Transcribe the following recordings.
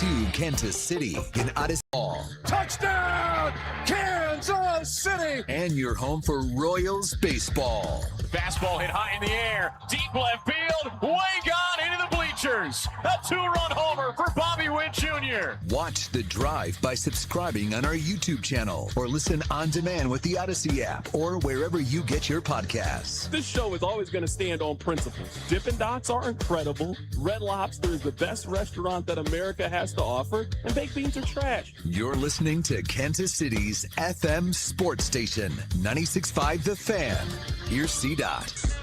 to Kansas City in Odyssey Hall. Touchdown, Kansas City! And your home for Royals baseball. Fastball hit high in the air, deep left field, way gone into the bleachers. A two-run homer for Bobby Witt Jr. Watch The Drive by subscribing on our YouTube channel or listen on demand with the Odyssey app or wherever you get your podcasts. This show is always going to stand on principles. Dippin' Dots are incredible. Red Lobster is the best restaurant that America has to offer, and baked beans are trash. You're listening to Kansas City's FM sports station, 96.5 The Fan. Here's C-Dot.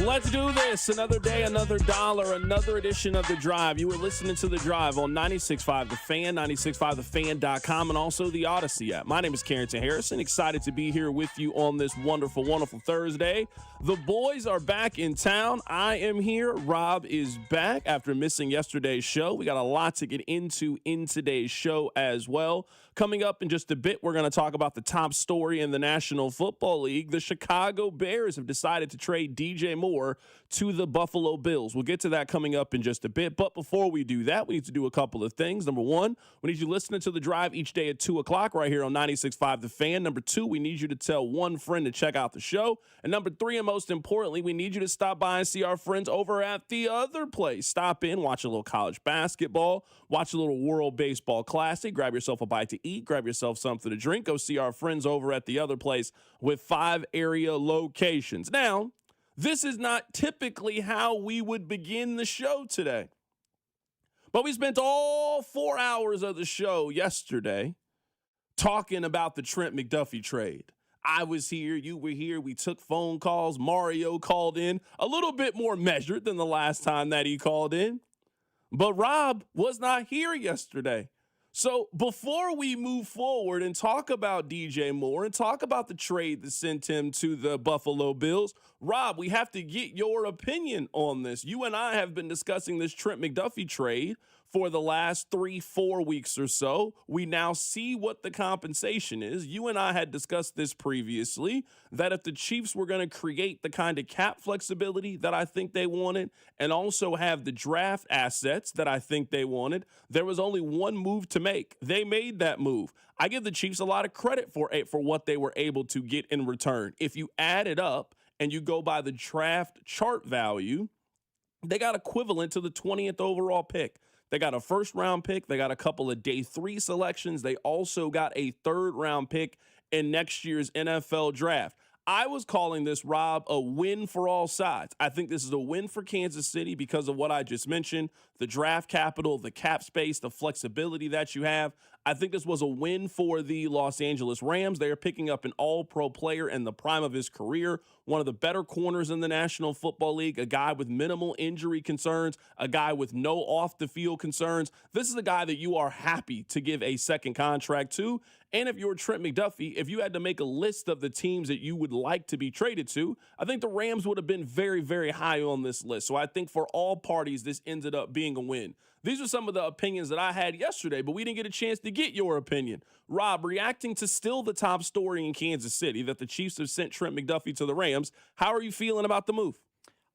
Let's do this. Another day, another dollar, another edition of The Drive. You were listening to The Drive on 96.5 The Fan, 96.5thefan.com, and also the Odyssey app. My name is Carrington Harrison. Excited to be here with you on this wonderful, wonderful Thursday. The boys are back in town. I am here. Rob is back after missing yesterday's show. We got a lot to get into in today's show as well. Coming up in just a bit, we're going to talk about the top story in the National Football League. The Chicago Bears have decided to trade DJ Moore to the Buffalo Bills. We'll get to that coming up in just a bit. But before we do that, we need to do a couple of things. Number one, we need you listening to The Drive each day at 2 o'clock right here on 96.5 The Fan. Number two, we need you to tell one friend to check out the show. And number three, and most importantly, we need you to stop by and see our friends over at the other place. Stop in, watch a little college basketball, watch a little World Baseball Classic, grab yourself a bite to eat, grab yourself something to drink, go see our friends over at the other place with 5 area locations. Now, this is not typically how we would begin the show today, but we spent all 4 hours of the show yesterday talking about the Trent McDuffie trade. I was here, you were here, we took phone calls, Mario called in, a little bit more measured than the last time that he called in, but Rob was not here yesterday. So before we move forward and talk about DJ Moore and talk about the trade that sent him to the Buffalo Bills, Rob, we have to get your opinion on this. You and I have been discussing this Trent McDuffie trade for the last 3-4 weeks or so. We now see what the compensation is. You and I had discussed this previously, that if the Chiefs were going to create the kind of cap flexibility that I think they wanted and also have the draft assets that I think they wanted, there was only one move to make. They made that move. I give the Chiefs a lot of credit for what they were able to get in return. If you add it up and you go by the draft chart value, they got equivalent to the 20th overall pick. They got a first-round pick. They got a couple of day 3 selections. They also got a third-round pick in next year's NFL draft. I was calling this, Rob, a win for all sides. I think this is a win for Kansas City because of what I just mentioned, the draft capital, the cap space, the flexibility that you have. I think this was a win for the Los Angeles Rams. They are picking up an all-pro player in the prime of his career, one of the better corners in the National Football League, a guy with minimal injury concerns, a guy with no off-the-field concerns. This is a guy that you are happy to give a second contract to. And if you're Trent McDuffie, if you had to make a list of the teams that you would like to be traded to, I think the Rams would have been very, very high on this list. So I think for all parties, this ended up being a win. These are some of the opinions that I had yesterday, but we didn't get a chance to get your opinion. Rob, reacting to still the top story in Kansas City, that the Chiefs have sent Trent McDuffie to the Rams, how are you feeling about the move?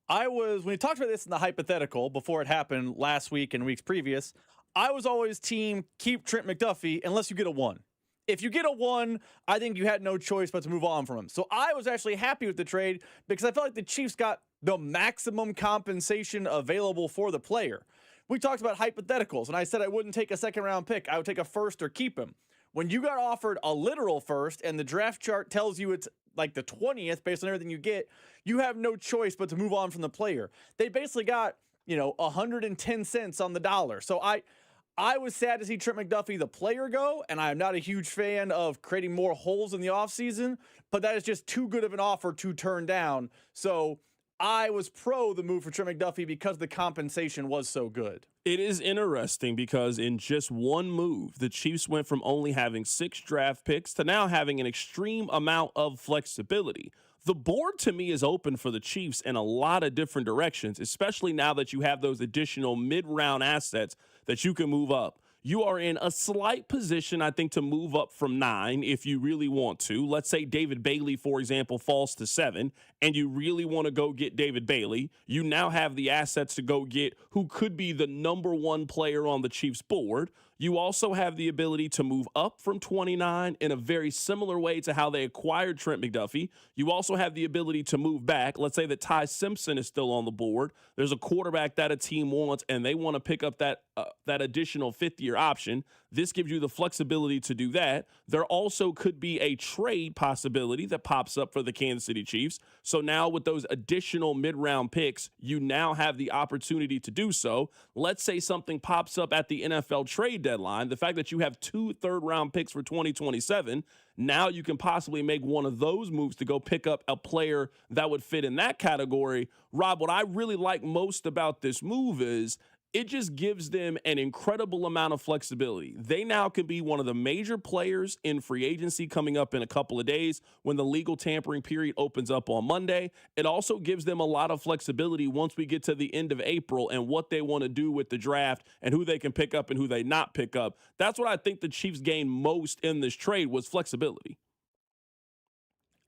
When we talked about this in the hypothetical before it happened last week and weeks previous, I was always team keep Trent McDuffie unless you get a 1. If you get a 1, I think you had no choice but to move on from him. So I was actually happy with the trade because I felt like the Chiefs got the maximum compensation available for the player. We talked about hypotheticals, and I said I wouldn't take a second-round pick. I would take a first or keep him. When you got offered a literal first and the draft chart tells you it's like the 20th based on everything you get, you have no choice but to move on from the player. They basically got, 110 cents on the dollar. So I was sad to see Trent McDuffie, the player, go, and I am not a huge fan of creating more holes in the offseason, but that is just too good of an offer to turn down. So I was pro the move for Trent McDuffie because the compensation was so good. It is interesting because in just one move, the Chiefs went from only having 6 draft picks to now having an extreme amount of flexibility. The board, to me, is open for the Chiefs in a lot of different directions, especially now that you have those additional mid-round assets that you can move up. you are in a slight position, I think, to move up from 9 if you really want to. Let's say David Bailey, for example, falls to 7, and you really want to go get David Bailey. You now have the assets to go get who could be the number 1 player on the Chiefs board. You also have the ability to move up from 29 in a very similar way to how they acquired Trent McDuffie. You also have the ability to move back. Let's say that Ty Simpson is still on the board. There's a quarterback that a team wants, and they want to pick up that additional fifth-year option. This gives you the flexibility to do that. There also could be a trade possibility that pops up for the Kansas City Chiefs. So now with those additional mid-round picks, you now have the opportunity to do so. Let's say something pops up at the NFL trade deadline. The fact that you have 2 third-round picks for 2027, now you can possibly make one of those moves to go pick up a player that would fit in that category. Rob, what I really like most about this move is it just gives them an incredible amount of flexibility. They now can be one of the major players in free agency coming up in a couple of days when the legal tampering period opens up on Monday. It also gives them a lot of flexibility once we get to the end of April and what they want to do with the draft and who they can pick up and who they not pick up. That's what I think the Chiefs gained most in this trade was flexibility.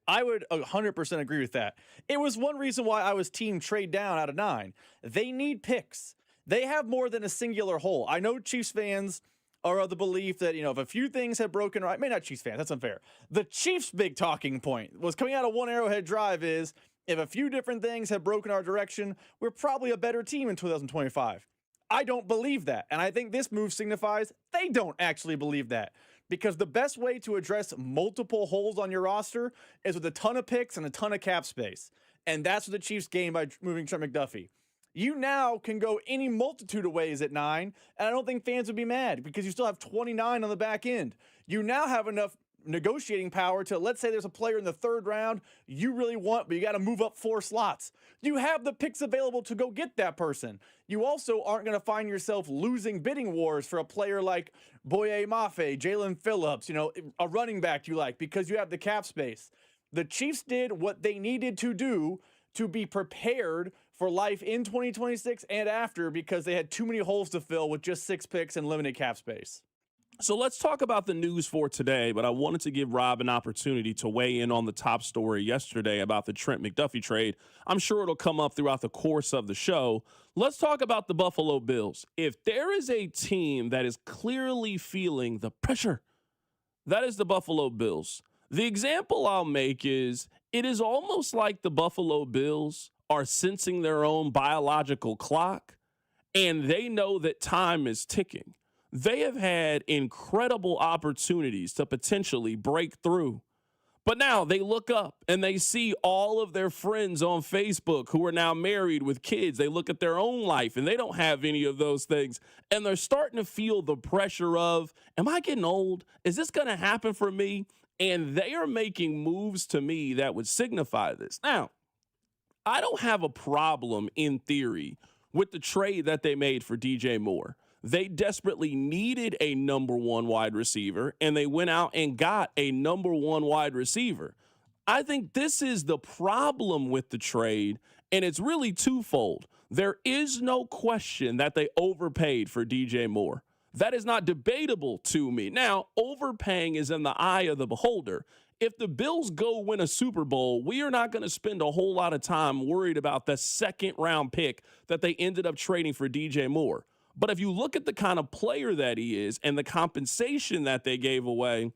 I would 100% agree with that. It was one reason why I was team trade down out of 9. They need picks. They have more than a singular hole. I know Chiefs fans are of the belief that, if a few things have broken right, maybe not Chiefs fans, that's unfair. The Chiefs' big talking point was coming out of one Arrowhead Drive is, if a few different things have broken our direction, we're probably a better team in 2025. I don't believe that. And I think this move signifies they don't actually believe that. Because the best way to address multiple holes on your roster is with a ton of picks and a ton of cap space. And that's what the Chiefs gained by moving Trent McDuffie. You now can go any multitude of ways at 9, and I don't think fans would be mad because you still have 29 on the back end. You now have enough negotiating power to, let's say there's a player in the 3rd round you really want, but you got to move up 4 slots. You have the picks available to go get that person. You also aren't going to find yourself losing bidding wars for a player like Boye Mafe, Jalen Phillips, a running back you like, because you have the cap space. The Chiefs did what they needed to do to be prepared for life in 2026 and after because they had too many holes to fill with just 6 picks and limited cap space. So let's talk about the news for today, but I wanted to give Rob an opportunity to weigh in on the top story yesterday about the Trent McDuffie trade. I'm sure it'll come up throughout the course of the show. Let's talk about the Buffalo Bills. If there is a team that is clearly feeling the pressure, that is the Buffalo Bills. The example I'll make is it is almost like the Buffalo Bills are sensing their own biological clock, and they know that time is ticking. They have had incredible opportunities to potentially break through. But now they look up and they see all of their friends on Facebook who are now married with kids. They look at their own life and they don't have any of those things. And they're starting to feel the pressure of, am I getting old? Is this going to happen for me? And they are making moves to me that would signify this. Now, I don't have a problem in theory with the trade that they made for DJ Moore. They desperately needed a number 1 wide receiver, and they went out and got a number 1 wide receiver. I think this is the problem with the trade, and it's really twofold. There is no question that they overpaid for DJ Moore. That is not debatable to me. Now, overpaying is in the eye of the beholder. If the Bills go win a Super Bowl, we are not going to spend a whole lot of time worried about the 2nd round pick that they ended up trading for DJ Moore. But if you look at the kind of player that he is and the compensation that they gave away,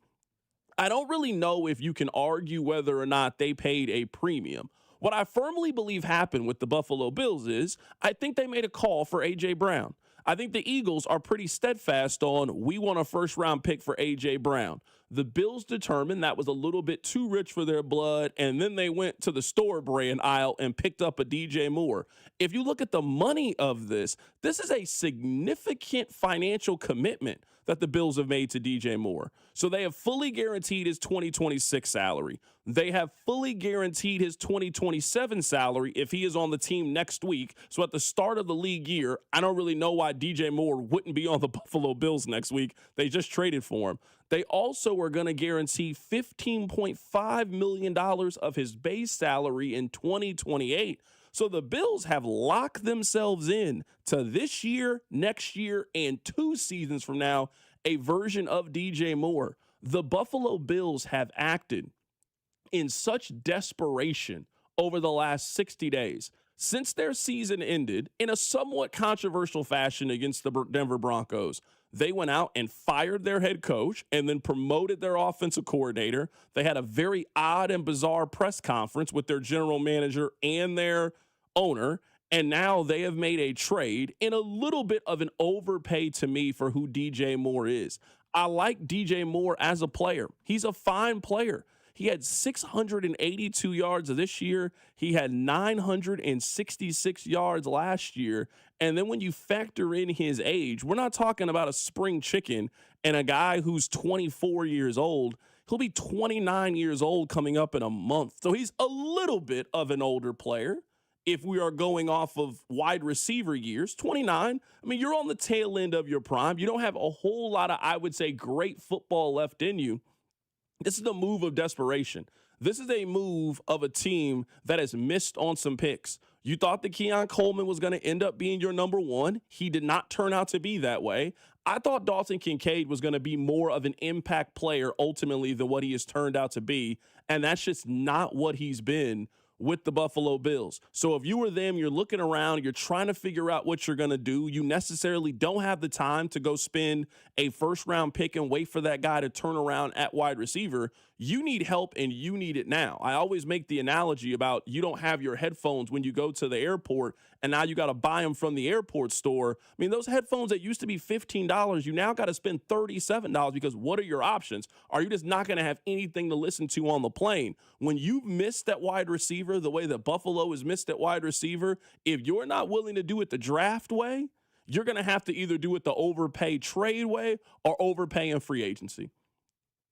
I don't really know if you can argue whether or not they paid a premium. What I firmly believe happened with the Buffalo Bills is I think they made a call for A.J. Brown. I think the Eagles are pretty steadfast on we want a 1st round pick for A.J. Brown. The Bills determined that was a little bit too rich for their blood, and then they went to the store brand aisle and picked up a DJ Moore. If you look at the money of this is a significant financial commitment that the Bills have made to DJ Moore. So they have fully guaranteed his 2026 salary. They have fully guaranteed his 2027 salary if he is on the team next week. So at the start of the league year, I don't really know why DJ Moore wouldn't be on the Buffalo Bills next week. They just traded for him. They also are going to guarantee $15.5 million of his base salary in 2028. So the Bills have locked themselves in to this year, next year, and 2 seasons from now, a version of DJ Moore. The Buffalo Bills have acted in such desperation over the last 60 days. Since their season ended in a somewhat controversial fashion against the Denver Broncos, they went out and fired their head coach and then promoted their offensive coordinator. They had a very odd and bizarre press conference with their general manager and their owner, and now they have made a trade in a little bit of an overpay to me for who DJ Moore is. I like DJ Moore as a player. He's a fine player. He had 682 yards this year. He had 966 yards last year. And then when you factor in his age, we're not talking about a spring chicken and a guy who's 24 years old. He'll be 29 years old coming up in a month. So he's a little bit of an older player. If we are going off of wide receiver years, 29, I mean, you're on the tail end of your prime. You don't have a whole lot of, I would say, great football left in you. This is a move of desperation. This is a move of a team that has missed on some picks. You thought that Keon Coleman was going to end up being your number one. He did not turn out to be that way. I thought Dalton Kincaid was going to be more of an impact player ultimately than what he has turned out to be, and that's just not what he's been with the Buffalo Bills. So if you were them, you're looking around, you're trying to figure out what you're going to do. You necessarily don't have the time to go spend a first-round pick and wait for that guy to turn around at wide receiver. You need help, and you need it now. I always make the analogy about you don't have your headphones when you go to the airport, and now you got to buy them from the airport store. I mean, those headphones that used to be $15, you now got to spend $37 because what are your options? Are you just not going to have anything to listen to on the plane? When you've missed that wide receiver the way that Buffalo has missed at wide receiver, if you're not willing to do it the draft way, you're going to have to either do it the overpay trade way or overpay in free agency.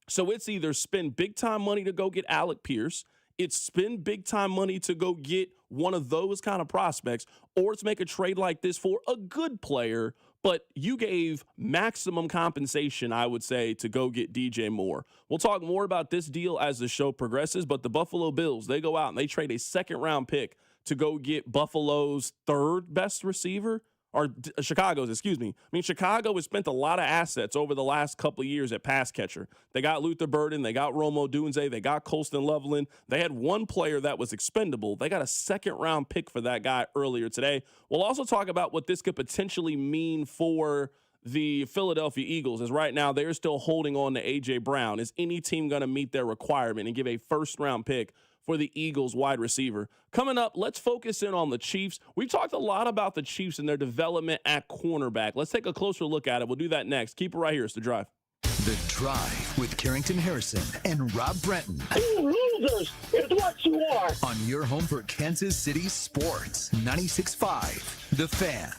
So it's either spend big-time money to go get Alec Pierce, it's spend big-time money to go get one of those kind of prospects, or it's make a trade like this for a good player, but you gave maximum compensation, I would say, to go get DJ Moore. We'll talk more about this deal as the show progresses, but the Buffalo Bills, they go out and they trade a second-round pick to go get Buffalo's third-best receiver. Or Chicago's, excuse me. I mean, Chicago has spent a lot of assets over the last couple of years at pass catcher. They got Luther Burden. They got Romo Dunze. They got Colston Loveland. They had one player that was expendable. They got a second-round pick for that guy earlier today. We'll also talk about what this could potentially mean for the Philadelphia Eagles, as right now they're still holding on to A.J. Brown. Is any team going to meet their requirement and give a first-round pick for the Eagles wide receiver? Coming up, let's focus in on the Chiefs. We've talked a lot about the Chiefs and their development at cornerback. Let's take a closer look at it. We'll do that next. Keep it right here. It's The Drive. The Drive with Carrington Harrison and Rob Brenton. You losers is what you are. On your home for Kansas City sports. 96.5 The Fan.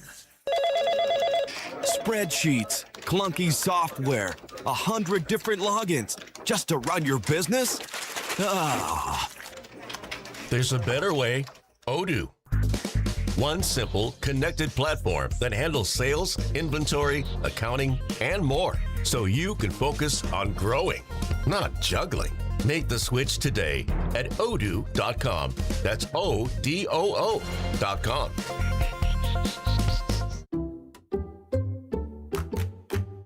Spreadsheets, clunky software, 100 different logins just to run your business? Ah. There's a better way. Odoo. One simple, connected platform that handles sales, inventory, accounting, and more, so you can focus on growing, not juggling. Make the switch today at odoo.com. That's ODOO.com.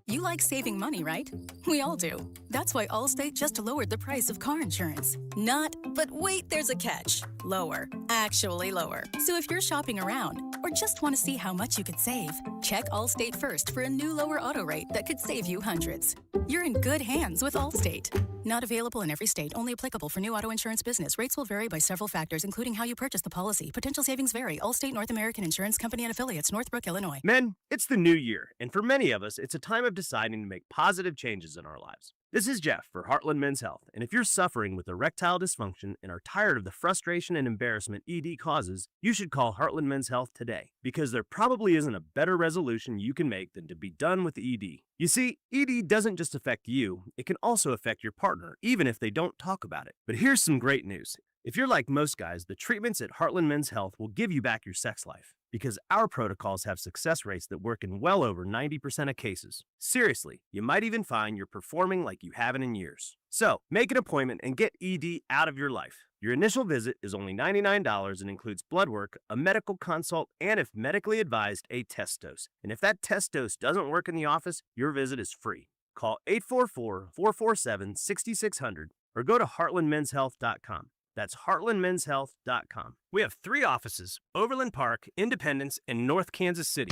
You like saving money, right? We all do. That's why Allstate just lowered the price of car insurance. Not, but wait, there's a catch. Lower. Actually lower. So if you're shopping around or just want to see how much you could save, check Allstate first for a new lower auto rate that could save you hundreds. You're in good hands with Allstate. Not available in every state. Only applicable for new auto insurance business. Rates will vary by several factors, including how you purchase the policy. Potential savings vary. Allstate North American Insurance Company and Affiliates, Northbrook, Illinois. Men, it's the new year, and for many of us, it's a time of deciding to make positive changes in our lives. This is Jeff for Heartland Men's Health, and if you're suffering with erectile dysfunction and are tired of the frustration and embarrassment ED causes, you should call Heartland Men's Health today, because there probably isn't a better resolution you can make than to be done with ED. You see, ED doesn't just affect you, it can also affect your partner, even if they don't talk about it. But here's some great news. If you're like most guys, the treatments at Heartland Men's Health will give you back your sex life. because our protocols have success rates that work in well over 90% of cases. Seriously, you might even find you're performing like you haven't in years. So, make an appointment and get ED out of your life. Your initial visit is only $99 and includes blood work, a medical consult, and if medically advised, a test dose. And if that test dose doesn't work in the office, your visit is free. Call 844-447-6600 or go to heartlandmenshealth.com. That's heartlandmenshealth.com. We have 3 offices: Overland Park, Independence, and North Kansas City.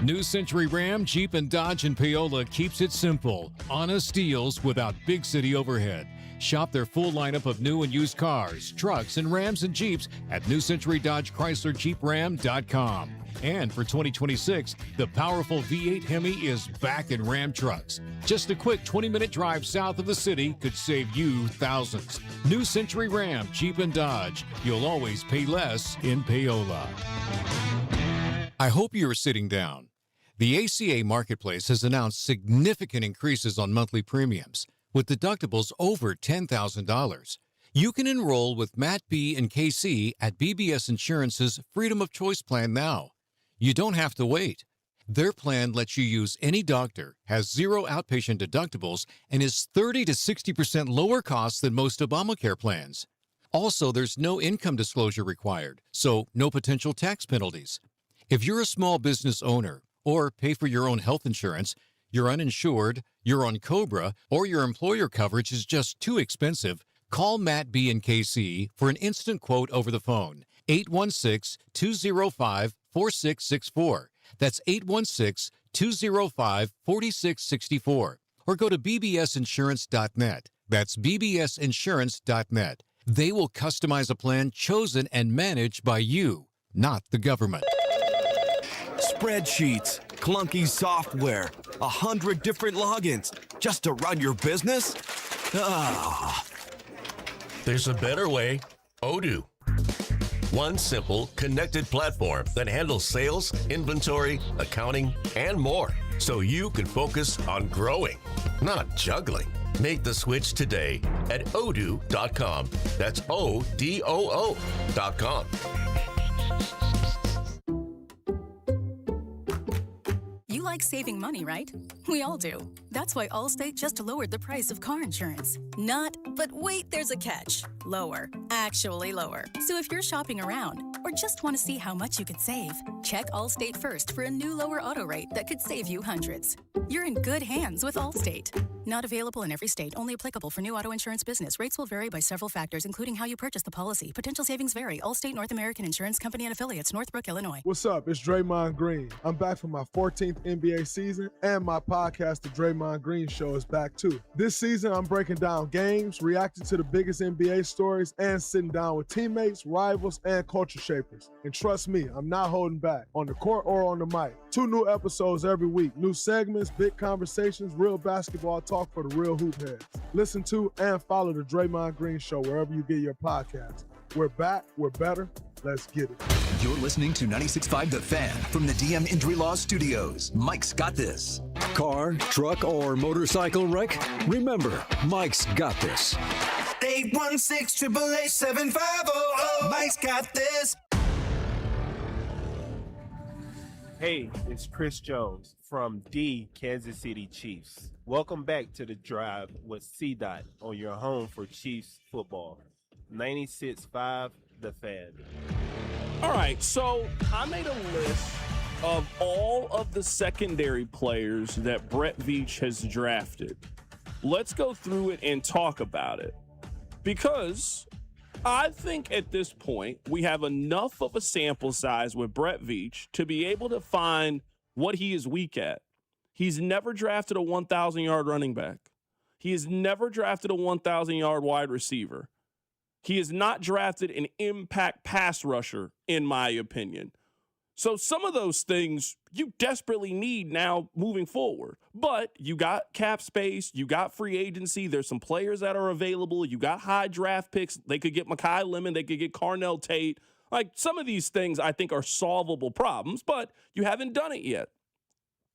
New Century Ram, Jeep, and Dodge in Paola keeps it simple. Honest deals without big city overhead. Shop their full lineup of new and used cars, trucks, and Rams and Jeeps at New Century Dodge Chrysler JeepRam.com. And for 2026, the powerful V8 Hemi is back in Ram trucks. Just a quick 20-minute drive south of the city could save you thousands. New Century Ram, Jeep, and Dodge. You'll always pay less in Paola. I hope you're sitting down. The ACA Marketplace has announced significant increases on monthly premiums, with deductibles over $10,000. You can enroll with Matt B. and KC at BBS Insurance's Freedom of Choice plan now. You don't have to wait. Their plan lets you use any doctor, has 0 outpatient deductibles, and is 30 to 60% lower cost than most Obamacare plans. Also, there's no income disclosure required, so no potential tax penalties. If you're a small business owner or pay for your own health insurance, you're uninsured, you're on COBRA, or your employer coverage is just too expensive, call Matt B. and KC for an instant quote over the phone. 816-205-4664. That's 816-205-4664. Or go to bbsinsurance.net. That's bbsinsurance.net. They will customize a plan chosen and managed by you, not the government. Spreadsheets, clunky software, 100 different logins just to run your business? Ah. There's a better way. Odoo. One simple, connected platform that handles sales, inventory, accounting, and more, so you can focus on growing, not juggling. Make the switch today at odoo.com. That's ODOO.com. You like saving money, right? We all do. That's why Allstate just lowered the price of car insurance. Not, but wait, there's a catch. Lower. Actually lower. So if you're shopping around or just want to see how much you could save, check Allstate first for a new lower auto rate that could save you hundreds. You're in good hands with Allstate. Not available in every state. Only applicable for new auto insurance business. Rates will vary by several factors, including how you purchase the policy. Potential savings vary. Allstate North American Insurance Company and affiliates, Northbrook, Illinois. What's up? It's Draymond Green. I'm back for my 14th NBA season, and my podcast, The Draymond Green Show, is back too. This season, I'm breaking down games, reacting to the biggest NBA stories, and sitting down with teammates, rivals, and culture shapers. And trust me, I'm not holding back, on the court or on the mic. 2 new episodes every week. New segments, big conversations, real basketball talk for the real hoop heads. Listen to and follow The Draymond Green Show wherever you get your podcasts. We're back. We're better. Let's get it. You're listening to 96.5 The Fan from the DM Injury Law Studios. Mike's got this. Car, truck, or motorcycle wreck? Remember, Mike's got this. 816-888-7500. Mike's got this. Hey, it's Chris Jones from the Kansas City Chiefs. Welcome back to The Drive with C-Dot on your home for Chiefs football. 96.5 The Fan. All right, so I made a list of all of the secondary players that Brett Veach has drafted. Let's go through it and talk about it, because I think at this point we have enough of a sample size with Brett Veach to be able to find what he is weak at. He's never drafted a 1,000-yard running back. He has never drafted a 1,000-yard wide receiver. He has not drafted an impact pass rusher, in my opinion. So some of those things you desperately need now moving forward. But you got cap space, you got free agency, there's some players that are available, you got high draft picks. They could get Mekhi Lemon, they could get Carnell Tate. Like, some of these things I think are solvable problems, but you haven't done it yet.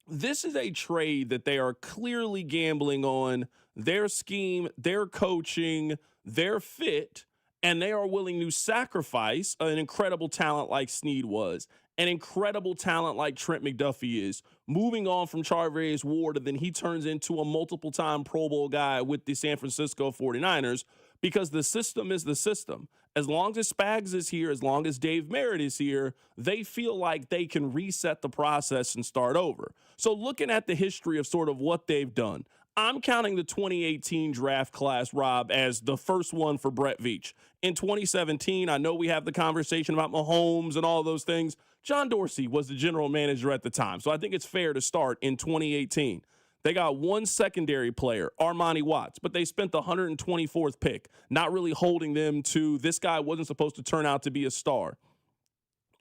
This is a trade that they are clearly gambling on their scheme, their coaching, their fit, and they are willing to sacrifice an incredible talent like Snead was, an incredible talent like Trent McDuffie is, moving on from Charvarius Ward, and then he turns into a multiple-time Pro Bowl guy with the San Francisco 49ers, because the system is the system. As long as Spags is here, as long as Dave Merritt is here, they feel like they can reset the process and start over. So looking at the history of sort of what they've done, I'm counting the 2018 draft class, Rob, as the first one for Brett Veach. In 2017, I know we have the conversation about Mahomes and all those things. John Dorsey was the general manager at the time, so I think it's fair to start in 2018. They got one secondary player, Armani Watts, but they spent the 124th pick, not really holding them to this guy wasn't supposed to turn out to be a star.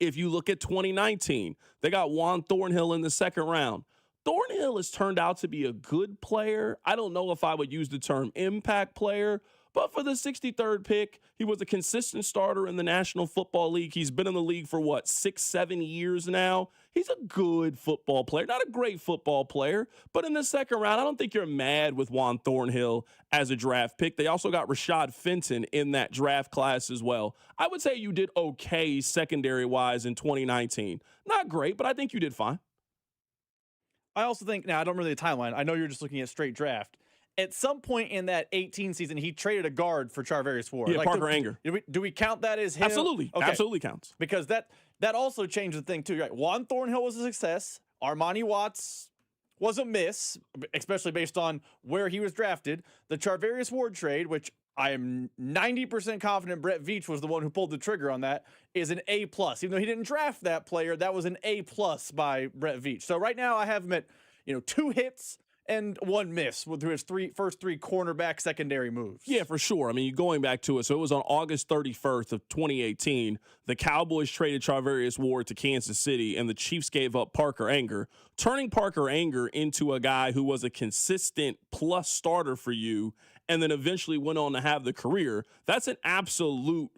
If you look at 2019, they got Juan Thornhill in the second round. Thornhill has turned out to be a good player. I don't know if I would use the term impact player, but for the 63rd pick, he was a consistent starter in the National Football League. He's been in the league for, 6-7 years now. He's a good football player, not a great football player, but in the second round, I don't think you're mad with Juan Thornhill as a draft pick. They also got Rashad Fenton in that draft class as well. I would say you did okay secondary-wise in 2019. Not great, but I think you did fine. I also think, now I don't remember the timeline. I know you're just looking at straight draft. At some point in that 18 season, he traded a guard for Charvarius Ward. Yeah, Parker Anger. Do we count that as him? Absolutely. Okay. Absolutely counts. Because that also changed the thing, too. Right? Juan Thornhill was a success. Armani Watts was a miss, especially based on where he was drafted. The Charvarius Ward trade, which I am 90% confident Brett Veach was the one who pulled the trigger on that, is an A+. Even though he didn't draft that player, that was an A+ by Brett Veach. So right now I have him at 2 hits and 1 miss through his first three cornerback secondary moves. Yeah, for sure. I mean, going back to it, so it was on August 31st of 2018. The Cowboys traded Charvarius Ward to Kansas City, and the Chiefs gave up Parker Anger, turning Parker Anger into a guy who was a consistent plus starter for you, and then eventually went on to have the career. That's an absolute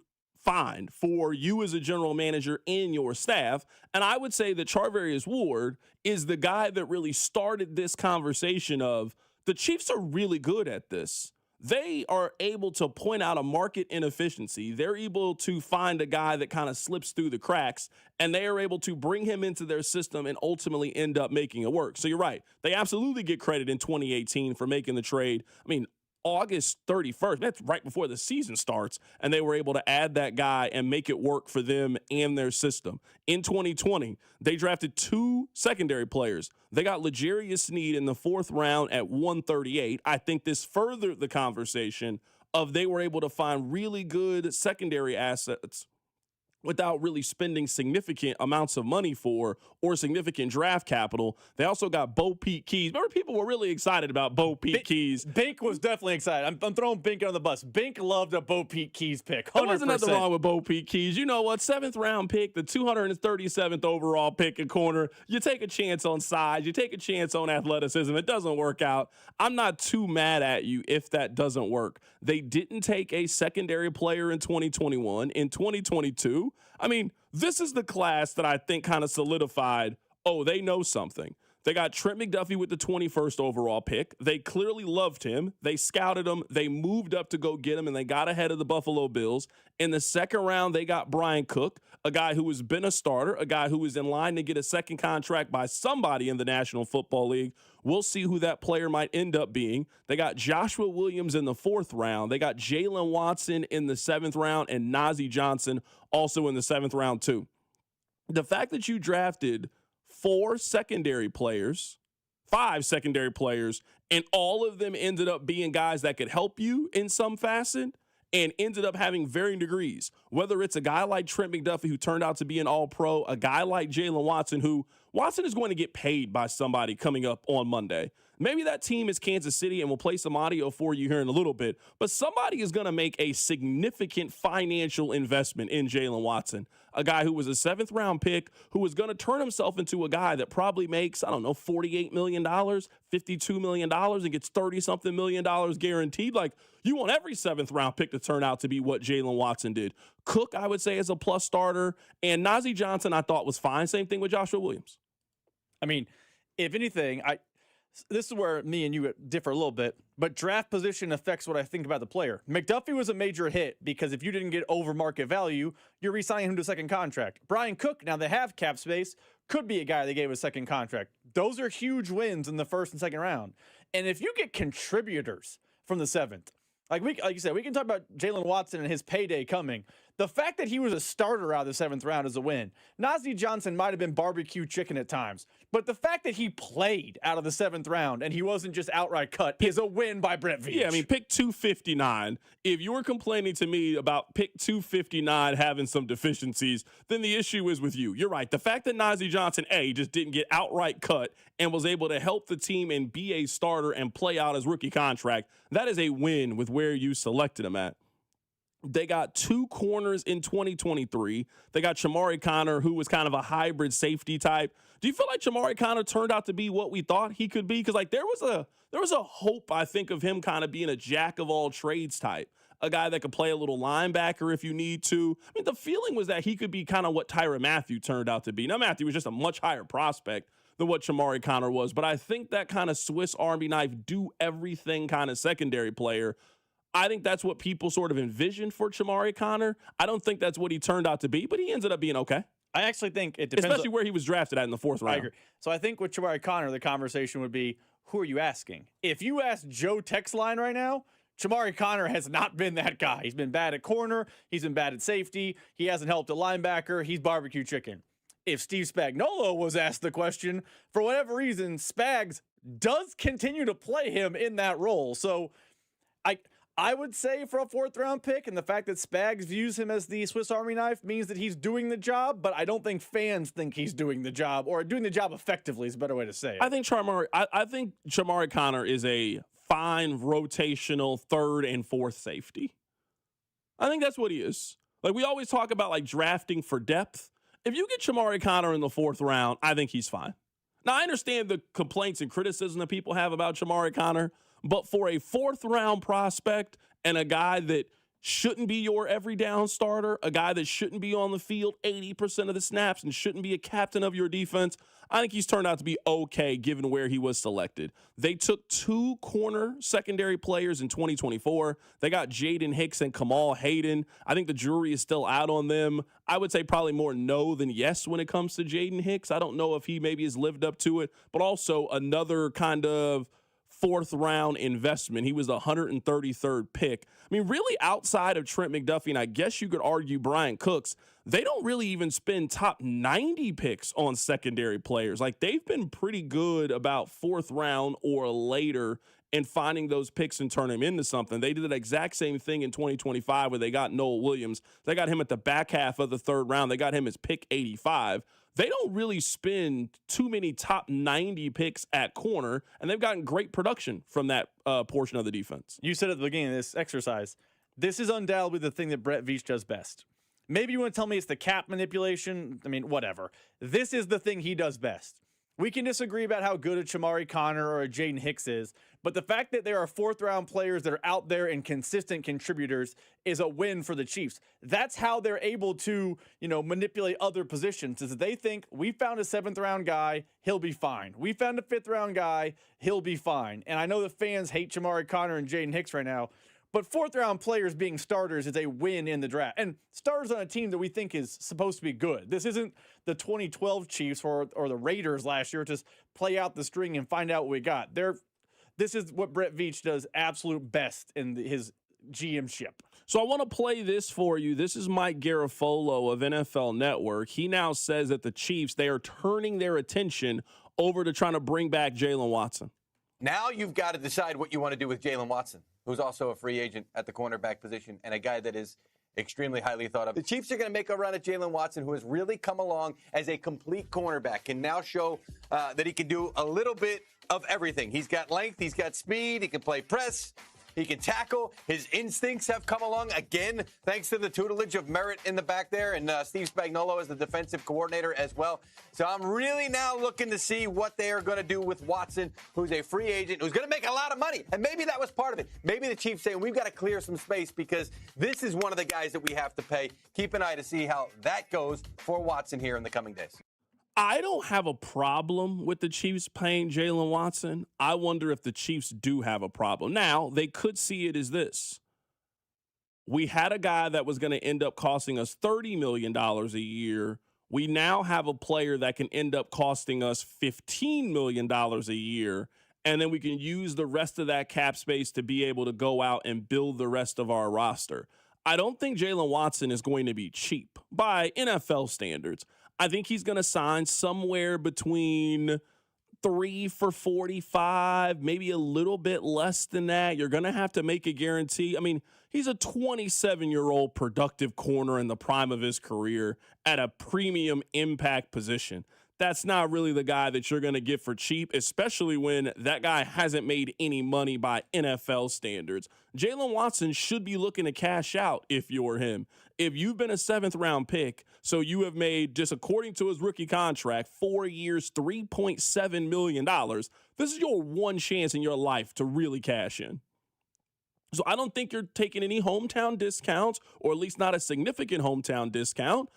fine for you as a general manager and your staff. And I would say that Charvarius Ward is the guy that really started this conversation of the Chiefs are really good at this. They are able to point out a market inefficiency. They're able to find a guy that kind of slips through the cracks, and they are able to bring him into their system and ultimately end up making it work. So you're right. They absolutely get credit in 2018 for making the trade. I mean, August 31st, that's right before the season starts, and they were able to add that guy and make it work for them and their system. In 2020, they drafted 2 secondary players. They got L'Jarius Sneed in the 4th round at 138. I think this furthered the conversation of they were able to find really good secondary assets without really spending significant amounts of money for or significant draft capital. They also got Bo Peep Keys. Remember, people were really excited about Bo Peep Keys. Bink was definitely excited. I'm throwing Bink on the bus. Bink loved a Bo Peep Keys pick. 100%. There wasn't nothing wrong with Bo Peep Keys. You know what? 7th round pick, the 237th overall pick in corner. You take a chance on size. You take a chance on athleticism. It doesn't work out. I'm not too mad at you if that doesn't work. They didn't take a secondary player in 2021. In 2022, I mean, this is the class that I think kind of solidified, they know something. They got Trent McDuffie with the 21st overall pick. They clearly loved him. They scouted him. They moved up to go get him, and they got ahead of the Buffalo Bills. In the 2nd round, they got Brian Cook, a guy who has been a starter, a guy who was in line to get a second contract by somebody in the National Football League. We'll see who that player might end up being. They got Joshua Williams in the 4th round. They got Jaylen Watson in the 7th round and Najee Johnson also in the 7th round too. The fact that you drafted 5 secondary players, and all of them ended up being guys that could help you in some facet and ended up having varying degrees. Whether it's a guy like Trent McDuffie who turned out to be an all-pro, a guy like Jaylen Watson who Watson is going to get paid by somebody coming up on Monday. Maybe that team is Kansas City, and we'll play some audio for you here in a little bit. But somebody is going to make a significant financial investment in Jaylen Watson, a guy who was a 7th-round pick who was going to turn himself into a guy that probably makes, $48 million, $52 million, and gets $30-something million guaranteed. Like, you want every 7th-round pick to turn out to be what Jaylen Watson did. Cook, I would say, is a plus starter. And Najee Johnson, I thought, was fine. Same thing with Joshua Williams. I mean, if anything, this is where me and you differ a little bit, but draft position affects what I think about the player. McDuffie was a major hit because if you didn't get over market value, you're re-signing him to a second contract. Brian Cook, now they have cap space, could be a guy they gave a second contract. Those are huge wins in the first and second round. And if you get contributors from the 7th, like you said, we can talk about Jaylen Watson and his payday coming. The fact that he was a starter out of the 7th round is a win. Najee Johnson might have been barbecue chicken at times, but the fact that he played out of the 7th round and he wasn't just outright cut is a win by Brett Veach. Yeah, I mean, pick 259. If you were complaining to me about pick 259 having some deficiencies, then the issue is with you. You're right. The fact that Najee Johnson, just didn't get outright cut and was able to help the team and be a starter and play out his rookie contract, that is a win with where you selected him at. They got 2 corners in 2023. They got Shamari Connor, who was kind of a hybrid safety type. Do you feel like Shamari Connor turned out to be what we thought he could be? Because there was a hope, I think, of him kind of being a jack of all trades type, a guy that could play a little linebacker if you need to. I mean, the feeling was that he could be kind of what Tyrann Mathieu turned out to be. Now, Mathieu was just a much higher prospect than what Shamari Connor was, but I think that kind of Swiss Army knife, do everything kind of secondary player, I think that's what people sort of envisioned for Shamari Connor. I don't think that's what he turned out to be, but he ended up being okay. I actually think it depends. Especially where he was drafted at in the 4th round. I agree. So I think with Shamari Connor, the conversation would be, who are you asking? If you ask Joe text line right now, Shamari Connor has not been that guy. He's been bad at corner. He's been bad at safety. He hasn't helped a linebacker. He's barbecue chicken. If Steve Spagnuolo was asked the question, for whatever reason, Spags does continue to play him in that role. So I would say for a 4th round pick, and the fact that Spags views him as the Swiss Army knife means that he's doing the job, but I don't think fans think he's doing the job, or doing the job effectively is a better way to say it. I think Shamari Connor is a fine rotational 3rd and 4th safety. I think that's what he is. Like, we always talk about drafting for depth. If you get Shamari Connor in the 4th round, I think he's fine. Now, I understand the complaints and criticism that people have about Shamari Connor, but for a 4th round prospect and a guy that shouldn't be your every down starter, a guy that shouldn't be on the field 80% of the snaps and shouldn't be a captain of your defense, I think he's turned out to be okay given where he was selected. They took 2 corner secondary players in 2024. They got Jaden Hicks and Kamal Hayden. I think the jury is still out on them. I would say probably more no than yes when it comes to Jaden Hicks. I don't know if he maybe has lived up to it, but also another kind of 4th round investment. He was the 133rd pick. I mean, really outside of Trent McDuffie, and I guess you could argue Brian Cooks, they don't really even spend top 90 picks on secondary players. They've been pretty good about 4th round or later and finding those picks and turn them into something. They did the exact same thing in 2025 where they got Noel Williams. They got him at the back half of the 3rd round. They got him as pick 85. They don't really spend too many top 90 picks at corner, and they've gotten great production from that portion of the defense. You said at the beginning of this exercise, this is undoubtedly the thing that Brett Veach does best. Maybe you want to tell me it's the cap manipulation. I mean, whatever. This is the thing he does best. We can disagree about how good a Shamari Connor or a Jaden Hicks is, but the fact that there are 4th round players that are out there and consistent contributors is a win for the Chiefs. That's how they're able to, manipulate other positions, is that they think we found a 7th round guy, he'll be fine. We found a 5th round guy, he'll be fine. And I know the fans hate Shamari Connor and Jaden Hicks right now, but 4th round players being starters is a win in the draft. And starters on a team that we think is supposed to be good. This isn't the 2012 Chiefs or the Raiders last year. Just play out the string and find out what we got. This is what Brett Veach does absolute best in his GM-ship. So I want to play this for you. This is Mike Garafolo of NFL Network. He now says that the Chiefs, they are turning their attention over to trying to bring back Jaylen Watson. Now you've got to decide what you want to do with Jaylen Watson, who's also a free agent at the cornerback position and a guy that is extremely highly thought of. The Chiefs are going to make a run at Jaylen Watson, who has really come along as a complete cornerback, can now show that he can do a little bit of everything. He's got length, he's got speed, he can play press, he can tackle. His instincts have come along again, thanks to the tutelage of Merritt in the back there, and Steve Spagnuolo as the defensive coordinator as well. So I'm really now looking to see what they are going to do with Watson, who's a free agent, who's going to make a lot of money. And maybe that was part of it. Maybe the Chiefs saying, we've got to clear some space because this is one of the guys that we have to pay. Keep an eye to see how that goes for Watson here in the coming days. I don't have a problem with the Chiefs paying Jaylen Watson. I wonder if the Chiefs do have a problem. Now, they could see it as this. We had a guy that was going to end up costing us $30 million a year. We now have a player that can end up costing us $15 million a year. And then we can use the rest of that cap space to be able to go out and build the rest of our roster. I don't think Jaylen Watson is going to be cheap by NFL standards. I think he's going to sign somewhere between 3 for $45, maybe a little bit less than that. You're going to have to make a guarantee. I mean, he's a 27-year-old productive corner in the prime of his career at a premium impact position. That's not really the guy that you're going to get for cheap, especially when that guy hasn't made any money by NFL standards. Jaylen Watson should be looking to cash out if you're him. If you've been a 7th-round pick, so you have made, just according to his rookie contract, 4 years, $3.7 million, this is your one chance in your life to really cash in. So I don't think you're taking any hometown discounts, or at least not a significant hometown discount.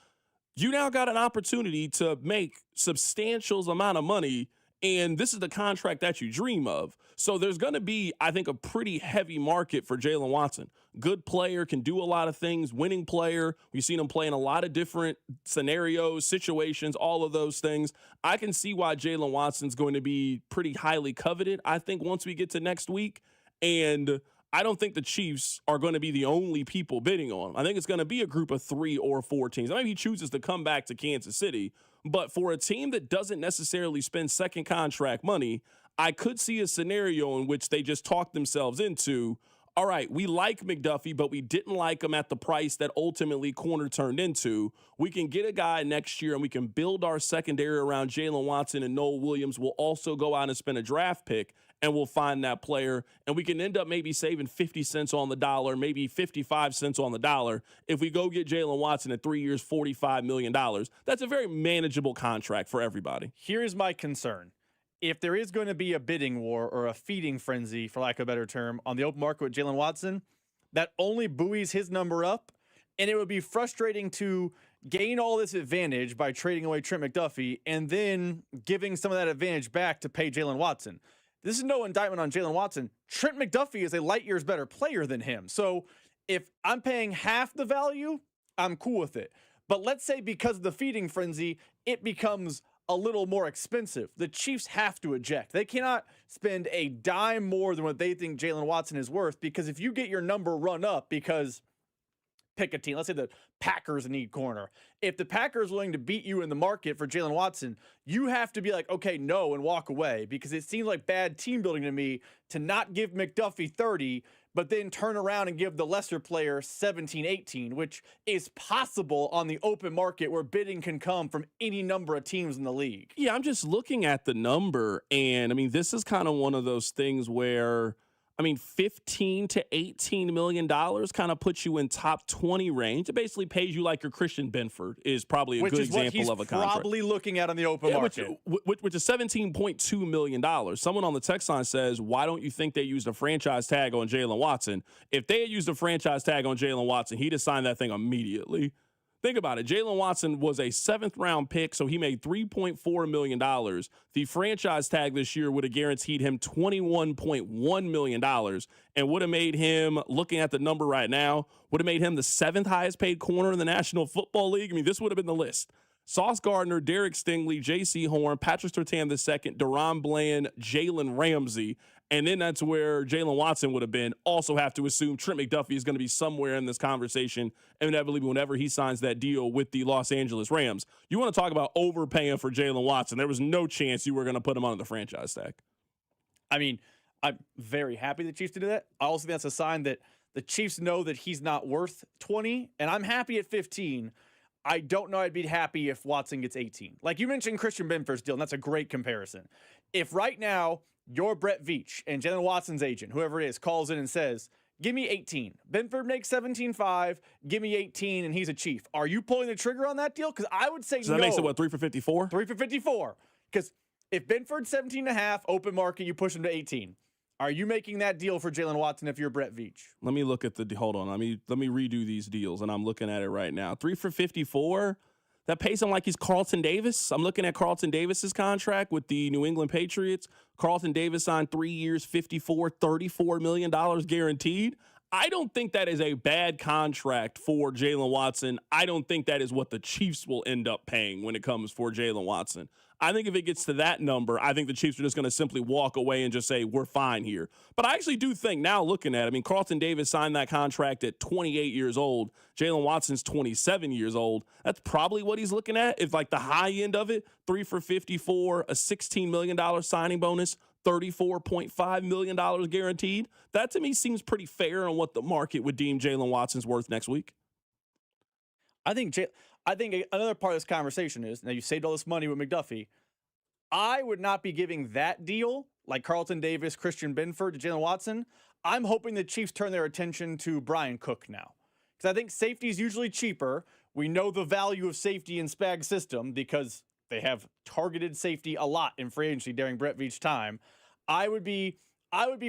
You now got an opportunity to make substantial amount of money, and this is the contract that you dream of. So there's going to be, I think, a pretty heavy market for Jaylen Watson. Good player, can do a lot of things, winning player. We've seen him play in a lot of different scenarios, situations, all of those things. I can see why Jaylen Watson's going to be pretty highly coveted, I think, once we get to next week. And I don't think the Chiefs are going to be the only people bidding on him. I think it's going to be a group of 3 or 4 teams. Maybe he chooses to come back to Kansas City, but for a team that doesn't necessarily spend second contract money, I could see a scenario in which they just talk themselves into, all right, we like McDuffie, but we didn't like him at the price that ultimately corner turned into. We can get a guy next year and we can build our secondary around Jaylen Watson, and Noel Williams will also go out and spend a draft pick, and we'll find that player, and we can end up maybe saving 50 cents on the dollar, maybe 55 cents on the dollar. If we go get Jaylen Watson at 3 years, $45 million, that's a very manageable contract for everybody. Here's my concern. If there is going to be a bidding war or a feeding frenzy, for lack of a better term, on the open market with Jaylen Watson, that only buoys his number up, and it would be frustrating to gain all this advantage by trading away Trent McDuffie and then giving some of that advantage back to pay Jaylen Watson. This is no indictment on Jaylen Watson. Trent McDuffie is a light years better player than him. So if I'm paying half the value, I'm cool with it. But let's say because of the feeding frenzy, it becomes a little more expensive. The Chiefs have to eject. They cannot spend a dime more than what they think Jaylen Watson is worth, because if you get your number run up because pick a team, let's say the Packers need corner. If the Packers are willing to beat you in the market for Jaylen Watson, you have to be like, okay, no, and walk away, because it seems like bad team building to me to not give McDuffie 30, but then turn around and give the lesser player 17, 18, which is possible on the open market where bidding can come from any number of teams in the league. Yeah, I'm just looking at the number, and I mean, this is kind of one of those things where, I mean, $15 to $18 million kind of puts you in top 20 range. It basically pays you like your Christian Benford is probably a good example of a contract. Probably looking at on the open market. Which is $17.2 million. Someone on the text line says, why don't you think they used a franchise tag on Jaylen Watson? If they had used a franchise tag on Jaylen Watson, he'd have signed that thing immediately. Think about it. Jaylen Watson was a 7th-round pick, so he made $3.4 million. The franchise tag this year would have guaranteed him $21.1 million and would have made him, looking at the number right now, would have made him the 7th highest-paid corner in the National Football League. I mean, this would have been the list. Sauce Gardner, Derek Stingley, J.C. Horn, Patrick Surtain II, Deron Bland, Jalen Ramsey. And then that's where Jaylen Watson would have been. Also have to assume Trent McDuffie is going to be somewhere in this conversation, inevitably, whenever he signs that deal with the Los Angeles Rams. You want to talk about overpaying for Jaylen Watson. There was no chance you were going to put him on the franchise tag. I mean, I'm very happy the Chiefs did that. I also think that's a sign that the Chiefs know that he's not worth 20, and I'm happy at 15. I don't know I'd be happy if Watson gets 18. Like you mentioned Christian Benford's deal, and that's a great comparison. If right now you're Brett Veach and Jaylen Watson's agent, whoever it is, calls in and says, give me 18. Benford makes 17.5, give me 18, and he's a Chief. Are you pulling the trigger on that deal? Because I would say no. So that makes it, what, 3 for 54? 3 for 54. Because if Benford's 17.5, open market, you push him to 18. Are you making that deal for Jaylen Watson if you're Brett Veach? Let me look at hold on. Let me redo these deals, and I'm looking at it right now. 3 for 54. that pays him like he's Carlton Davis. I'm looking at Carlton Davis's contract with the New England Patriots. Carlton Davis signed 3 years, $34 million guaranteed. I don't think that is a bad contract for Jaylen Watson. I don't think that is what the Chiefs will end up paying when it comes for Jaylen Watson. I think if it gets to that number, I think the Chiefs are just going to simply walk away and just say, we're fine here. But I actually do think now looking at it, I mean, Carlton Davis signed that contract at 28 years old. Jaylen Watson's 27 years old. That's probably what he's looking at. If like the high end of it, 3 for 54, a $16 million signing bonus, $34.5 million guaranteed. That to me seems pretty fair on what the market would deem Jaylen Watson's worth next week. I think another part of this conversation is, now you saved all this money with McDuffie. I would not be giving that deal, like Carlton Davis, Christian Benford, to Jaylen Watson. I'm hoping the Chiefs turn their attention to Brian Cook now. Because I think safety is usually cheaper. We know the value of safety in Spag's system because they have targeted safety a lot in free agency during Brett Veach's time. I would be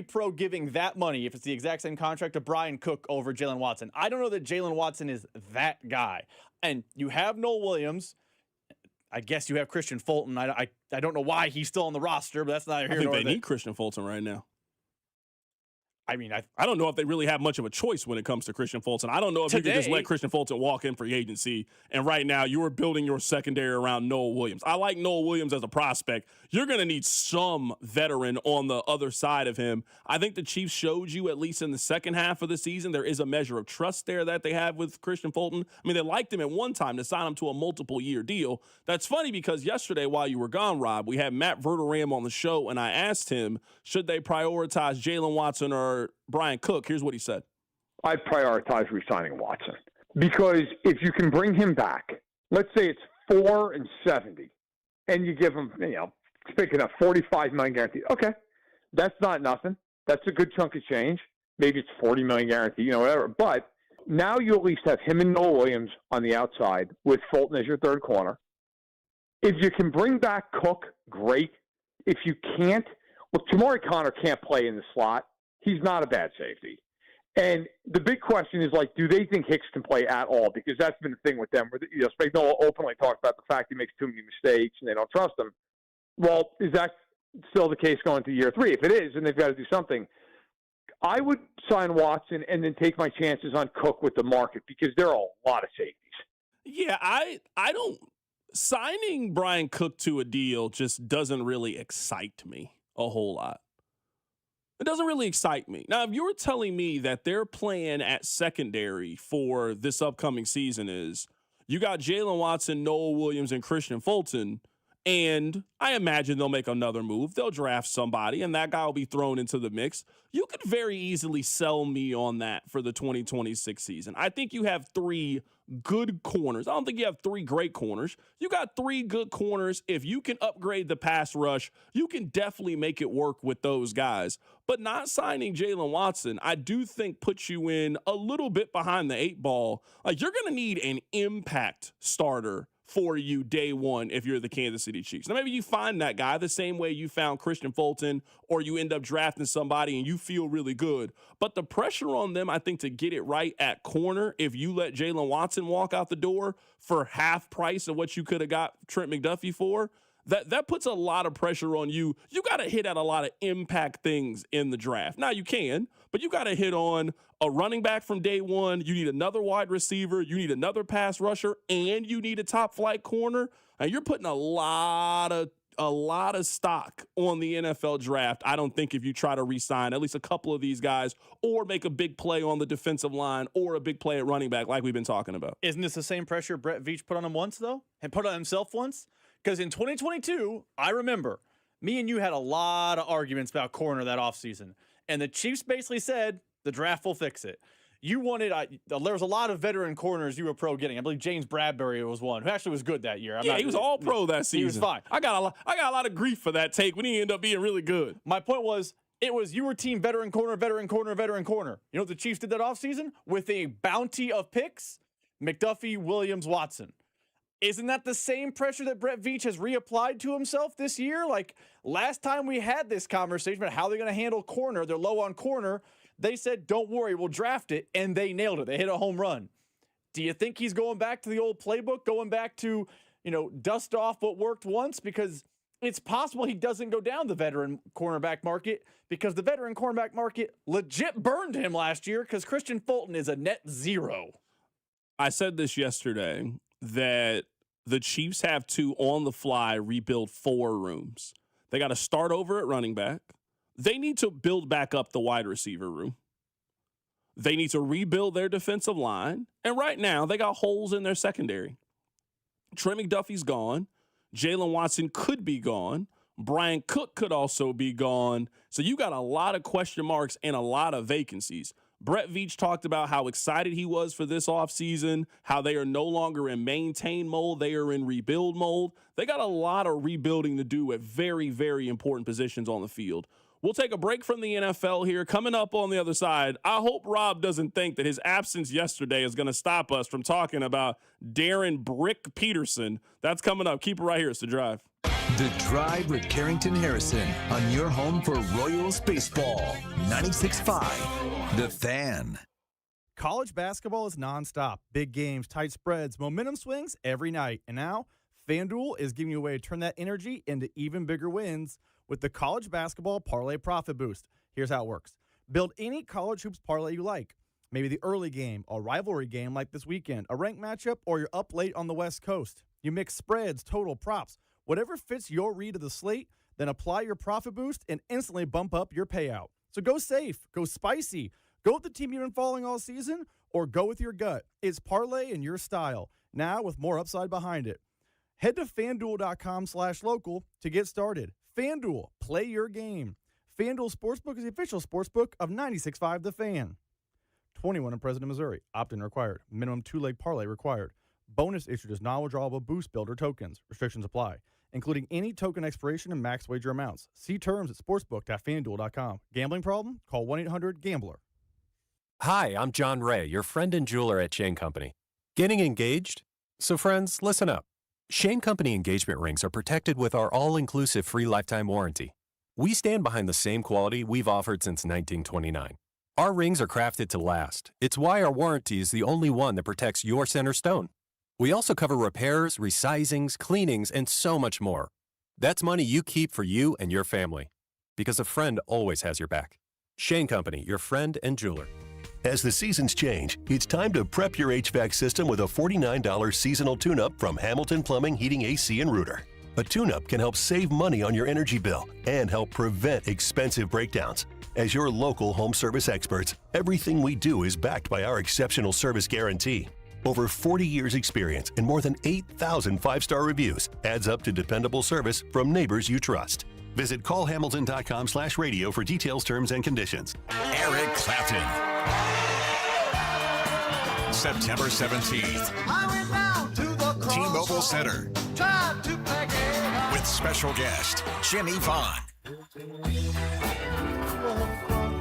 pro giving that money, if it's the exact same contract, to Brian Cook over Jaylen Watson. I don't know that Jaylen Watson is that guy. And you have Noel Williams. I guess you have Christian Fulton. I don't know why he's still on the roster, but that's not here. I think they need Christian Fulton right now. I mean, I don't know if they really have much of a choice when it comes to Christian Fulton. I don't know if you can just let Christian Fulton walk in free agency, and right now you are building your secondary around Noel Williams. I like Noel Williams as a prospect. You're going to need some veteran on the other side of him. I think the Chiefs showed you, at least in the second half of the season, there is a measure of trust there that they have with Christian Fulton. I mean, they liked him at one time to sign him to a multiple-year deal. That's funny because yesterday while you were gone, Rob, we had Matt Verderame on the show, and I asked him, should they prioritize Jaylen Watson or Brian Cook? Here's what he said. I prioritize re-signing Watson because if you can bring him back, let's say it's 4 and 70, and you give him, speaking of $45 million guaranteed. Okay, that's not nothing. That's a good chunk of change. Maybe it's $40 million guaranteed, whatever. But now you at least have him and Noel Williams on the outside with Fulton as your third corner. If you can bring back Cook, great. If you can't, well, Jamari Conner can't play in the slot. He's not a bad safety. And the big question is, do they think Hicks can play at all? Because that's been the thing with them. Spagnuolo openly talked about the fact he makes too many mistakes and they don't trust him. Well, is that still the case going to year 3? If it is, then they've got to do something. I would sign Watson and then take my chances on Cook with the market because there are a lot of safeties. Yeah, I don't – signing Brian Cook to a deal just doesn't really excite me a whole lot. It doesn't really excite me. Now, if you were telling me that their plan at secondary for this upcoming season is you got Jaylen Watson, Noel Williams, and Christian Fulton, and I imagine they'll make another move. They'll draft somebody, and that guy will be thrown into the mix. You could very easily sell me on that for the 2026 season. I think you have 3 good corners. I don't think you have 3 great corners. You got 3 good corners. If you can upgrade the pass rush, you can definitely make it work with those guys. But not signing Jaylen Watson, I do think puts you in a little bit behind the 8 ball. You're going to need an impact starter for you day one if you're the Kansas City Chiefs. Now, maybe you find that guy the same way you found Christian Fulton, or you end up drafting somebody and you feel really good. But the pressure on them, I think, to get it right at corner, if you let Jaylen Watson walk out the door for half price of what you could have got Trent McDuffie for, that puts a lot of pressure on you. You got to hit at a lot of impact things in the draft. Now, you can, but you got to hit on a running back from day one. You need another wide receiver. You need another pass rusher, and you need a top flight corner. And you're putting a lot of stock on the NFL draft. I don't think if you try to re-sign at least a couple of these guys or make a big play on the defensive line or a big play at running back like we've been talking about. Isn't this the same pressure Brett Veach put on him once, though? And put on himself once? Because in 2022, I remember, me and you had a lot of arguments about corner that offseason. And the Chiefs basically said, the draft will fix it. You wanted, there was a lot of veteran corners you were pro getting. I believe James Bradbury was one, who actually was good that year. He was all pro that season. He was fine. I got a lot of grief for that take when he ended up being really good. My point was, you were team veteran corner, veteran corner, veteran corner. You know what the Chiefs did that offseason? With a bounty of picks, McDuffie, Williams, Watson. Isn't that the same pressure that Brett Veach has reapplied to himself this year? Like, last time we had this conversation about how they're going to handle corner, they're low on corner, they said, don't worry, we'll draft it, and they nailed it. They hit a home run. Do you think he's going back to the old playbook, going back to, dust off what worked once? Because it's possible he doesn't go down the veteran cornerback market, because the veteran cornerback market legit burned him last year because Christian Fulton is a net zero. I said this yesterday that the Chiefs have to, on the fly, rebuild 4 rooms. They got to start over at running back. They need to build back up the wide receiver room. They need to rebuild their defensive line. And right now, they got holes in their secondary. Trent McDuffie's gone. Jaylen Watson could be gone. Brian Cook could also be gone. So you got a lot of question marks and a lot of vacancies. Brett Veach talked about how excited he was for this offseason, how they are no longer in maintain mode. They are in rebuild mode. They got a lot of rebuilding to do at very, very important positions on the field. We'll take a break from the NFL here. Coming up on the other side, I hope Rob doesn't think that his absence yesterday is going to stop us from talking about Darren Brick Peterson. That's coming up. Keep it right here. It's The Drive. The Drive with Carrington Harrison on your home for Royals baseball. 96.5, The Fan. College basketball is nonstop. Big games, tight spreads, momentum swings every night. And now, FanDuel is giving you a way to turn that energy into even bigger wins with the College Basketball Parlay Profit Boost. Here's how it works. Build any college hoops parlay you like. Maybe the early game, a rivalry game like this weekend, a ranked matchup, or you're up late on the West Coast. You mix spreads, total, props, whatever fits your read of the slate, then apply your profit boost and instantly bump up your payout. So go safe, go spicy, go with the team you've been following all season, or go with your gut. It's parlay in your style, now with more upside behind it. Head to FanDuel.com/local to get started. FanDuel, play your game. FanDuel Sportsbook is the official sportsbook of 96.5 The Fan. 21 in President, Missouri. Opt-in required. Minimum 2-leg parlay required. Bonus issued as non-withdrawable boost builder tokens. Restrictions apply, including any token expiration and max wager amounts. See terms at sportsbook.fanduel.com. Gambling problem? Call 1-800-GAMBLER. Hi, I'm John Ray, your friend and jeweler at Shane Company. Getting engaged? So friends, listen up. Shane Company engagement rings are protected with our all-inclusive free lifetime warranty. We stand behind the same quality we've offered since 1929. Our rings are crafted to last. It's why our warranty is the only one that protects your center stone. We also cover repairs, resizings, cleanings, and so much more. That's money you keep for you and your family. Because a friend always has your back. Shane Company, your friend and jeweler. As the seasons change, it's time to prep your HVAC system with a $49 seasonal tune-up from Hamilton Plumbing, Heating, AC, and Rooter. A tune-up can help save money on your energy bill and help prevent expensive breakdowns. As your local home service experts, everything we do is backed by our exceptional service guarantee. Over 40 years experience and more than 8,000 five-star reviews adds up to dependable service from neighbors you trust. Visit callhamilton.com/radio for details, terms, and conditions. Eric Clapton. September 17th. T-Mobile Center. With special guest, Jimmy Vaughn.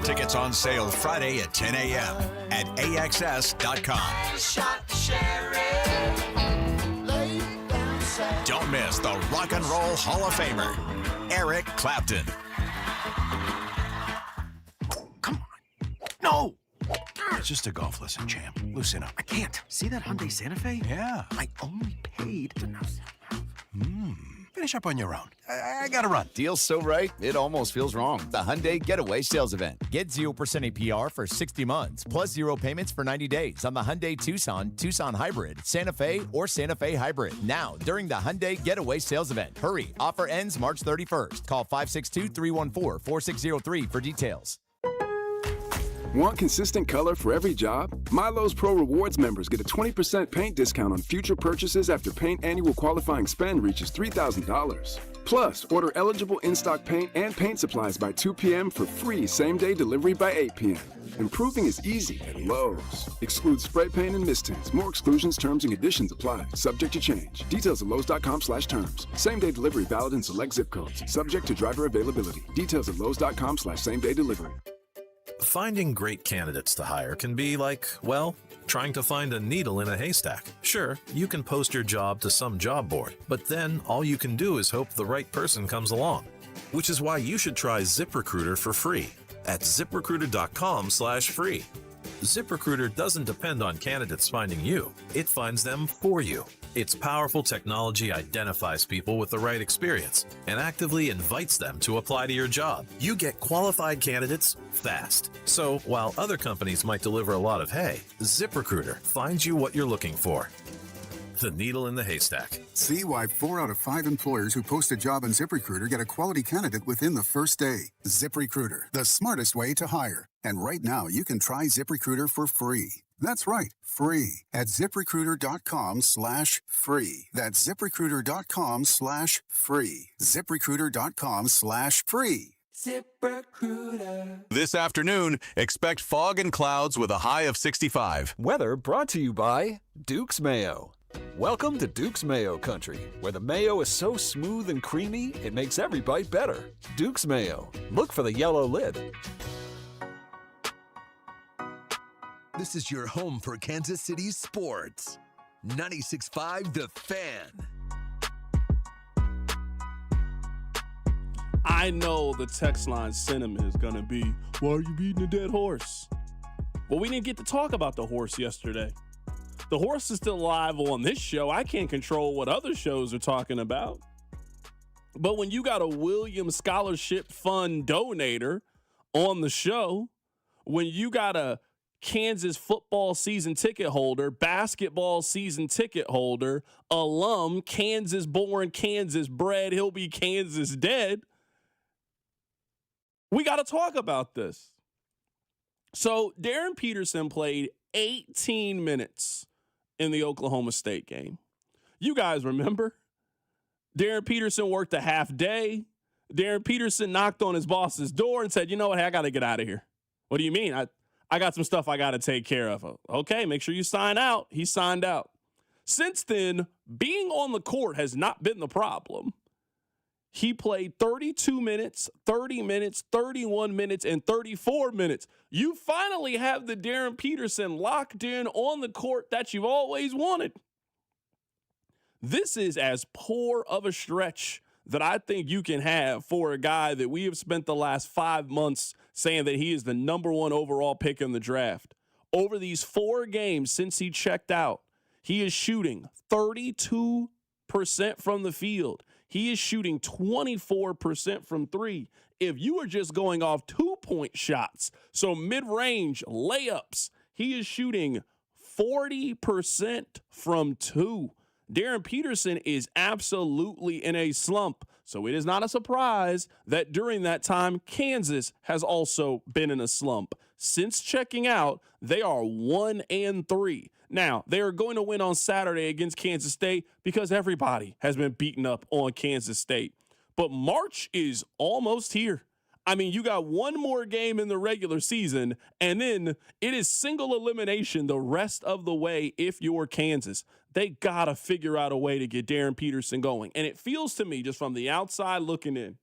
Tickets on sale Friday at 10 a.m. at AXS.com. Don't miss the Rock and Roll Hall of Famer, Eric Clapton. Come on. No! It's just a golf lesson, champ. Loosen up. I can't. See that Hyundai Santa Fe? Yeah. I only paid to Finish up on your own. I gotta run. Deal's so right, it almost feels wrong. The Hyundai Getaway Sales Event. Get 0% APR for 60 months, plus 0 payments for 90 days on the Hyundai Tucson, Tucson Hybrid, Santa Fe, or Santa Fe Hybrid. Now, during the Hyundai Getaway Sales Event. Hurry, offer ends March 31st. Call 562-314-4603 for details. Want consistent color for every job? Milo's Pro Rewards members get a 20% paint discount on future purchases after paint annual qualifying spend reaches $3,000. Plus, order eligible in-stock paint and paint supplies by 2 p.m. for free same-day delivery by 8 p.m. Improving is easy at Lowe's. Excludes spray paint and mist tints. More exclusions, terms, and conditions apply. Subject to change. Details at Lowe's.com/terms. Same-day delivery valid in select zip codes. Subject to driver availability. Details at Lowe's.com/same-day delivery. Finding great candidates to hire can be like, well, trying to find a needle in a haystack. Sure, you can post your job to some job board, but then all you can do is hope the right person comes along. Which is why you should try ZipRecruiter for free at ZipRecruiter.com/free. ZipRecruiter doesn't depend on candidates finding you. It finds them for you. Its powerful technology identifies people with the right experience and actively invites them to apply to your job. You get qualified candidates fast. So while other companies might deliver a lot of hay, ZipRecruiter finds you what you're looking for. The needle in the haystack. See why 4 out of 5 employers who post a job on ZipRecruiter get a quality candidate within the first day. ZipRecruiter, the smartest way to hire. And right now, you can try ZipRecruiter for free. That's right, free at ZipRecruiter.com/free. That's ZipRecruiter.com/free. ZipRecruiter.com/free. ZipRecruiter. This afternoon, expect fog and clouds with a high of 65. Weather brought to you by Duke's Mayo. Welcome to Duke's Mayo Country, where the mayo is so smooth and creamy, it makes every bite better. Duke's Mayo. Look for the yellow lid. This is your home for Kansas City sports. 96.5 The Fan. I know the text line sentiment is going to be, why are you beating a dead horse? Well, we didn't get to talk about the horse yesterday. The horse is still alive on this show. I can't control what other shows are talking about. But when you got a Williams Scholarship Fund donator on the show, when you got a Kansas football season ticket holder, basketball season ticket holder, alum, Kansas born, Kansas bred, he'll be Kansas dead, we got to talk about this. So Darren Peterson played 18 minutes in the Oklahoma State game. You guys remember? Darren Peterson worked a half day. Darren Peterson knocked on his boss's door and said, you know what, hey, I got to get out of here. What do you mean? I got some stuff I got to take care of. Okay, make sure you sign out. He signed out. Since then, being on the court has not been the problem. He played 32 minutes, 30 minutes, 31 minutes, and 34 minutes. You finally have the Darren Peterson locked in on the court that you've always wanted. This is as poor of a stretch that I think you can have for a guy that we have spent the last 5 months saying that he is the number 1 overall pick in the draft. Over these 4 games since he checked out, he is shooting 32% from the field. He is shooting 24% from 3. If you are just going off 2-point shots, so mid-range layups, he is shooting 40% from 2. Darren Peterson is absolutely in a slump, so it is not a surprise that during that time, Kansas has also been in a slump. Since checking out, they are 1-3. Now, they are going to win on Saturday against Kansas State because everybody has been beaten up on Kansas State. But March is almost here. I mean, you got one more game in the regular season, and then it is single elimination the rest of the way if you're Kansas. They got to figure out a way to get Darren Peterson going. And it feels to me, just from the outside looking in,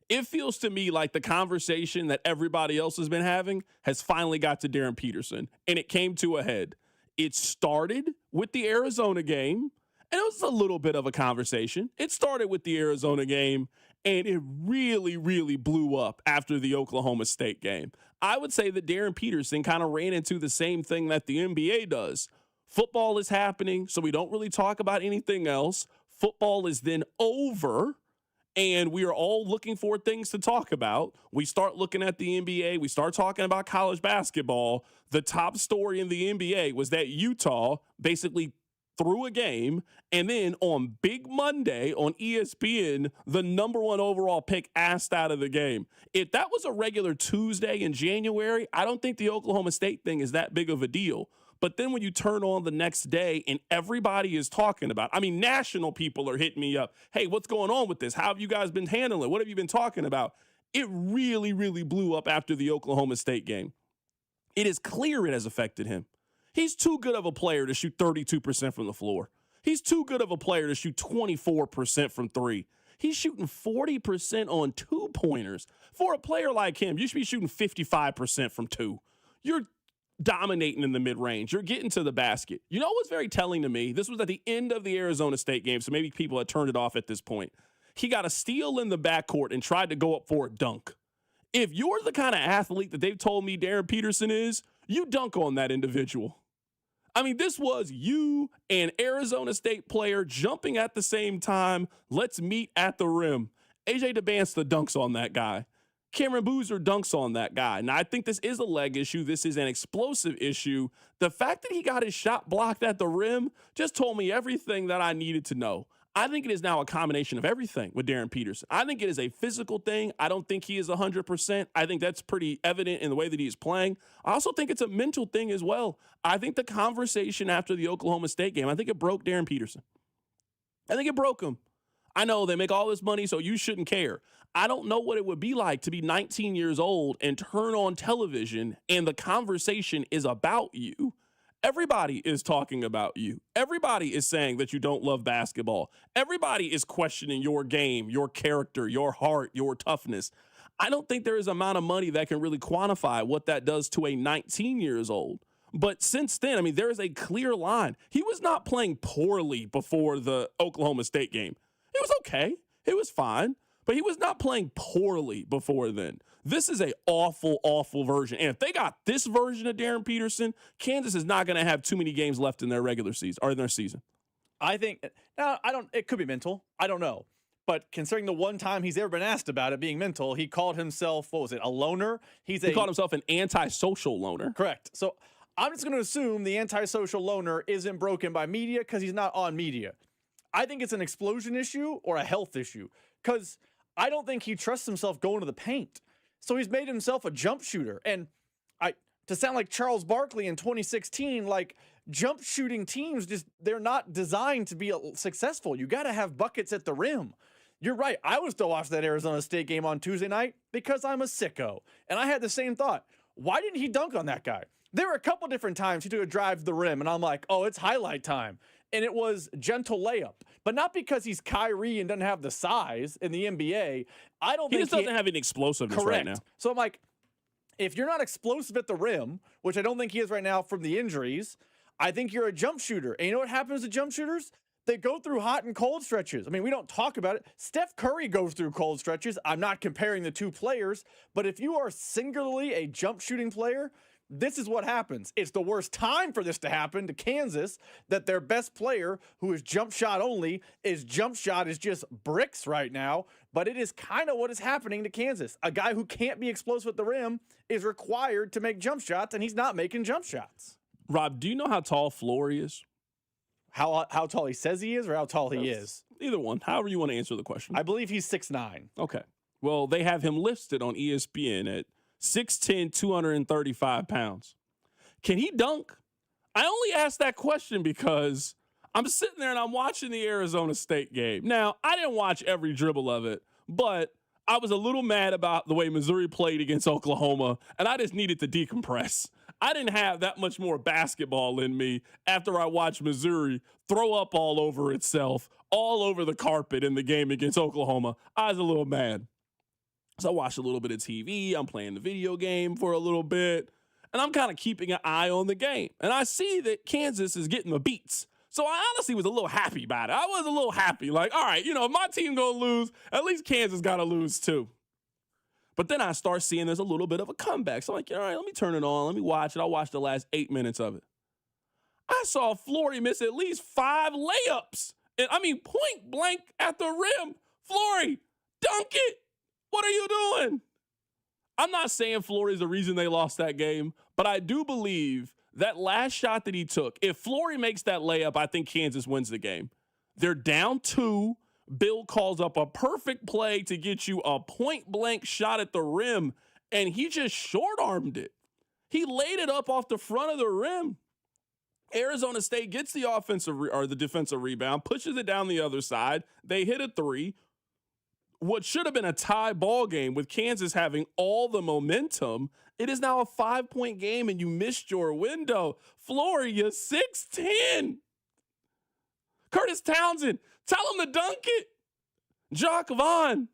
it feels to me like the conversation that everybody else has been having has finally got to Darren Peterson, and it came to a head. It started with the Arizona game, and it was a little bit of a conversation. It started with the Arizona game, and it really, really blew up after the Oklahoma State game. I would say that Darren Peterson kind of ran into the same thing that the NBA does. Football is happening, so we don't really talk about anything else. Football is then over, and we are all looking for things to talk about. We start looking at the NBA. We start talking about college basketball. The top story in the NBA was that Utah basically threw a game, and then on Big Monday on ESPN, the number 1 overall pick asked out of the game. If that was a regular Tuesday in January, I don't think the Oklahoma State thing is that big of a deal. But then when you turn on the next day and everybody is talking about, I mean, national people are hitting me up. Hey, what's going on with this? How have you guys been handling it? What have you been talking about? It really, really blew up after the Oklahoma State game. It is clear it has affected him. He's too good of a player to shoot 32% from the floor. He's too good of a player to shoot 24% from 3. He's shooting 40% on 2-pointers. For a player like him, you should be shooting 55% from 2. You're dominating in the mid-range. You're getting to the basket. You know what's very telling to me? This was at the end of the Arizona State game, so maybe people had turned it off at this point. He got a steal in the backcourt and tried to go up for a dunk. If you're the kind of athlete that they've told me Darren Peterson is, you dunk on that individual. I mean, this was you and Arizona State player jumping at the same time. Let's meet at the rim. AJ DeBansta dunks on that guy. Cameron Boozer dunks on that guy. Now, I think this is a leg issue. This is an explosive issue. The fact that he got his shot blocked at the rim just told me everything that I needed to know. I think it is now a combination of everything with Darren Peterson. I think it is a physical thing. I don't think he is 100%. I think that's pretty evident in the way that he is playing. I also think it's a mental thing as well. I think the conversation after the Oklahoma State game, I think it broke Darren Peterson. I think it broke him. I know they make all this money, so you shouldn't care. I don't know what it would be like to be 19 years old and turn on television and the conversation is about you. Everybody is talking about you. Everybody is saying that you don't love basketball. Everybody is questioning your game, your character, your heart, your toughness. I don't think there is an amount of money that can really quantify what that does to a 19 years old. But since then, I mean, there is a clear line. He was not playing poorly before the Oklahoma State game. It was okay. It was fine. But he was not playing poorly before then. This is a awful, awful version. And if they got this version of Darren Peterson, Kansas is not going to have too many games left in their regular season or in their season. I think now it could be mental. I don't know. But considering the one time he's ever been asked about it being mental, he called himself, a loner? He called himself an antisocial loner. Correct. So I'm just going to assume the antisocial loner isn't broken by media because he's not on media. I think it's an explosion issue or a health issue because I don't think he trusts himself going to the paint. So he's made himself a jump shooter. And to sound like Charles Barkley in 2016, like jump shooting teams, they're not designed to be successful. You got to have buckets at the rim. You're right. I was still watching that Arizona State game on Tuesday night because I'm a sicko. And I had the same thought. Why didn't he dunk on that guy? There were a couple different times he took a drive to the rim, and I'm like, oh, it's highlight time. And it was gentle layup. But not because he's Kyrie and doesn't have the size in the NBA. I don't think he just doesn't have any explosiveness correct. Right now. So I'm like, if you're not explosive at the rim, which I don't think he is right now from the injuries, I think you're a jump shooter. And you know what happens to jump shooters? They go through hot and cold stretches. I mean, we don't talk about it. Steph Curry goes through cold stretches. I'm not comparing the two players. But if you are singularly a jump shooting player, this is what happens. It's the worst time for this to happen to Kansas, that their best player, who is jump shot only, is just bricks right now. But it is kind of what is happening to Kansas. A guy who can't be explosive at the rim is required to make jump shots, and he's not making jump shots. Rob, do you know how tall Flory is? How tall he says he is or how tall he is? Either one. However you want to answer the question. I believe he's 6'9". Okay. Well, they have him listed on ESPN at 6'10", 235 pounds. Can he dunk? I only asked that question because I'm sitting there and I'm watching the Arizona State game. Now, I didn't watch every dribble of it, but I was a little mad about the way Missouri played against Oklahoma, and I just needed to decompress. I didn't have that much more basketball in me after I watched Missouri throw up all over itself, all over the carpet in the game against Oklahoma. I was a little mad. So I watched a little bit of TV. I'm playing the video game for a little bit, and I'm kind of keeping an eye on the game. And I see that Kansas is getting the beats. So I honestly was a little happy about it. I was a little happy. Like, all right, if my team going to lose, at least Kansas got to lose too. But then I start seeing there's a little bit of a comeback. So I'm like, all right, let me turn it on. Let me watch it. I'll watch the last 8 minutes of it. I saw Flory miss at least 5 layups. And I mean, point blank at the rim. Flory, dunk it. What are you doing? I'm not saying Flory is the reason they lost that game, but I do believe that last shot that he took, if Flory makes that layup, I think Kansas wins the game. They're down 2. Bill calls up a perfect play to get you a point-blank shot at the rim, and he just short-armed it. He laid it up off the front of the rim. Arizona State gets the the defensive rebound, pushes it down the other side. They hit a 3. What should have been a tie ball game with Kansas having all the momentum, it is now a 5-point game and you missed your window. Flory, you're 6'10". Curtis Townsend, tell him to dunk it. Jock Vaughn,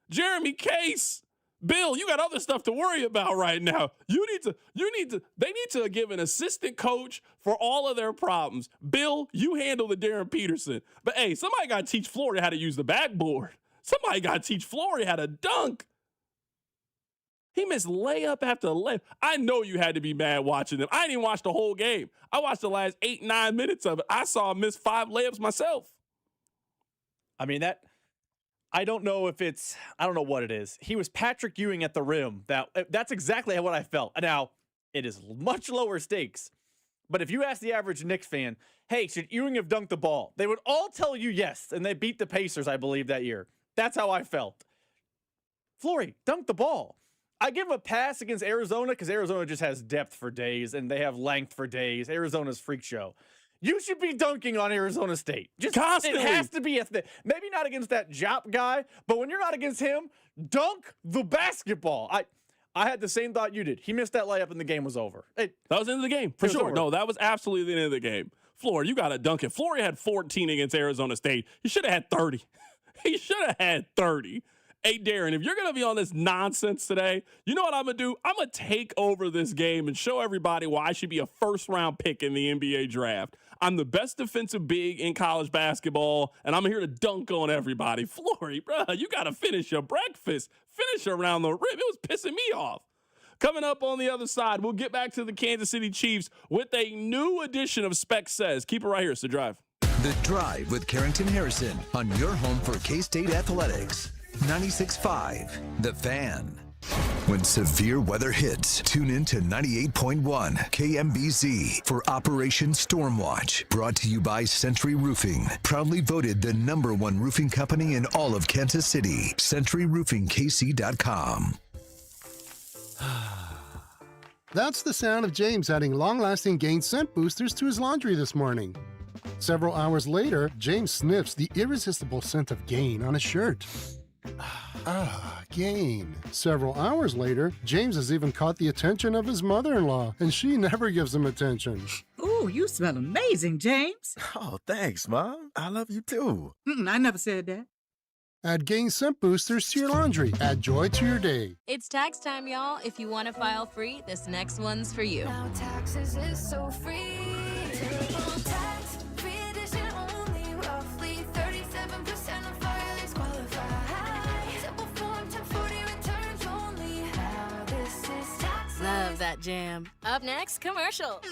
Jeremy Case, Bill, you got other stuff to worry about right now. They need to give an assistant coach for all of their problems. Bill, you handle the Darren Peterson. But hey, somebody got to teach Flory how to use the backboard. Somebody got to teach Flory how to dunk. He missed layup after layup. I know you had to be mad watching them. I didn't even watch the whole game. I watched the last 8-9 minutes of it. I saw him miss 5 layups myself. I mean, I don't know what it is. He was Patrick Ewing at the rim. That's exactly what I felt. Now, it is much lower stakes. But if you ask the average Knicks fan, hey, should Ewing have dunked the ball? They would all tell you yes, and they beat the Pacers, I believe, that year. That's how I felt. Flory, dunk the ball. I give him a pass against Arizona because Arizona just has depth for days, and they have length for days. Arizona's freak show. You should be dunking on Arizona State. Just constantly. It has to be maybe not against that Jop guy, but when you're not against him, dunk the basketball. I had the same thought you did. He missed that layup and the game was over. That was the end of the game, for sure. No, that was absolutely the end of the game. Flory, you got to dunk it. Flory had 14 against Arizona State. He should have had 30. He should have had 30. Hey, Darren, if you're going to be on this nonsense today, you know what I'm going to do? I'm going to take over this game and show everybody why I should be a first-round pick in the NBA draft. I'm the best defensive big in college basketball, and I'm here to dunk on everybody. Flory, bro, you got to finish your breakfast. Finish around the rim. It was pissing me off. Coming up on the other side, we'll get back to the Kansas City Chiefs with a new edition of Spec Says. Keep it right here. It's The Drive. The Drive with Carrington Harrison on your home for K-State Athletics. 96.5, The Fan. When severe weather hits, tune in to 98.1 KMBZ for Operation Stormwatch. Brought to you by Century Roofing. Proudly voted the #1 roofing company in all of Kansas City. CenturyRoofingKC.com. That's the sound of James adding long-lasting Gain scent boosters to his laundry this morning. Several hours later, James sniffs the irresistible scent of Gain on his shirt. Gain. Several hours later, James has even caught the attention of his mother-in-law, and she never gives him attention. Ooh, you smell amazing, James. Oh, thanks, Mom. I love you too. I never said that. Add Gain scent boosters to your laundry. Add joy to your day. It's tax time, y'all. If you want to file free, this next one's for you. Now taxes is so free. Tax free edition only. Roughly 37% of filers qualify. Simple form 1040 returns only. Now this is taxes. Love that jam. Up next, commercials.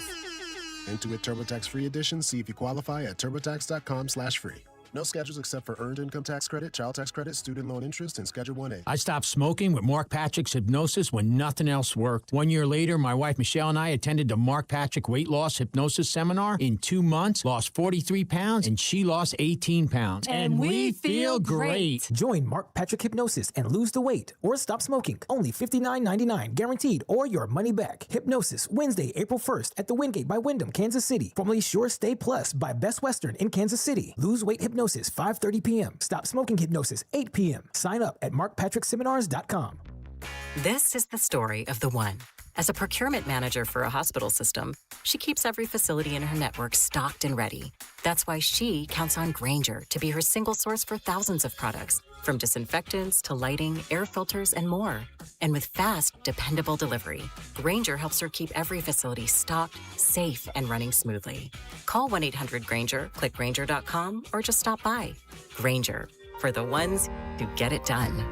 Intuit TurboTax free edition. See if you qualify at turbotax.com/free. No schedules except for earned income tax credit, child tax credit, student loan interest, and Schedule 1A. I stopped smoking with Mark Patrick's hypnosis when nothing else worked. 1 year later, my wife Michelle and I attended the Mark Patrick Weight Loss Hypnosis Seminar. In 2 months, lost 43 pounds, and she lost 18 pounds. And we feel great. Join Mark Patrick Hypnosis and lose the weight or stop smoking. Only $59.99 guaranteed or your money back. Hypnosis, Wednesday, April 1st at the Wingate by Wyndham, Kansas City. Formerly Sure Stay Plus by Best Western in Kansas City. Lose weight hypnosis. 5:30 p.m. Stop smoking hypnosis, 8 p.m. Sign up at markpatrickseminars.com. This is the story of the one. As a procurement manager for a hospital system, she keeps every facility in her network stocked and ready. That's why she counts on Grainger to be her single source for thousands of products, from disinfectants to lighting, air filters, and more. And with fast, dependable delivery, Grainger helps her keep every facility stocked, safe, and running smoothly. Call 1-800-GRAINGER, click Grainger.com, or just stop by. Grainger, for the ones who get it done.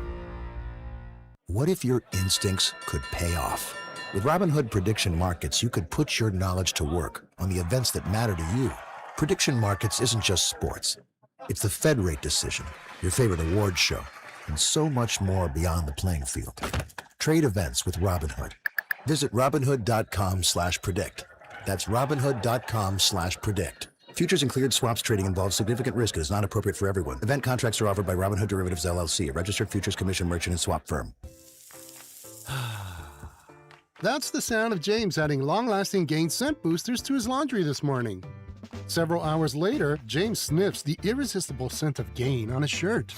What if your instincts could pay off? With Robinhood Prediction Markets, you could put your knowledge to work on the events that matter to you. Prediction Markets isn't just sports. It's the Fed rate decision, your favorite award show, and so much more beyond the playing field. Trade events with Robinhood. Visit Robinhood.com/predict. That's Robinhood.com/predict. Futures and cleared swaps trading involves significant risk and is not appropriate for everyone. Event contracts are offered by Robinhood Derivatives LLC, a registered futures commission merchant and swap firm. That's the sound of James adding long-lasting Gain scent boosters to his laundry this morning. Several hours later, James sniffs the irresistible scent of Gain on his shirt.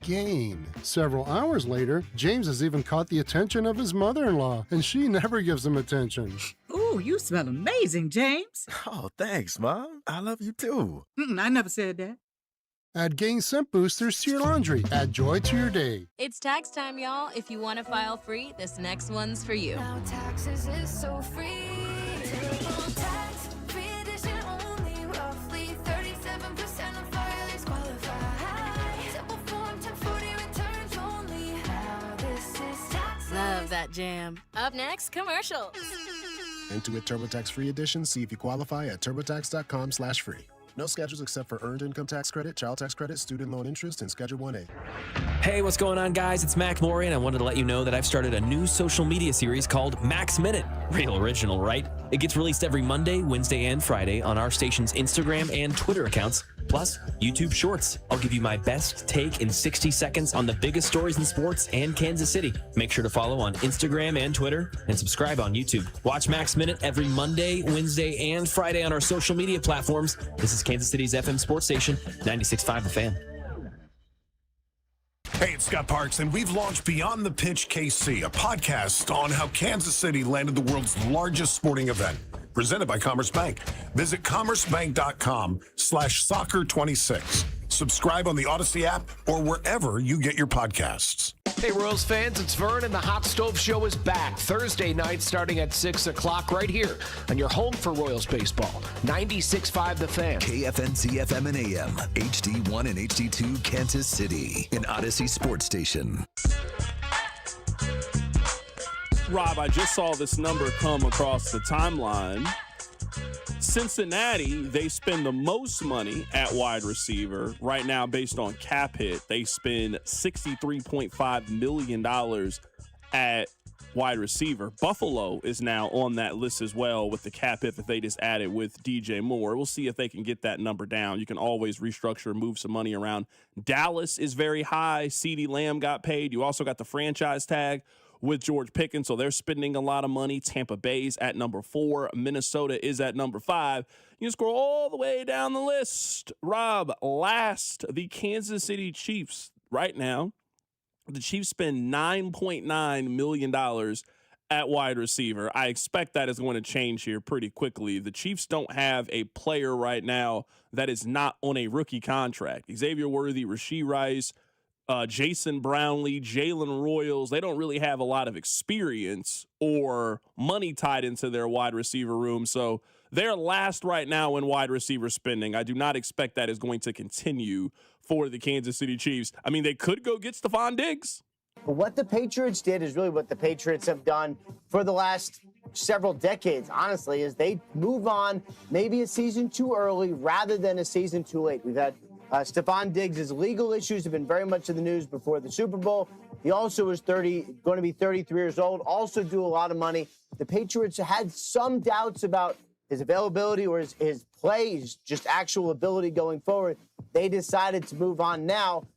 Gain. Several hours later, James has even caught the attention of his mother-in-law, and she never gives him attention. Ooh, you smell amazing, James. Oh, thanks, Mom. I love you too. I never said that. Add Gain scent boosters to your laundry. Add joy to your day. It's tax time, y'all. If you want to file free, this next one's for you. Now taxes is so free. Tax free edition only. Roughly 37% of filers qualify. Simple form 1040 returns only. Now this is love that jam. Up next, commercials. Intuit TurboTax free edition. See if you qualify at turbotax.com/free. No schedules except for earned income tax credit, child tax credit, student loan interest, and Schedule 1A. Hey, what's going on, guys? It's Mac Maury, and I wanted to let you know that I've started a new social media series called Mac's Minute. Real original, right? It gets released every Monday, Wednesday, and Friday on our station's Instagram and Twitter accounts, plus YouTube Shorts. I'll give you my best take in 60 seconds on the biggest stories in sports and Kansas City. Make sure to follow on Instagram and Twitter, and subscribe on YouTube. Watch Mac's Minute every Monday, Wednesday, and Friday on our social media platforms. This is Kansas City's FM sports station, 96.5 The Fan. Hey, it's Scott Parks, and we've launched Beyond the Pitch KC, a podcast on how Kansas City landed the world's largest sporting event, presented by Commerce Bank. Visit commercebank.com/soccer26. Subscribe on the Odyssey app or wherever you get your podcasts. Hey, Royals fans, it's Vern, and the Hot Stove Show is back Thursday night starting at 6 o'clock right here on your home for Royals baseball, 96.5 The Fan. KFNC FM and AM, HD1 and HD2 Kansas City, an Odyssey sports station. Rob, I just saw this number come across the timeline. Cincinnati, they spend the most money at wide receiver. Right now, based on cap hit, they spend $63.5 million at wide receiver. Buffalo is now on that list as well with the cap hit that they just added with DJ Moore. We'll see if they can get that number down. You can always restructure, move some money around. Dallas is very high. CeeDee Lamb got paid. You also got the franchise tag with George Pickens, so they're spending a lot of money. Tampa Bay's at number 4. Minnesota is at number 5. You scroll all the way down the list. Rob, last, the Kansas City Chiefs. Right now, the Chiefs spend $9.9 million at wide receiver. I expect that is going to change here pretty quickly. The Chiefs don't have a player right now that is not on a rookie contract. Xavier Worthy, Rashee Rice, Jason Brownlee, Jalen Royals, they don't really have a lot of experience or money tied into their wide receiver room. So they're last right now in wide receiver spending. I do not expect that is going to continue for the Kansas City Chiefs. I mean, they could go get Stefon Diggs. But what the Patriots did is really what the Patriots have done for the last several decades, honestly, is they move on maybe a season too early rather than a season too late. We've had Stefon Diggs' legal issues have been very much in the news before the Super Bowl. He also is going to be 33 years old, also do a lot of money. The Patriots had some doubts about his availability or his play, his just actual ability going forward. They decided to move on now.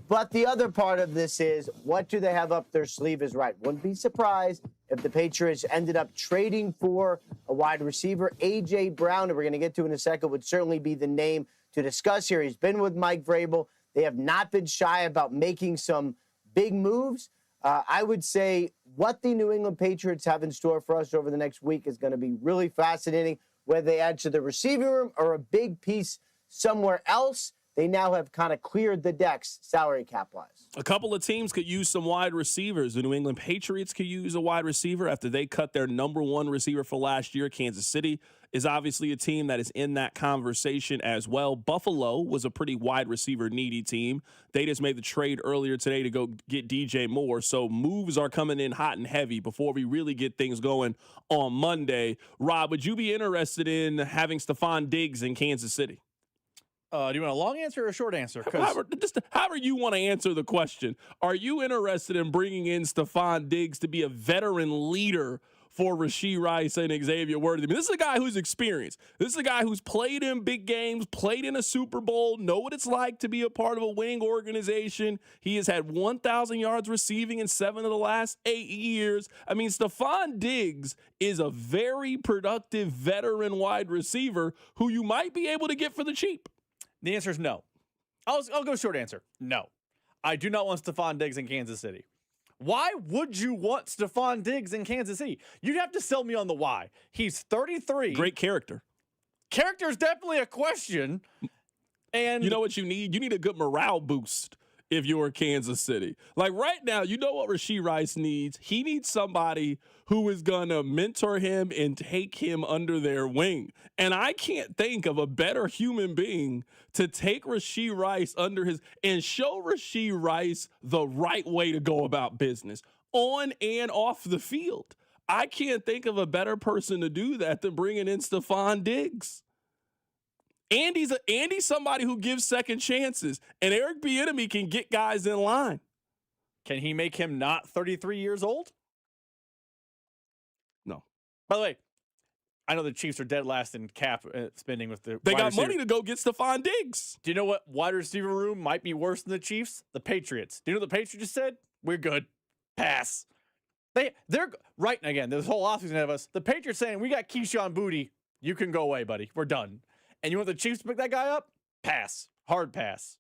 But the other part of this is, what do they have up their sleeve is right. Wouldn't be surprised if the Patriots ended up trading for a wide receiver. A.J. Brown, who we're going to get to in a second, would certainly be the name to discuss here. He's been with Mike Vrabel. They have not been shy about making some big moves. I would say what the New England Patriots have in store for us over the next week is going to be really fascinating, whether they add to the receiving room or a big piece somewhere else. They now have kind of cleared the decks salary cap-wise. A couple of teams could use some wide receivers. The New England Patriots could use a wide receiver after they cut their number 1 receiver for last year. Kansas City is obviously a team that is in that conversation as well. Buffalo was a pretty wide receiver needy team. They just made the trade earlier today to go get DJ Moore. So moves are coming in hot and heavy before we really get things going on Monday. Rob, would you be interested in having Stefon Diggs in Kansas City? Do you want a long answer or a short answer? However you want to answer the question. Are you interested in bringing in Stefon Diggs to be a veteran leader for Rashee Rice and Xavier Worthy? I mean, this is a guy who's experienced. This is a guy who's played in big games, played in a Super Bowl, know what it's like to be a part of a winning organization. He has had 1,000 yards receiving in 7 of the last 8 years. I mean, Stefon Diggs is a very productive veteran wide receiver who you might be able to get for the cheap. The answer is no. I'll go short answer. No. I do not want Stefon Diggs in Kansas City. Why would you want Stefon Diggs in Kansas City? You'd have to sell me on the why. He's 33. Great character. Character is definitely a question. And you know what you need? You need a good morale boost if you're Kansas City. Like right now, you know what Rashee Rice needs? He needs somebody who is going to mentor him and take him under their wing. And I can't think of a better human being to take Rashee Rice under his and show Rashee Rice the right way to go about business. on and off the field. I can't think of a better person to do that than bringing in Stefon Diggs. Andy's somebody who gives second chances, and Eric Bieniemy can get guys in line. Can he make him not 33 years old? No. By the way, I know the Chiefs are dead last in cap spending with the They wide got receiver. money to go get Stefon Diggs. Do you know what wide receiver room might be worse than the Chiefs? The Patriots. Do you know what the Patriots just said? We're good. Pass. They're right again. This whole offseason ahead of us. The Patriots saying we got Keyshawn Boutte. You can go away, buddy. We're done. And you want the Chiefs to pick that guy up? Pass. Hard pass.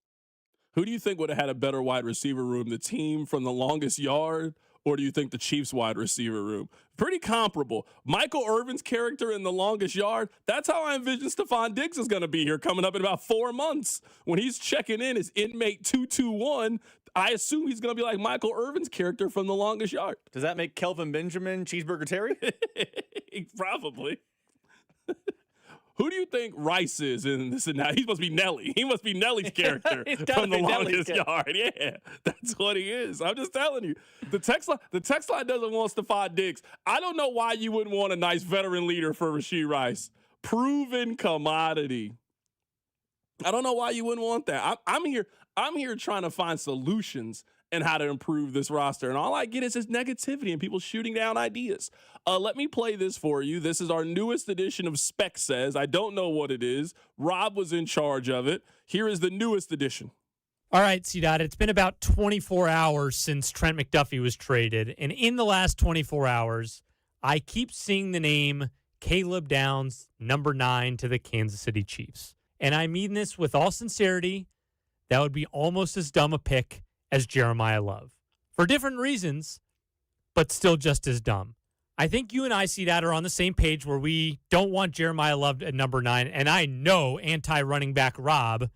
Who do you think would have had a better wide receiver room, the team from the longest yard, or do you think the Chiefs wide receiver room? Pretty comparable. Michael Irvin's character in the longest yard, that's how I envision Stefon Diggs is going to be here coming up in about 4 months. When he's checking in as inmate 221, I assume he's going to be like Michael Irvin's character from the longest yard. Does that make Kelvin Benjamin Cheeseburger Terry? Probably. Who do you think Rice is in this? Now he must be Nelly. He must be Nelly's character from the longest yard. Yeah, that's what he is. I'm just telling you. The text line doesn't want Stefon Diggs. I don't know why you wouldn't want a nice veteran leader for Rashee Rice. Proven commodity. I don't know why you wouldn't want that. I'm here trying to find solutions and how to improve this roster. And all I get is this negativity and people shooting down ideas. Let me play this for you. This is our newest edition of Spec Says. I don't know what it is. Rob was in charge of it. Here is the newest edition. All right, C-Dot, it's been about 24 hours since Trent McDuffie was traded. And in the last 24 hours, I keep seeing the name Caleb Downs, number 9 to the Kansas City Chiefs. And I mean this with all sincerity. That would be almost as dumb a pick as Jeremiah Love. For different reasons, but still just as dumb. I think you and I, C-Dot, are on the same page where we don't want Jeremiah Love at number 9, and I know anti-running back Rob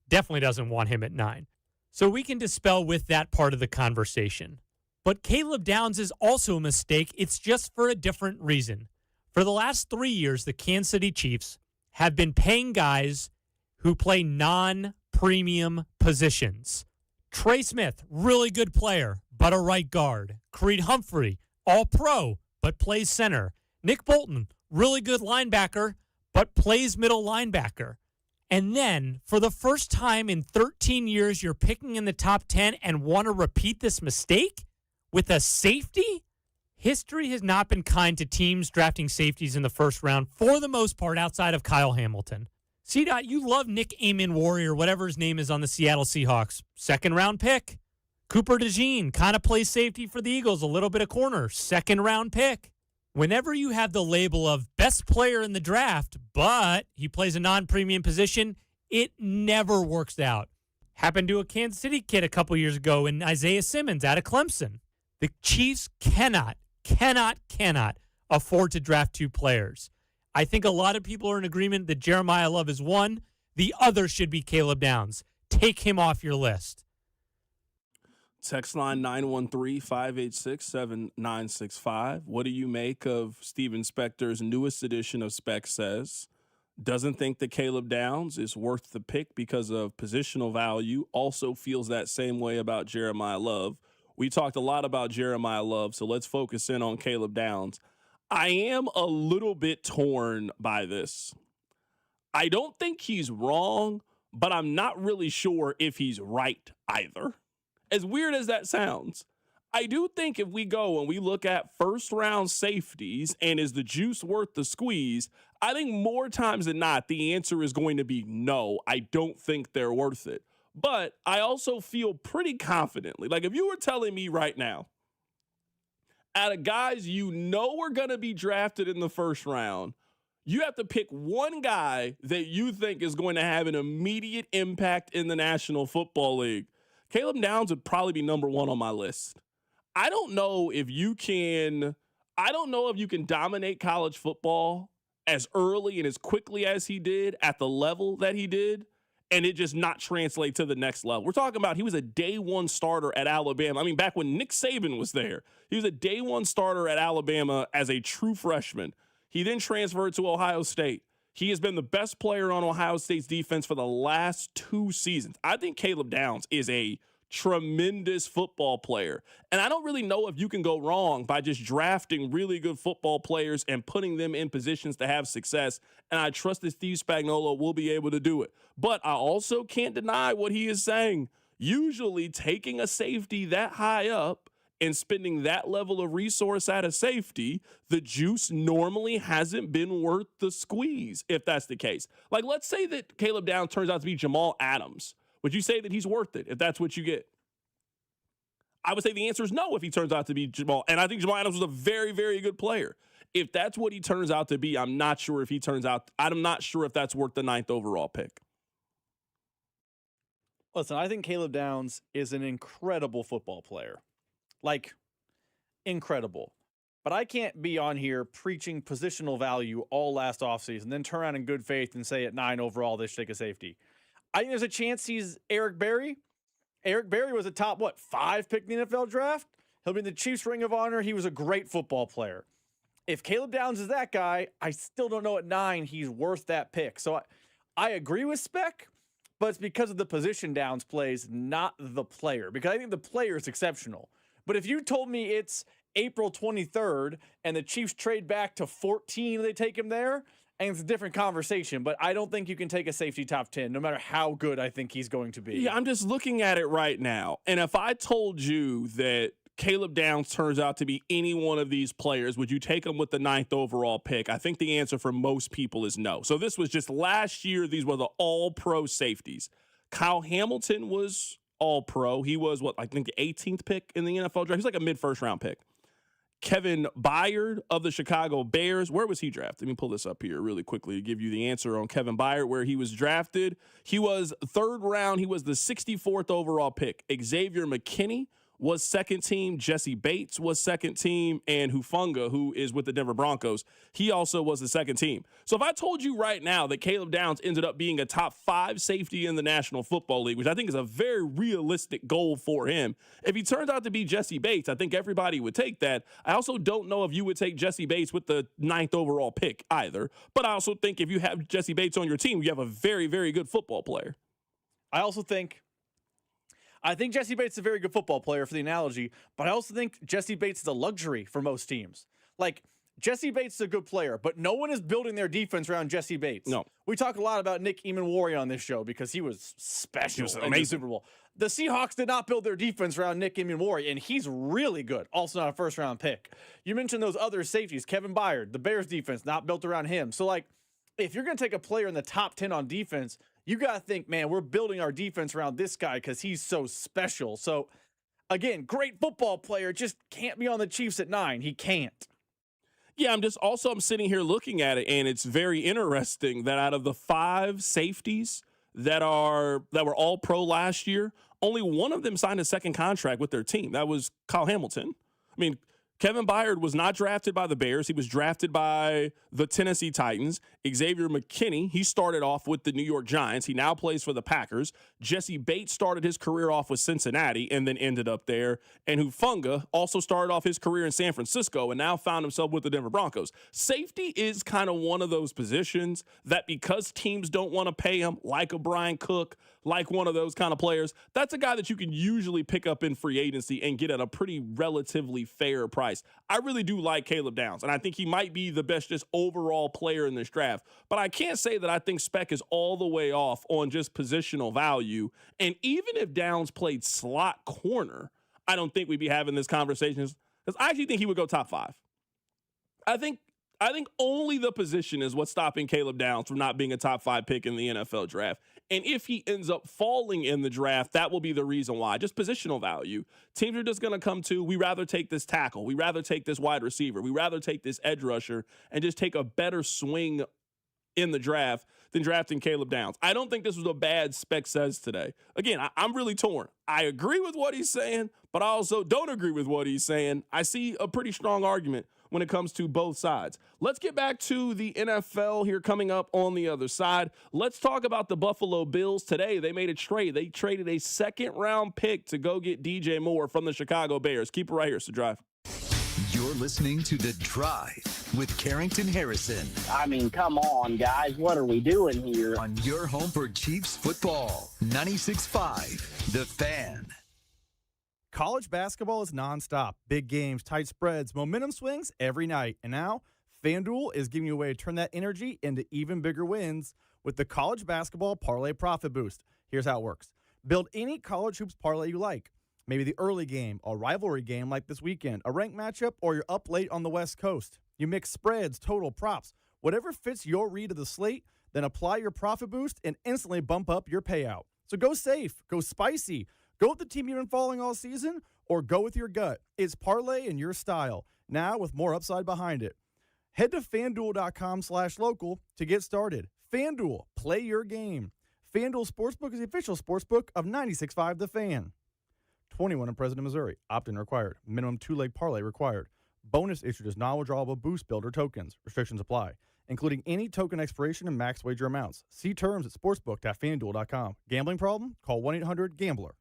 definitely doesn't want him at 9. So we can dispel with that part of the conversation. But Caleb Downs is also a mistake. It's just for a different reason. For the last 3 years, the Kansas City Chiefs have been paying guys who play non-premium positions. Trey Smith, really good player, but a right guard. Creed Humphrey, all-pro, but plays center. Nick Bolton, really good linebacker, but plays middle linebacker. And then, for the first time in 13 years, you're picking in the top 10 and want to repeat this mistake with a safety? History has not been kind to teams drafting safeties in the first round, for the most part, outside of Kyle Hamilton. C-Dot, you love Nick Amon Warrior, whatever his name is on the Seattle Seahawks. Second-round pick. Cooper DeJean kind of plays safety for the Eagles, a little bit of corner. Second-round pick. Whenever you have the label of best player in the draft, but he plays a non-premium position, it never works out. Happened to a Kansas City kid a couple years ago in Isaiah Simmons out of Clemson. The Chiefs cannot afford to draft 2 players. I think a lot of people are in agreement that Jeremiah Love is one. The other should be Caleb Downs. Take him off your list. Text line 913-586-7965. What do you make of Steven Spector's newest edition of Spec Says? Doesn't think that Caleb Downs is worth the pick because of positional value. Also feels that same way about Jeremiah Love. We talked a lot about Jeremiah Love, so let's focus in on Caleb Downs. I am a little bit torn by this. I don't think he's wrong, but I'm not really sure if he's right either. As weird as that sounds, I do think if we go and we look at first-round safeties and is the juice worth the squeeze, I think more times than not the answer is going to be no. I don't think they're worth it. But I also feel pretty confidently. Like if you were telling me right now, out of guys you know are going to be drafted in the first round, you have to pick one guy that you think is going to have an immediate impact in the National Football League. Caleb Downs would probably be number 1 on my list. I don't know if you can dominate college football as early and as quickly as he did at the level that he did and it just not translate to the next level. We're talking about he was a day 1 starter at Alabama. I mean, back when Nick Saban was there, he was a day 1 starter at Alabama as a true freshman. He then transferred to Ohio State. He has been the best player on Ohio State's defense for the last 2 seasons. I think Caleb Downs is a tremendous football player. And I don't really know if you can go wrong by just drafting really good football players and putting them in positions to have success. And I trust that Steve Spagnuolo will be able to do it. But I also can't deny what he is saying. Usually taking a safety that high up and spending that level of resource at a safety, the juice normally hasn't been worth the squeeze, if that's the case. Like, let's say that Caleb Downs turns out to be Jamal Adams. Would you say that he's worth it if that's what you get? I would say the answer is no if he turns out to be Jamal. And I think Jamal Adams was a very, very good player. If that's what he turns out to be, I'm not sure if that's worth the 9th overall pick. Listen, I think Caleb Downs is an incredible football player. Like, incredible. But I can't be on here preaching positional value all last offseason, then turn around in good faith and say at 9 overall they should take a safety. I think there's a chance he's Eric Berry. Eric Berry was a top, 5 pick in the NFL draft? He'll be in the Chiefs Ring of Honor. He was a great football player. If Caleb Downs is that guy, I still don't know at 9 he's worth that pick. So I agree with Spec, but it's because of the position Downs plays, not the player. Because I think the player is exceptional. But if you told me it's April 23rd and the Chiefs trade back to 14 and they take him there, and it's a different conversation. But I don't think you can take a safety top 10, no matter how good I think he's going to be. Yeah, I'm just looking at it right now. And if I told you that Caleb Downs turns out to be any one of these players, would you take him with the 9th overall pick? I think the answer for most people is no. So this was just last year. These were the all-pro safeties. Kyle Hamilton was all-pro. He was, I think the 18th pick in the NFL draft. He's like a mid-first round pick. Kevin Byard of the Chicago Bears. Where was he drafted? Let me pull this up here really quickly to give you the answer on Kevin Byard, where he was drafted. He was 3rd round. He was the 64th overall pick. Xavier McKinney was 2nd team. Jesse Bates was 2nd team. And Hufanga, who is with the Denver Broncos, he also was the 2nd team. So if I told you right now that Caleb Downs ended up being a top 5 safety in the National Football League, which I think is a very realistic goal for him, if he turns out to be Jesse Bates, I think everybody would take that. I also don't know if you would take Jesse Bates with the 9th overall pick either. But I also think if you have Jesse Bates on your team, you have a very, very good football player. I think Jesse Bates is a very good football player for the analogy, but I also think Jesse Bates is a luxury for most teams. Like, Jesse Bates is a good player, but no one is building their defense around Jesse Bates. No. We talk a lot about Nick Eamon-Warrior on this show because he was special in the Super Bowl. The Seahawks did not build their defense around Nick Eamon-Warrior, and he's really good. Also not a first-round pick. You mentioned those other safeties. Kevin Byard, the Bears defense, not built around him. So, if you're going to take a player in the top 10 on defense, you got to think, man, we're building our defense around this guy because he's so special. So, again, great football player, just can't be on the Chiefs at 9. He can't. Yeah, I'm sitting here looking at it, and it's very interesting that out of the 5 safeties that were all pro last year, only one of them signed a 2nd contract with their team. That was Kyle Hamilton. I mean, Kevin Byard was not drafted by the Bears. He was drafted by the Tennessee Titans. Xavier McKinney, he started off with the New York Giants. He now plays for the Packers. Jesse Bates started his career off with Cincinnati and then ended up there. And Hufanga also started off his career in San Francisco and now found himself with the Denver Broncos. Safety is kind of one of those positions that because teams don't want to pay him, like a Brian Cook, like one of those kind of players, that's a guy that you can usually pick up in free agency and get at a pretty relatively fair price. I really do like Caleb Downs, and I think he might be the best just overall player in this draft. But I can't say that I think Spec is all the way off on just positional value. And even if Downs played slot corner, I don't think we'd be having this conversation because I actually think he would go top 5. I think only the position is what's stopping Caleb Downs from not being a top 5 pick in the NFL draft. And if he ends up falling in the draft, that will be the reason why. Just positional value. Teams are just going to come to, we rather take this tackle. We rather take this wide receiver. We rather take this edge rusher and just take a better swing in the draft than drafting Caleb Downs. I don't think this was a bad Spec says today. Again, I'm really torn. I agree with what he's saying, but I also don't agree with what he's saying. I see a pretty strong argument when it comes to both sides. Let's get back to the NFL here coming up on the other side. Let's talk about the Buffalo Bills. Today, they made a trade. They traded a 2nd-round pick to go get DJ Moore from the Chicago Bears. Keep it right here, so Drive. You're listening to The Drive with Carrington Harrison. I mean, come on, guys. What are we doing here? On your home for Chiefs football, 96.5, The Fan. College basketball is nonstop. Big games, tight spreads, momentum swings every night. And now, FanDuel is giving you a way to turn that energy into even bigger wins with the College Basketball Parlay Profit Boost. Here's how it works. Build any college hoops parlay you like. Maybe the early game, a rivalry game like this weekend, a ranked matchup, or you're up late on the West Coast. You mix spreads, total, props, whatever fits your read of the slate, then apply your profit boost and instantly bump up your payout. So go safe, go spicy, go with the team you've been following all season, or go with your gut. It's parlay in your style, now with more upside behind it. Head to FanDuel.com/local to get started. FanDuel, play your game. FanDuel Sportsbook is the official sportsbook of 96.5 The Fan. 21 in President, Missouri. Opt-in required. Minimum 2-leg parlay required. Bonus issued as non-withdrawable boost builder tokens. Restrictions apply, including any token expiration and max wager amounts. See terms at sportsbook.fanduel.com. Gambling problem? Call 1-800-GAMBLER.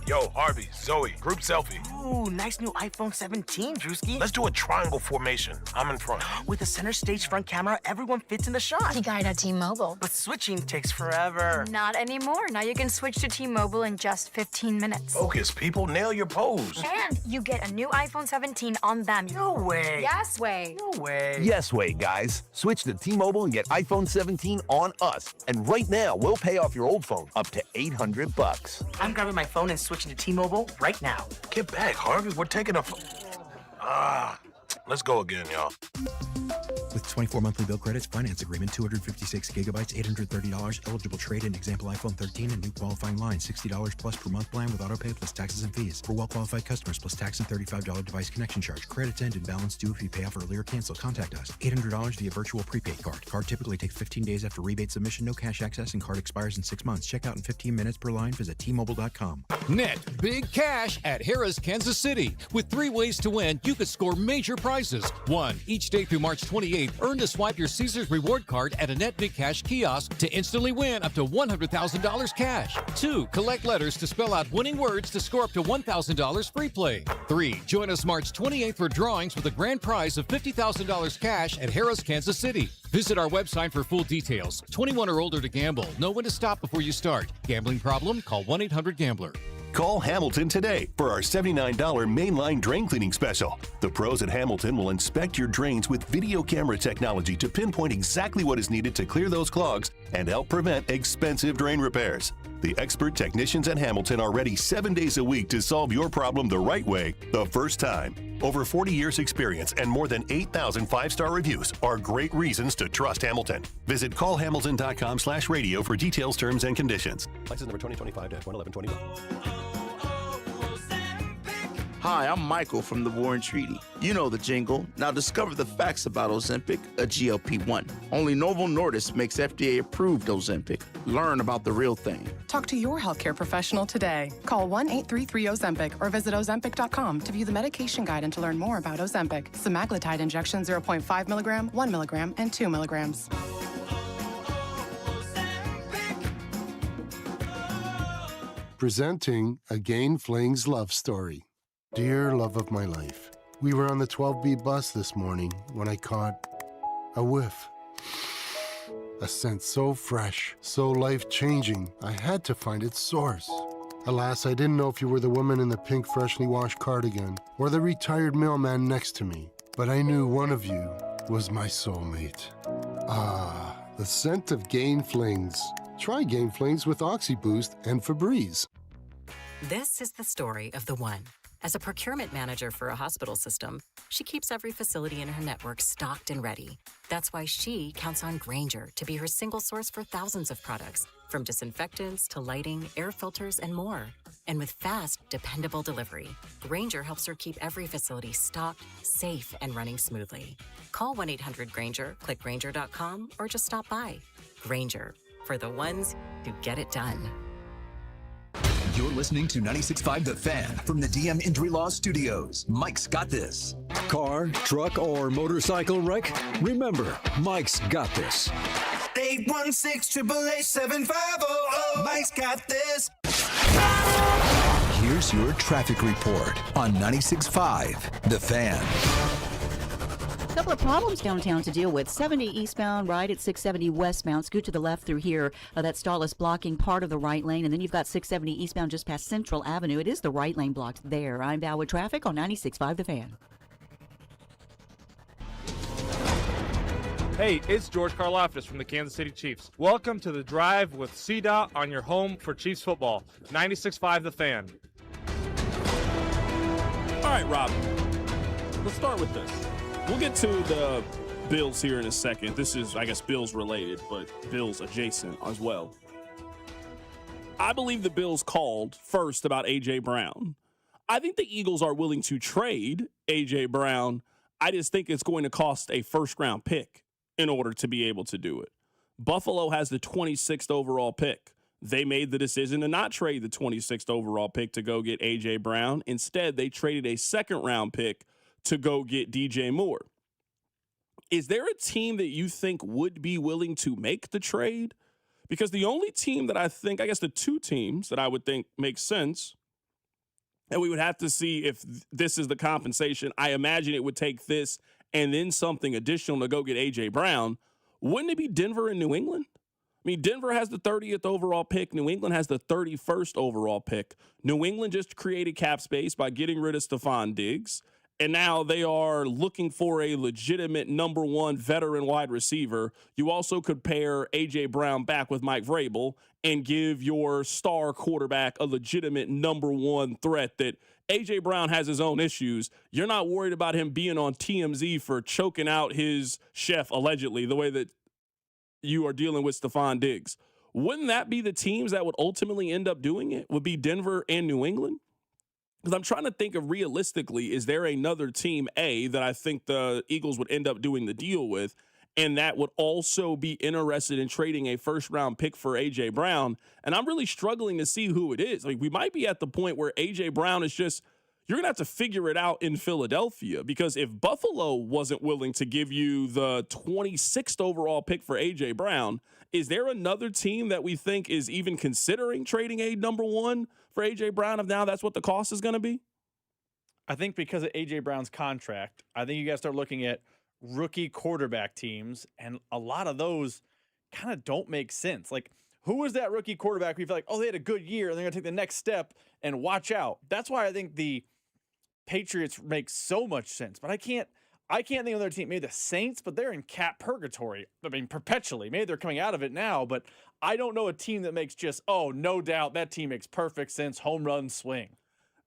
Yo, Harvey, Zoe, group selfie. Ooh, nice new iPhone 17, Drewski. Let's do a triangle formation. I'm in front. With a center stage front camera, everyone fits in the shot. You got it at T-Mobile. But switching takes forever. Not anymore. Now you can switch to T-Mobile in just 15 minutes. Focus, people. Nail your pose. And you get a new iPhone 17 on them. No way. Yes way. No way. Yes way, guys. Switch to T-Mobile and get iPhone 17 on us. And right now, we'll pay off your old phone up to $800. I'm grabbing my phone and switching to T-Mobile right now. Get back, Harvey. We're taking a... Let's go again, y'all. With 24 monthly bill credits, finance agreement, 256 gigabytes, $830, eligible trade-in, example iPhone 13 and new qualifying line, $60 plus per month plan with autopay plus taxes and fees. For well-qualified customers, plus tax and $35 device connection charge. Credits end and balance due if you pay off early or cancel. Contact us. $800 via virtual prepaid card. Card typically takes 15 days after rebate submission, no cash access, and card expires in 6 months. Check out in 15 minutes per line. Visit T-Mobile.com. Net big cash at Harrah's Kansas City. With 3 ways to win, you could score major prizes. 1. Each day through March 28th, earn to swipe your Caesars reward card at a Net Big Cash kiosk to instantly win up to $100,000 cash. 2. Collect letters to spell out winning words to score up to $1,000 free play. 3. Join us March 28th for drawings with a grand prize of $50,000 cash at Harrah's Kansas City. Visit our website for full details. 21 or older to gamble. Know when to stop before you start. Gambling problem? Call 1-800-GAMBLER. Call Hamilton today for our $79 mainline drain cleaning special. The pros at Hamilton will inspect your drains with video camera technology to pinpoint exactly what is needed to clear those clogs and help prevent expensive drain repairs. The expert technicians at Hamilton are ready 7 days a week to solve your problem the right way, the first time. Over 40 years experience and more than 8,000 5-star reviews are great reasons to trust Hamilton. Visit callhamilton.com/radio for details, terms, and conditions. License number 2025-11121. Hi, I'm Michael from the Warren Treaty. You know the jingle. Now discover the facts about Ozempic, a GLP-1. Only Novo Nordisk makes FDA-approved Ozempic. Learn about the real thing. Talk to your healthcare professional today. Call 1-833-OZEMPIC or visit Ozempic.com to view the medication guide and to learn more about Ozempic. Semaglutide injection 0.5 milligram, 1 milligram, and 2 milligrams. Presenting Again Fling's love story. Dear love of my life, we were on the 12B bus this morning when I caught a whiff. A scent so fresh, so life-changing, I had to find its source. Alas, I didn't know if you were the woman in the pink freshly washed cardigan or the retired mailman next to me, but I knew one of you was my soulmate. Ah, the scent of Gain Flings. Try Gain Flings with OxyBoost and Febreze. This is the story of the one. As a procurement manager for a hospital system, she keeps every facility in her network stocked and ready. That's why she counts on Grainger to be her single source for thousands of products, from disinfectants to lighting, air filters, and more. And with fast, dependable delivery, Grainger helps her keep every facility stocked, safe, and running smoothly. Call 1-800-GRAINGER, click Grainger.com, or just stop by. Grainger, for the ones who get it done. You're listening to 96.5 The Fan from the DM Injury Law Studios. Mike's got this. Car, truck, or motorcycle wreck? Remember, Mike's got this. 816-888-7500. Mike's got this. Here's your traffic report on 96.5 The Fan. A couple of problems downtown to deal with. 70 eastbound, right at 670 westbound. Scoot to the left through here. That stall is blocking part of the right lane. And then you've got 670 eastbound just past Central Avenue. It is the right lane blocked there. I'm Val with traffic on 96.5 The Fan. Hey, it's George Karlaftis from the Kansas City Chiefs. Welcome to The Drive with CDOT on your home for Chiefs football. 96.5 The Fan. All right, Rob. Let's start with this. We'll get to the Bills here in a second. This is, I guess, Bills related, but Bills adjacent as well. I believe the Bills called first about A.J. Brown. I think the Eagles are willing to trade A.J. Brown. I just think it's going to cost a first-round pick in order to be able to do it. Buffalo has the 26th overall pick. They made the decision to not trade the 26th overall pick to go get A.J. Brown. Instead, they traded a second-round pick to go get DJ Moore. Is there a team that you think would be willing to make the trade? Because the only team that I think, I guess the two teams that I would think make sense, and we would have to see if this is the compensation. I imagine it would take this and then something additional to go get A.J. Brown. Wouldn't it be Denver and New England? I mean, Denver has the 30th overall pick. New England has the 31st overall pick. New England just created cap space by getting rid of Stefon Diggs, and now they are looking for a legitimate number one veteran wide receiver. You also could pair A.J. Brown back with Mike Vrabel and give your star quarterback a legitimate number one threat that A.J. Brown has his own issues. You're not worried about him being on TMZ for choking out his chef, allegedly, the way that you are dealing with Stefon Diggs. Wouldn't that be the teams that would ultimately end up doing it? Would be Denver and New England? Because I'm trying to think of realistically, is there another team, A, that I think the Eagles would end up doing the deal with, and that would also be interested in trading a first-round pick for A.J. Brown? And I'm really struggling to see who it is. Like, we might be at the point where A.J. Brown is just, you're going to have to figure it out in Philadelphia, because if Buffalo wasn't willing to give you the 26th overall pick for A.J. Brown, is there another team that we think is even considering trading a number one for A.J. Brown if now that's what the cost is going to be? I think because of A.J. Brown's contract, I think you got to start looking at rookie quarterback teams, and a lot of those kind of don't make sense. Like, who is that rookie quarterback where you feel like, oh, they had a good year and they're going to take the next step and watch out? That's why I think the Patriots make so much sense. But I can't think of another team. Maybe the Saints, but they're in cap purgatory. I mean, perpetually. Maybe they're coming out of it now, but I don't know a team that makes just, oh, no doubt that team makes perfect sense, home run swing.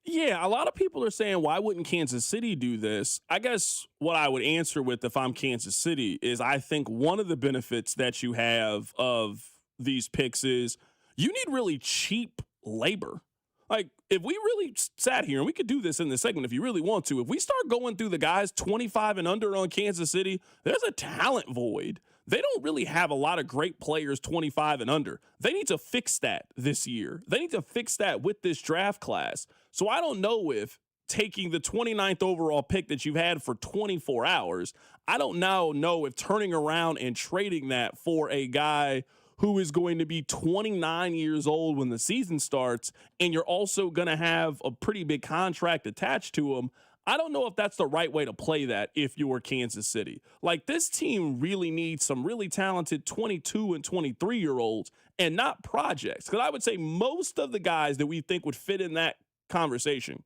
Yeah, a lot of people are saying, why wouldn't Kansas City do this? I guess what I would answer with if I'm Kansas City is I think one of the benefits that you have of these picks is you need really cheap labor. Like, if we really sat here, and we could do this in the segment if you really want to, if we start going through the guys 25 and under on Kansas City, there's a talent void. They don't really have a lot of great players 25 and under. They need to fix that this year. They need to fix that with this draft class. So I don't know if taking the 29th overall pick that you've had for 24 hours, I don't now know if turning around and trading that for a guy who is going to be 29 years old when the season starts, and you're also going to have a pretty big contract attached to him, I don't know if that's the right way to play that if you're Kansas City. Like, this team really needs some really talented 22 and 23-year-olds and not projects. Because I would say most of the guys that we think would fit in that conversation,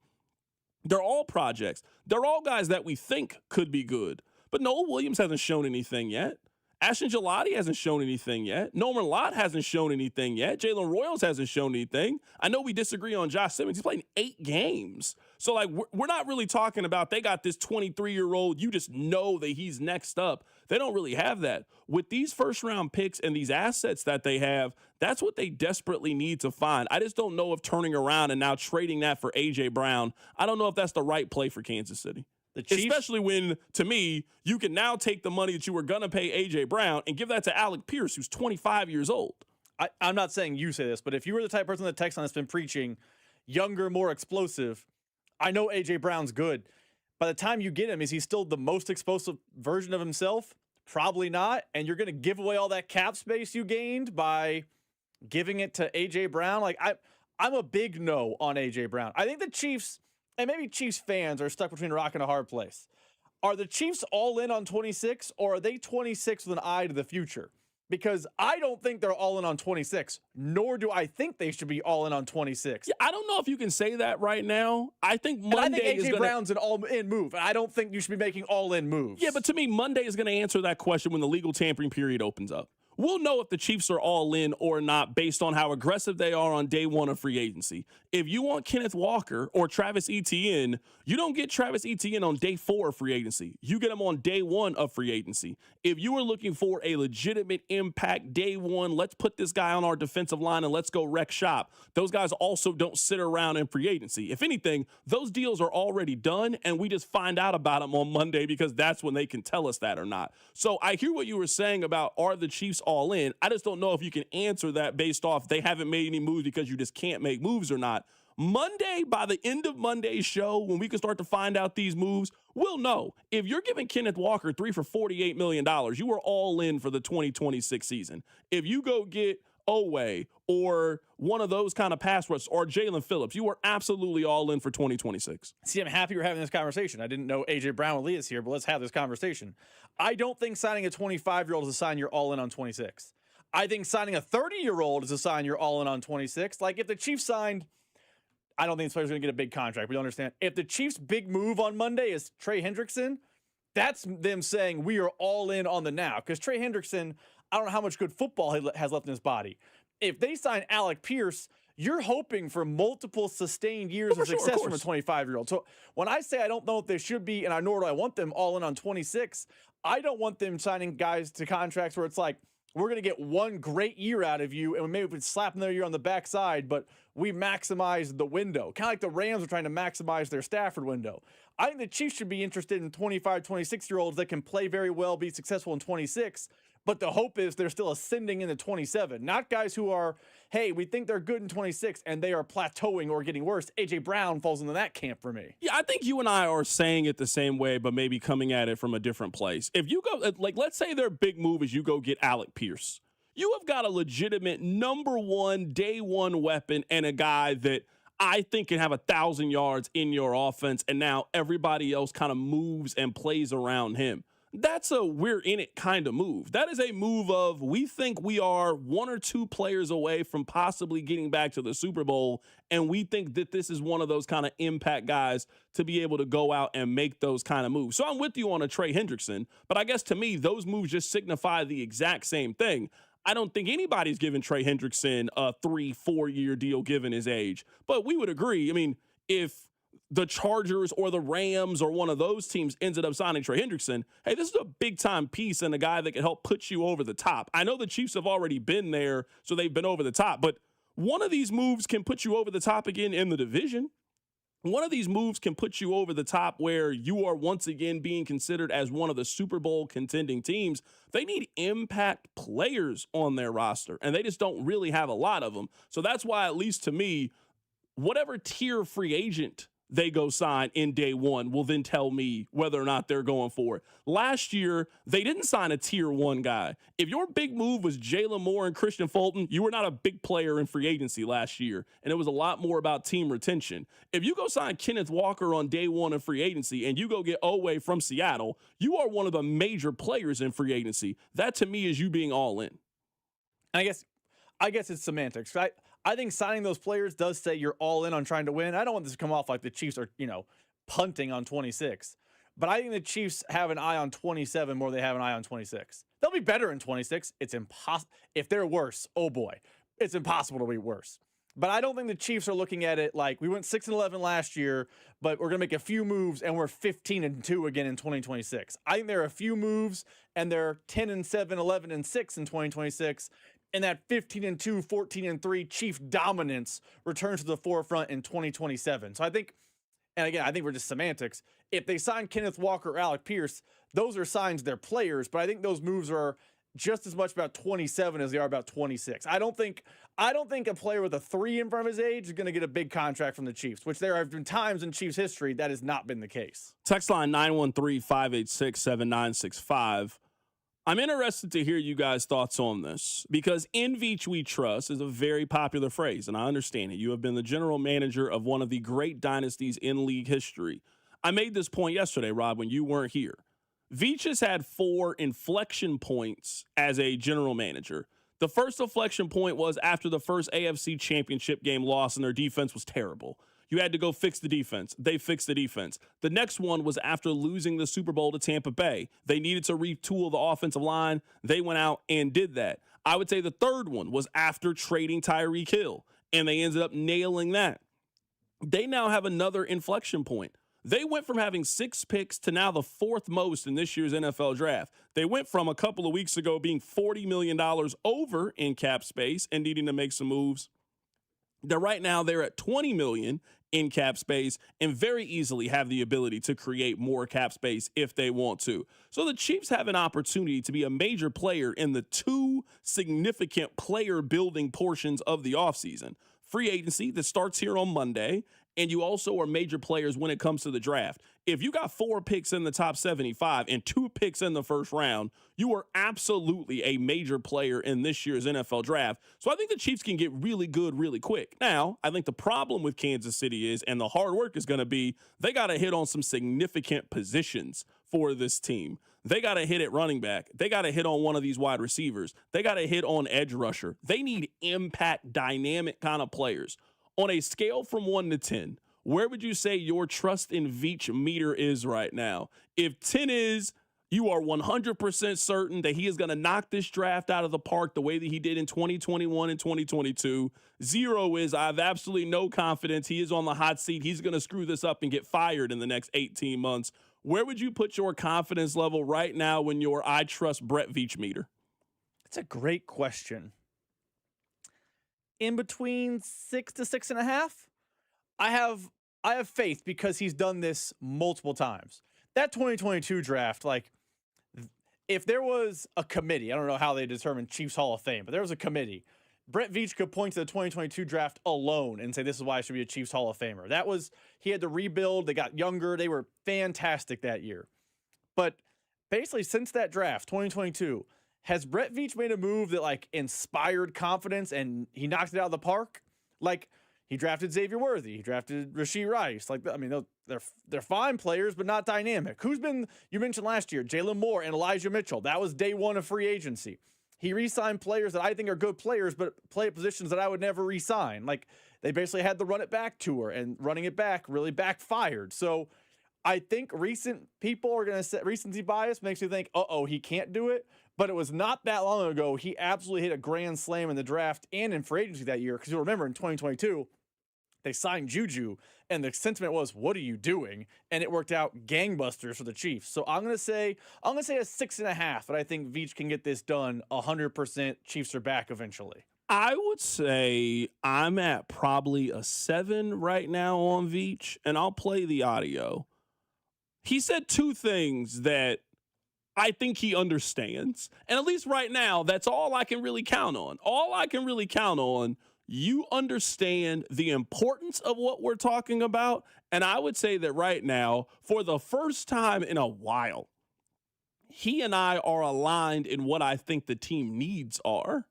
they're all projects. They're all guys that we think could be good. But Noel Williams hasn't shown anything yet. Ashton Gelati hasn't shown anything yet. Norman Lott hasn't shown anything yet. Jalen Royals hasn't shown anything. I know we disagree on Josh Simmons. He's played 8 games. So, like, we're not really talking about they got this 23-year-old. You just know that he's next up. They don't really have that. With these first-round picks and these assets that they have, that's what they desperately need to find. I just don't know if turning around and now trading that for A.J. Brown, I don't know if that's the right play for Kansas City. Especially when, to me, you can now take the money that you were going to pay A.J. Brown and give that to Alec Pierce, who's 25 years old. I'm not saying you say this, but if you were the type of person that text on that's been preaching younger, more explosive, I know A.J. Brown's good. By the time you get him, is he still the most explosive version of himself? Probably not. And you're going to give away all that cap space you gained by giving it to A.J. Brown? Like, I'm a big no on A.J. Brown. I think the Chiefs, and maybe Chiefs fans, are stuck between a rock and a hard place. are the Chiefs all in on 26, or are they 26 with an eye to the future? Because I don't think they're all in on 26, nor do I think they should be all in on 26. Yeah, I don't know if you can say that right now. I think Monday is going to... Brown's an all-in move. I don't think you should be making all-in moves. Yeah, but to me, Monday is going to answer that question when the legal tampering period opens up. We'll know if the Chiefs are all in or not based on how aggressive they are on day one of free agency. If you want Kenneth Walker or Travis Etienne, you don't get Travis Etienne on day 4 of free agency. You get him on day 1 of free agency. If you are looking for a legitimate impact day 1, let's put this guy on our defensive line and let's go wreck shop. Those guys also don't sit around in free agency. If anything, those deals are already done, and we just find out about them on Monday because that's when they can tell us that or not. So I hear what you were saying about, are the Chiefs all in? I just don't know if you can answer that based off they haven't made any moves because you just can't make moves or not. Monday, by the end of Monday's show, when we can start to find out these moves, we'll know. If you're giving Kenneth Walker 3 for $48 million, you are all in for the 2026 season. If you go get Owe or one of those kind of pass rushers or Jalen Phillips, you are absolutely all in for 2026. See, I'm happy we're having this conversation. I didn't know A.J. Brown would lead us here, but let's have this conversation. I don't think signing a 25-year-old is a sign you're all in on 26. I think signing a 30-year-old is a sign you're all in on 26. Like, if the Chiefs signed, I don't think this player's going to get a big contract. We don't understand. If the Chiefs' big move on Monday is Trey Hendrickson, that's them saying we are all in on the now. Because Trey Hendrickson, I don't know how much good football he has left in his body. If they sign Alec Pierce, you're hoping for multiple sustained years of success from a 25-year-old. So when I say I don't know if they should be, and nor do I want them all in on 26, I don't want them signing guys to contracts where it's like, we're going to get one great year out of you, and maybe we could slap another year on the backside, but we maximize the window. Kind of like the Rams are trying to maximize their Stafford window. I think the Chiefs should be interested in 25, 26-year-olds that can play very well, be successful in 26, but the hope is they're still ascending into 27. Not guys who are, hey, we think they're good in 26, and they are plateauing or getting worse. A.J. Brown falls into that camp for me. Yeah, I think you and I are saying it the same way, but maybe coming at it from a different place. If you go, like, let's say their big move is you go get Alec Pierce. You have got a legitimate number 1, day 1 weapon and a guy that I think can have 1,000 yards in your offense, and now everybody else kind of moves and plays around him. That's a we're in it kind of move. That is a move of we think we are 1 or 2 players away from possibly getting back to the Super Bowl, and we think that this is one of those kind of impact guys to be able to go out and make those kind of moves. So I'm with you on a Trey Hendrickson, but I guess to me, those moves just signify the exact same thing. I don't think anybody's giving Trey Hendrickson a 3-4 year deal given his age, but we would agree. I mean, if the Chargers or the Rams or one of those teams ended up signing Trey Hendrickson, hey, this is a big-time piece and a guy that can help put you over the top. I know the Chiefs have already been there, so they've been over the top, but one of these moves can put you over the top again in the division. One of these moves can put you over the top where you are once again being considered as one of the Super Bowl contending teams. They need impact players on their roster, and they just don't really have a lot of them. So that's why, at least to me, whatever tier free agent they go sign in day 1 will then tell me whether or not they're going for it. Last year, they didn't sign a tier 1 guy. If your big move was Jalen Moore and Christian Fulton, you were not a big player in free agency last year, and it was a lot more about team retention. If you go sign Kenneth Walker on day 1 of free agency and you go get Owe from Seattle, you are one of the major players in free agency. That to me is you being all in. And I guess it's semantics. I think signing those players does say you're all in on trying to win. I don't want this to come off like the Chiefs are, punting on 26. But I think the Chiefs have an eye on 27 more than they have an eye on 26. They'll be better in 26. It's impossible. If they're worse, oh boy, it's impossible to be worse. But I don't think the Chiefs are looking at it like we went 6-11 last year, but we're going to make a few moves and we're 15-2 again in 2026. I think there are a few moves and they're 10-7, 11-6 in 2026. And that 15-2, 14-3 Chief dominance returns to the forefront in 2027. So I think, and again, I think we're just semantics. If they sign Kenneth Walker or Alec Pierce, those are signs they're players, but I think those moves are just as much about 27 as they are about 26. I don't think a player with a 3 in front of his age is going to get a big contract from the Chiefs, which there have been times in Chiefs history that has not been the case. Text line 913-586-7965. I'm interested to hear you guys' thoughts on this because in Veach we trust is a very popular phrase, and I understand it. You have been the general manager of one of the great dynasties in league history. I made this point yesterday, Rob, when you weren't here. Veach has had 4 inflection points as a general manager. The first inflection point was after the first AFC Championship game loss and their defense was terrible. You had to go fix the defense. They fixed the defense. The next one was after losing the Super Bowl to Tampa Bay. They needed to retool the offensive line. They went out and did that. I would say the third one was after trading Tyreek Hill, and they ended up nailing that. They now have another inflection point. They went from having 6 picks to now the 4th most in this year's NFL draft. They went from a couple of weeks ago being $40 million over in cap space and needing to make some moves. Right now they're at $20 million in cap space and very easily have the ability to create more cap space if they want to. So the Chiefs have an opportunity to be a major player in the 2 significant player building portions of the offseason. Free agency that starts here on Monday, and you also are major players when it comes to the draft. If you got 4 picks in the top 75 and 2 picks in the first round, you are absolutely a major player in this year's NFL draft. So I think the Chiefs can get really good really quick. Now, I think the problem with Kansas City is, and the hard work is going to be, they got to hit on some significant positions for this team. They got to hit at running back. They got to hit on one of these wide receivers. They got to hit on edge rusher. They need impact, dynamic kind of players. On a scale from 1 to 10, where would you say your trust in Veach meter is right now? If 10 is you are 100% certain that he is going to knock this draft out of the park the way that he did in 2021 and 2022. 0 is I have absolutely no confidence. He is on the hot seat. He's going to screw this up and get fired in the next 18 months. Where would you put your confidence level right now when your I trust Brett Veach meter? That's a great question. In between 6 to 6.5, I have faith because he's done this multiple times. That 2022 draft, like, if there was a committee, I don't know how they determine Chiefs Hall of Fame, but there was a committee. Brett Veach could point to the 2022 draft alone and say, this is why I should be a Chiefs Hall of Famer. He had to rebuild. They got younger. They were fantastic that year. But basically, since that draft, 2022, has Brett Veach made a move that, like, inspired confidence and he knocked it out of the park? Like, he drafted Xavier Worthy. He drafted Rashee Rice. Like, I mean, they're fine players, but not dynamic. You mentioned last year, Jalen Moore and Elijah Mitchell. That was day 1 of free agency. He re-signed players that I think are good players, but play at positions that I would never re-sign. Like, they basically had the run it back tour, and running it back really backfired. So I think recent people are going to say recency bias makes you think, he can't do it. But it was not that long ago. He absolutely hit a grand slam in the draft and in free agency that year. Because you'll remember in 2022, they signed Juju, and the sentiment was, what are you doing? And it worked out gangbusters for the Chiefs. So I'm gonna say a 6.5, but I think Veach can get this done 100%. Chiefs are back eventually. I would say I'm at probably a 7 right now on Veach, and I'll play the audio. He said 2 things that I think he understands. And at least right now, that's all I can really count on. All I can really count on, you understand the importance of what we're talking about. And I would say that right now, for the first time in a while, he and I are aligned in what I think the team needs are.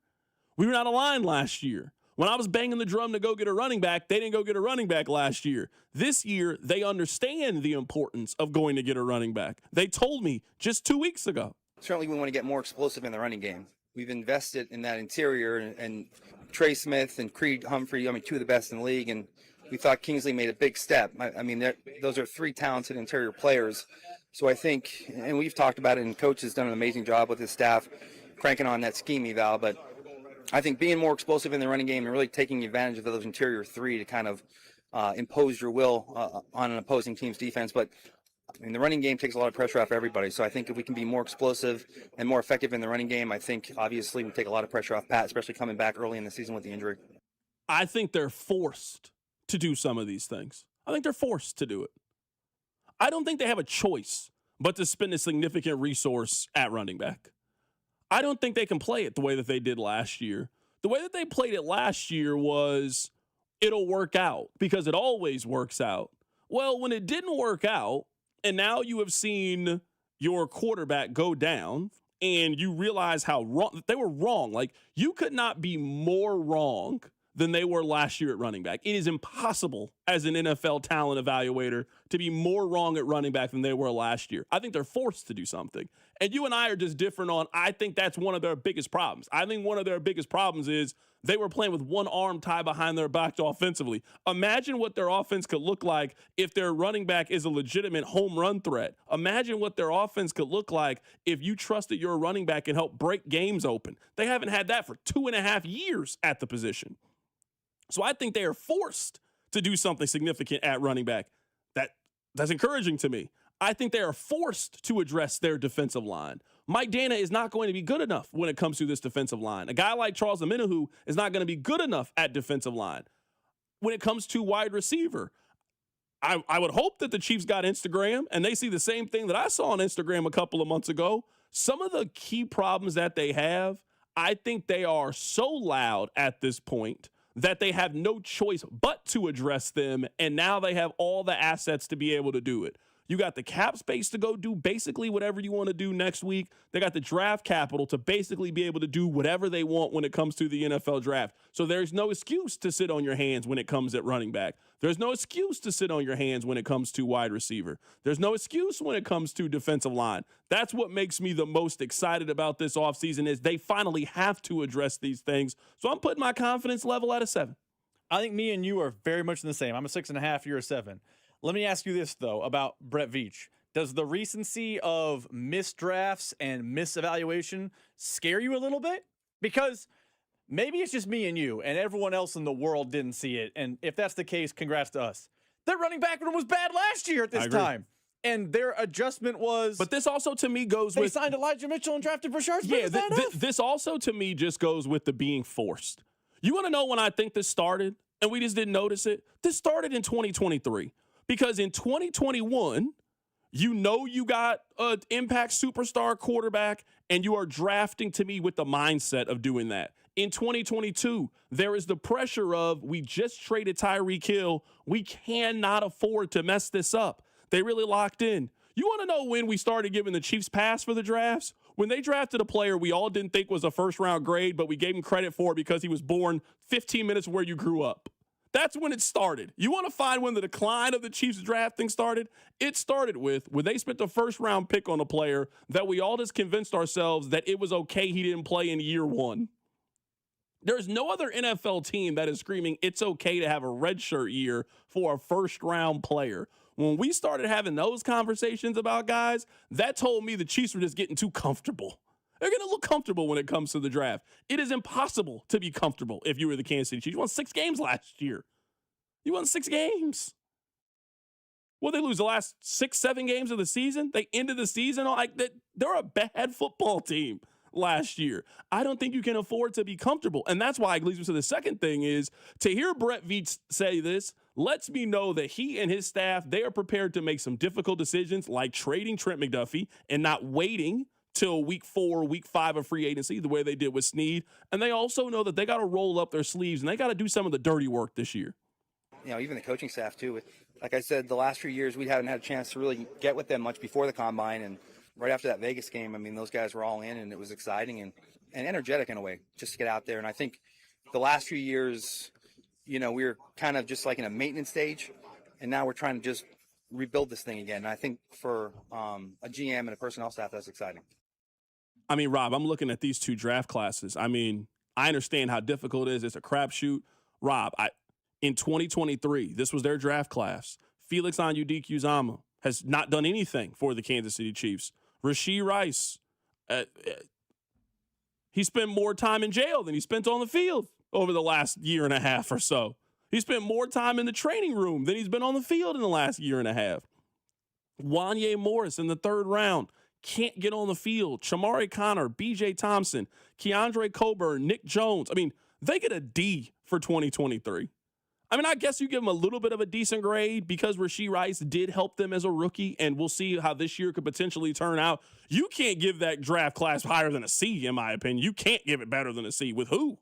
We were not aligned last year. When I was banging the drum to go get a running back, they didn't go get a running back last year. This year, they understand the importance of going to get a running back. They told me just 2 weeks ago. Certainly, we want to get more explosive in the running game. We've invested in that interior, and Trey Smith and Creed Humphrey, 2 of the best in the league, and we thought Kingsley made a big step. I mean, those are 3 talented interior players. So I think, and we've talked about it, and Coach has done an amazing job with his staff cranking on that scheme eval, but I think being more explosive in the running game and really taking advantage of those interior 3 to kind of impose your will on an opposing team's defense. But I mean, the running game takes a lot of pressure off everybody. So I think if we can be more explosive and more effective in the running game, I think obviously we take a lot of pressure off Pat, especially coming back early in the season with the injury. I think they're forced to do some of these things. I think they're forced to do it. I don't think they have a choice but to spend a significant resource at running back. I don't think they can play it the way that they did last year. The way that they played it last year was it'll work out because it always works out. Well, when it didn't work out, and now you have seen your quarterback go down and you realize how wrong they were wrong. Like, you could not be more wrong than they were last year at running back. It is impossible as an NFL talent evaluator to be more wrong at running back than they were last year. I think they're forced to do something. And you and I are just different on, I think that's one of their biggest problems. I think one of their biggest problems is they were playing with one arm tied behind their back offensively. Imagine what their offense could look like if their running back is a legitimate home run threat. Imagine what their offense could look like if you trusted your running back and helped break games open. They haven't had that for 2.5 years at the position. So I think they are forced to do something significant at running back. That's encouraging to me. I think they are forced to address their defensive line. Mike Dana is not going to be good enough when it comes to this defensive line. A guy like Charles Omenihu is not going to be good enough at defensive line. When it comes to wide receiver, I would hope that the Chiefs got Instagram and they see the same thing that I saw on Instagram a couple of months ago. Some of the key problems that they have, I think they are so loud at this point that they have no choice but to address them, and now they have all the assets to be able to do it. You got the cap space to go do basically whatever you want to do next week. They got the draft capital to basically be able to do whatever they want when it comes to the NFL draft. So there's no excuse to sit on your hands when it comes at running back. There's no excuse to sit on your hands when it comes to wide receiver. There's no excuse when it comes to defensive line. That's what makes me the most excited about this offseason is they finally have to address these things. So I'm putting my confidence level at a 7. I think me and you are very much in the same. I'm a 6.5, you're a 7. Let me ask you this, though, about Brett Veach. Does the recency of missed drafts and misevaluation scare you a little bit? Because maybe it's just me and you, and everyone else in the world didn't see it. And if that's the case, congrats to us. Their running back room was bad last year at this time. And their adjustment was... But this also, to me, goes with... They signed Elijah Mitchell and drafted Brashard Yeah, Smith. This also, to me, just goes with the being forced. You want to know when I think this started, and we just didn't notice it? This started in 2023. Because in 2021, you got an impact superstar quarterback, and you are drafting, to me, with the mindset of doing that. In 2022, there is the pressure of, we just traded Tyreek Hill. We cannot afford to mess this up. They really locked in. You want to know when we started giving the Chiefs pass for the drafts? When they drafted a player we all didn't think was a first-round grade, but we gave him credit for it because he was born 15 minutes where you grew up. That's when it started. You want to find when the decline of the Chiefs drafting started? It started with when they spent the first-round pick on a player that we all just convinced ourselves that it was okay he didn't play in year one. There's no other NFL team that is screaming it's okay to have a redshirt year for a first-round player. When we started having those conversations about guys, that told me the Chiefs were just getting too comfortable. They're going to look comfortable when it comes to the draft. It is impossible to be comfortable if you were the Kansas City Chiefs. You won 6 games last year. You won 6 games. Well, they lose the last 6-7 games of the season. They ended the season like that. They're a bad football team last year. I don't think you can afford to be comfortable. And that's why it leads me to the second thing is to hear Brett Veach say this lets me know that he and his staff, they are prepared to make some difficult decisions like trading Trent McDuffie and not waiting till week 4, week 5 of free agency, the way they did with Snead. And they also know that they got to roll up their sleeves and they got to do some of the dirty work this year. You know, even the coaching staff too. Like I said, the last few years we haven't had a chance to really get with them much before the combine, and right after that Vegas game, I mean, those guys were all in, and it was exciting and energetic in a way just to get out there. And I think the last few years, you know, we were kind of just like in a maintenance stage, and now we're trying to just rebuild this thing again. And I think for a GM and a personnel staff, that's exciting. I mean, Rob, I'm looking at these 2 draft classes. I mean, I understand how difficult it is. It's a crapshoot. Rob, in 2023, this was their draft class. Felix Anudike-Uzomah has not done anything for the Kansas City Chiefs. Rashee Rice, he spent more time in jail than he spent on the field over the last year and a half or so. He spent more time in the training room than he's been on the field in the last year and a half. Wanye Morris in the 3rd round. Can't get on the field. Shamari Connor, B.J. Thompson, Keandre Coburn, Nick Jones. I mean, they get a D for 2023. I mean, I guess you give them a little bit of a decent grade because Rashee Rice did help them as a rookie, and we'll see how this year could potentially turn out. You can't give that draft class higher than a C, in my opinion. You can't give it better than a C. With who?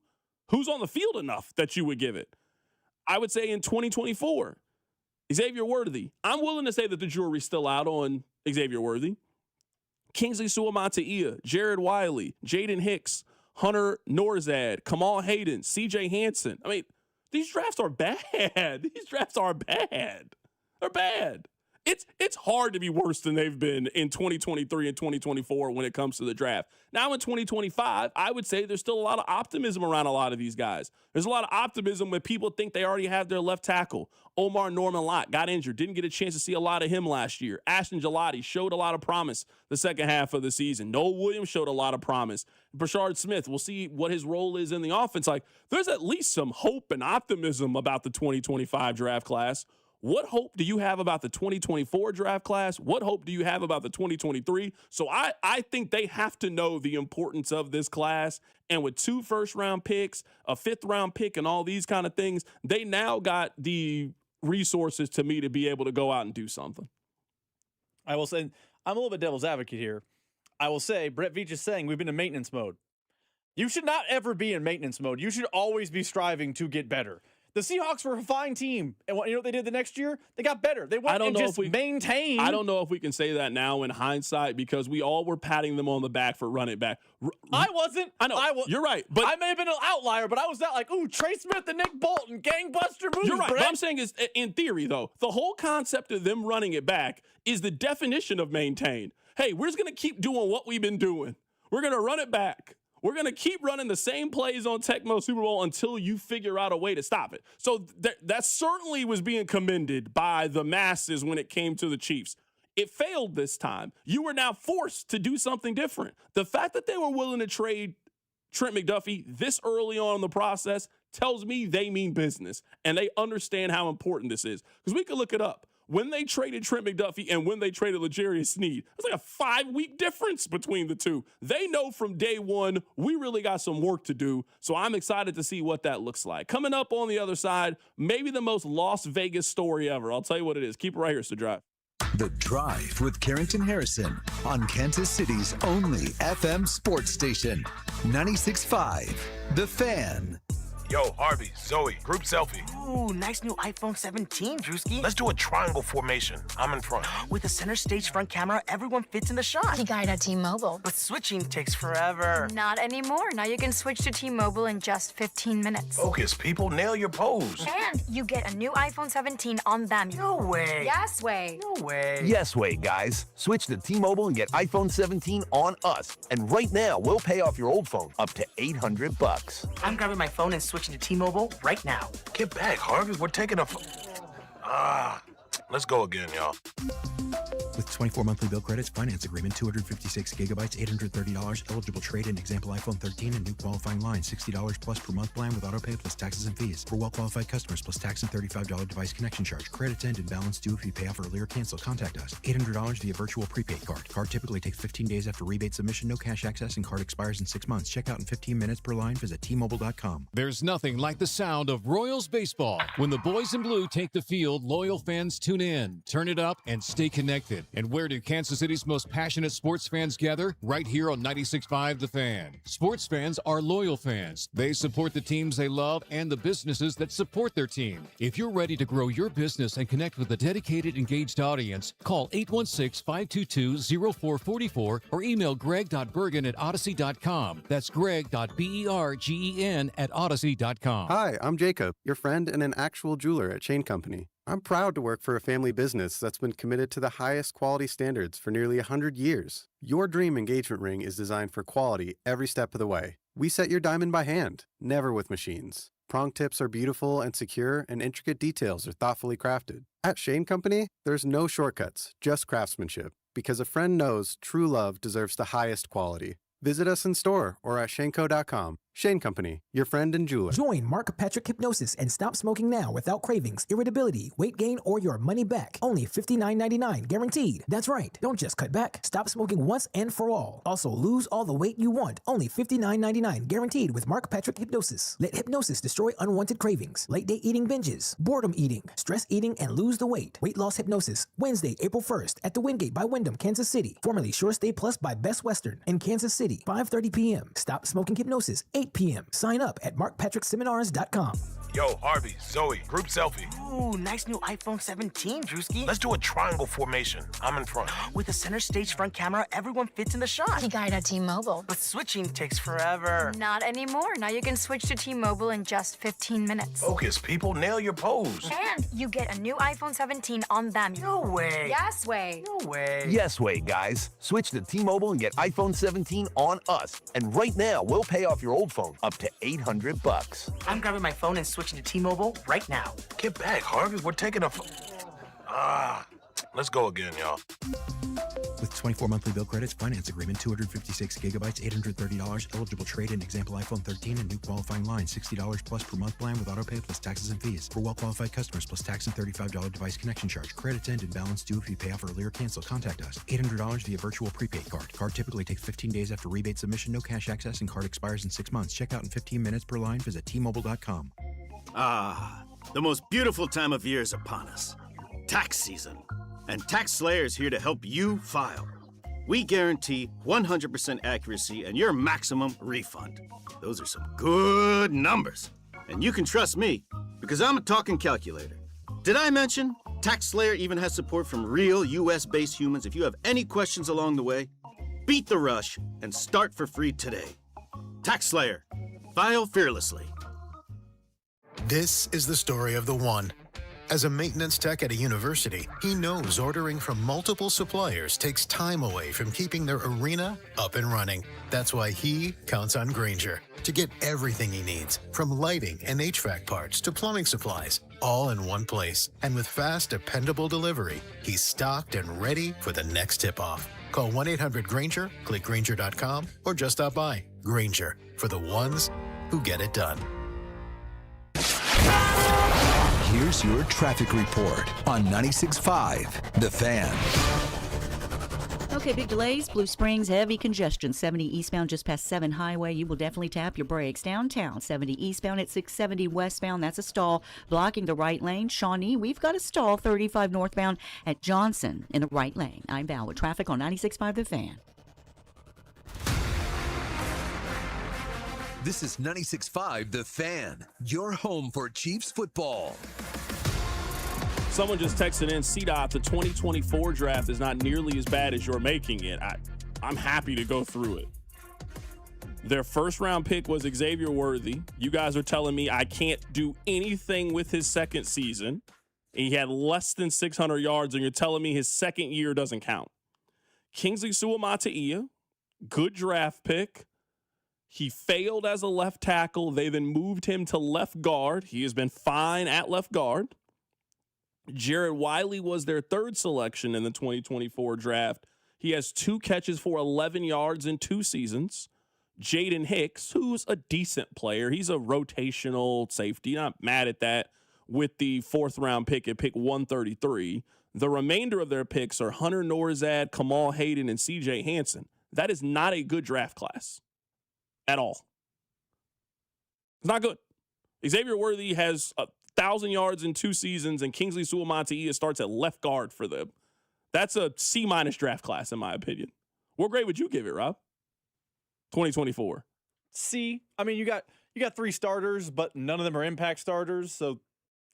Who's on the field enough that you would give it? I would say in 2024, Xavier Worthy. I'm willing to say that the jury's still out on Xavier Worthy. Kingsley Suamataia, Jared Wiley, Jaden Hicks, Hunter Norzad, Kamal Hayden, C.J. Hansen. I mean, these drafts are bad. These drafts are bad. They're bad. It's hard to be worse than they've been in 2023 and 2024 when it comes to the draft. Now in 2025, I would say there's still a lot of optimism around a lot of these guys. There's a lot of optimism when people think they already have their left tackle. Omar Norman-Lott got injured, didn't get a chance to see a lot of him last year. Ashton Gelati showed a lot of promise the second half of the season. Noah Williams showed a lot of promise. Brashard Smith, we'll see what his role is in the offense. Like, there's at least some hope and optimism about the 2025 draft class. What hope do you have about the 2024 draft class? What hope do you have about the 2023? So I think they have to know the importance of this class. And with 2 first-round picks, a 5th-round pick, and all these kind of things, they now got the resources to me to be able to go out and do something. I will say, I'm a little bit devil's advocate here. I will say, Brett Veach is saying we've been in maintenance mode. You should not ever be in maintenance mode. You should always be striving to get better. The Seahawks were a fine team. And you know what they did the next year? They got better. They went and just maintained. I don't know if we can say that now in hindsight because we all were patting them on the back for running back. I wasn't. I know. You're right. But I may have been an outlier, but I was not like, ooh, Trey Smith and Nick Bolton, gangbuster moves. You're right. Brett. What I'm saying is, in theory, though, the whole concept of them running it back is the definition of maintain. Hey, we're just going to keep doing what we've been doing. We're going to run it back. We're going to keep running the same plays on Tecmo Super Bowl until you figure out a way to stop it. So that certainly was being commended by the masses when it came to the Chiefs. It failed this time. You were now forced to do something different. The fact that they were willing to trade Trent McDuffie this early on in the process tells me they mean business and they understand how important this is. Because we could look it up. When they traded Trent McDuffie and when they traded L'Jarius Sneed, it's like a 5-week difference between the two. They know from day one, we really got some work to do. So I'm excited to see what that looks like. Coming up on the other side, maybe the most Las Vegas story ever. I'll tell you what it is. Keep it right here. It's The Drive. The Drive with Carrington Harrison on Kansas City's only FM sports station, 96.5 The Fan. Yo, Harvey, Zoe, group selfie. Ooh, nice new iPhone 17, Drewski. Let's do a triangle formation. I'm in front. With a center stage front camera, everyone fits in the shot. You got it at T-Mobile. But switching takes forever. Not anymore. Now you can switch to T-Mobile in just 15 minutes. Focus, people. Nail your pose. And you get a new iPhone 17 on them. No way. Yes way. No way. Yes way, guys. Switch to T-Mobile and get iPhone 17 on us. And right now, we'll pay off your old phone up to $800. I'm grabbing my phone and switching to T-Mobile right now. Get back, Harvey. We're taking a... let's go again, y'all. With 24 monthly bill credits, finance agreement, 256 gigabytes, $830, eligible trade-in, example iPhone 13, and new qualifying line, $60 plus per month plan with auto pay plus taxes and fees. For well-qualified customers, plus tax and $35 device connection charge. Credits end and balance due if you pay off early or cancel. Contact us. $800 via virtual prepaid card. Card typically takes 15 days after rebate submission, no cash access, and card expires in 6 months. Check out in 15 minutes per line. Visit T-Mobile.com. There's nothing like the sound of Royals baseball. When the boys in blue take the field, loyal fans tune in, turn it up, and stay connected. And where do Kansas City's most passionate sports fans gather? Right here on 96.5 The Fan. Sports fans are loyal fans. They support the teams they love and the businesses that support their team. If you're ready to grow your business and connect with a dedicated, engaged audience, call 816-522-0444 or email greg.bergen@odyssey.com. That's greg.bergen@odyssey.com. Hi, I'm Jacob, your friend and an actual jeweler at Chain Company. I'm proud to work for a family business that's been committed to the highest quality standards for nearly 100 years. Your dream engagement ring is designed for quality every step of the way. We set your diamond by hand, never with machines. Prong tips are beautiful and secure, and intricate details are thoughtfully crafted. At Shane Company, there's no shortcuts, just craftsmanship, because a friend knows true love deserves the highest quality. Visit us in store or at shaneco.com. Shane Company, your friend and jeweler. Join Mark Patrick Hypnosis and stop smoking now without cravings, irritability, weight gain, or your money back. Only $59.99 guaranteed. That's right. Don't just cut back. Stop smoking once and for all. Also, lose all the weight you want. Only $59.99 guaranteed with Mark Patrick Hypnosis. Let hypnosis destroy unwanted cravings, late day eating binges, boredom eating, stress eating, and lose the weight. Weight Loss Hypnosis, Wednesday, April 1st at the Wingate by Wyndham, Kansas City. Formerly Sure Stay Plus by Best Western in Kansas City, 5:30 p.m. Stop smoking hypnosis, 8 p.m. Sign up at markpatrickseminars.com. Yo, Harvey, Zoe, group selfie. Ooh, nice new iPhone 17, Drewski. Let's do a triangle formation. I'm in front. With a center stage front camera, everyone fits in the shot. He got it at T-Mobile. But switching takes forever. Not anymore. Now you can switch to T-Mobile in just 15 minutes. Focus, people. Nail your pose. And you get a new iPhone 17 on them. No way. Yes way. No way. Yes way, guys. Switch to T-Mobile and get iPhone 17 on us. And right now, we'll pay off your old phone up to $800. I'm grabbing my phone and switching to T-Mobile right now. Get back, Harvey. We're taking a... let's go again, y'all. With 24 monthly bill credits, finance agreement, 256 gigabytes, $830, eligible trade-in, example iPhone 13, and new qualifying line, $60 plus per month plan with autopay plus taxes and fees. For well-qualified customers, plus tax and $35 device connection charge. Credits end and balance due if you pay off early or cancel. Contact us. $800 via virtual prepaid card. Card typically takes 15 days after rebate submission, no cash access, and card expires in 6 months. Check out in 15 minutes per line. Visit T-Mobile.com. Ah, the most beautiful time of year is upon us. Tax season. And TaxSlayer is here to help you file. We guarantee 100% accuracy and your maximum refund. Those are some good numbers. And you can trust me, because I'm a talking calculator. Did I mention TaxSlayer even has support from real US-based humans? If you have any questions along the way, beat the rush and start for free today. TaxSlayer. File fearlessly. This is the story of the one. As a maintenance tech at a university, he knows ordering from multiple suppliers takes time away from keeping their arena up and running. That's why he counts on Grainger to get everything he needs, from lighting and HVAC parts to plumbing supplies, all in one place. And with fast, dependable delivery, he's stocked and ready for the next tip-off. Call 1-800-GRAINGER, click Grainger.com, or just stop by. Grainger, for the ones who get it done. Here's your traffic report on 96.5 The Fan. Okay, big delays. Blue Springs, heavy congestion. 70 eastbound just past 7 Highway. You will definitely tap your brakes. Downtown, 70 eastbound at 670 westbound. That's a stall blocking the right lane. Shawnee, we've got a stall 35 northbound at Johnson in the right lane. I'm Val with traffic on 96.5 The Fan. This is 96.5 The Fan, your home for Chiefs football. Someone just texted in, CDOT, the 2024 draft is not nearly as bad as you're making it. I'm happy to go through it. Their first round pick was Xavier Worthy. You guys are telling me I can't do anything with his second season. He had less than 600 yards, and you're telling me his second year doesn't count. Kingsley Suamataia, good draft pick. He failed as a left tackle. They then moved him to left guard. He has been fine at left guard. Jared Wiley was their third selection in the 2024 draft. He has 2 catches for 11 yards in 2 seasons. Jaden Hicks, who's a decent player. He's a rotational safety. Not mad at that with the 4th round pick at pick 133. The remainder of their picks are Hunter Norzad, Kamal Hayden, and CJ Hansen. That is not a good draft class at all. It's not good. Xavier Worthy has 1,000 yards in 2 seasons, and Kingsley Suamataia starts at left guard for them. That's a C- draft class, in my opinion. What grade would you give it, Rob? 2024. C. I mean, you got 3 starters, but none of them are impact starters. So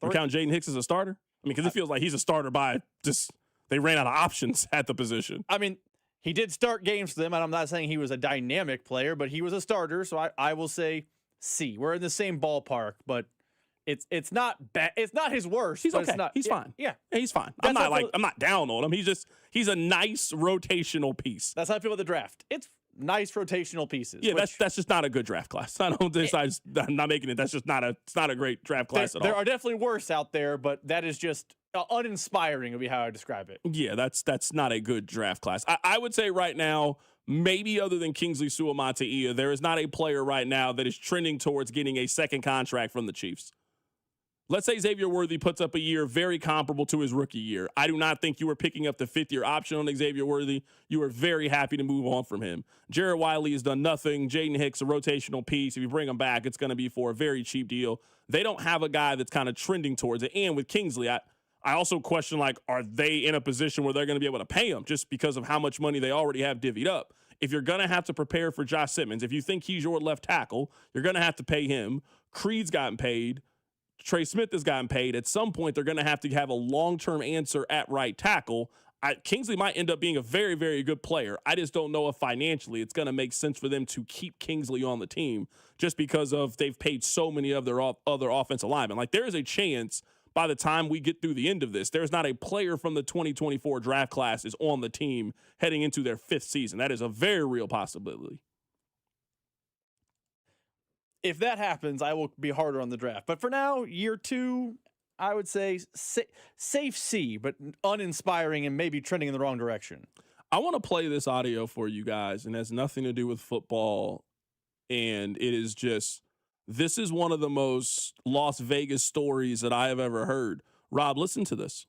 You count Jaden Hicks as a starter? I mean, because it feels like he's a starter by just they ran out of options at the position. I mean, he did start games for them, and I'm not saying he was a dynamic player, but he was a starter, so I will say C. We're in the same ballpark, but it's not bad. It's not his worst. He's but okay. It's not, He's fine. Yeah, he's fine. That's I'm not down on him. He's a nice rotational piece. That's how I feel with the draft. It's nice rotational pieces. Yeah, that's just not a good draft class. I'm not making it. That's just it's not a great draft class at all. There are definitely worse out there, but that is just uninspiring would be how I describe it. Yeah, that's not a good draft class. I would say right now, maybe other than Kingsley Suamataia, there is not a player right now that is trending towards getting a second contract from the Chiefs. Let's say Xavier Worthy puts up a year very comparable to his rookie year. I do not think you were picking up the 5th-year option on Xavier Worthy. You are very happy to move on from him. Jared Wiley has done nothing. Jaden Hicks, a rotational piece. If you bring him back, it's going to be for a very cheap deal. They don't have a guy that's kind of trending towards it. And with Kingsley, I also question, are they in a position where they're going to be able to pay him just because of how much money they already have divvied up? If you're going to have to prepare for Josh Simmons, if you think he's your left tackle, you're going to have to pay him. Creed's gotten paid. Trey Smith has gotten paid. At some point, they're going to have a long-term answer at right tackle. Kingsley might end up being a very, very good player. I just don't know if financially it's going to make sense for them to keep Kingsley on the team just because of they've paid so many of their other offensive linemen. Like, there is a chance by the time we get through the end of this, there's not a player from the 2024 draft class is on the team heading into their 5th season. That is a very real possibility. If that happens, I will be harder on the draft. But for now, year 2, I would say safe C, but uninspiring and maybe trending in the wrong direction. I want to play this audio for you guys, and it has nothing to do with football. And it is just, this is one of the most Las Vegas stories that I have ever heard. Rob, listen to this.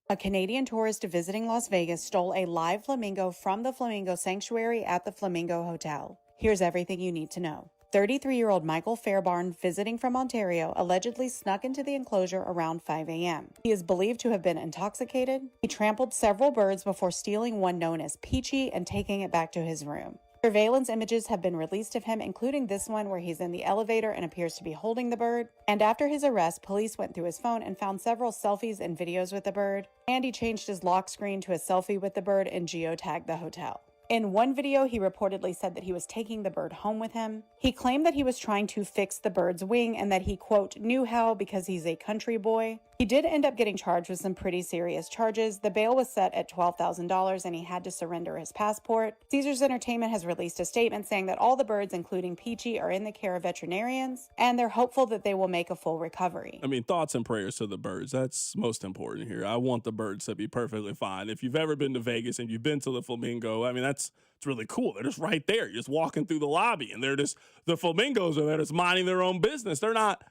A Canadian tourist visiting Las Vegas stole a live flamingo from the Flamingo Sanctuary at the Flamingo Hotel. Here's everything you need to know. 33-year-old Michael Fairbarn, visiting from Ontario, allegedly snuck into the enclosure around 5 a.m. He is believed to have been intoxicated. He trampled several birds before stealing one known as Peachy and taking it back to his room. Surveillance images have been released of him, including this one where he's in the elevator and appears to be holding the bird. And after his arrest, police went through his phone and found several selfies and videos with the bird. And he changed his lock screen to a selfie with the bird and geotagged the hotel. In one video, he reportedly said that he was taking the bird home with him. He claimed that he was trying to fix the bird's wing and that he, quote, knew how because he's a country boy. He did end up getting charged with some pretty serious charges. The bail was set at $12,000 and he had to surrender his passport. Caesars Entertainment has released a statement saying that all the birds, including Peachy, are in the care of veterinarians and they're hopeful that they will make a full recovery. I mean, thoughts and prayers to the birds. That's most important here. I want the birds to be perfectly fine. If you've ever been to Vegas and you've been to the Flamingo, I mean, it's really cool. They're just right there. You're just walking through the lobby and they're just, the flamingos are there just minding their own business. They're not.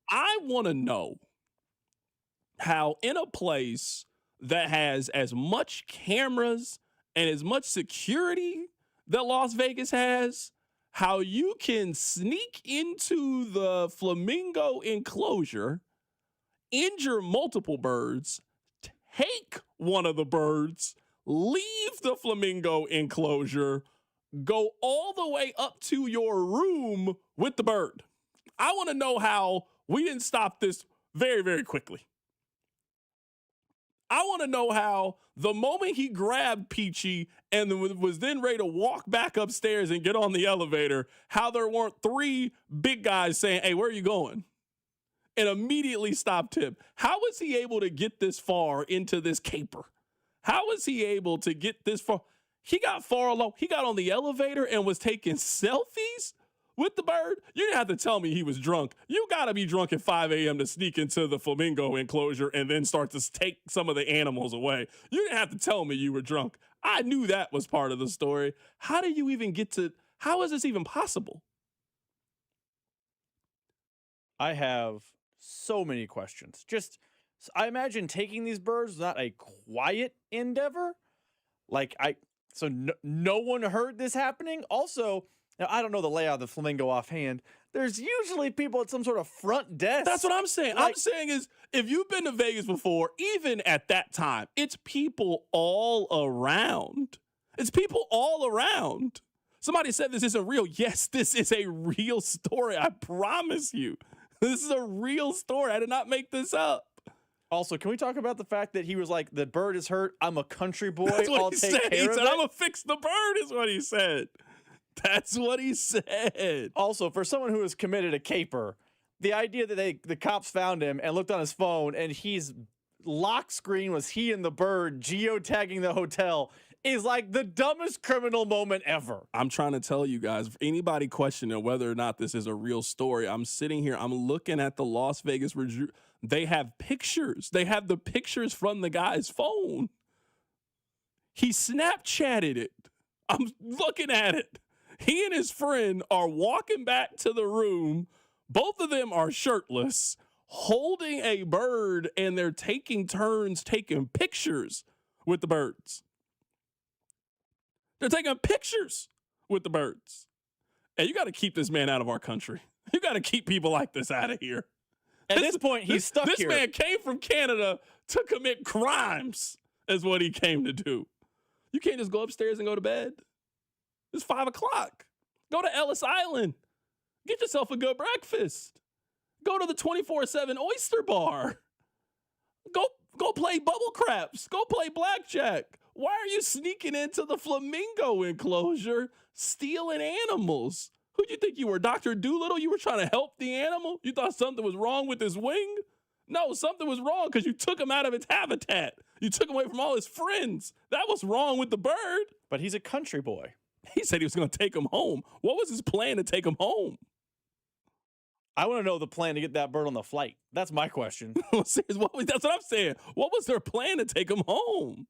I want to know how in a place that has as much cameras and as much security that Las Vegas has, how you can sneak into the flamingo enclosure, injure multiple birds, take one of the birds, leave the flamingo enclosure, go all the way up to your room with the bird. I want to know how we didn't stop this very, very quickly. I want to know how the moment he grabbed Peachy and was then ready to walk back upstairs and get on the elevator, how there weren't 3 big guys saying, hey, where are you going? And immediately stopped him. How was he able to get this far into this caper? How was he able to get this far? He got far along. He got on the elevator and was taking selfies with the bird. You didn't have to tell me he was drunk. You got to be drunk at 5 a.m. to sneak into the flamingo enclosure and then start to take some of the animals away. You didn't have to tell me you were drunk. I knew that was part of the story. How do you even how is this even possible? I have so many questions. I imagine taking these birds is not a quiet endeavor. So no one heard this happening. Also, now I don't know the layout of the Flamingo offhand. There's usually people at some sort of front desk. That's what I'm saying. I'm saying is, if you've been to Vegas before, even at that time, it's people all around. It's people all around. Somebody said this isn't real. Yes, this is a real story. I promise you. This is a real story. I did not make this up. Also, can we talk about the fact that he was like, the bird is hurt, I'm a country boy, That's what I'll he take said. care He of said, it? I'm going to fix the bird, is what he said. That's what he said. Also, for someone who has committed a caper, the idea that the cops found him and looked on his phone and he's lock screen was he and the bird geotagging the hotel is like the dumbest criminal moment ever. I'm trying to tell you guys, if anybody questioning whether or not this is a real story, I'm sitting here, I'm looking at the Las Vegas Review. They have pictures. They have the pictures from the guy's phone. He Snapchatted it. I'm looking at it. He and his friend are walking back to the room. Both of them are shirtless, holding a bird, and they're taking turns taking pictures with the birds. They're taking pictures with the birds. And you got to keep this man out of our country. You got to keep people like this out of here. At this point, he's stuck here. This here. man came from Canada to commit crimes, is what he came to do. You can't just go upstairs and go to bed. It's 5 o'clock. Go to Ellis Island. Get yourself a good breakfast. Go to the 24/7 Oyster Bar. Go play bubble craps. Go play blackjack. Why are you sneaking into the flamingo enclosure, stealing animals? Who'd you think you were, Dr. Doolittle? You were trying to help the animal? You thought something was wrong with his wing? No, something was wrong because you took him out of its habitat. You took him away from all his friends. That was wrong with the bird. But he's a country boy. He said he was going to take him home. What was his plan to take him home? I want to know the plan to get that bird on the flight. That's my question. That's what I'm saying. What was their plan to take him home?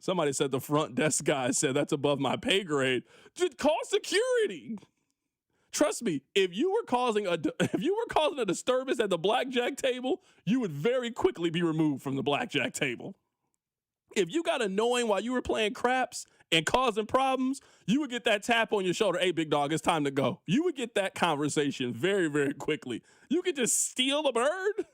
Somebody said the front desk guy said that's above my pay grade. Just call security. Trust me, if you were causing a disturbance at the blackjack table, you would very quickly be removed from the blackjack table. If you got annoying while you were playing craps and causing problems, you would get that tap on your shoulder. Hey, big dog, it's time to go. You would get that conversation very, very quickly. You could just steal the bird.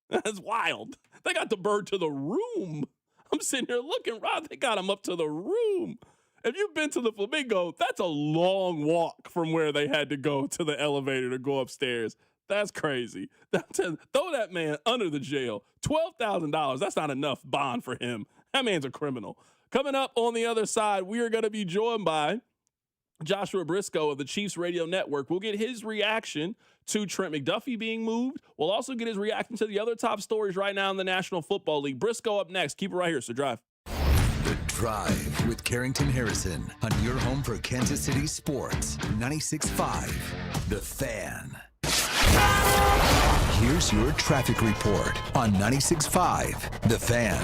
That's wild. They got the bird to the room. I'm sitting here looking, Rob, they got him up to the room. If you've been to the Flamingo, that's a long walk from where they had to go to the elevator to go upstairs. That's crazy. Throw that man under the jail. $12,000. That's not enough bond for him. That man's a criminal. Coming up on the other side, we are going to be joined by Joshua Brisco of the Chiefs Radio Network. We'll get his reaction to Trent McDuffie being moved. We'll also get his reaction to the other top stories right now in the National Football League. Brisco up next. Keep it right here. So drive. The Drive with Carrington Harrison on your home for Kansas City sports. 96.5 The Fan. Here's your traffic report on 96.5 The Fan.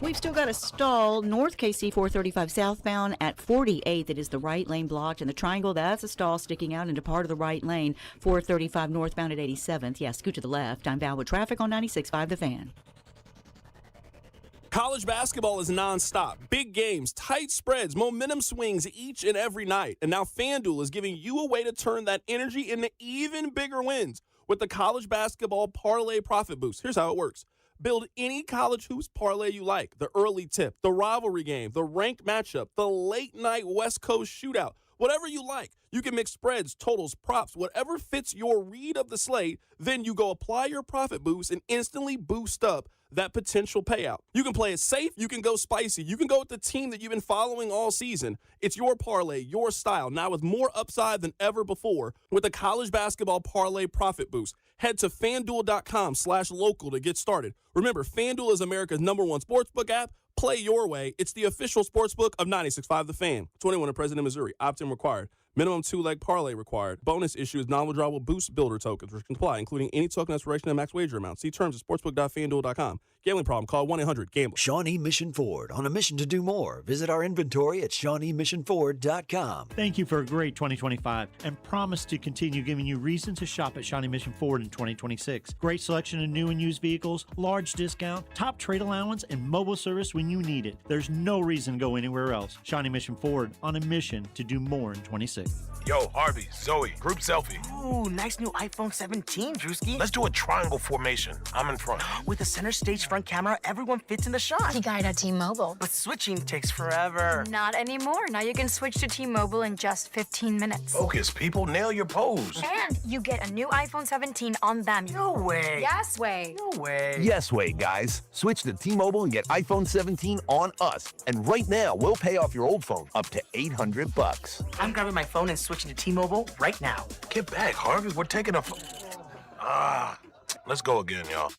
We've still got a stall north KC 435 southbound at 48. That is the right lane blocked. And the triangle, that's a stall sticking out into part of the right lane. 435 northbound at 87th. Yeah, scoot to the left. I'm Val with traffic on 96.5 The Fan. College basketball is nonstop. Big games, tight spreads, momentum swings each and every night. And now FanDuel is giving you a way to turn that energy into even bigger wins with the College Basketball Parlay Profit Boost. Here's how it works. Build any college hoops parlay you like. The early tip, the rivalry game, the ranked matchup, the late night West Coast shootout, whatever you like. You can mix spreads, totals, props, whatever fits your read of the slate. Then you go apply your profit boost and instantly boost up that potential payout. You can play it safe. You can go spicy. You can go with the team that you've been following all season. It's your parlay, your style, now with more upside than ever before with the College Basketball Parlay Profit Boost. Head to FanDuel.com/local to get started. Remember, FanDuel is America's #1 sportsbook app. Play your way. It's the official sportsbook of 96.5 The Fan. 21 in President, Missouri. Opt-in required. Minimum 2-leg parlay required. Bonus issue is non-withdrawable boost builder tokens, which comply, including any token expiration and max wager amount. See terms at sportsbook.fanduel.com. Gambling problem? Call 1-800-GAMBLER. Shawnee Mission Ford, on a mission to do more. Visit our inventory at ShawneeMissionFord.com. Thank you for a great 2025 and promise to continue giving you reason to shop at Shawnee Mission Ford in 2026. Great selection of new and used vehicles, large discount, top trade allowance, and mobile service when you need it. There's no reason to go anywhere else. Shawnee Mission Ford, on a mission to do more in 26. Yo, Harvey, Zoe, group selfie. Ooh, nice new iPhone 17, Drewski. Let's do a triangle formation. I'm in front. With a center stage front camera, everyone fits in the shot. You got it at T-Mobile. But switching takes forever. Not anymore. Now you can switch to T-Mobile in just 15 minutes. Focus, people. Nail your pose. And you get a new iPhone 17 on them. No way. Yes way. No way. Yes way, guys. Switch to T-Mobile and get iPhone 17 on us. And right now, we'll pay off your old phone up to $800. I'm grabbing my phone and switching to T-Mobile right now. Get back, Harvey. We're taking a... let's go again, y'all.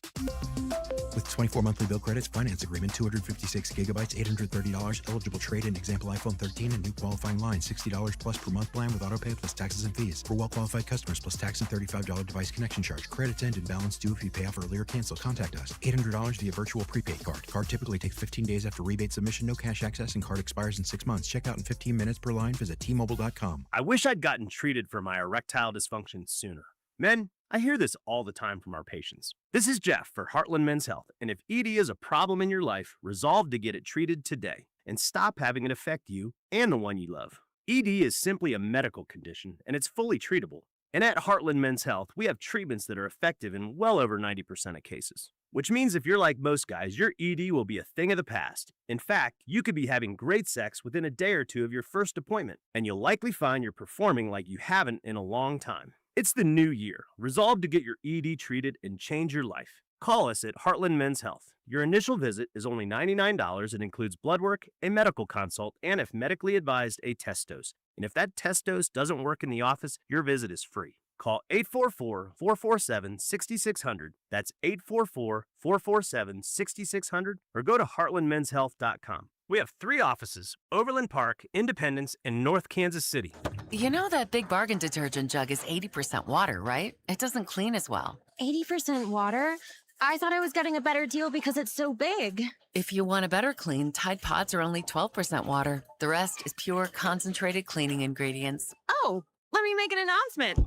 With 24 monthly bill credits, finance agreement, 256 gigabytes, $830, eligible trade-in, example iPhone 13, and new qualifying line, $60 plus per month plan with auto pay plus taxes and fees. For well-qualified customers, plus tax and $35 device connection charge. Credits end and balance due if you pay off early or cancel. Contact us. $800 via virtual prepaid card. Card typically takes 15 days after rebate submission, no cash access, and card expires in 6 months. Check out in 15 minutes per line. Visit T-Mobile.com. I wish I'd gotten treated for my erectile dysfunction sooner. Men, I hear this all the time from our patients. This is Jeff for Heartland Men's Health, and if ED is a problem in your life, resolve to get it treated today and stop having it affect you and the one you love. ED is simply a medical condition, and it's fully treatable. And at Heartland Men's Health, we have treatments that are effective in well over 90% of cases. which means if you're like most guys, your ED will be a thing of the past. In fact, you could be having great sex within a day or two of your first appointment, and you'll likely find you're performing like you haven't in a long time. It's the new year. Resolve to get your ED treated and change your life. Call us at Heartland Men's Health. Your initial visit is only $99 and includes blood work, a medical consult, and if medically advised, a test dose. And if that test dose doesn't work in the office, your visit is free. Call 844-447-6600. That's 844-447-6600 or go to heartlandmenshealth.com. We have 3 offices, Overland Park, Independence, and North Kansas City. You know that Big Bargain detergent jug is 80% water, right? It doesn't clean as well. 80% water? I thought I was getting a better deal because it's so big. If you want a better clean, Tide Pods are only 12% water. The rest is pure, concentrated cleaning ingredients. Oh, let me make an announcement.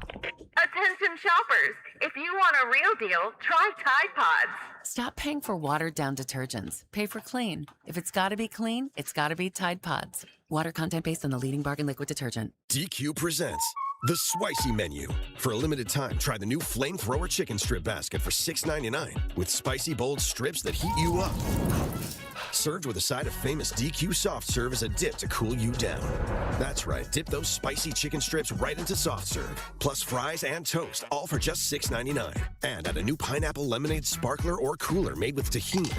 Attention shoppers, if you want a real deal, try Tide Pods. Stop paying for watered-down detergents. Pay for clean. If it's got to be clean, it's got to be Tide Pods. Water content based on the leading bargain liquid detergent. DQ presents the Spicy Menu. For a limited time, try the new Flamethrower Chicken Strip Basket for $6.99 with spicy, bold strips that heat you up. Served with a side of famous DQ soft serve as a dip to cool you down. That's right, dip those spicy chicken strips right into soft serve, plus fries and toast, all for just $6.99. And add a new pineapple lemonade sparkler or cooler made with tahini.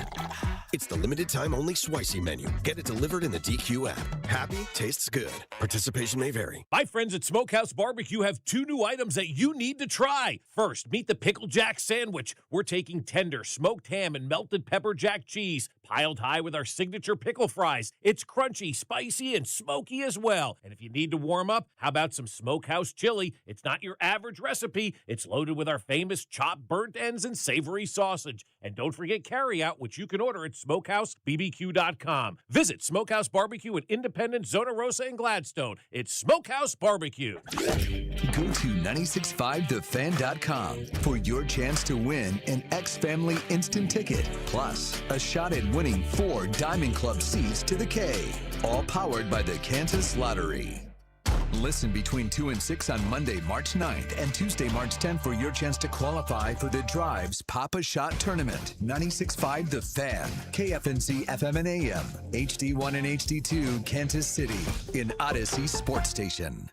It's the limited time only Spicy Menu. Get it delivered in the DQ app. Happy, tastes good. Participation may vary. My friends at Smokehouse Barbecue have 2 new items that you need to try. First, meet the Pickle Jack Sandwich. We're taking tender smoked ham and melted pepper jack cheese, piled high with our signature pickle fries. It's crunchy, spicy, and smoky as well. And if you need to warm up, how about some Smokehouse chili? It's not your average recipe. It's loaded with our famous chopped burnt ends and savory sausage. And don't forget carryout, which you can order at SmokehouseBBQ.com. Visit Smokehouse Barbecue in Independence, Zona Rosa, and Gladstone. It's Smokehouse Barbecue. Go to 965thefan.com for your chance to win an X-Family instant ticket, plus a shot at winning 4 Diamond Club seats to the K, all powered by the Kansas Lottery. Listen between 2 and 6 on Monday, March 9th and Tuesday, March 10th for your chance to qualify for the Drive's Papa Shot Tournament. 96.5 The Fan, KFNC FM and AM, HD1 and HD2, Kansas City, in Odyssey Sports Station.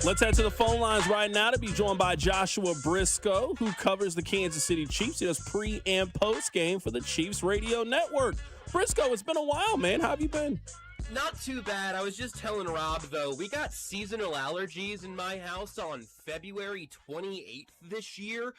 Let's head to the phone lines right now to be joined by Joshua Brisco, who covers the Kansas City Chiefs. He does pre- and post-game for the Chiefs Radio Network. Brisco, it's been a while, man. How have you been? Not too bad. I was just telling Rob, though, we got seasonal allergies in my house on February 28th this year.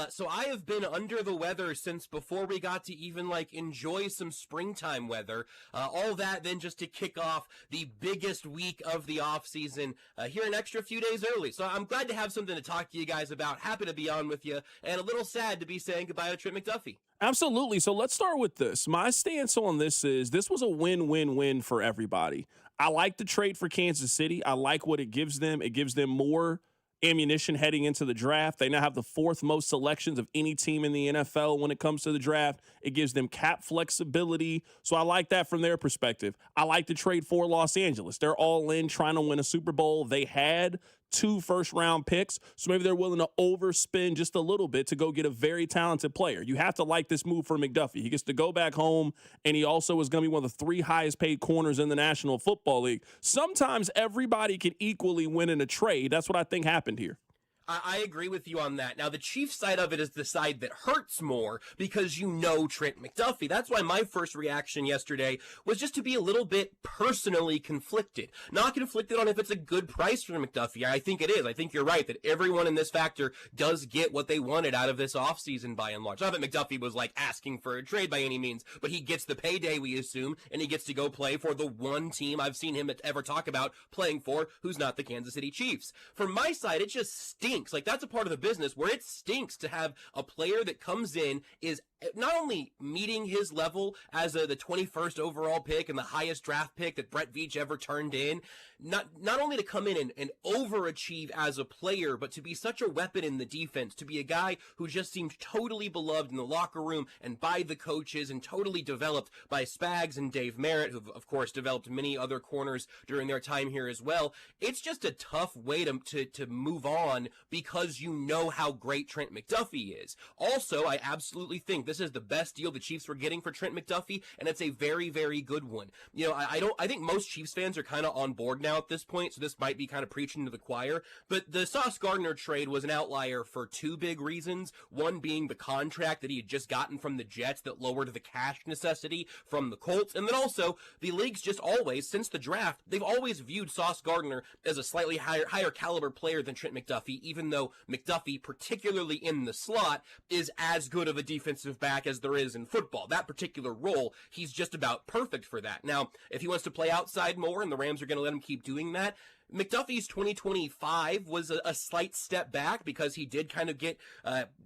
So I have been under the weather since before we got to even, enjoy some springtime weather. All that then just to kick off the biggest week of the offseason here an extra few days early. So I'm glad to have something to talk to you guys about. Happy to be on with you, and a little sad to be saying goodbye to Trent McDuffie. Absolutely. So let's start with this. My stance on this is this was a win-win-win for everybody. I like the trade for Kansas City. I like what it gives them. It gives them more ammunition heading into the draft. They now have the 4th most selections of any team in the NFL when it comes to the draft. It gives them cap flexibility. So I like that from their perspective. I like the trade for Los Angeles. They're all in trying to win a Super Bowl. They had 2 first-round picks, so maybe they're willing to overspend just a little bit to go get a very talented player. You have to like this move for McDuffie. He gets to go back home, and he also is going to be one of the 3 highest-paid corners in the National Football League. Sometimes everybody can equally win in a trade. That's what I think happened here. I agree with you on that. Now, the Chiefs side of it is the side that hurts more because you know Trent McDuffie. That's why my first reaction yesterday was just to be a little bit personally conflicted. Not conflicted on if it's a good price for McDuffie. I think it is. I think you're right that everyone in this factor does get what they wanted out of this offseason by and large. Not that McDuffie was asking for a trade by any means, but he gets the payday, we assume, and he gets to go play for the one team I've seen him ever talk about playing for who's not the Kansas City Chiefs. From my side, it just stinks. That's a part of the business where it stinks to have a player that comes in, is not only meeting his level as the 21st overall pick and the highest draft pick that Brett Veach ever turned in, not only to come in and overachieve as a player, but to be such a weapon in the defense, to be a guy who just seemed totally beloved in the locker room and by the coaches and totally developed by Spags and Dave Merritt, who've of course developed many other corners during their time here as well. It's just a tough way to move on because you know how great Trent McDuffie is. Also, I absolutely think this is the best deal the Chiefs were getting for Trent McDuffie, and it's a very, very good one. You know, I think most Chiefs fans are kind of on board now at this point, so this might be kind of preaching to the choir, but the Sauce Gardner trade was an outlier for two big reasons. One being the contract that he had just gotten from the Jets that lowered the cash necessity from the Colts, and then also the league's just always, since the draft, they've always viewed Sauce Gardner as a slightly higher caliber player than Trent McDuffie, even though McDuffie, particularly in the slot, is as good of a defensive back as there is in football. That particular role, he's just about perfect for that. Now, if he wants to play outside more and the Rams are going to let him keep doing that, McDuffie's 2025 was a slight step back because he did kind of get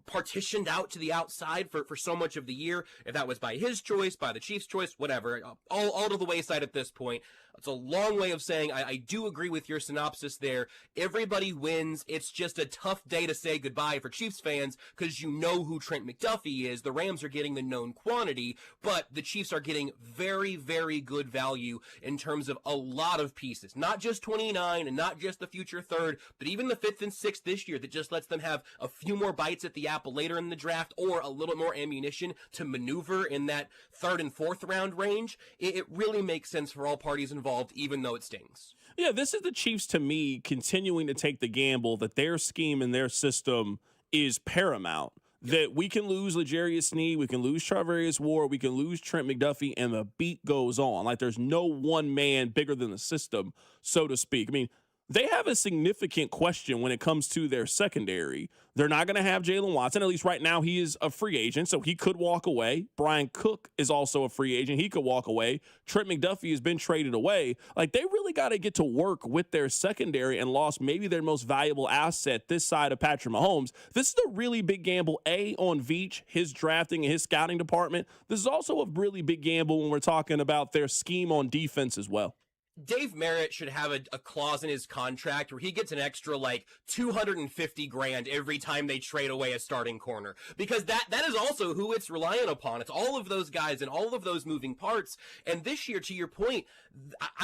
partitioned out to the outside for so much of the year. If that was by his choice, by the Chiefs' choice, whatever, all to the wayside at this point. It's a long way of saying I do agree with your synopsis there. Everybody wins. It's just a tough day to say goodbye for Chiefs fans because you know who Trent McDuffie is. The Rams are getting the known quantity, but the Chiefs are getting very, very good value in terms of a lot of pieces. Not just 29 and not just the future third, but even the 5th and 6th this year that just lets them have a few more bites at the apple later in the draft or a little more ammunition to maneuver in that 3rd and 4th round range. It really makes sense for all parties involved, even though it stings. Yeah, this is the Chiefs, to me, continuing to take the gamble that their scheme and their system is paramount. That we can lose L'Jarius Sneed, we can lose Charvarius Ward, we can lose Trent McDuffie, and the beat goes on. Like, there's no one man bigger than the system, so to speak. I mean, they have a significant question when it comes to their secondary. They're not going to have Jaylen Watson. At least right now, he is a free agent, so he could walk away. Brian Cook is also a free agent. He could walk away. Trent McDuffie has been traded away. Like, they really got to get to work with their secondary and lost maybe their most valuable asset this side of Patrick Mahomes. This is a really big gamble, on Veach, his drafting and his scouting department. This is also a really big gamble when we're talking about their scheme on defense as well. Dave Merritt should have a clause in his contract where he gets an extra like $250,000 every time they trade away a starting corner, because that is also who it's relying upon. It's all of those guys and all of those moving parts. And this year, to your point,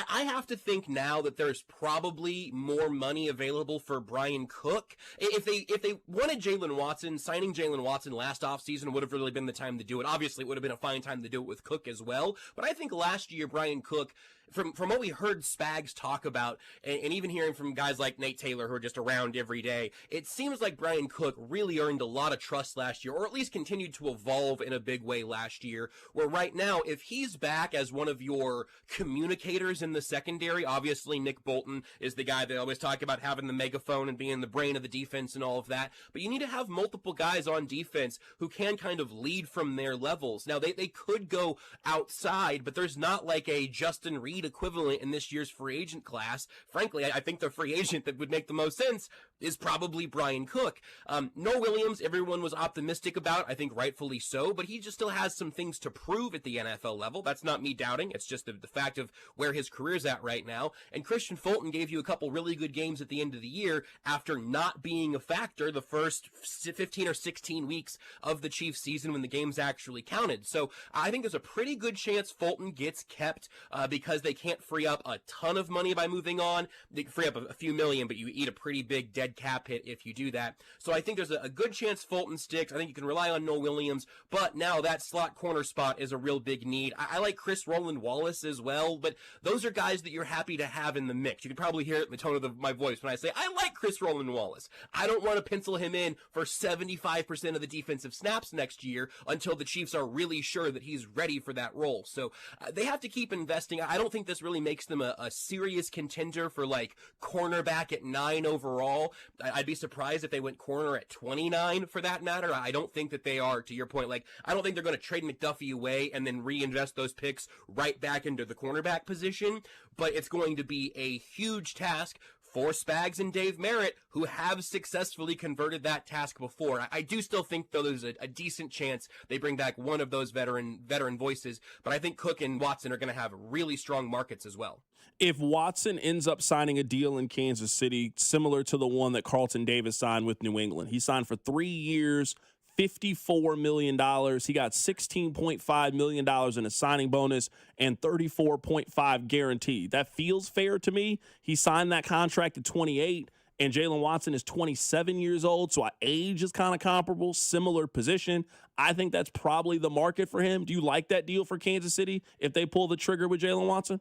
I have to think now that there's probably more money available for Brian Cook. If they wanted Jaylen Watson, signing Jaylen Watson last offseason would have really been the time to do it. Obviously, it would have been a fine time to do it with Cook as well. But I think last year, Brian Cook, from what we heard Spags talk about, and even hearing from guys like Nate Taylor, who are just around every day, it seems like Brian Cook really earned a lot of trust last year, or at least continued to evolve in a big way last year, where right now, if he's back as one of your communicators in the secondary, obviously Nick Bolton is the guy they always talk about having the megaphone and being the brain of the defense and all of that, but you need to have multiple guys on defense who can kind of lead from their levels. Now, they could go outside, but there's not like a Justin Reed equivalent in this year's free agent class. Frankly, I think the free agent that would make the most sense is probably Brian Cook. Noah Williams, everyone was optimistic about, I think rightfully so, but he just still has some things to prove at the NFL level. That's not me doubting. It's just the fact of where his career's at right now. And Christian Fulton gave you a couple really good games at the end of the year after not being a factor the first 15 or 16 weeks of the Chiefs season when the games actually counted. So I think there's a pretty good chance Fulton gets kept because they can't free up a ton of money by moving on. They can free up a few million, but you eat a pretty big dead cap hit if you do that. So I think there's a good chance Fulton sticks. I think you can rely on Noah Williams, but now that slot corner spot is a real big need. I like Chris Roland Wallace as well, but those are guys that you're happy to have in the mix. You can probably hear it in the tone of my voice when I say I like Chris Roland Wallace. I don't want to pencil him in for 75% of the defensive snaps next year until the Chiefs are really sure that he's ready for that role. So they have to keep investing. I don't think this really makes them a serious contender for like cornerback at 9 overall. I'd be surprised if they went corner at 29 for that matter. I don't think that they are, to your point, like I don't think they're going to trade McDuffie away and then reinvest those picks right back into the cornerback position, but it's going to be a huge task for Spags and Dave Merritt, who have successfully converted that task before. I do still think, though, there's a decent chance they bring back one of those veteran voices, but I think Cook and Watson are going to have really strong markets as well. If Watson ends up signing a deal in Kansas City similar to the one that Carlton Davis signed with New England, he signed for 3 years, $54 million. He got $16.5 million in a signing bonus and $34.5 guaranteed. That feels fair to me. He signed that contract at 28, and Jaylen Watson is 27 years old, so our age is kind of comparable, similar position. I think that's probably the market for him. Do you like that deal for Kansas City if they pull the trigger with Jaylen Watson?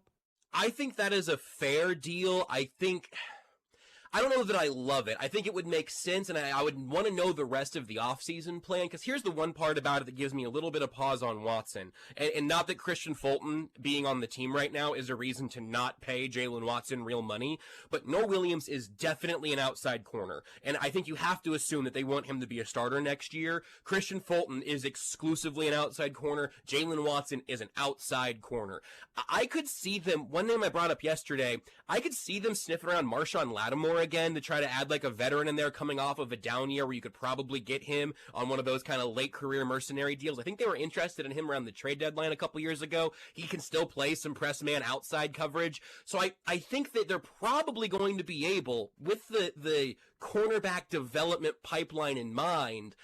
I think that is a fair deal. I don't know that I love it. I think it would make sense, and I would want to know the rest of the offseason plan, because here's the one part about it that gives me a little bit of pause on Watson. And not that Christian Fulton being on the team right now is a reason to not pay Jaylen Watson real money, but Noah Williams is definitely an outside corner. And I think you have to assume that they want him to be a starter next year. Christian Fulton is exclusively an outside corner. Jaylen Watson is an outside corner. I could see them, one name I brought up yesterday, I could see them sniffing around Marshawn Lattimore again to try to add like a veteran in there coming off of a down year where you could probably get him on one of those kind of late career mercenary deals. I think they were interested in him around the trade deadline a couple years ago. He can still play some press man outside coverage. So I think that they're probably going to be able, with the cornerback development pipeline in mind,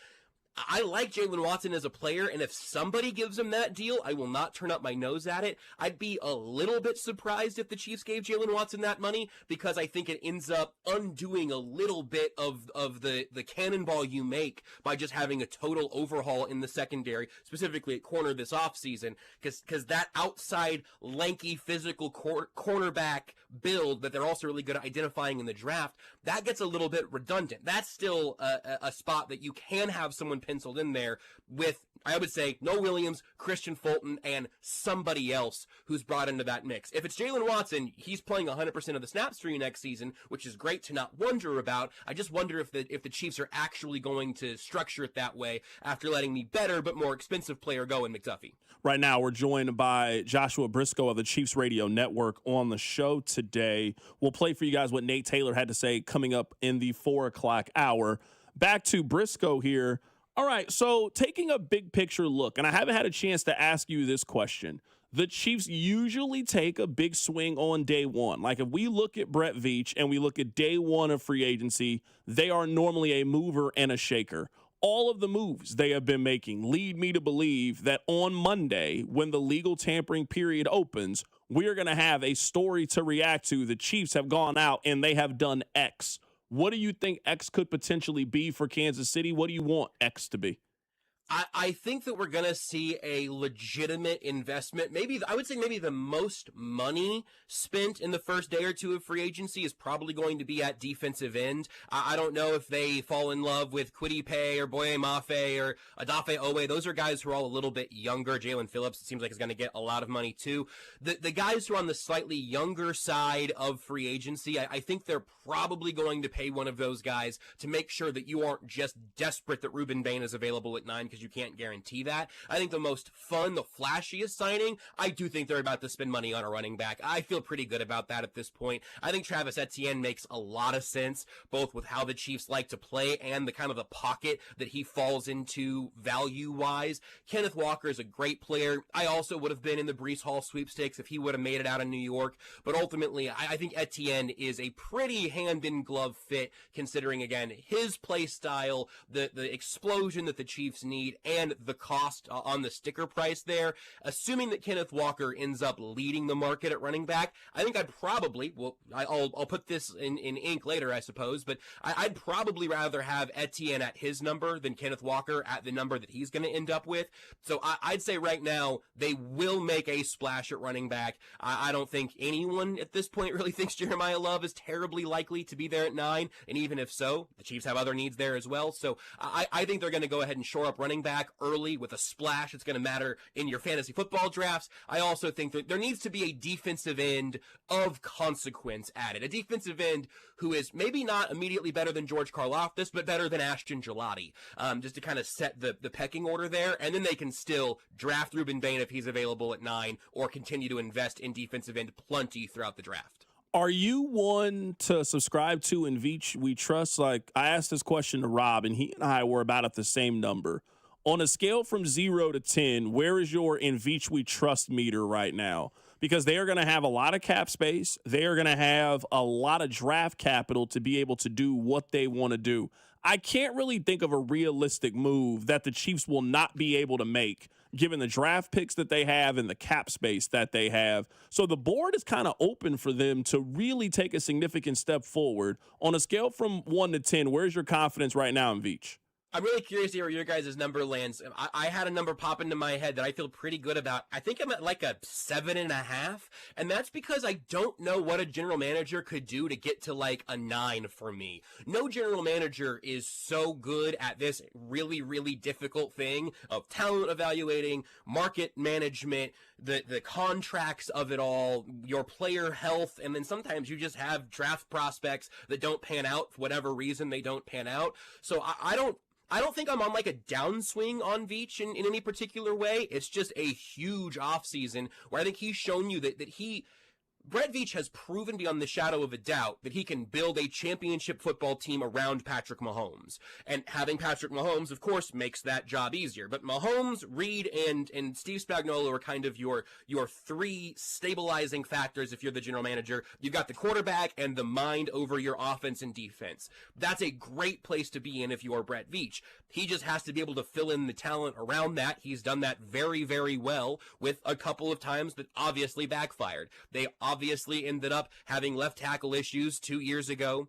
I like Jaylen Watson as a player, and if somebody gives him that deal, I will not turn up my nose at it. I'd be a little bit surprised if the Chiefs gave Jaylen Watson that money, because I think it ends up undoing a little bit of the cannonball you make by just having a total overhaul in the secondary, specifically at corner this offseason, because that outside, lanky, physical cornerback build that they're also really good at identifying in the draft, that gets a little bit redundant. That's still a spot that you can have someone penciled in there with, I would say, Noah Williams, Christian Fulton, and somebody else who's brought into that mix. If it's Jaylen Watson, he's playing 100% of the snaps for you next season, which is great to not wonder about. I just wonder if the Chiefs are actually going to structure it that way after letting the better but more expensive player go in McDuffie. Right now, we're joined by Joshua Brisco of the Chiefs Radio Network on the show today. We'll play for you guys what Nate Taylor had to say coming up in the 4 o'clock hour. Back to Brisco here. All right, so taking a big picture look, and I haven't had a chance to ask you this question. The Chiefs usually take a big swing on day one. Like if we look at Brett Veach and we look at day one of free agency, they are normally a mover and a shaker. All of the moves they have been making lead me to believe that on Monday, when the legal tampering period opens, we are going to have a story to react to. The Chiefs have gone out and they have done X. What do you think X could potentially be for Kansas City? What do you want X to be? I think that we're going to see a legitimate investment. I would say the most money spent in the first day or two of free agency is probably going to be at defensive end. I don't know if they fall in love with Kwity Paye or Boye Mafe or Adafe Owe. Those are guys who are all a little bit younger. Jalen Phillips, it seems like, is going to get a lot of money too. The guys who are on the slightly younger side of free agency, I think they're probably going to pay one of those guys to make sure that you aren't just desperate that Ruben Bain is available at 9, because you can't guarantee that. I think the most fun, the flashiest signing, I do think they're about to spend money on a running back. I feel pretty good about that at this point. I think Travis Etienne makes a lot of sense, both with how the Chiefs like to play and the kind of the pocket that he falls into value-wise. Kenneth Walker is a great player. I also would have been in the Breece Hall sweepstakes if he would have made it out of New York, but ultimately, I think Etienne is a pretty hand-in-glove fit, considering, again, his play style, the explosion that the Chiefs need, and the cost on the sticker price there. Assuming that Kenneth Walker ends up leading the market at running back, I think I'd probably, I'll put this in ink later, I suppose, but I'd probably rather have Etienne at his number than Kenneth Walker at the number that he's going to end up with. So I'd say right now they will make a splash at running back. I don't think anyone at this point really thinks Jeremiah Love is terribly likely to be there at 9, and even if so, the Chiefs have other needs there as well. So I think they're going to go ahead and shore up running back early with a splash. It's going to matter in your fantasy football drafts. I also think that there needs to be a defensive end of consequence added. A defensive end who is maybe not immediately better than George Karlaftis, but better than Ashton Gelati, just to kind of set the pecking order there. And then they can still draft Ruben Bain if he's available at 9, or continue to invest in defensive end plenty throughout the draft. Are you one to subscribe to in Veach we trust? Like, I asked this question to Rob, and he and I were about at the same number. On a scale from 0 to 10, where is your in Veach we trust meter right now? Because they are going to have a lot of cap space. They are going to have a lot of draft capital to be able to do what they want to do. I can't really think of a realistic move that the Chiefs will not be able to make, given the draft picks that they have and the cap space that they have. So the board is kind of open for them to really take a significant step forward. On a scale from 1 to 10, where's your confidence right now in Veach? I'm really curious to hear where your guys' number lands. I had a number pop into my head that I feel pretty good about. I think I'm at like a 7.5, and that's because I don't know what a general manager could do to get to like a 9 for me. No general manager is so good at this really, really difficult thing of talent evaluating, market management, the contracts of it all, your player health, and then sometimes you just have draft prospects that don't pan out for whatever reason they don't pan out. So I don't think I'm on like a downswing on Veach in any particular way. It's just a huge offseason where I think he's shown you that Brett Veach has proven beyond the shadow of a doubt that he can build a championship football team around Patrick Mahomes. And having Patrick Mahomes, of course, makes that job easier. But Mahomes, Reed, and Steve Spagnuolo are kind of your three stabilizing factors if you're the general manager. You've got the quarterback and the mind over your offense and defense. That's a great place to be in if you are Brett Veach. He just has to be able to fill in the talent around that. He's done that very, very well with a couple of times that obviously backfired. They obviously ended up having left tackle issues 2 years ago.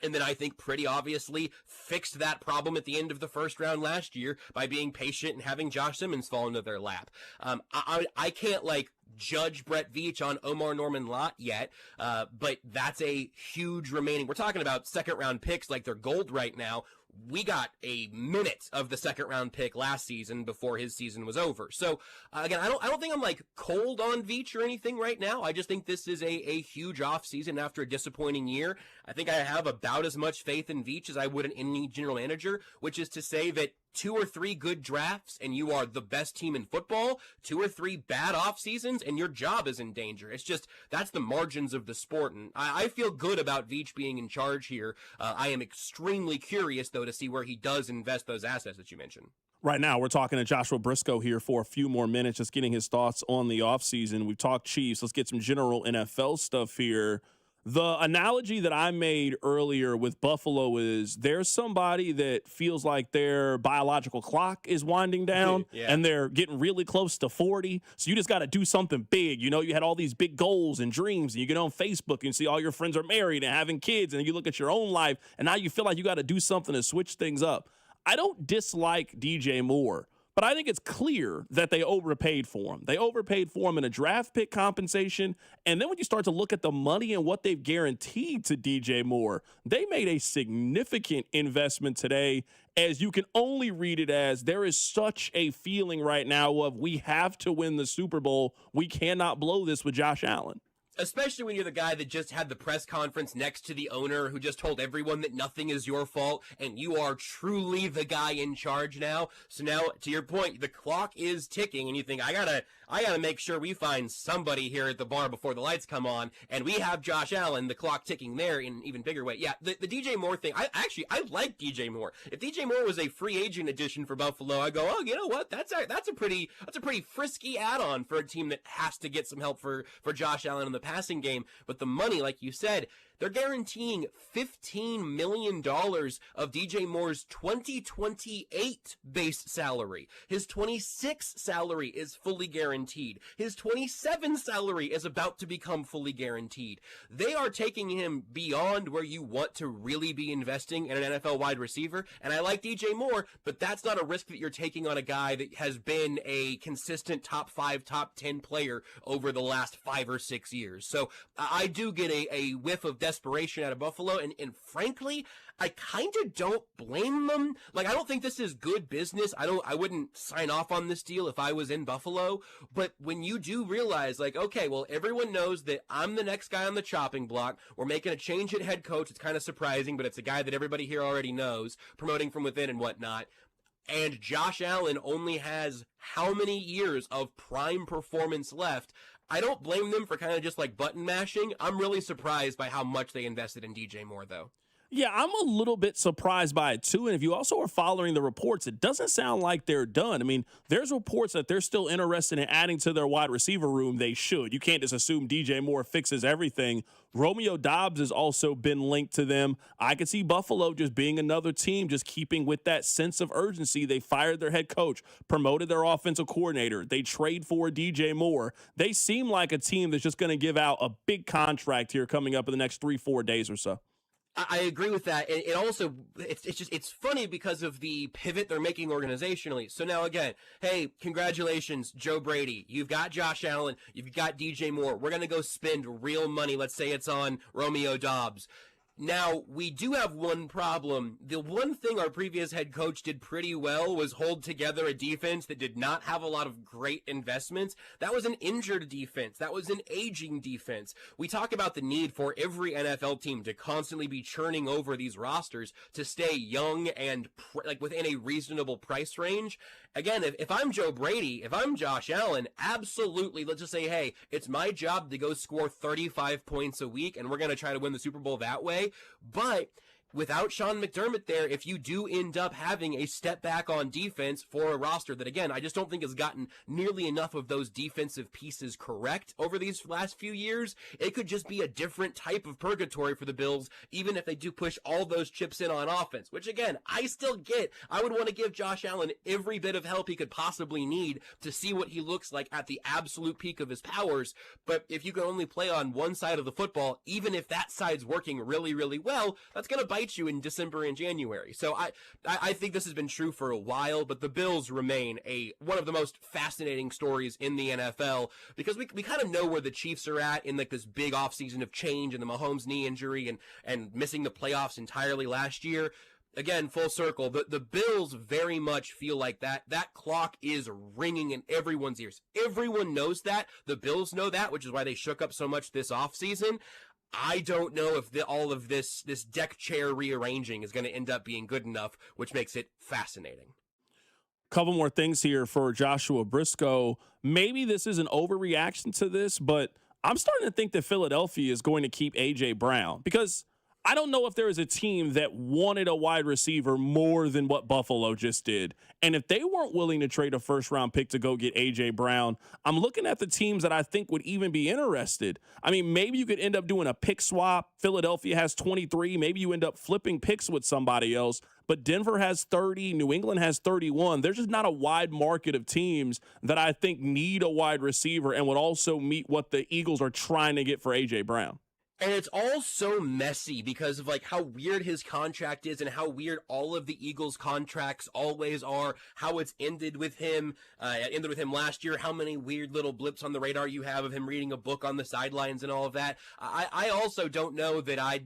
And then I think pretty obviously fixed that problem at the end of the first round last year by being patient and having Josh Simmons fall into their lap. I can't like judge Brett Veach on Omar Norman Lott yet, but that's a huge remaining. We're talking about second round picks like they're gold right now. We got a minute of the second round pick last season before his season was over. So again, I don't think I'm like cold on Veach or anything right now. I just think this is a huge off season after a disappointing year. I think I have about as much faith in Veach as I would in any general manager, which is to say that 2 or 3 good drafts and you are the best team in football, 2 or 3 bad off seasons and your job is in danger. It's just, that's the margins of the sport. And I feel good about Veach being in charge here. I am extremely curious though to see where he does invest those assets that you mentioned. Right now, we're talking to Joshua Brisco here for a few more minutes, just getting his thoughts on the offseason. We've talked Chiefs. Let's get some general NFL stuff here. The analogy that I made earlier with Buffalo is there's somebody that feels like their biological clock is winding down and they're getting really close to 40. So you just got to do something big. You know, you had all these big goals and dreams and you get on Facebook and see all your friends are married and having kids and you look at your own life and now you feel like you got to do something to switch things up. I don't dislike DJ Moore, but I think it's clear that they overpaid for him. They overpaid for him in a draft pick compensation. And then when you start to look at the money and what they've guaranteed to DJ Moore, they made a significant investment today, as you can only read it as there is such a feeling right now of we have to win the Super Bowl. We cannot blow this with Josh Allen. Especially when you're the guy that just had the press conference next to the owner who just told everyone that nothing is your fault and you are truly the guy in charge now. So now, to your point, the clock is ticking and you think, I gotta make sure we find somebody here at the bar before the lights come on, and we have Josh Allen, the clock ticking there in an even bigger way. Yeah, the DJ Moore thing, I like DJ Moore. If DJ Moore was a free agent addition for Buffalo, I go, oh, you know what? That's a pretty frisky add-on for a team that has to get some help for Josh Allen in the passing game. But the money, like you said, they're guaranteeing $15 million of DJ Moore's 2028 base salary. His 26 salary is fully guaranteed. His 27 salary is about to become fully guaranteed. They are taking him beyond where you want to really be investing in an NFL wide receiver. And I like DJ Moore, but that's not a risk that you're taking on a guy that has been a consistent top 5, top 10 player over the last 5 or 6 years. So I do get a whiff of desperation out of Buffalo, and frankly, I kind of don't blame them. Like, I don't think this is good business. I wouldn't sign off on this deal if I was in Buffalo. But when you do realize, like, okay, well, everyone knows that I'm the next guy on the chopping block. We're making a change at head coach. It's kind of surprising, but it's a guy that everybody here already knows, promoting from within and whatnot. And Josh Allen only has how many years of prime performance left? I don't blame them for kind of just like button mashing. I'm really surprised by how much they invested in DJ Moore, though. Yeah, I'm a little bit surprised by it, too. And if you also are following the reports, it doesn't sound like they're done. I mean, there's reports that they're still interested in adding to their wide receiver room. They should. You can't just assume DJ Moore fixes everything. Romeo Doubs has also been linked to them. I could see Buffalo just being another team, just keeping with that sense of urgency. They fired their head coach, promoted their offensive coordinator. They trade for DJ Moore. They seem like a team that's just going to give out a big contract here coming up in the next 3-4 days or so. I agree with that. And it also, it's funny because of the pivot they're making organizationally. So now again, hey, congratulations, Joe Brady. You've got Josh Allen. You've got DJ Moore. We're going to go spend real money. Let's say it's on Romeo Doubs. Now, we do have one problem. The one thing our previous head coach did pretty well was hold together a defense that did not have a lot of great investments. That was an injured defense. That was an aging defense. We talk about the need for every NFL team to constantly be churning over these rosters to stay young and like within a reasonable price range. Again, if I'm Joe Brady, if I'm Josh Allen, absolutely, let's just say, hey, it's my job to go score 35 points a week, and we're going to try to win the Super Bowl that way. But without Sean McDermott there, if you do end up having a step back on defense for a roster that, again, I just don't think has gotten nearly enough of those defensive pieces correct over these last few years, it could just be a different type of purgatory for the Bills, even if they do push all those chips in on offense, which, again, I still get. I would want to give Josh Allen every bit of help he could possibly need to see what he looks like at the absolute peak of his powers. But if you can only play on one side of the football, even if that side's working really, really well, that's going to bite you in December and January. So I think this has been true for a while, but the Bills remain one of the most fascinating stories in the NFL because we kind of know where the Chiefs are at in like this big offseason of change and the Mahomes knee injury and missing the playoffs entirely last year. Again, full circle, the Bills very much feel like that clock is ringing in everyone's ears. Everyone knows that. The Bills know that, which is why they shook up so much this offseason. I don't know if all of this deck chair rearranging is going to end up being good enough, which makes it fascinating. Couple more things here for Joshua Brisco. Maybe this is an overreaction to this, but I'm starting to think that Philadelphia is going to keep A.J. Brown because I don't know if there is a team that wanted a wide receiver more than what Buffalo just did. And if they weren't willing to trade a first-round pick to go get A.J. Brown, I'm looking at the teams that I think would even be interested. I mean, maybe you could end up doing a pick swap. Philadelphia has 23. Maybe you end up flipping picks with somebody else. But Denver has 30. New England has 31. There's just not a wide market of teams that I think need a wide receiver and would also meet what the Eagles are trying to get for A.J. Brown. And it's all so messy because of like how weird his contract is and how weird all of the Eagles contracts always are, how it's ended with him last year, how many weird little blips on the radar you have of him reading a book on the sidelines and all of that. I also don't know that I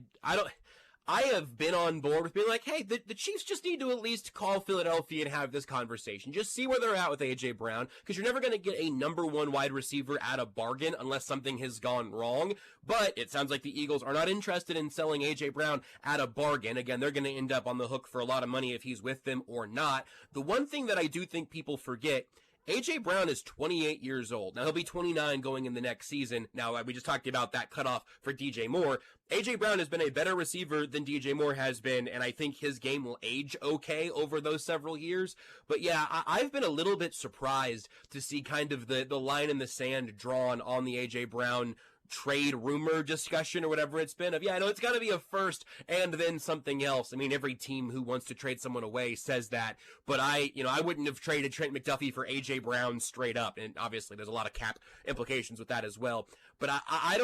have been on board with being like, hey, the Chiefs just need to at least call Philadelphia and have this conversation. Just see where they're at with A.J. Brown, because you're never going to get a number one wide receiver at a bargain unless something has gone wrong. But it sounds like the Eagles are not interested in selling A.J. Brown at a bargain. Again, they're going to end up on the hook for a lot of money if he's with them or not. The one thing that I do think people forget, A.J. Brown is 28 years old. Now, he'll be 29 going in the next season. Now, we just talked about that cutoff for DJ Moore. A.J. Brown has been a better receiver than DJ Moore has been, and I think his game will age okay over those several years. But yeah, I've been a little bit surprised to see kind of the line in the sand drawn on the A.J. Brown trade rumor discussion or whatever it's been of, yeah, I know it's got to be a first and then something else. I mean, every team who wants to trade someone away says that, but I wouldn't have traded Trent McDuffie for A.J. Brown straight up, and obviously there's a lot of cap implications with that as well. But I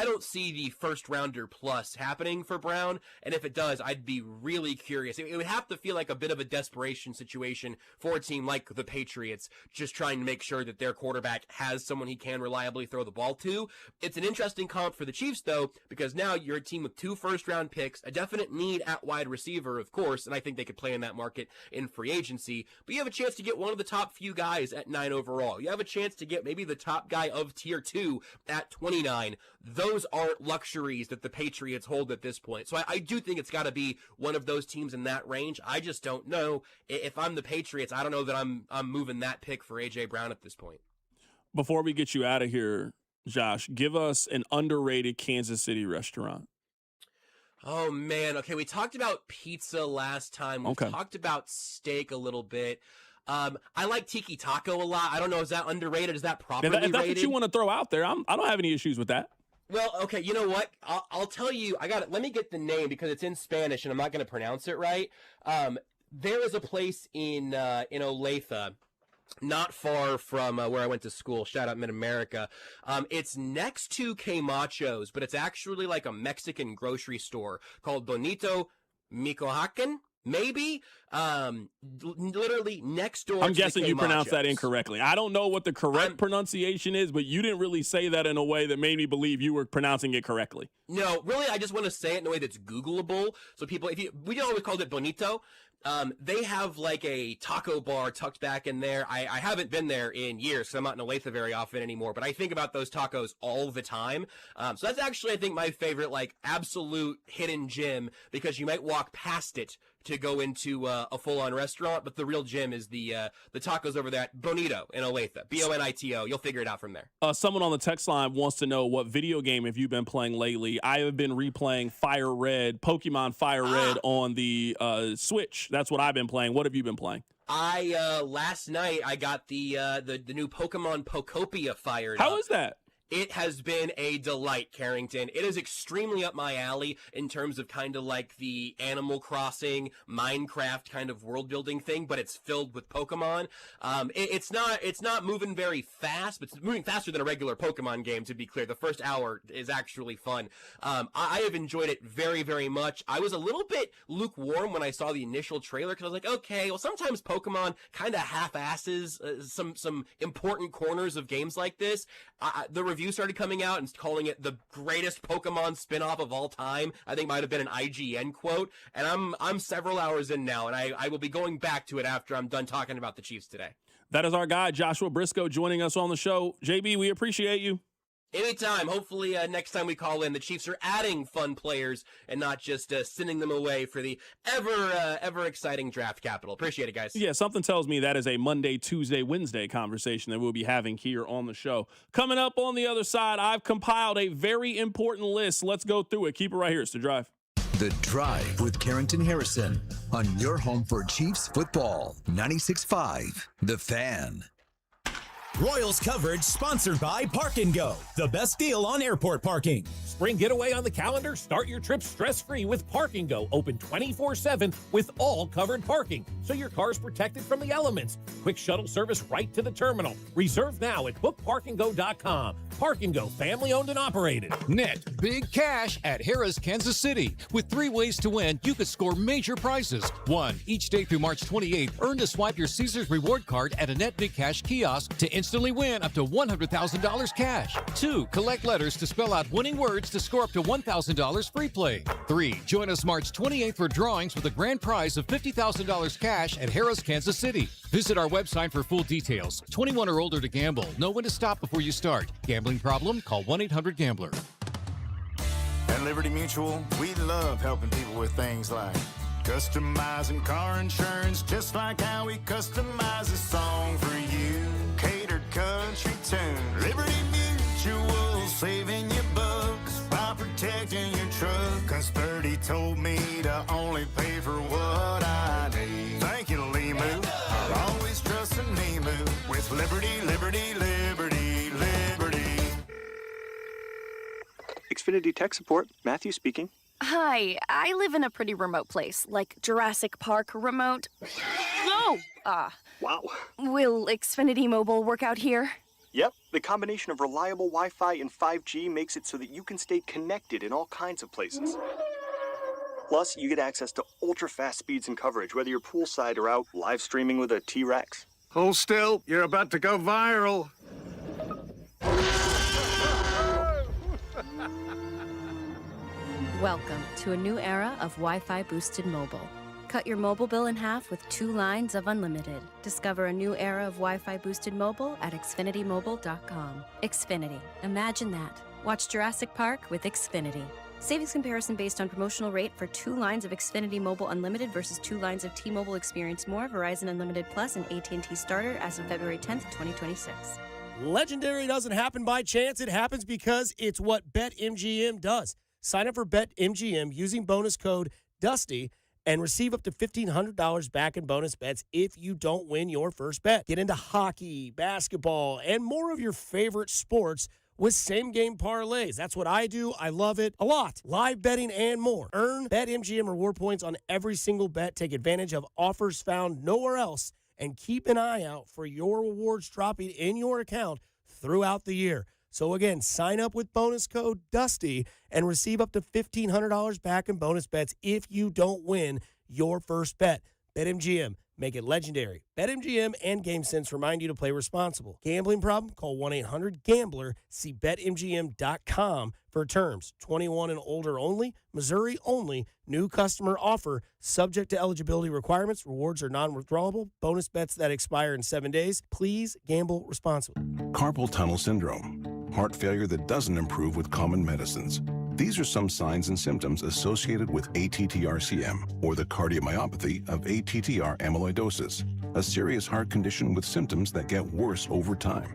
don't see the first rounder plus happening for Brown, and if it does, I'd be really curious. It would have to feel like a bit of a desperation situation for a team like the Patriots, just trying to make sure that their quarterback has someone he can reliably throw the ball to. It's an interesting comp for the Chiefs, though, because now you're a team with 2 first-round picks, a definite need at wide receiver, of course, and I think they could play in that market in free agency, but you have a chance to get one of the top few guys at 9 overall. You have a chance to get maybe the top guy of tier 2 at 29. Those aren't luxuries that the Patriots hold at this point. So I do think it's got to be one of those teams in that range. I just don't know. If I'm the Patriots, I don't know that I'm moving that pick for A.J. Brown at this point. Before we get you out of here, Josh, give us an underrated Kansas City restaurant. Oh, man. Okay, we talked about pizza last time. We've talked about steak a little bit. I like Tiki Taco a lot. I don't know, is that underrated? Is that properly rated? If that's what you want to throw out there, I don't have any issues with that. Well, okay, you know what? I'll tell you. Let me get the name because it's in Spanish and I'm not going to pronounce it right. There is a place in Olathe, not far from where I went to school. Shout out Mid-America. It's next to Camacho's, but it's actually like a Mexican grocery store called Bonito Michoacan. Maybe, literally next door. I'm guessing you pronounced that incorrectly. I don't know what the correct pronunciation is, but you didn't really say that in a way that made me believe you were pronouncing it correctly. No, really, I just want to say it in a way that's Googleable. So people, we always called it Bonito. They have like a taco bar tucked back in there. I haven't been there in years because I'm not in Olathe very often anymore, but I think about those tacos all the time. So that's actually, I think, my favorite, like, absolute hidden gem because you might walk past it to go into a full-on restaurant, but the real gem is the tacos over there at Bonito in Olathe. Bonito. You'll figure it out from there. Someone on the text line wants to know, what video game have you been playing lately? I have been replaying Pokemon Fire Red on the Switch. That's what I've been playing. What have you been playing? Last night I got the new Pokemon Pokopia fired up. How is that? It has been a delight, Carrington. It is extremely up my alley in terms of kind of like the Animal Crossing, Minecraft kind of world building thing, but it's filled with Pokemon. It's not moving very fast, but it's moving faster than a regular Pokemon game, to be clear. The first hour is actually fun. I have enjoyed it very, very much. I was a little bit lukewarm when I saw the initial trailer because I was like, okay, well, sometimes Pokemon kind of half-asses some important corners of games like this. The review started coming out and calling it the greatest Pokemon spin-off of all time. I think might have been an IGN quote. And I'm several hours in now, and I will be going back to it after I'm done talking about the Chiefs today. That is our guy, Joshua Brisco, joining us on the show. JB, we appreciate you. Anytime. Hopefully next time we call in, the Chiefs are adding fun players and not just sending them away for the ever exciting draft capital. Appreciate it, guys. Yeah, something tells me that is a Monday, Tuesday, Wednesday conversation that we'll be having here on the show. Coming up on the other side, I've compiled a very important list. Let's go through it. Keep it right here. It's The Drive. The Drive with Carrington Harrison on your home for Chiefs football. 96.5 The Fan. Royals coverage sponsored by Park & Go, the best deal on airport parking. Spring getaway on the calendar? Start your trip stress-free with Park & Go, open 24/7 with all covered parking, so your car's protected from the elements. Quick shuttle service right to the terminal. Reserve now at bookparkandgo.com. Park & Go, family-owned and operated. Net big cash at Harrah's Kansas City. With 3 ways to win, you could score major prizes. 1. Each day through March 28th, earn to swipe your Caesars reward card at a Net Big Cash kiosk to instantly win up to $100,000 cash. 2. Collect letters to spell out winning words to score up to $1,000 free play. 3. Join us March 28th for drawings with a grand prize of $50,000 cash at Harrah's Kansas City. Visit our website for full details. 21 or older to gamble. Know when to stop before you start. Gambling problem? Call 1-800-GAMBLER. At Liberty Mutual, we love helping people with things like customizing car insurance, just like how we customize a song for you. Catered country tune. Liberty Mutual, saving you bucks by protecting your truck. Cause 30 told me to only pay for what I need. Thank you, Limu. I'll always trust in Limu with Liberty, Liberty, Liberty, Liberty. Xfinity Tech Support, Matthew speaking. Hi, I live in a pretty remote place, like Jurassic Park remote. No! Wow. Will Xfinity Mobile work out here? Yep, the combination of reliable Wi-Fi and 5G makes it so that you can stay connected in all kinds of places. Plus, you get access to ultra-fast speeds and coverage, whether you're poolside or out live streaming with a T-Rex. Hold still, you're about to go viral. Welcome to a new era of Wi-Fi boosted mobile. Cut your mobile bill in half with 2 lines of unlimited. Discover a new era of Wi-Fi boosted mobile at xfinitymobile.com. Xfinity. Imagine that. Watch Jurassic Park with Xfinity. Savings comparison based on promotional rate for 2 lines of Xfinity Mobile Unlimited versus 2 lines of T-Mobile Experience More, Verizon Unlimited Plus, and AT&T Starter as of February 10th, 2026. Legendary doesn't happen by chance. It happens because it's what BetMGM does. Sign up for BetMGM using bonus code DUSTY and receive up to $1,500 back in bonus bets if you don't win your first bet. Get into hockey, basketball, and more of your favorite sports with same-game parlays. That's what I do. I love it a lot. Live betting and more. Earn BetMGM reward points on every single bet. Take advantage of offers found nowhere else. And keep an eye out for your rewards dropping in your account throughout the year. So again, sign up with bonus code DUSTY and receive up to $1,500 back in bonus bets if you don't win your first bet. BetMGM, make it legendary. BetMGM and GameSense remind you to play responsible. Gambling problem? Call 1-800-GAMBLER. See BetMGM.com for terms. 21 and older only. Missouri only. New customer offer. Subject to eligibility requirements. Rewards are non-withdrawable. Bonus bets that expire in 7 days. Please gamble responsibly. Carpal tunnel syndrome. Heart failure that doesn't improve with common medicines. These are some signs and symptoms associated with ATTR-CM, or the cardiomyopathy of ATTR amyloidosis, a serious heart condition with symptoms that get worse over time.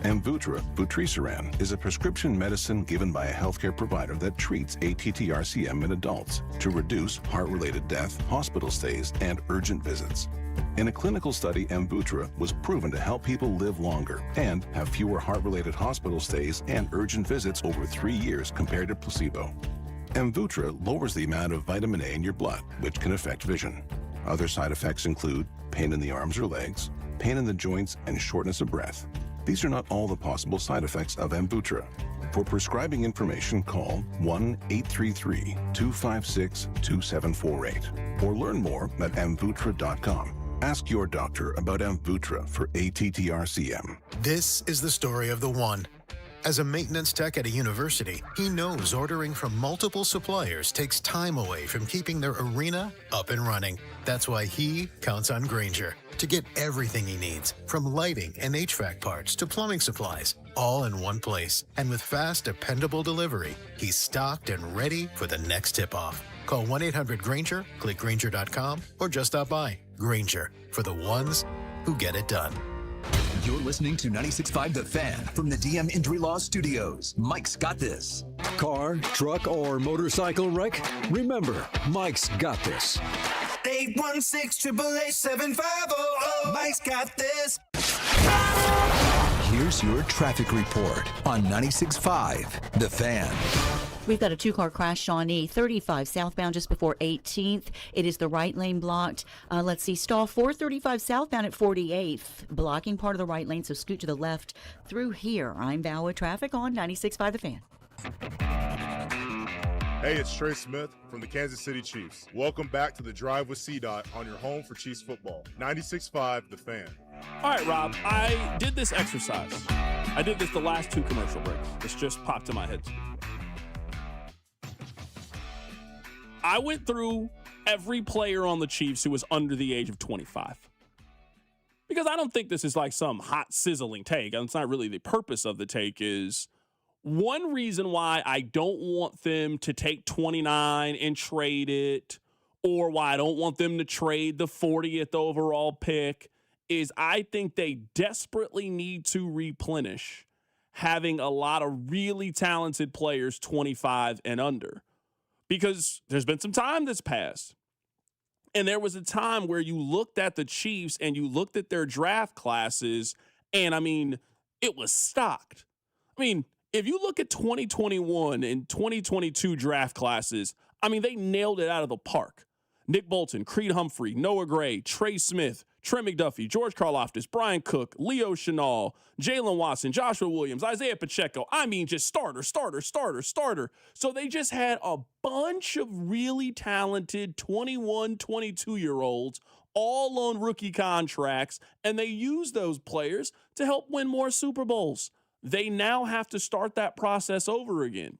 Amvuttra, vutrisiran, is a prescription medicine given by a healthcare provider that treats ATTR-CM in adults to reduce heart-related death, hospital stays, and urgent visits. In a clinical study, Amvuttra was proven to help people live longer and have fewer heart-related hospital stays and urgent visits over 3 years compared to placebo. Amvuttra lowers the amount of vitamin A in your blood, which can affect vision. Other side effects include pain in the arms or legs, pain in the joints, and shortness of breath. These are not all the possible side effects of Amvuttra. For prescribing information, call 1-833-256-2748 or learn more at amvuttra.com. Ask your doctor about Amvuttra for ATTR-CM. This is the story of the one. As a maintenance tech at a university, he knows ordering from multiple suppliers takes time away from keeping their arena up and running. That's why he counts on Grainger to get everything he needs, from lighting and HVAC parts to plumbing supplies, all in one place. And with fast, dependable delivery, he's stocked and ready for the next tip-off. Call 1-800-GRAINGER, click Grainger.com, or just stop by. Grainger, for the ones who get it done. You're listening to 96.5 The Fan from the DM Injury Law Studios. Mike's got this. Car, truck, or motorcycle wreck? Remember, Mike's got this. 816-888-7500. Mike's got this. Here's your traffic report on 96.5 The Fan. We've got a two-car crash, Shawnee, 35 southbound just before 18th. It is the right lane blocked. Let's see, stall 435 southbound at 48th, blocking part of the right lane, so scoot to the left through here. I'm Val with traffic on 96.5 The Fan. Hey, it's Trey Smith from the Kansas City Chiefs. Welcome back to the Drive with CDOT on your home for Chiefs football. 96.5 The Fan. All right, Rob, I did this exercise. I did this the last two commercial breaks. This just popped in my head. I went through every player on the Chiefs who was under the age of 25. Because I don't think this is like some hot, sizzling take. It's not really the purpose of the take. Is one reason why I don't want them to take 29 and trade it, or why I don't want them to trade the 40th overall pick, is I think they desperately need to replenish having a lot of really talented players 25 and under. Because there's been some time that's passed. And there was a time where you looked at the Chiefs and you looked at their draft classes, and, I mean, it was stocked. I mean, if you look at 2021 and 2022 draft classes, I mean, they nailed it out of the park. Nick Bolton, Creed Humphrey, Noah Gray, Trey Smith, Trent McDuffie, George Karlaftis, Brian Cook, Leo Chenal, Jaylen Watson, Joshua Williams, Isaiah Pacheco. I mean, just starter. So they just had a bunch of really talented 21, 22-year-olds all on rookie contracts, and they used those players to help win more Super Bowls. They now have to start that process over again.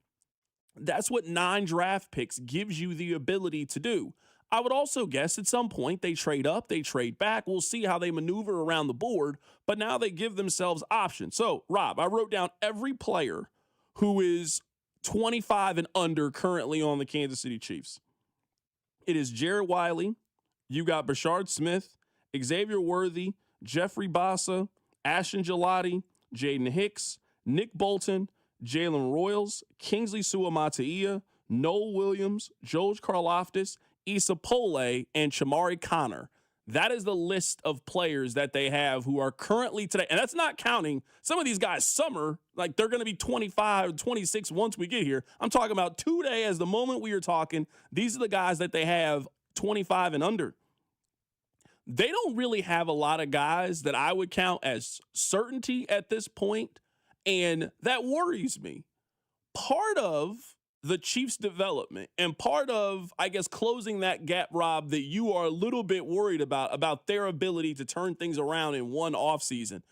That's what 9 draft picks gives you the ability to do. I would also guess at some point they trade up, they trade back. We'll see how they maneuver around the board, but now they give themselves options. So, Rob, I wrote down every player who is 25 and under currently on the Kansas City Chiefs. It is Jared Wiley. You got Bashard Smith, Xavier Worthy, Jeffrey Bassa, Ashton Gelati, Jaden Hicks, Nick Bolton, Jalen Royals, Kingsley Suamataia, Noel Williams, George Karlaftis, Issa Pole, and Chamari Connor. That is the list of players that they have who are currently today. And that's not counting some of these guys summer, like they're going to be 25, 26 once we get here. I'm talking about today as the moment we are talking. These are the guys that they have 25 and under. They don't really have a lot of guys that I would count as certainty at this point, and that worries me. Part of the Chiefs' development and part of, I guess, closing that gap, Rob, that you are a little bit worried about their ability to turn things around in one offseason.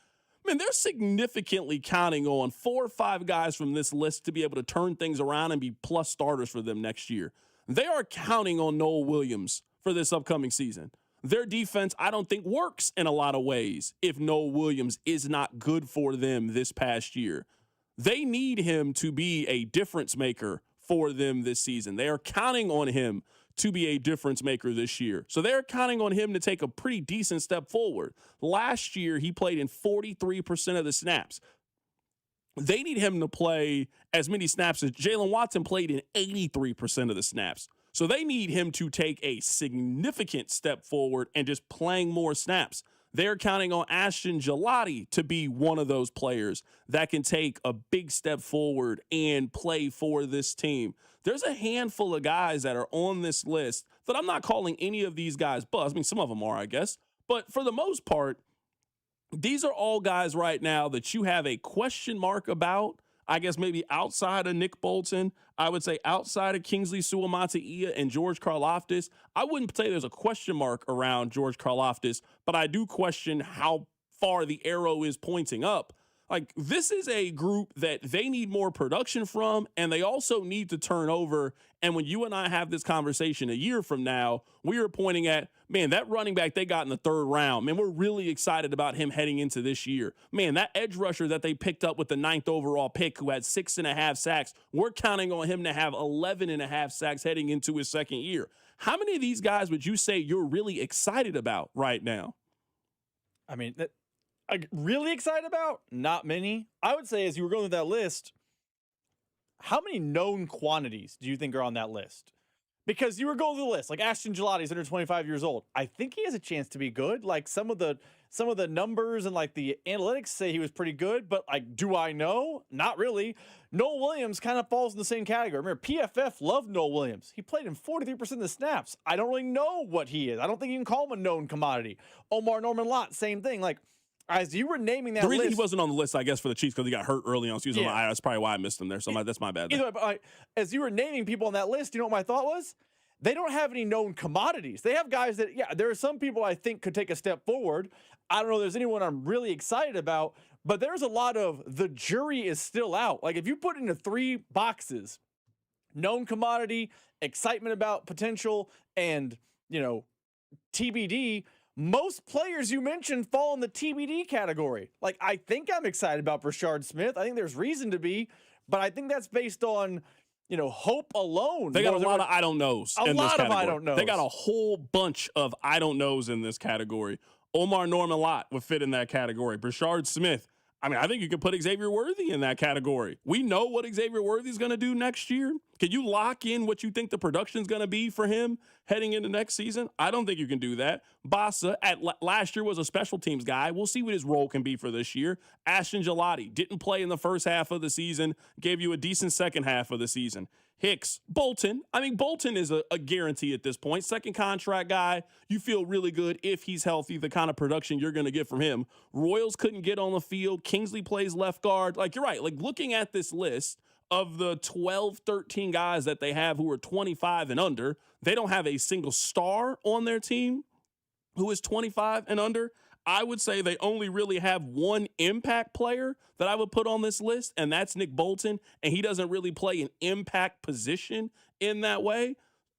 I mean, they're significantly counting on 4 or 5 guys from this list to be able to turn things around and be plus starters for them next year. They are counting on Noel Williams for this upcoming season. Their defense, I don't think, works in a lot of ways if Noel Williams is not good for them this past year. They need him to be a difference maker for them this season. They are counting on him to be a difference maker this year. So they're counting on him to take a pretty decent step forward. Last year, he played in 43% of the snaps. They need him to play as many snaps as Jaylen Watson played in 83% of the snaps. So they need him to take a significant step forward and just playing more snaps. They're counting on Ashton Gelati to be one of those players that can take a big step forward and play for this team. There's a handful of guys that are on this list that I'm not calling any of these guys bust. I mean, some of them are, I guess. But for the most part, these are all guys right now that you have a question mark about. I guess maybe outside of Nick Bolton, I would say outside of Kingsley Suamataia and George Karlaftis. I wouldn't say there's a question mark around George Karlaftis, but I do question how far the arrow is pointing up. Like, this is a group that they need more production from, and they also need to turn over. And when you and I have this conversation a year from now, we are pointing at, man, that running back they got in the 3rd round, man, we're really excited about him heading into this year. Man, that edge rusher that they picked up with the 9th overall pick who had 6.5 sacks, we're counting on him to have 11.5 sacks heading into his 2nd year. How many of these guys would you say you're really excited about right now? I mean, really excited about? Not many. I would say as you were going through that list, how many known quantities do you think are on that list? Because you were going through the list, like Ashton Gelati's under 25 years old. I think he has a chance to be good. Like some of the numbers and like the analytics say he was pretty good, but like, do I know? Not really. Noel Williams kind of falls in the same category. Remember, PFF loved Noel Williams. He played in 43% of the snaps. I don't really know what he is. I don't think you can call him a known commodity. Omar Norman Lott, same thing. Like, as you were naming that list. The reason he wasn't on the list, I guess, for the Chiefs because he got hurt early on. So he was on the IR. That's probably why I missed him there. So that's my bad. Either way, as you were naming people on that list, you know what my thought was? They don't have any known commodities. They have guys that, yeah, there are some people I think could take a step forward. I don't know if there's anyone I'm really excited about, but there's a lot of the jury is still out. Like if you put into 3 boxes, known commodity, excitement about potential, and, you know, TBD, most players you mentioned fall in the TBD category. Like, I think I'm excited about Brashard Smith. I think there's reason to be, but I think that's based on, you know, hope alone. They got a lot of I don't knows in this category. A lot of I don't knows. They got a whole bunch of I don't knows in this category. Omar Norman Lott would fit in that category. Brashard Smith. I mean, I think you could put Xavier Worthy in that category. We know what Xavier Worthy is going to do next year. Can you lock in what you think the production is going to be for him heading into next season? I don't think you can do that. Bassa, last year was a special teams guy. We'll see what his role can be for this year. Ashton Gelati didn't play in the first half of the season, gave you a decent second half of the season. Hicks, Bolton. I mean, Bolton is a guarantee at this point. Second contract guy. You feel really good if he's healthy, the kind of production you're going to get from him. Royals couldn't get on the field. Kingsley plays left guard. Like, you're right. Like, looking at this list of the 12, 13 guys that they have who are 25 and under, they don't have a single star on their team who is 25 and under. I would say they only really have one impact player that I would put on this list, and that's Nick Bolton, and he doesn't really play an impact position in that way.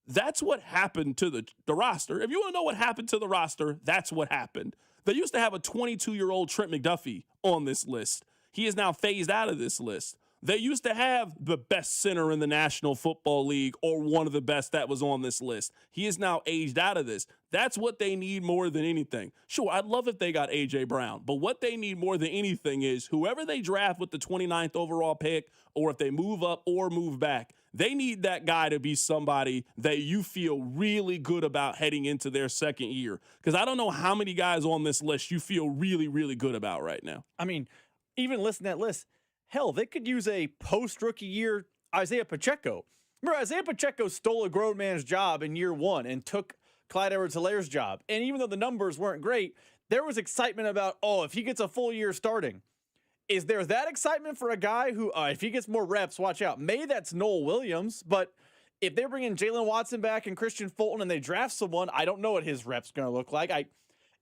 That's what happened to the roster. If you want to know what happened to the roster, that's what happened. They used to have a 22-year-old Trent McDuffie on this list. He is now phased out of this list. They used to have the best center in the National Football League or one of the best that was on this list. He is now aged out of this. That's what they need more than anything. Sure, I'd love if they got A.J. Brown, but what they need more than anything is whoever they draft with the 29th overall pick, or if they move up or move back, they need that guy to be somebody that you feel really good about heading into their second year. Because I don't know how many guys on this list you feel really, really good about right now. I mean, even listen to that list. Hell, they could use a post-rookie year Isaiah Pacheco. Remember, Isaiah Pacheco stole a grown man's job in year one and took Clyde Edwards-Hilaire's job. And even though the numbers weren't great, there was excitement about, if he gets a full year starting. Is there that excitement for a guy who, if he gets more reps, watch out. Maybe that's Noel Williams, but if they're bringing Jaylen Watson back and Christian Fulton and they draft someone, I don't know what his reps going to look like. I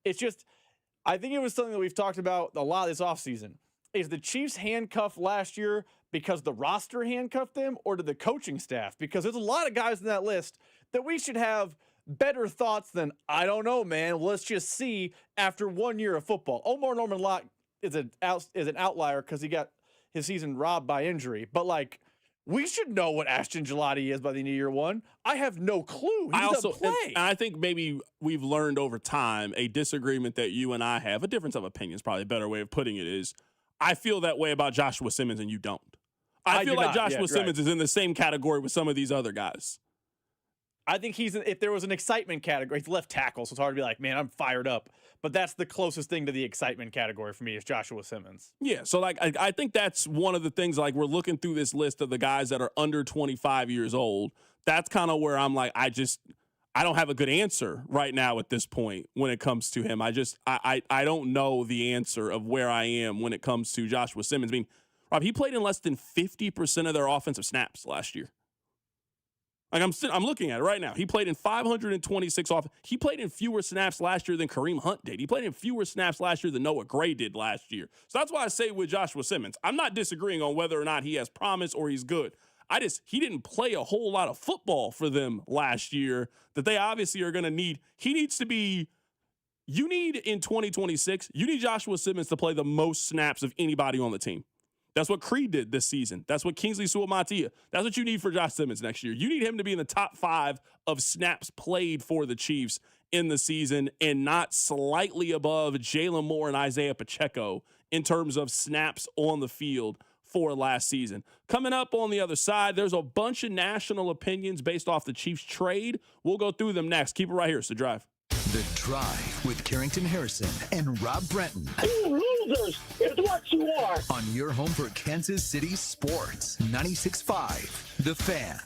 think it was something that we've talked about a lot this offseason. Is the Chiefs handcuffed last year because the roster handcuffed them, or did the coaching staff? Because there's a lot of guys in that list that we should have better thoughts than, I don't know, man. Let's just see after 1 year of football. Omar Norman Lott is an outlier because he got his season robbed by injury. But, we should know what Ashton Gelati is by the end of year one. I have no clue. He doesn't play. And I think maybe we've learned over time a disagreement that you and I have, a difference of opinion is probably a better way of putting it, is I feel that way about Joshua Simmons and you don't. I feel like Joshua Simmons is in the same category with some of these other guys. I think if there was an excitement category, he's left tackle, so it's hard to be like, man, I'm fired up. But that's the closest thing to the excitement category for me is Joshua Simmons. Yeah, so I think that's one of the things, we're looking through this list of the guys that are under 25 years old. That's kind of where I'm like, I don't have a good answer right now at this point when it comes to him. I don't know the answer of where I am when it comes to Joshua Simmons. I mean, Rob, he played in less than 50% of their offensive snaps last year. I'm looking at it right now. He played in 526 off. He played in fewer snaps last year than Kareem Hunt did. He played in fewer snaps last year than Noah Gray did last year. So that's why I say with Joshua Simmons, I'm not disagreeing on whether or not he has promise or he's good. He didn't play a whole lot of football for them last year that they obviously are going to need. You need in 2026, you need Joshua Simmons to play the most snaps of anybody on the team. That's what Creed did this season. That's what Kingsley Suamataia. That's what you need for Josh Simmons next year. You need him to be in the top 5 of snaps played for the Chiefs in the season and not slightly above Jalen Moore and Isaiah Pacheco in terms of snaps on the field for last season. Coming up on the other side, there's a bunch of national opinions based off the Chiefs trade. We'll go through them next. Keep it right here. It's The Drive. The Drive with Carrington Harrison and Rob Brenton. You losers is what you are. On your home for Kansas City sports. 96.5 The Fan.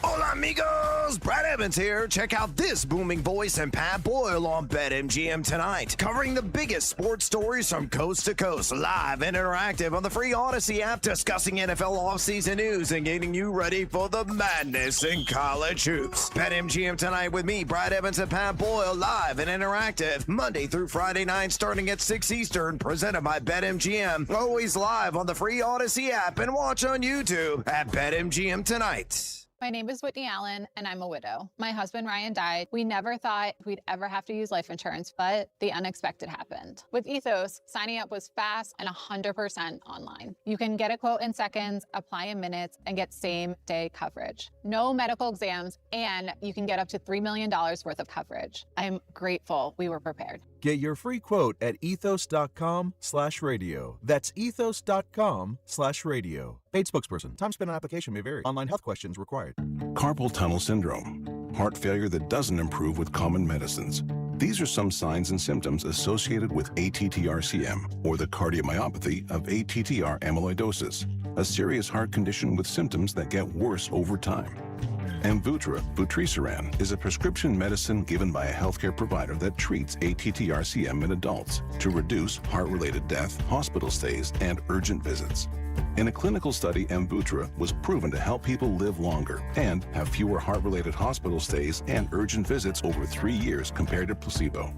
Hola, amigos. Brad Evans here. Check out this booming voice and Pat Boyle on BetMGM tonight, covering the biggest sports stories from coast to coast, live and interactive on the free Odyssey app, discussing NFL offseason news and getting you ready for the madness in college hoops. BetMGM tonight with me, Brad Evans and Pat Boyle, live and interactive, Monday through Friday night, starting at 6 Eastern, presented by BetMGM. Always live on the free Odyssey app and watch on YouTube at BetMGM tonight. My name is Whitney Allen, and I'm a widow. My husband, Ryan, died. We never thought we'd ever have to use life insurance, but the unexpected happened. With Ethos, signing up was fast and 100% online. You can get a quote in seconds, apply in minutes, and get same-day coverage. No medical exams, and you can get up to $3 million worth of coverage. I'm grateful we were prepared. Get your free quote at ethos.com/radio. That's ethos.com/radio. Paid spokesperson. Time spent on application may vary. Online health questions required. Carpal tunnel syndrome, heart failure that doesn't improve with common medicines. These are some signs and symptoms associated with ATTR-CM, or the cardiomyopathy of ATTR amyloidosis, a serious heart condition with symptoms that get worse over time. Amvuttra, vutrisiran, is a prescription medicine given by a healthcare provider that treats ATTR-CM in adults to reduce heart-related death, hospital stays, and urgent visits. In a clinical study, Amvuttra was proven to help people live longer and have fewer heart-related hospital stays and urgent visits over 3 years compared to placebo.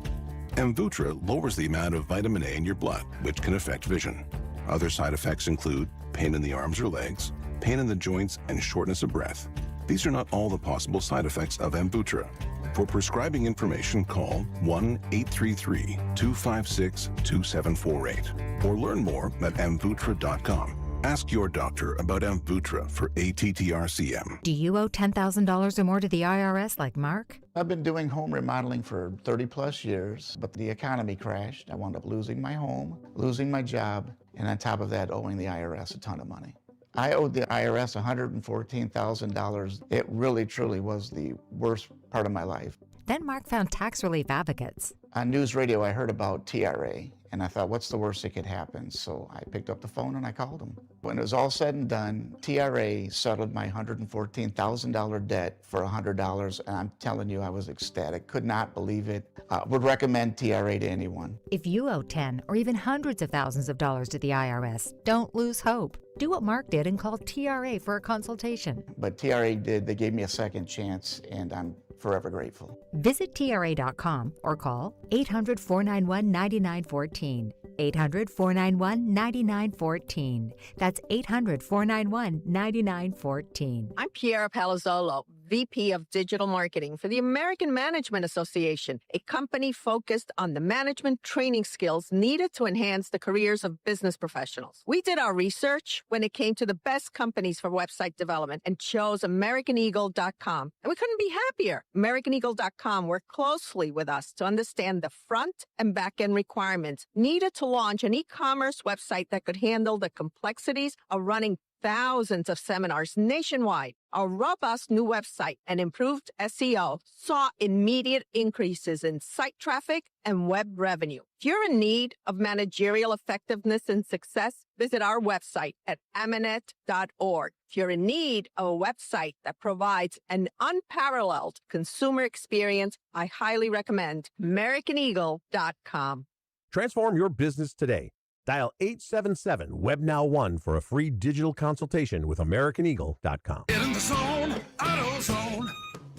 Amvuttra lowers the amount of vitamin A in your blood, which can affect vision. Other side effects include pain in the arms or legs, pain in the joints, and shortness of breath. These are not all the possible side effects of Amvuttra. For prescribing information, call 1-833-256-2748 or learn more at amvuttra.com. Ask your doctor about Amvuttra for ATTR-CM. Do you owe $10,000 or more to the IRS like Mark? I've been doing home remodeling for 30 plus years, but the economy crashed. I wound up losing my home, losing my job, and on top of that, owing the IRS a ton of money. I owed the IRS $114,000. It really, truly was the worst part of my life. Then Mark found tax relief advocates. On news radio, I heard about TRA, and I thought, what's the worst that could happen? So I picked up the phone and I called them. When it was all said and done, TRA settled my $114,000 debt for $100, and I'm telling you, I was ecstatic. Could not believe it. Would recommend TRA to anyone. If you owe 10 or even hundreds of thousands of dollars to the IRS, don't lose hope. Do what Mark did and call TRA for a consultation. But TRA did. They gave me a second chance, and I'm forever grateful. Visit TRA.com or call 800-491-9914. 800-491-9914. That's 800-491-9914. I'm Piera Palazzolo, VP of Digital Marketing for the American Management Association, a company focused on the management training skills needed to enhance the careers of business professionals. We did our research when it came to the best companies for website development and chose AmericanEagle.com. And we couldn't be happier. AmericanEagle.com worked closely with us to understand the front and back end requirements needed to launch an e-commerce website that could handle the complexities of running thousands of seminars nationwide. Our robust new website and improved SEO saw immediate increases in site traffic and web revenue. If you're in need of managerial effectiveness and success, visit our website at amanet.org. If you're in need of a website that provides an unparalleled consumer experience, I highly recommend AmericanEagle.com. Transform your business today. Dial 877-WebNow1 for a free digital consultation with AmericanEagle.com. Get in the zone, AutoZone.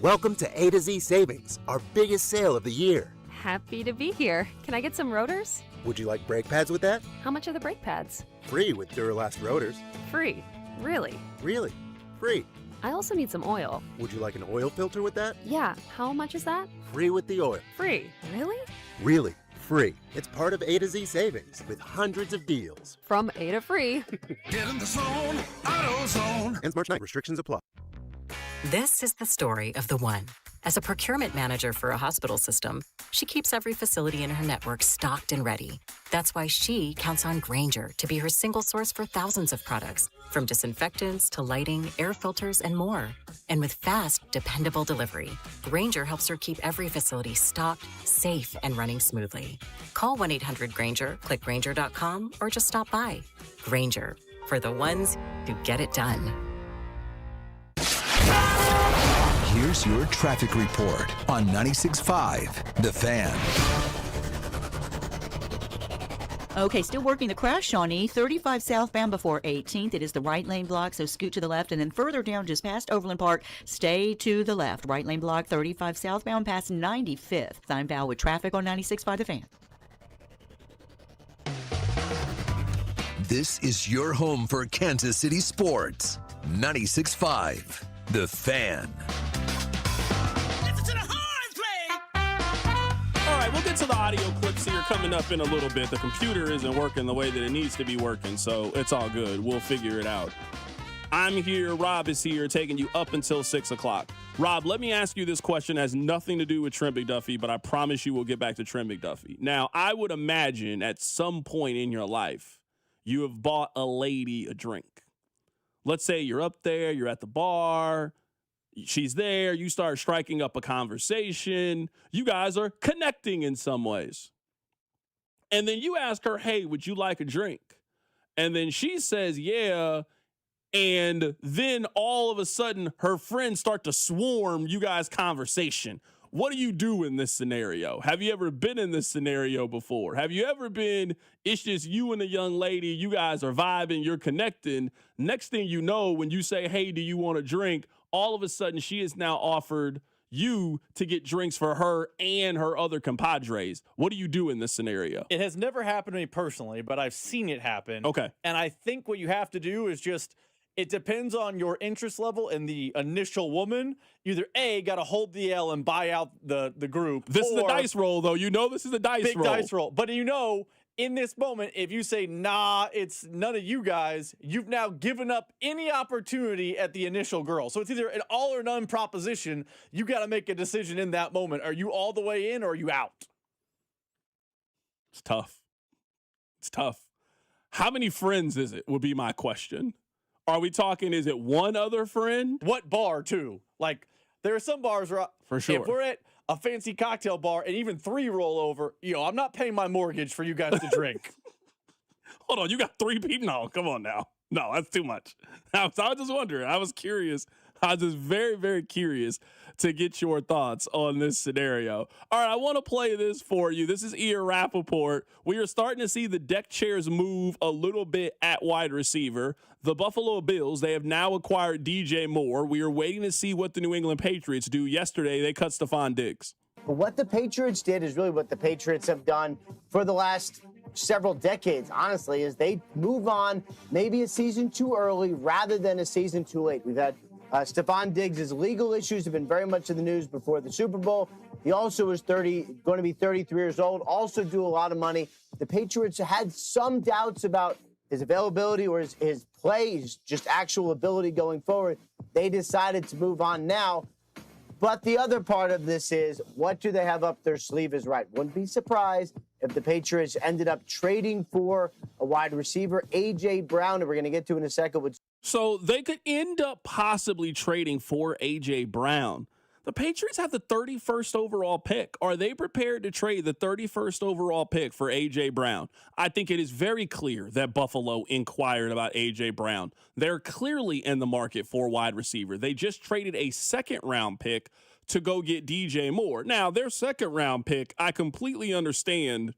Welcome to A to Z Savings, our biggest sale of the year. Happy to be here. Can I get some rotors? Would you like brake pads with that? How much are the brake pads? Free with Duralast rotors. Free. Really? Really? Free. I also need some oil. Would you like an oil filter with that? Yeah. How much is that? Free with the oil. Free. Really? Really. Free. It's part of A to Z Savings with hundreds of deals. From A to free. Get in the zone, AutoZone. Ends March 9th. Restrictions apply. This is the story of the one. As a procurement manager for a hospital system, she keeps every facility in her network stocked and ready. That's why she counts on Grainger to be her single source for thousands of products, from disinfectants to lighting, air filters, and more. And with fast, dependable delivery, Grainger helps her keep every facility stocked, safe, and running smoothly. Call 1-800-GRAINGER, click Grainger.com, or just stop by. Grainger, for the ones who get it done. Here's your traffic report on 96.5 The Fan. Okay, still working the crash, Shawnee. 35 southbound before 18th. It is the right lane block, so scoot to the left. And then further down, just past Overland Park, stay to the left. Right lane block, 35 southbound past 95th. I'm Val with traffic on 96.5 The Fan. This is your home for Kansas City sports. 96.5 The Fan. All right, we'll get to the audio clips here coming up in a little bit. The computer isn't working the way that it needs to be working, so it's all good. We'll figure it out. I'm here. Rob is here, taking you up until 6 o'clock. Rob, let me ask you this question. It has nothing to do with Trent McDuffie, but I promise you we'll get back to Trent McDuffie. Now, I would imagine at some point in your life, you have bought a lady a drink. Let's say you're up there, you're at the bar, she's there, you start striking up a conversation, you guys are connecting in some ways. And then you ask her, hey, would you like a drink? And then she says, yeah. And then all of a sudden her friends start to swarm you guys' conversation. What do you do in this scenario? Have you ever been in this scenario before? Have you ever been, it's just you and a young lady, you guys are vibing, you're connecting. Next thing you know, when you say, hey, do you want a drink? All of a sudden she is now offered you to get drinks for her and her other compadres. What do you do in this scenario? It has never happened to me personally, but I've seen it happen. Okay. And I think what you have to do is just, it depends on your interest level and the initial woman. Either A, got to hold the L and buy out the group. This is a dice roll, though. You know this is a dice roll. Big dice roll. But you know, in this moment, if you say, nah, it's none of you guys, you've now given up any opportunity at the initial girl. So it's either an all or none proposition. You got to make a decision in that moment. Are you all the way in or are you out? It's tough. It's tough. How many friends is it would be my question. Are we talking, is it one other friend? What bar, too? Like, there are some bars where, for sure, if we're at a fancy cocktail bar and even 3 roll over, I'm not paying my mortgage for you guys to drink. Hold on, you got 3 people? No, come on now. No, that's too much. I was just wondering. I was curious. I was just very, very curious to get your thoughts on this scenario. All right, I want to play this for you. This is Ian Rappaport. We are starting to see the deck chairs move a little bit at wide receiver. The Buffalo Bills, they have now acquired DJ Moore. We are waiting to see what the New England Patriots do. Yesterday, they cut Stefon Diggs. But what the Patriots did is really what the Patriots have done for the last several decades, honestly, is they move on maybe a season too early rather than a season too late. We've had Stefon Diggs' legal issues have been very much in the news before the Super Bowl. He also was going to be 33 years old, also do a lot of money. The Patriots had some doubts about his availability or his play, his just actual ability going forward. They decided to move on now. But the other part of this is, what do they have up their sleeve is right. Wouldn't be surprised if the Patriots ended up trading for a wide receiver, A.J. Brown, and we're going to get to in a second. So they could end up possibly trading for A.J. Brown. The Patriots have the 31st overall pick. Are they prepared to trade the 31st overall pick for A.J. Brown? I think it is very clear that Buffalo inquired about A.J. Brown. They're clearly in the market for wide receiver. They just traded a second-round pick to go get DJ Moore. Now, their second-round pick, I completely understand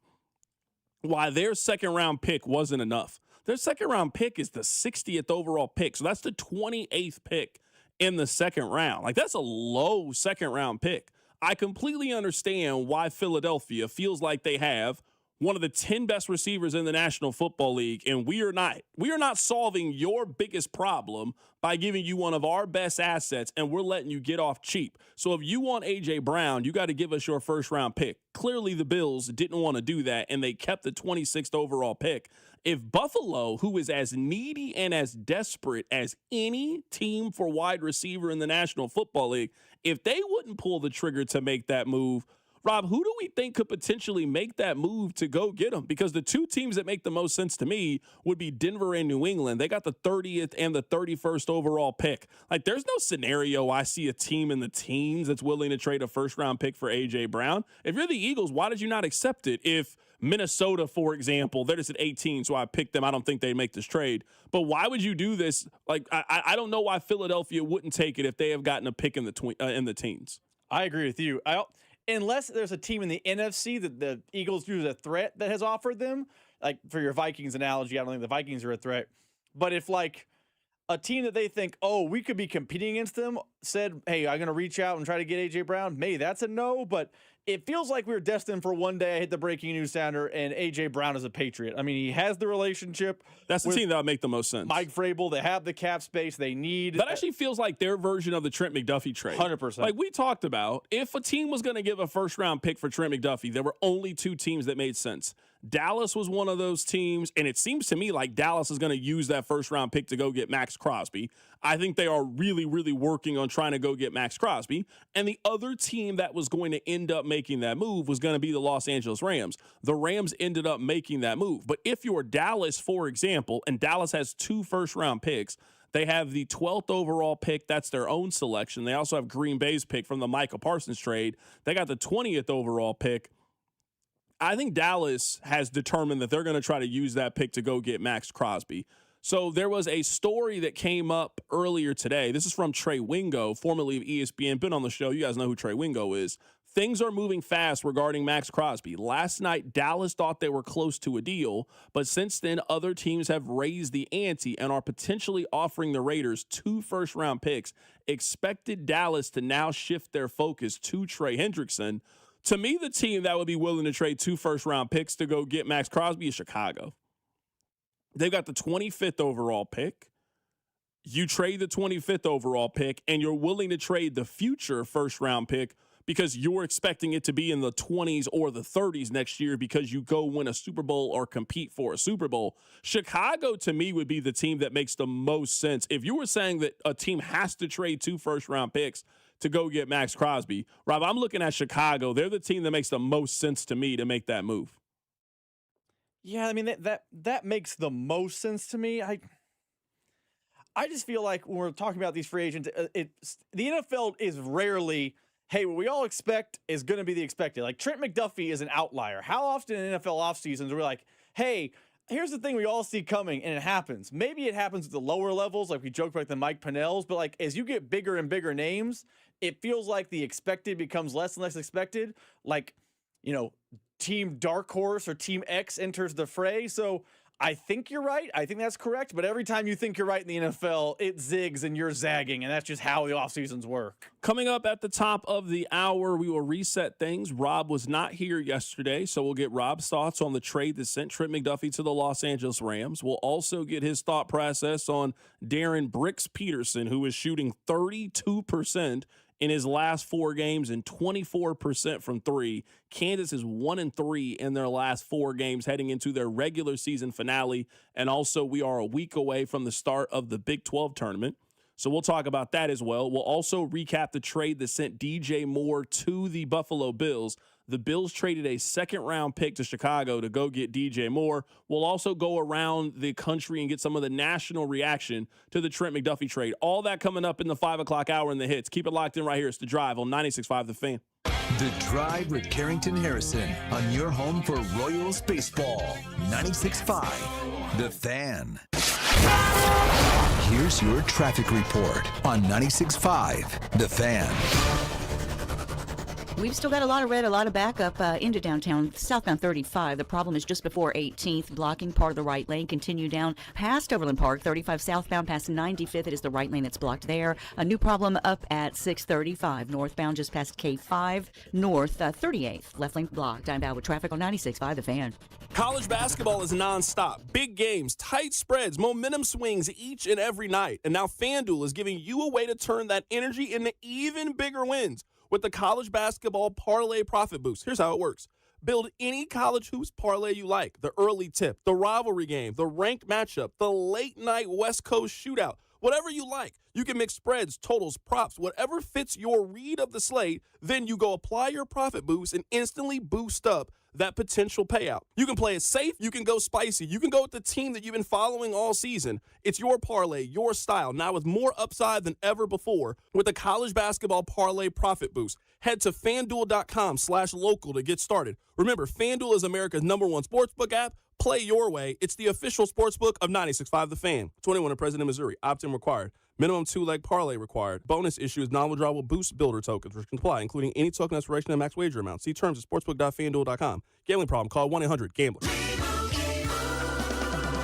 why their second-round pick wasn't enough. Their second-round pick is the 60th overall pick, so that's the 28th pick in the second round. Like, that's a low second-round pick. I completely understand why Philadelphia feels like they have one of the 10 best receivers in the National Football League, and we are not solving your biggest problem by giving you one of our best assets, and we're letting you get off cheap. So if you want A.J. Brown, you got to give us your first-round pick. Clearly, the Bills didn't want to do that, and they kept the 26th overall pick. If Buffalo, who is as needy and as desperate as any team for wide receiver in the National Football League, if they wouldn't pull the trigger to make that move, Rob, who do we think could potentially make that move to go get him? Because the 2 teams that make the most sense to me would be Denver and New England. They got the 30th and the 31st overall pick. Like, there's no scenario I see a team in the teens that's willing to trade a first-round pick for A.J. Brown. If you're the Eagles, why did you not accept it? If Minnesota, for example, they're just at 18, so I picked them. I don't think they'd make this trade. But why would you do this? Like, I don't know why Philadelphia wouldn't take it if they have gotten a pick in the teens. I agree with you. Unless there's a team in the NFC that the Eagles view as a threat that has offered them, like for your Vikings analogy, I don't think the Vikings are a threat. But if like a team that they think, oh, we could be competing against them, said, hey, I'm going to reach out and try to get A.J. Brown, maybe that's a no. But it feels like we're destined for one day I hit the breaking news sounder and A.J. Brown is a Patriot. I mean, he has the relationship. That's the team that would make the most sense. Mike Vrabel, they have the cap space they need. That actually feels like their version of the Trent McDuffie trade. 100%. Like we talked about, if a team was going to give a first-round pick for Trent McDuffie, there were only 2 teams that made sense. Dallas was one of those teams, and it seems to me like Dallas is going to use that first-round pick to go get Max Crosby. I think they are really, really working on trying to go get Max Crosby. And the other team that was going to end up making that move was going to be the Los Angeles Rams. The Rams ended up making that move. But if you're Dallas, for example, and Dallas has 2 first-round picks, they have the 12th overall pick. That's their own selection. They also have Green Bay's pick from the Micah Parsons trade. They got the 20th overall pick. I think Dallas has determined that they're going to try to use that pick to go get Max Crosby. So there was a story that came up earlier today. This is from Trey Wingo, formerly of ESPN, been on the show. You guys know who Trey Wingo is. Things are moving fast regarding Max Crosby. Last night, Dallas thought they were close to a deal, but since then, other teams have raised the ante and are potentially offering the Raiders 2 first-round picks, expected Dallas to now shift their focus to Trey Hendrickson. To me, the team that would be willing to trade 2 first-round picks to go get Max Crosby is Chicago. They've got the 25th overall pick. You trade the 25th overall pick, and you're willing to trade the future first-round pick because you're expecting it to be in the 20s or the 30s next year because you go win a Super Bowl or compete for a Super Bowl. Chicago, to me, would be the team that makes the most sense. If you were saying that a team has to trade 2 first-round picks to go get Max Crosby, Rob, I'm looking at Chicago. They're the team that makes the most sense to me to make that move. Yeah, I mean, that makes the most sense to me. I just feel like when we're talking about these free agents, the NFL is rarely, hey, what we all expect is going to be the expected. Like Trent McDuffie is an outlier. How often in NFL off seasons we're like, hey, here's the thing we all see coming, and it happens. Maybe it happens at the lower levels, like we joked about the Mike Pinnells, but like as you get bigger and bigger names, it feels like the expected becomes less and less expected. Like, you know, Team Dark Horse or Team X enters the fray. So I think you're right. I think that's correct. But every time you think you're right in the NFL, it zigs and you're zagging. And that's just how the off seasons work. Coming up at the top of the hour, we will reset things. Rob was not here yesterday, so we'll get Rob's thoughts on the trade that sent Trent McDuffie to the Los Angeles Rams. We'll also get his thought process on Darren Bricks Peterson, who is shooting 32% in his last 4 games and 24% from 3. Kansas is 1-3 in their last 4 games heading into their regular season finale. And also, we are a week away from the start of the Big 12 tournament. So we'll talk about that as well. We'll also recap the trade that sent DJ Moore to the Buffalo Bills. The Bills traded a second-round pick to Chicago to go get DJ Moore. We'll also go around the country and get some of the national reaction to the Trent McDuffie trade. All that coming up in the 5 o'clock hour in the hits. Keep it locked in right here. It's The Drive on 96.5 The Fan. The Drive with Carrington Harrison on your home for Royals baseball. 96.5 The Fan. Here's your traffic report on 96.5 The Fan. We've still got a lot of red, a lot of backup into downtown, southbound 35. The problem is just before 18th, blocking part of the right lane. Continue down past Overland Park, 35 southbound past 95th. It is the right lane that's blocked there. A new problem up at 635, northbound just past K5, north 38th. Left lane blocked. I'm out with traffic on 96.5 The Fan. College basketball is nonstop. Big games, tight spreads, momentum swings each and every night. And now FanDuel is giving you a way to turn that energy into even bigger wins with the college basketball parlay profit boost. Here's how it works. Build any college hoops parlay you like. The early tip, the rivalry game, the ranked matchup, the late night West Coast shootout, whatever you like. You can mix spreads, totals, props, whatever fits your read of the slate. Then you go apply your profit boost and instantly boost up that potential payout. You can play it safe. You can go spicy. You can go with the team that you've been following all season. It's your parlay, your style, now with more upside than ever before with the college basketball parlay profit boost. Head to FanDuel.com/local to get started. Remember, FanDuel is America's #1 sportsbook app. Play your way. It's the official sportsbook of 96.5 The Fan. 21 and present in Missouri. Opt-in required. Minimum 2-leg parlay required. Bonus issue is non-withdrawable boost builder tokens, which comply, including any token expiration and max wager amount. See terms at sportsbook.fanduel.com. Gambling problem? Call 1-800-GAMBLER.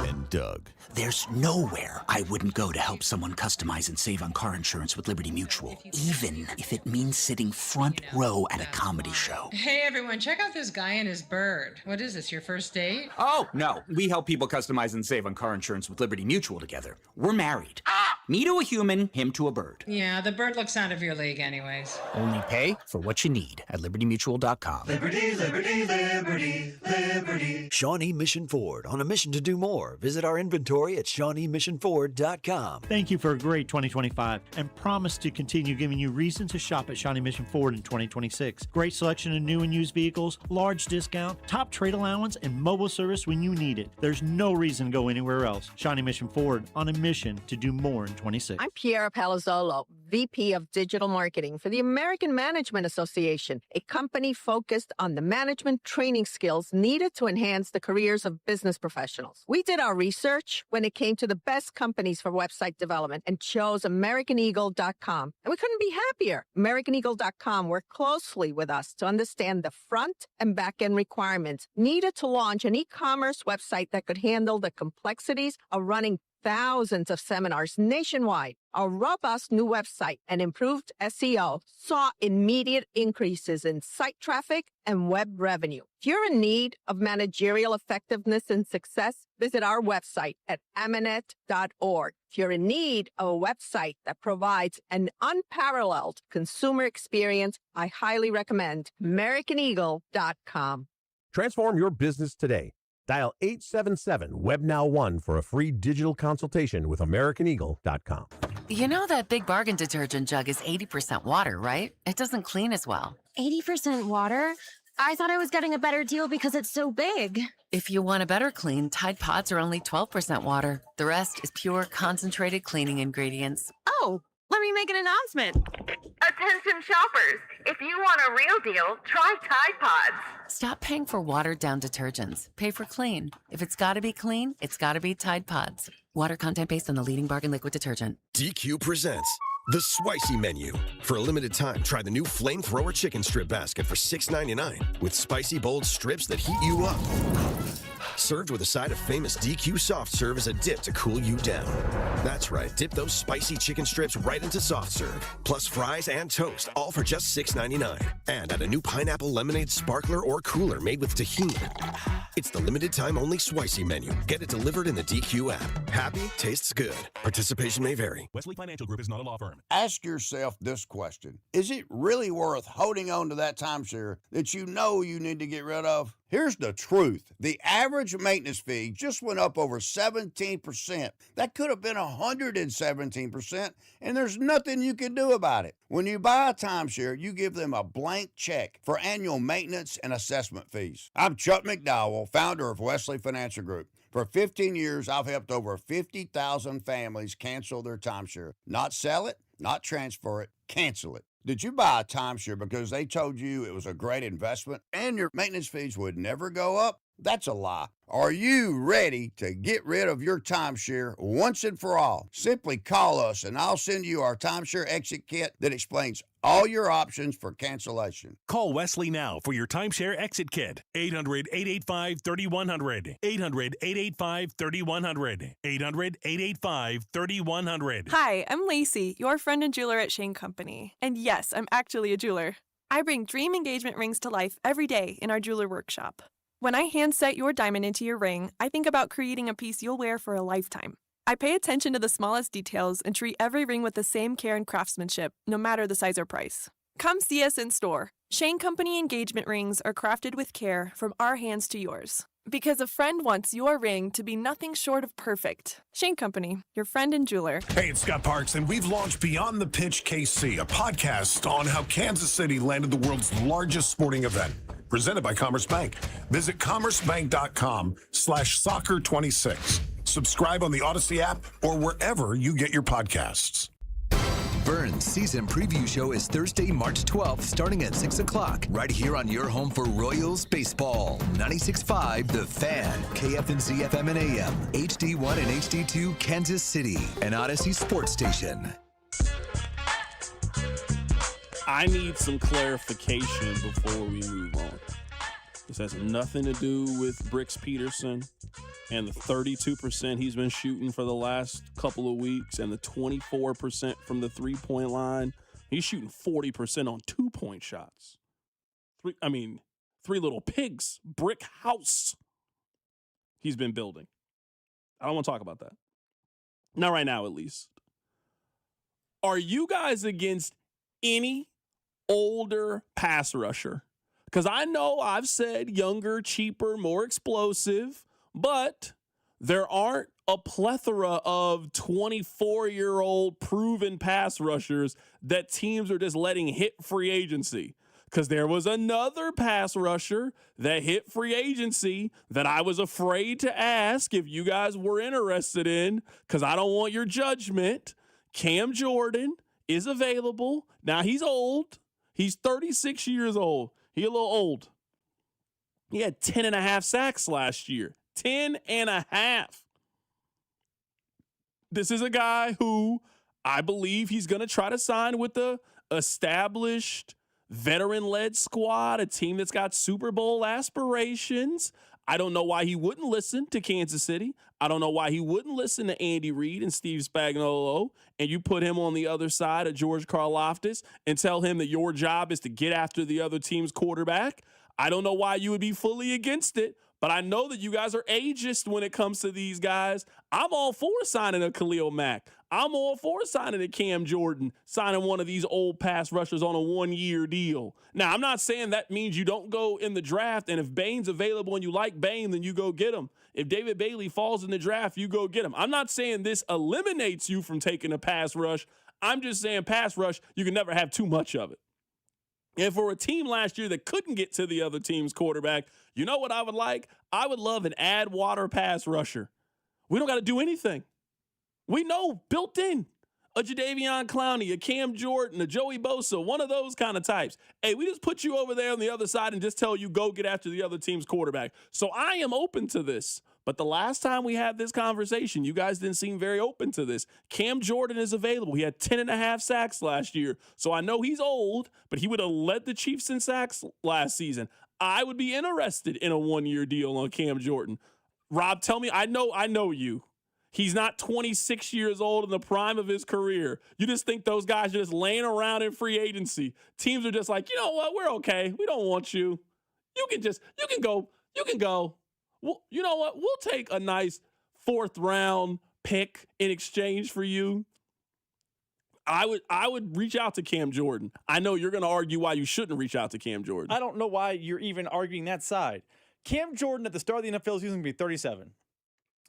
And Doug. There's nowhere I wouldn't go to help someone customize and save on car insurance with Liberty Mutual, even if it means sitting front row at a comedy show. Hey everyone, check out this guy and his bird. What is this, your first date? Oh, no. We help people customize and save on car insurance with Liberty Mutual together. We're married. Me to a human, him to a bird. Yeah, the bird looks out of your league anyways. Only pay for what you need at LibertyMutual.com. Liberty, liberty, liberty, liberty. Shawnee Mission Ford, on a mission to do more. Visit our inventory at ShawneeMissionFord.com. Thank you for a great 2025 and promise to continue giving you reason to shop at Shawnee Mission Ford in 2026. Great selection of new and used vehicles, large discount, top trade allowance, and mobile service when you need it. There's no reason to go anywhere else. Shawnee Mission Ford, on a mission to do more in 26. I'm Piera Palazzolo, VP of Digital Marketing for the American Management Association, a company focused on the management training skills needed to enhance the careers of business professionals. We did our research when it came to the best companies for website development and chose AmericanEagle.com. And we couldn't be happier. AmericanEagle.com worked closely with us to understand the front and back end requirements needed to launch an e-commerce website that could handle the complexities of running thousands of seminars nationwide, our robust new website and improved SEO saw immediate increases in site traffic and web revenue. If you're in need of managerial effectiveness and success, visit our website at amanet.org. If you're in need of a website that provides an unparalleled consumer experience, I highly recommend AmericanEagle.com. Transform your business today. Dial 877-WEB-NOW-1 for a free digital consultation with AmericanEagle.com. You know that Big Bargain detergent jug is 80% water, right? It doesn't clean as well. 80% water? I thought I was getting a better deal because it's so big. If you want a better clean, Tide Pods are only 12% water. The rest is pure, concentrated cleaning ingredients. Oh, let me make an announcement. Attention shoppers, if you want a real deal, try Tide Pods. Stop paying for watered-down detergents. Pay for clean. If it's gotta be clean, it's gotta be Tide Pods. Water content based on the leading bargain liquid detergent. DQ presents the Spicy Menu. For a limited time, try the new Flamethrower Chicken Strip Basket for $6.99 with spicy, bold strips that heat you up. Served with a side of famous DQ soft serve as a dip to cool you down. That's right, dip those spicy chicken strips right into soft serve. Plus fries and toast, all for just $6.99. And add a new pineapple lemonade sparkler or cooler made with tahini. It's the limited time only Spicy Menu. Get it delivered in the DQ app. Happy tastes good. Participation may vary. Wesley Financial Group is not a law firm. Ask yourself this question. Is it really worth holding on to that timeshare that you know you need to get rid of? Here's the truth. The average maintenance fee just went up over 17%. That could have been 117%, and there's nothing you can do about it. When you buy a timeshare, you give them a blank check for annual maintenance and assessment fees. I'm Chuck McDowell, founder of Wesley Financial Group. For 15 years, I've helped over 50,000 families cancel their timeshare. Not sell it, not transfer it, cancel it. Did you buy a timeshare because they told you it was a great investment and your maintenance fees would never go up? That's a lie. Are you ready to get rid of your timeshare once and for all? Simply call us and I'll send you our timeshare exit kit that explains all your options for cancellation. Call Wesley now for your timeshare exit kit. 800-885-3100. 800-885-3100. 800-885-3100. Hi, I'm Lacey, your friend and jeweler at Shane Company. And yes, I'm actually a jeweler. I bring dream engagement rings to life every day in our jeweler workshop. When I hand set your diamond into your ring, I think about creating a piece you'll wear for a lifetime. I pay attention to the smallest details and treat every ring with the same care and craftsmanship, no matter the size or price. Come see us in store. Shane Company engagement rings are crafted with care from our hands to yours. Because a friend wants your ring to be nothing short of perfect. Shane Company, your friend and jeweler. Hey, it's Scott Parks, and we've launched Beyond the Pitch KC, a podcast on how Kansas City landed the world's largest sporting event. Presented by Commerce Bank. Visit commercebank.com/soccer26. Subscribe on the Odyssey app or wherever you get your podcasts. Burns Season Preview Show is Thursday, March 12th, starting at 6 o'clock, right here on your home for Royals Baseball. 96.5 The Fan, KFNZ FM and AM, HD1 and HD2 Kansas City, and Odyssey Sports Station. I need some clarification before we move on. This has nothing to do with Bricks Peterson and the 32% he's been shooting for the last couple of weeks and the 24% from the three-point line. He's shooting 40% on two-point shots. Three little pigs, brick house he's been building. I don't want to talk about that. Not right now, at least. Are you guys against any older pass rusher? Because I know I've said younger, cheaper, more explosive, but there aren't a plethora of 24-year-old proven pass rushers that teams are just letting hit free agency. Because there was another pass rusher that hit free agency that I was afraid to ask if you guys were interested in, because I don't want your judgment. Cam Jordan is available. Now, he's old. He's 36 years old. He a little old. He had 10.5 sacks last year. 10.5. This is a guy who I believe he's going to try to sign with the established veteran-led squad, a team that's got Super Bowl aspirations. I don't know why he wouldn't listen to Kansas City. I don't know why he wouldn't listen to Andy Reid and Steve Spagnuolo, and you put him on the other side of George Karlaftis and tell him that your job is to get after the other team's quarterback. I don't know why you would be fully against it, but I know that you guys are ageist when it comes to these guys. I'm all for signing a Khalil Mack. I'm all for signing a Cam Jordan, signing one of these old pass rushers on a 1-year deal. Now, I'm not saying that means you don't go in the draft, and if Bain's available and you like Bain, then you go get him. If David Bailey falls in the draft, you go get him. I'm not saying this eliminates you from taking a pass rush. I'm just saying pass rush, you can never have too much of it. And for a team last year that couldn't get to the other team's quarterback, you know what I would like? I would love an add water pass rusher. We don't got to do anything. We know built in a Jadeveon Clowney, a Cam Jordan, a Joey Bosa, one of those kind of types. Hey, we just put you over there on the other side and just tell you go get after the other team's quarterback. So I am open to this. But the last time we had this conversation, you guys didn't seem very open to this. Cam Jordan is available. He had 10.5 sacks last year. So I know he's old, but he would have led the Chiefs in sacks last season. I would be interested in a 1-year deal on Cam Jordan. Rob, tell me, I know you. He's not 26 years old in the prime of his career. You just think those guys are just laying around in free agency. Teams are just like, you know what? We're okay. We don't want you. You can go. Well, you know what? We'll take a nice 4th round pick in exchange for you. I would reach out to Cam Jordan. I know you're going to argue why you shouldn't reach out to Cam Jordan. I don't know why you're even arguing that side. Cam Jordan at the start of the NFL season is going to be 37.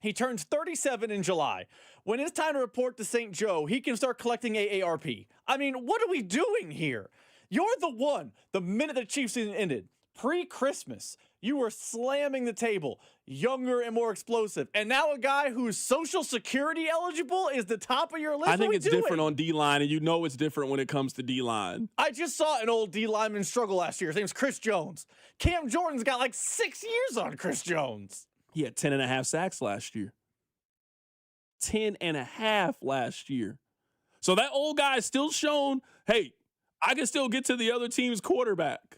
He turns 37 in July. When it's time to report to St. Joe, he can start collecting AARP. I mean, what are we doing here? You're the one, the minute the Chiefs season ended, pre-Christmas, you were slamming the table, younger and more explosive. And now a guy who's Social Security eligible is the top of your list? I think it's different on D-line, and you know it's different when it comes to D-line. I just saw an old D-lineman struggle last year. His name's Chris Jones. Cam Jordan's got like 6 years on Chris Jones. He had 10.5 sacks last year. 10.5 last year. So that old guy is still shown, hey, I can still get to the other team's quarterback.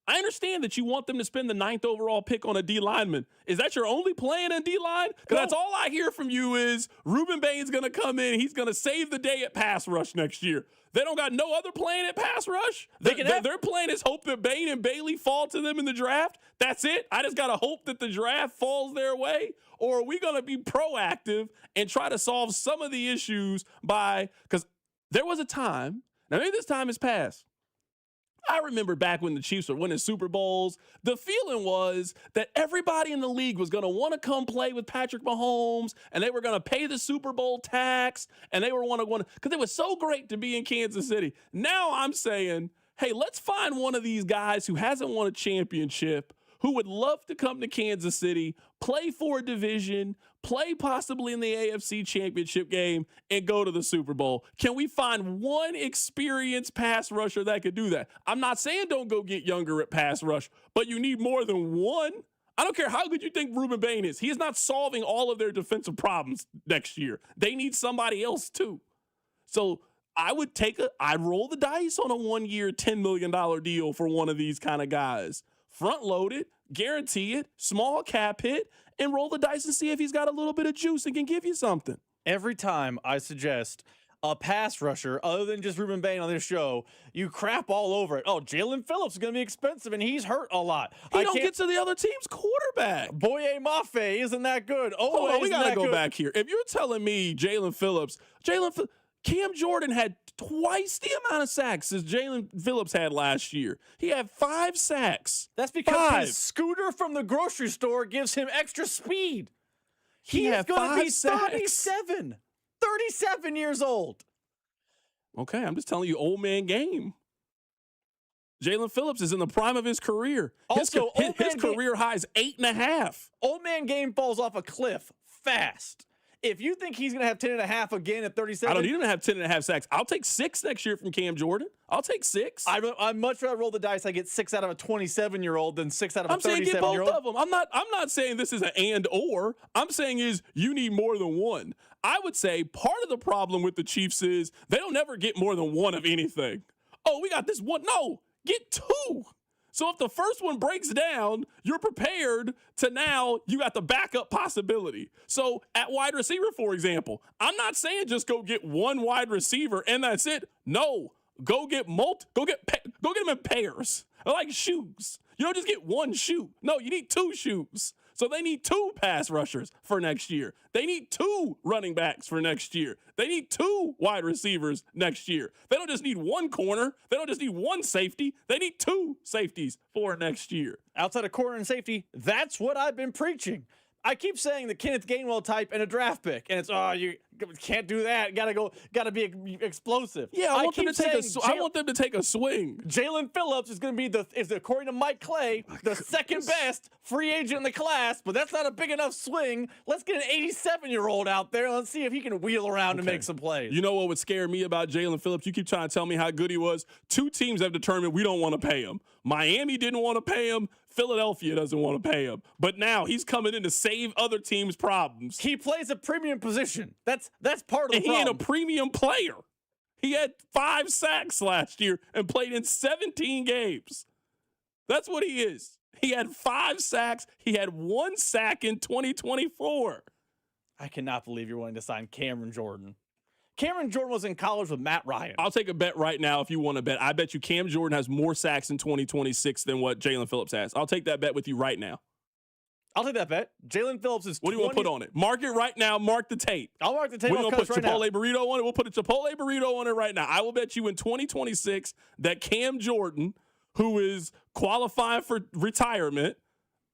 I understand that you want them to spend the 9th overall pick on a D lineman. Is that your only plan in D-line? Because that's all I hear from you is Ruben Bain's going to come in. He's going to save the day at pass rush next year. They don't got no other plan at pass rush. Their plan is hope that Bain and Bailey fall to them in the draft. That's it. I just got to hope that the draft falls their way. Or are we going to be proactive and try to solve some of the issues because there was a time, now maybe this time has passed. I remember back when the Chiefs were winning Super Bowls, the feeling was that everybody in the league was going to want to come play with Patrick Mahomes, and they were going to pay the Super Bowl tax, and they were want to because it was so great to be in Kansas City. Now I'm saying, hey, let's find one of these guys who hasn't won a championship, who would love to come to Kansas City, play for a division, play possibly in the AFC Championship game, and go to the Super Bowl. Can we find one experienced pass rusher that could do that? I'm not saying don't go get younger at pass rush, but you need more than one. I don't care how good you think Ruben Bain is. He is not solving all of their defensive problems next year. They need somebody else too. So I'd roll the dice on a 1-year, $10 million deal for one of these kind of guys. Front load it, guarantee it, small cap hit, and roll the dice and see if he's got a little bit of juice and can give you something. Every time I suggest a pass rusher other than just Ruben Bain on this show, you crap all over it. Oh, Jaylen Phillips is going to be expensive, and he's hurt a lot. He don't get to the other team's quarterback. Boye Mafe isn't that good. Hold on, we got to go back here. If you're telling me Jaylen Phillips, Cam Jordan had twice the amount of sacks as Jaylen Phillips had last year. He had 5 sacks. That's because his scooter from the grocery store gives him extra speed. He is going to be 37 years old. Okay, I'm just telling you, old man game. Jaylen Phillips is in the prime of his career. Also, his career high is 8.5. Old man game falls off a cliff fast. If you think he's going to have 10.5 again at 37. I don't need him to have 10.5 sacks. I'll take 6 next year from Cam Jordan. I'll take 6. I'd much rather roll the dice. I get 6 out of a 27-year-old than 6 out of a 37-year-old. I'm saying get both of them. I'm not saying this is an and or. I'm saying is you need more than one. I would say part of the problem with the Chiefs is they don't ever get more than one of anything. Oh, we got this one. No, get 2. So if the first one breaks down, you're prepared to now you got the backup possibility. So at wide receiver, for example, I'm not saying just go get one wide receiver and that's it. No, go get them in pairs, like shoes. You don't just get one shoe. No, you need two shoes. So they need two pass rushers for next year. They need two running backs for next year. They need two wide receivers next year. They don't just need one corner. They don't just need one safety. They need two safeties for next year. Outside of corner and safety, that's what I've been preaching. I keep saying the Kenneth Gainwell type and a draft pick, and it's, you can't do that. Gotta be explosive. Yeah, I want them to take a swing. Jaylen Phillips is going to be according to Mike Clay, the second best free agent in the class, but that's not a big enough swing. Let's get an 87-year-old out there. Let's see if he can wheel around and make some plays. You know what would scare me about Jaylen Phillips? You keep trying to tell me how good he was. Two teams have determined we don't want to pay him. Miami didn't want to pay him. Philadelphia doesn't want to pay him. But now he's coming in to save other teams' problems. He plays a premium position. That's part of the problem. He ain't a premium player. He had 5 sacks last year and played in 17 games. That's what he is. He had 5 sacks. He had 1 sack in 2024. I cannot believe you're willing to sign Cameron Jordan. Cameron Jordan was in college with Matt Ryan. I'll take a bet right now if you want to bet. I bet you Cam Jordan has more sacks in 2026 than what Jaylen Phillips has. I'll take that bet with you right now. I'll take that bet. Jaylen Phillips is What do you want to put on it? Mark it right now. Mark the tape. I'll mark the tape. We're going to put Chipotle burrito on it. We'll put a Chipotle burrito on it right now. I will bet you in 2026 that Cam Jordan, who is qualifying for retirement,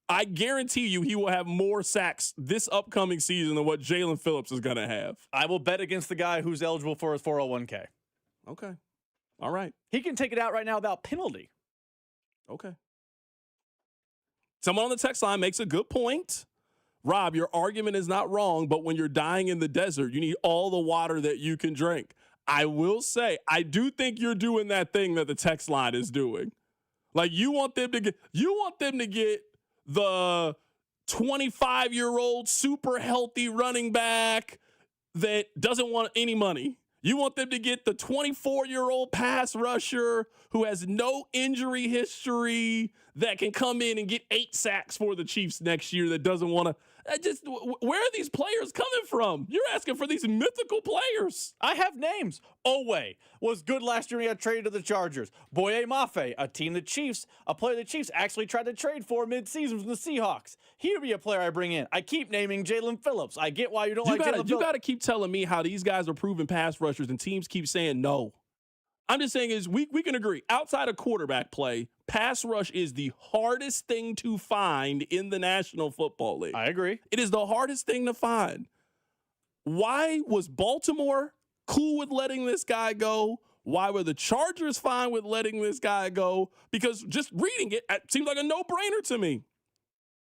I guarantee you he will have more sacks this upcoming season than what Jaylen Phillips is going to have. I will bet against the guy who's eligible for his 401k. Okay. All right. He can take it out right now without penalty. Okay. Someone on the text line makes a good point. Rob, your argument is not wrong, but when you're dying in the desert, you need all the water that you can drink. I will say, I do think you're doing that thing that the text line is doing. Like you want them to get the 25-year-old super healthy running back that doesn't want any money. You want them to get the 24-year-old pass rusher who has no injury history that can come in and get 8 sacks for the Chiefs next year that doesn't want to. Where are these players coming from? You're asking for these mythical players. I have names. Owe was good last year when he got traded to the Chargers. Boye Mafe, a player the Chiefs actually tried to trade for midseason from the Seahawks. He would be a player I bring in. I keep naming Jaylen Phillips. I get why you don't like Jaylen Phillips. You got to keep telling me how these guys are proven pass rushers and teams keep saying no. I'm just saying is we can agree. Outside of quarterback play, pass rush is the hardest thing to find in the National Football League. I agree. It is the hardest thing to find. Why was Baltimore cool with letting this guy go? Why were the Chargers fine with letting this guy go? Because just reading it seems like a no-brainer to me.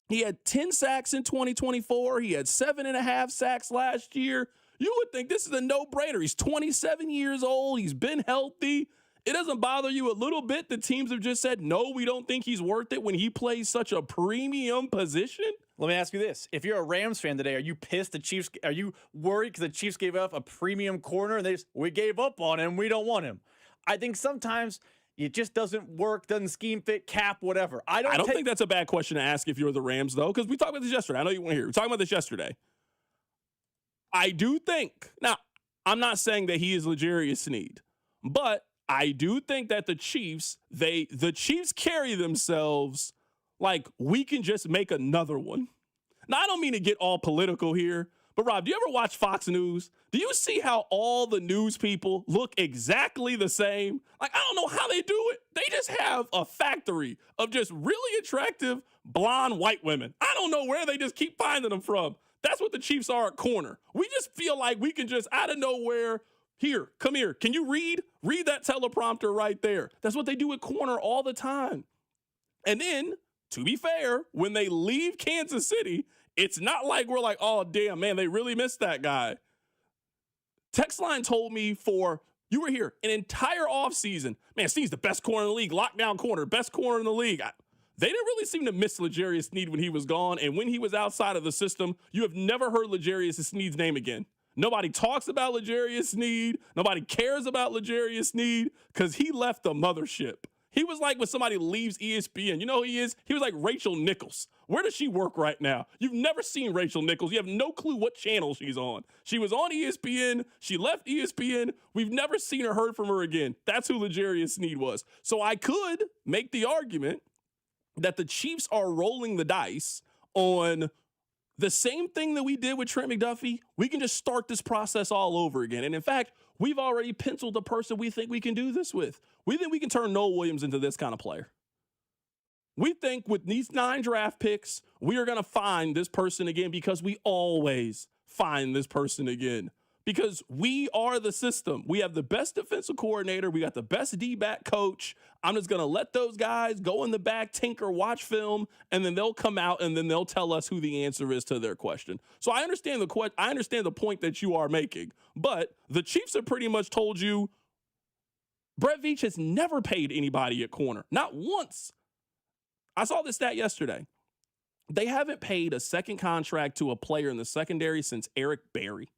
He had 10 sacks in 2024. He had 7.5 sacks last year. You would think this is a no-brainer. He's 27 years old. He's been healthy. It doesn't bother you a little bit that teams have just said, no, we don't think he's worth it when he plays such a premium position? Let me ask you this. If you're a Rams fan today, are you pissed the Chiefs? Are you worried because the Chiefs gave up a premium corner and we gave up on him, we don't want him? I think sometimes it just doesn't work, doesn't scheme fit, cap, whatever. I don't think that's a bad question to ask if you're the Rams, though, because we talked about this yesterday. I know you weren't here. We talked about this yesterday. I do think, now, I'm not saying that he is L'Jarius Sneed, but I do think that the Chiefs carry themselves like we can just make another one. Now, I don't mean to get all political here, but Rob, do you ever watch Fox News? Do you see how all the news people look exactly the same? Like, I don't know how they do it. They just have a factory of just really attractive blonde white women. I don't know where they just keep finding them from. That's what the Chiefs are at corner. We just feel like we can just out of nowhere, here, come here. Can you read? Read that teleprompter right there. That's what they do at corner all the time. And then, to be fair, when they leave Kansas City, it's not like we're like, oh, damn, man, they really missed that guy. Text line told me you were here, an entire offseason. Man, Steve's the best corner in the league, lockdown corner, best corner in the league. They didn't really seem to miss L'Jarius Sneed when he was gone. And when he was outside of the system, you have never heard L'Jarius Sneed's name again. Nobody talks about L'Jarius Sneed. Nobody cares about L'Jarius Sneed because he left the mothership. He was like when somebody leaves ESPN. You know who he is? He was like Rachel Nichols. Where does she work right now? You've never seen Rachel Nichols. You have no clue what channel she's on. She was on ESPN. She left ESPN. We've never seen or heard from her again. That's who L'Jarius Sneed was. So I could make the argument that the Chiefs are rolling the dice on the same thing that we did with Trent McDuffie. We can just start this process all over again. And in fact, we've already penciled the person we think we can do this with. We think we can turn Noah Williams into this kind of player. We think with these 9 draft picks, we are going to find this person again because we always find this person again. Because we are the system. We have the best defensive coordinator. We got the best D-back coach. I'm just going to let those guys go in the back, tinker, watch film, and then they'll come out and then they'll tell us who the answer is to their question. So I understand the point that you are making, but the Chiefs have pretty much told you Brett Veach has never paid anybody at corner. Not once. I saw this stat yesterday. They haven't paid a second contract to a player in the secondary since Eric Berry.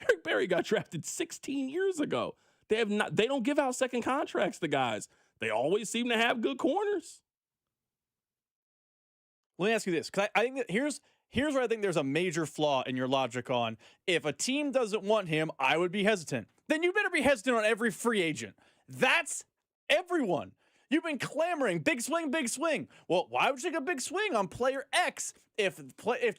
Eric Berry got drafted 16 years ago. They don't give out second contracts to guys. They always seem to have good corners. Let me ask you this, because I think that here's where I think there's a major flaw in your logic on if a team doesn't want him, I would be hesitant. Then you better be hesitant on every free agent. That's everyone. You've been clamoring, big swing, big swing. Well, why would you take a big swing on player X if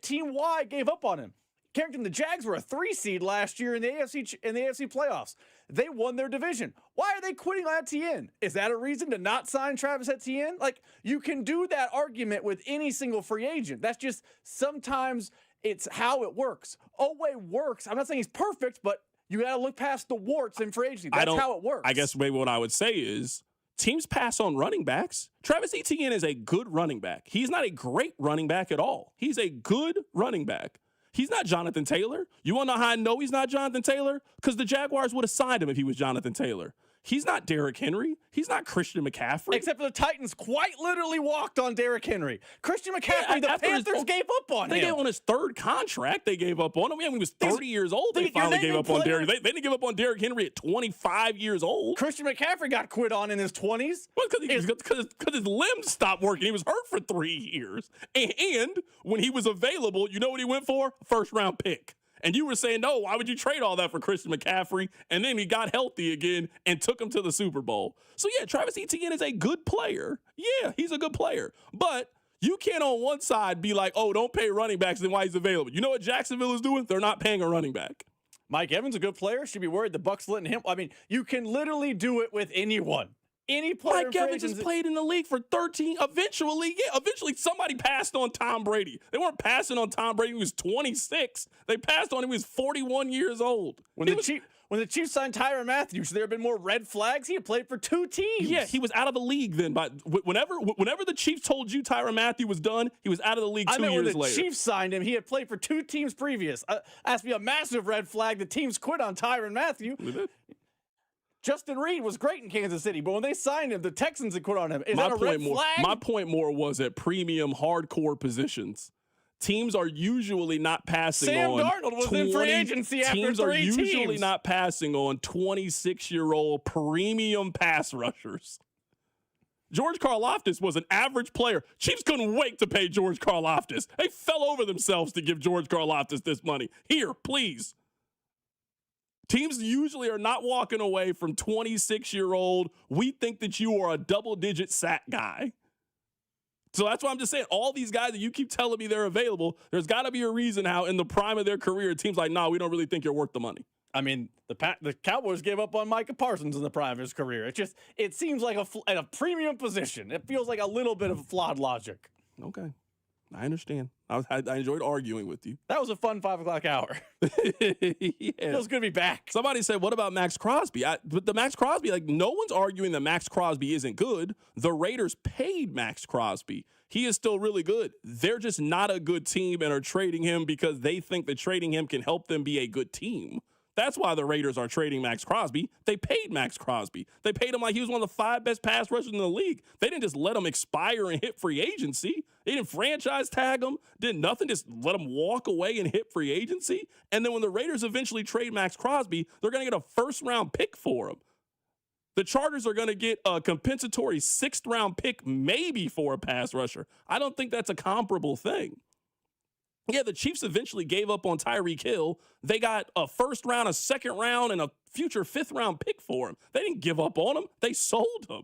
Team Y gave up on him? Carrington, the Jags were a 3 seed last year in the AFC playoffs. They won their division. Why are they quitting on Etienne? Is that a reason to not sign Travis Etienne? Like, you can do that argument with any single free agent. That's just sometimes it's how it works. Oweh works. I'm not saying he's perfect, but you got to look past the warts in free agency. That's how it works. I guess maybe what I would say is teams pass on running backs. Travis Etienne is a good running back. He's not a great running back at all. He's a good running back. He's not Jonathan Taylor. You want to know how I know he's not Jonathan Taylor? Because the Jaguars would have signed him if he was Jonathan Taylor. He's not Derrick Henry. He's not Christian McCaffrey. Except for the Titans quite literally walked on Derrick Henry. Christian McCaffrey, the Panthers gave up on him. They gave on his 3rd contract. They gave up on him. When he was 30 years old, they finally gave up on Derrick. They didn't give up on Derrick Henry at 25 years old. Christian McCaffrey got quit on in his 20s. Well, because his limbs stopped working. He was hurt for 3 years. And when he was available, you know what he went for? 1st-round pick. And you were saying, no, why would you trade all that for Christian McCaffrey? And then he got healthy again and took him to the Super Bowl. So, yeah, Travis Etienne is a good player. Yeah, he's a good player. But you can't on one side be like, oh, don't pay running backs and why he's available. You know what Jacksonville is doing? They're not paying a running back. Mike Evans, a good player. Should be worried the Bucs letting him. I mean, you can literally do it with anyone. Any player. Mike Evans has played in the league for 13. Eventually somebody passed on Tom Brady. They weren't passing on Tom Brady. He was 26. They passed on him. He was 41 years old. When the Chiefs signed Tyrann Mathieu, should there have been more red flags? He had played for 2 teams. Yeah, he was out of the league then. But whenever the Chiefs told you Tyrann Mathieu was done, he was out of the league 2 years later. When the Chiefs signed him, he had played for 2 teams previous. Has to be a massive red flag. The teams quit on Tyrann Mathieu. Justin Reed was great in Kansas City, but when they signed him, the Texans had quit on him. Is that a red flag? My point more was at premium hardcore positions. Teams are usually not passing on. Sam Darnold was in free agency after 3 teams. Teams are usually not passing on 26-year-old premium pass rushers. George Karlaftis was an average player. Chiefs couldn't wait to pay George Karlaftis. They fell over themselves to give George Karlaftis this money. Here, please. Teams usually are not walking away from 26-year-old, we think that you are a double-digit sack guy. So that's why I'm just saying, all these guys that you keep telling me they're available, there's got to be a reason how in the prime of their career, teams like, nah, we don't really think you're worth the money. I mean, the Cowboys gave up on Micah Parsons in the prime of his career. It seems like at a premium position. It feels like a little bit of flawed logic. Okay. I understand. I enjoyed arguing with you. That was a fun 5 o'clock hour. Yeah. Feels good to be back. Somebody said, what about Max Crosby? But the Max Crosby, like, no one's arguing that Max Crosby isn't good. The Raiders paid Max Crosby. He is still really good. They're just not a good team and are trading him because they think that trading him can help them be a good team. That's why the Raiders are trading Max Crosby. They paid Max Crosby. They paid him like he was one of the 5 best pass rushers in the league. They didn't just let him expire and hit free agency. They didn't franchise tag him, did nothing, just let him walk away and hit free agency. And then when the Raiders eventually trade Max Crosby, they're going to get a 1st-round pick for him. The Chargers are going to get a compensatory 6th-round pick maybe for a pass rusher. I don't think that's a comparable thing. Yeah, the Chiefs eventually gave up on Tyreek Hill. They got a 1st round, a 2nd round, and a future 5th-round pick for him. They didn't give up on him. They sold him.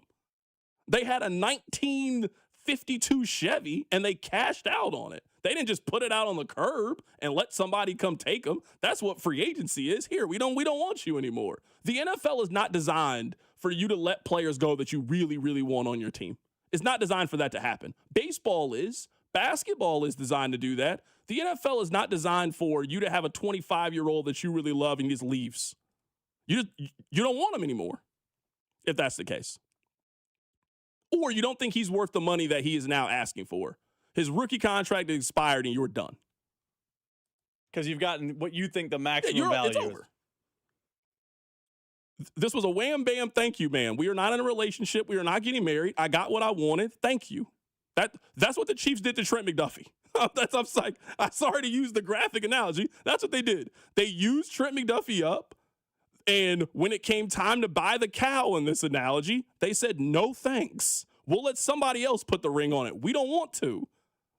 They had a 1952 Chevy, and they cashed out on it. They didn't just put it out on the curb and let somebody come take them. That's what free agency is. Here, we don't want you anymore. The NFL is not designed for you to let players go that you really, really want on your team. It's not designed for that to happen. Baseball is. Basketball is designed to do that. The NFL is not designed for you to have a 25-year-old that you really love and just leaves. You don't want him anymore, if that's the case. Or you don't think he's worth the money that he is now asking for. His rookie contract expired and you're done. Because you've gotten what you think the maximum value it's over. This was a wham, bam, thank you, man. We are not in a relationship. We are not getting married. I got what I wanted. Thank you. That's what the Chiefs did to Trent McDuffie. I'm sorry to use the graphic analogy. That's what they did. They used Trent McDuffie up, and when it came time to buy the cow in this analogy, they said, no thanks. We'll let somebody else put the ring on it. We don't want to.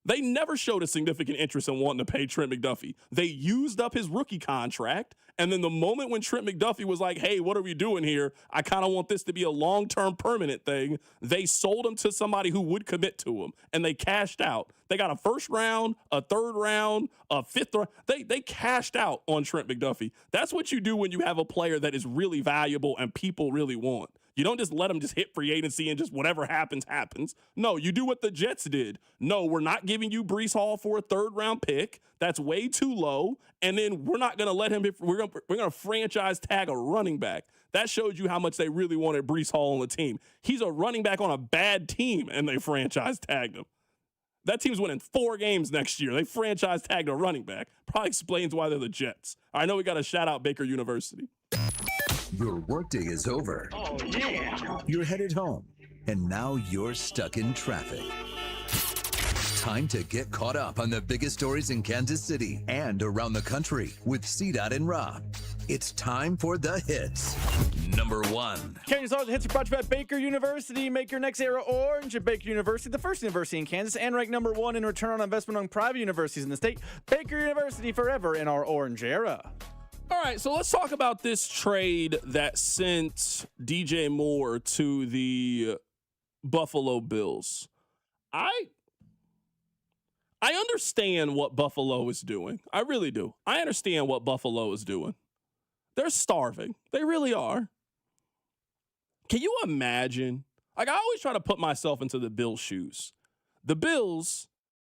They never showed a significant interest in wanting to pay Trent McDuffie. They used up his rookie contract, and then the moment when Trent McDuffie was like, hey, what are we doing here? I kind of want this to be a long-term permanent thing. They sold him to somebody who would commit to him, and they cashed out. They got a 1st round, a 3rd round, a 5th round. They cashed out on Trent McDuffie. That's what you do when you have a player that is really valuable and people really want. You don't just let them just hit free agency and just whatever happens, happens. No, you do what the Jets did. No, we're not giving you Breece Hall for a 3rd round pick. That's way too low. And then we're not going to let him hit. We're going to franchise tag a running back. That showed you how much they really wanted Breece Hall on the team. He's a running back on a bad team, and they franchise tagged him. That team's winning 4 games next year. They franchise tagged a running back. Probably explains why they're the Jets. I know we got to shout out Baker University. Your workday is over. Oh, yeah. You're headed home, and now you're stuck in traffic. Time to get caught up on the biggest stories in Kansas City and around the country with CDOT and Rob. It's time for the hits. Number 1. Kansas Stars hits are brought to you by Baker University. Make your next era orange at Baker University, the first university in Kansas, and ranked number 1 in return on investment among private universities in the state. Baker University, forever in our orange era. All right, so let's talk about this trade that sent DJ Moore to the Buffalo Bills. I understand what Buffalo is doing. I really do. I understand what Buffalo is doing. They're starving. They really are. Can you imagine? Like, I always try to put myself into the Bills' shoes. The Bills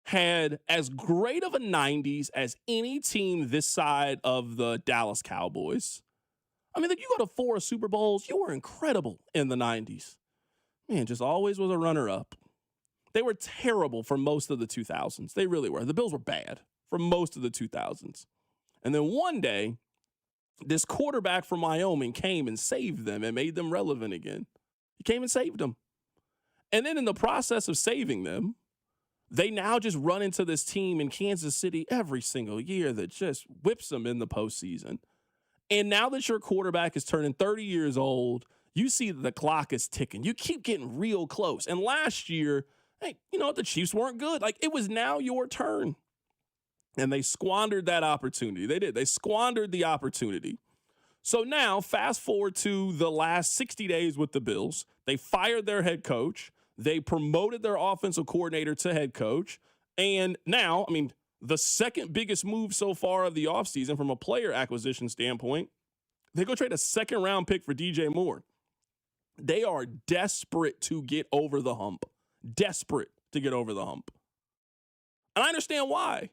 had as great of a 90s as any team this side of the Dallas Cowboys. I mean, you go to 4 Super Bowls, you were incredible in the 90s. Man, just always was a runner-up. They were terrible for most of the 2000s. They really were. The Bills were bad for most of the 2000s. And then one day, this quarterback from Wyoming came and saved them and made them relevant again. He came and saved them. And then in the process of saving them, they now just run into this team in Kansas City every single year that just whips them in the postseason. And now that your quarterback is turning 30 years old, you see that the clock is ticking. You keep getting real close. And last year, hey, you know what? The Chiefs weren't good. Like, it was now your turn. And they squandered that opportunity. They did. They squandered the opportunity. So now, fast forward to the last 60 days with the Bills. They fired their head coach. They promoted their offensive coordinator to head coach. And now, I mean, the second biggest move so far of the offseason from a player acquisition standpoint, they go trade a 2nd-round pick for DJ Moore. They are desperate to get over the hump. Desperate to get over the hump. And I understand why.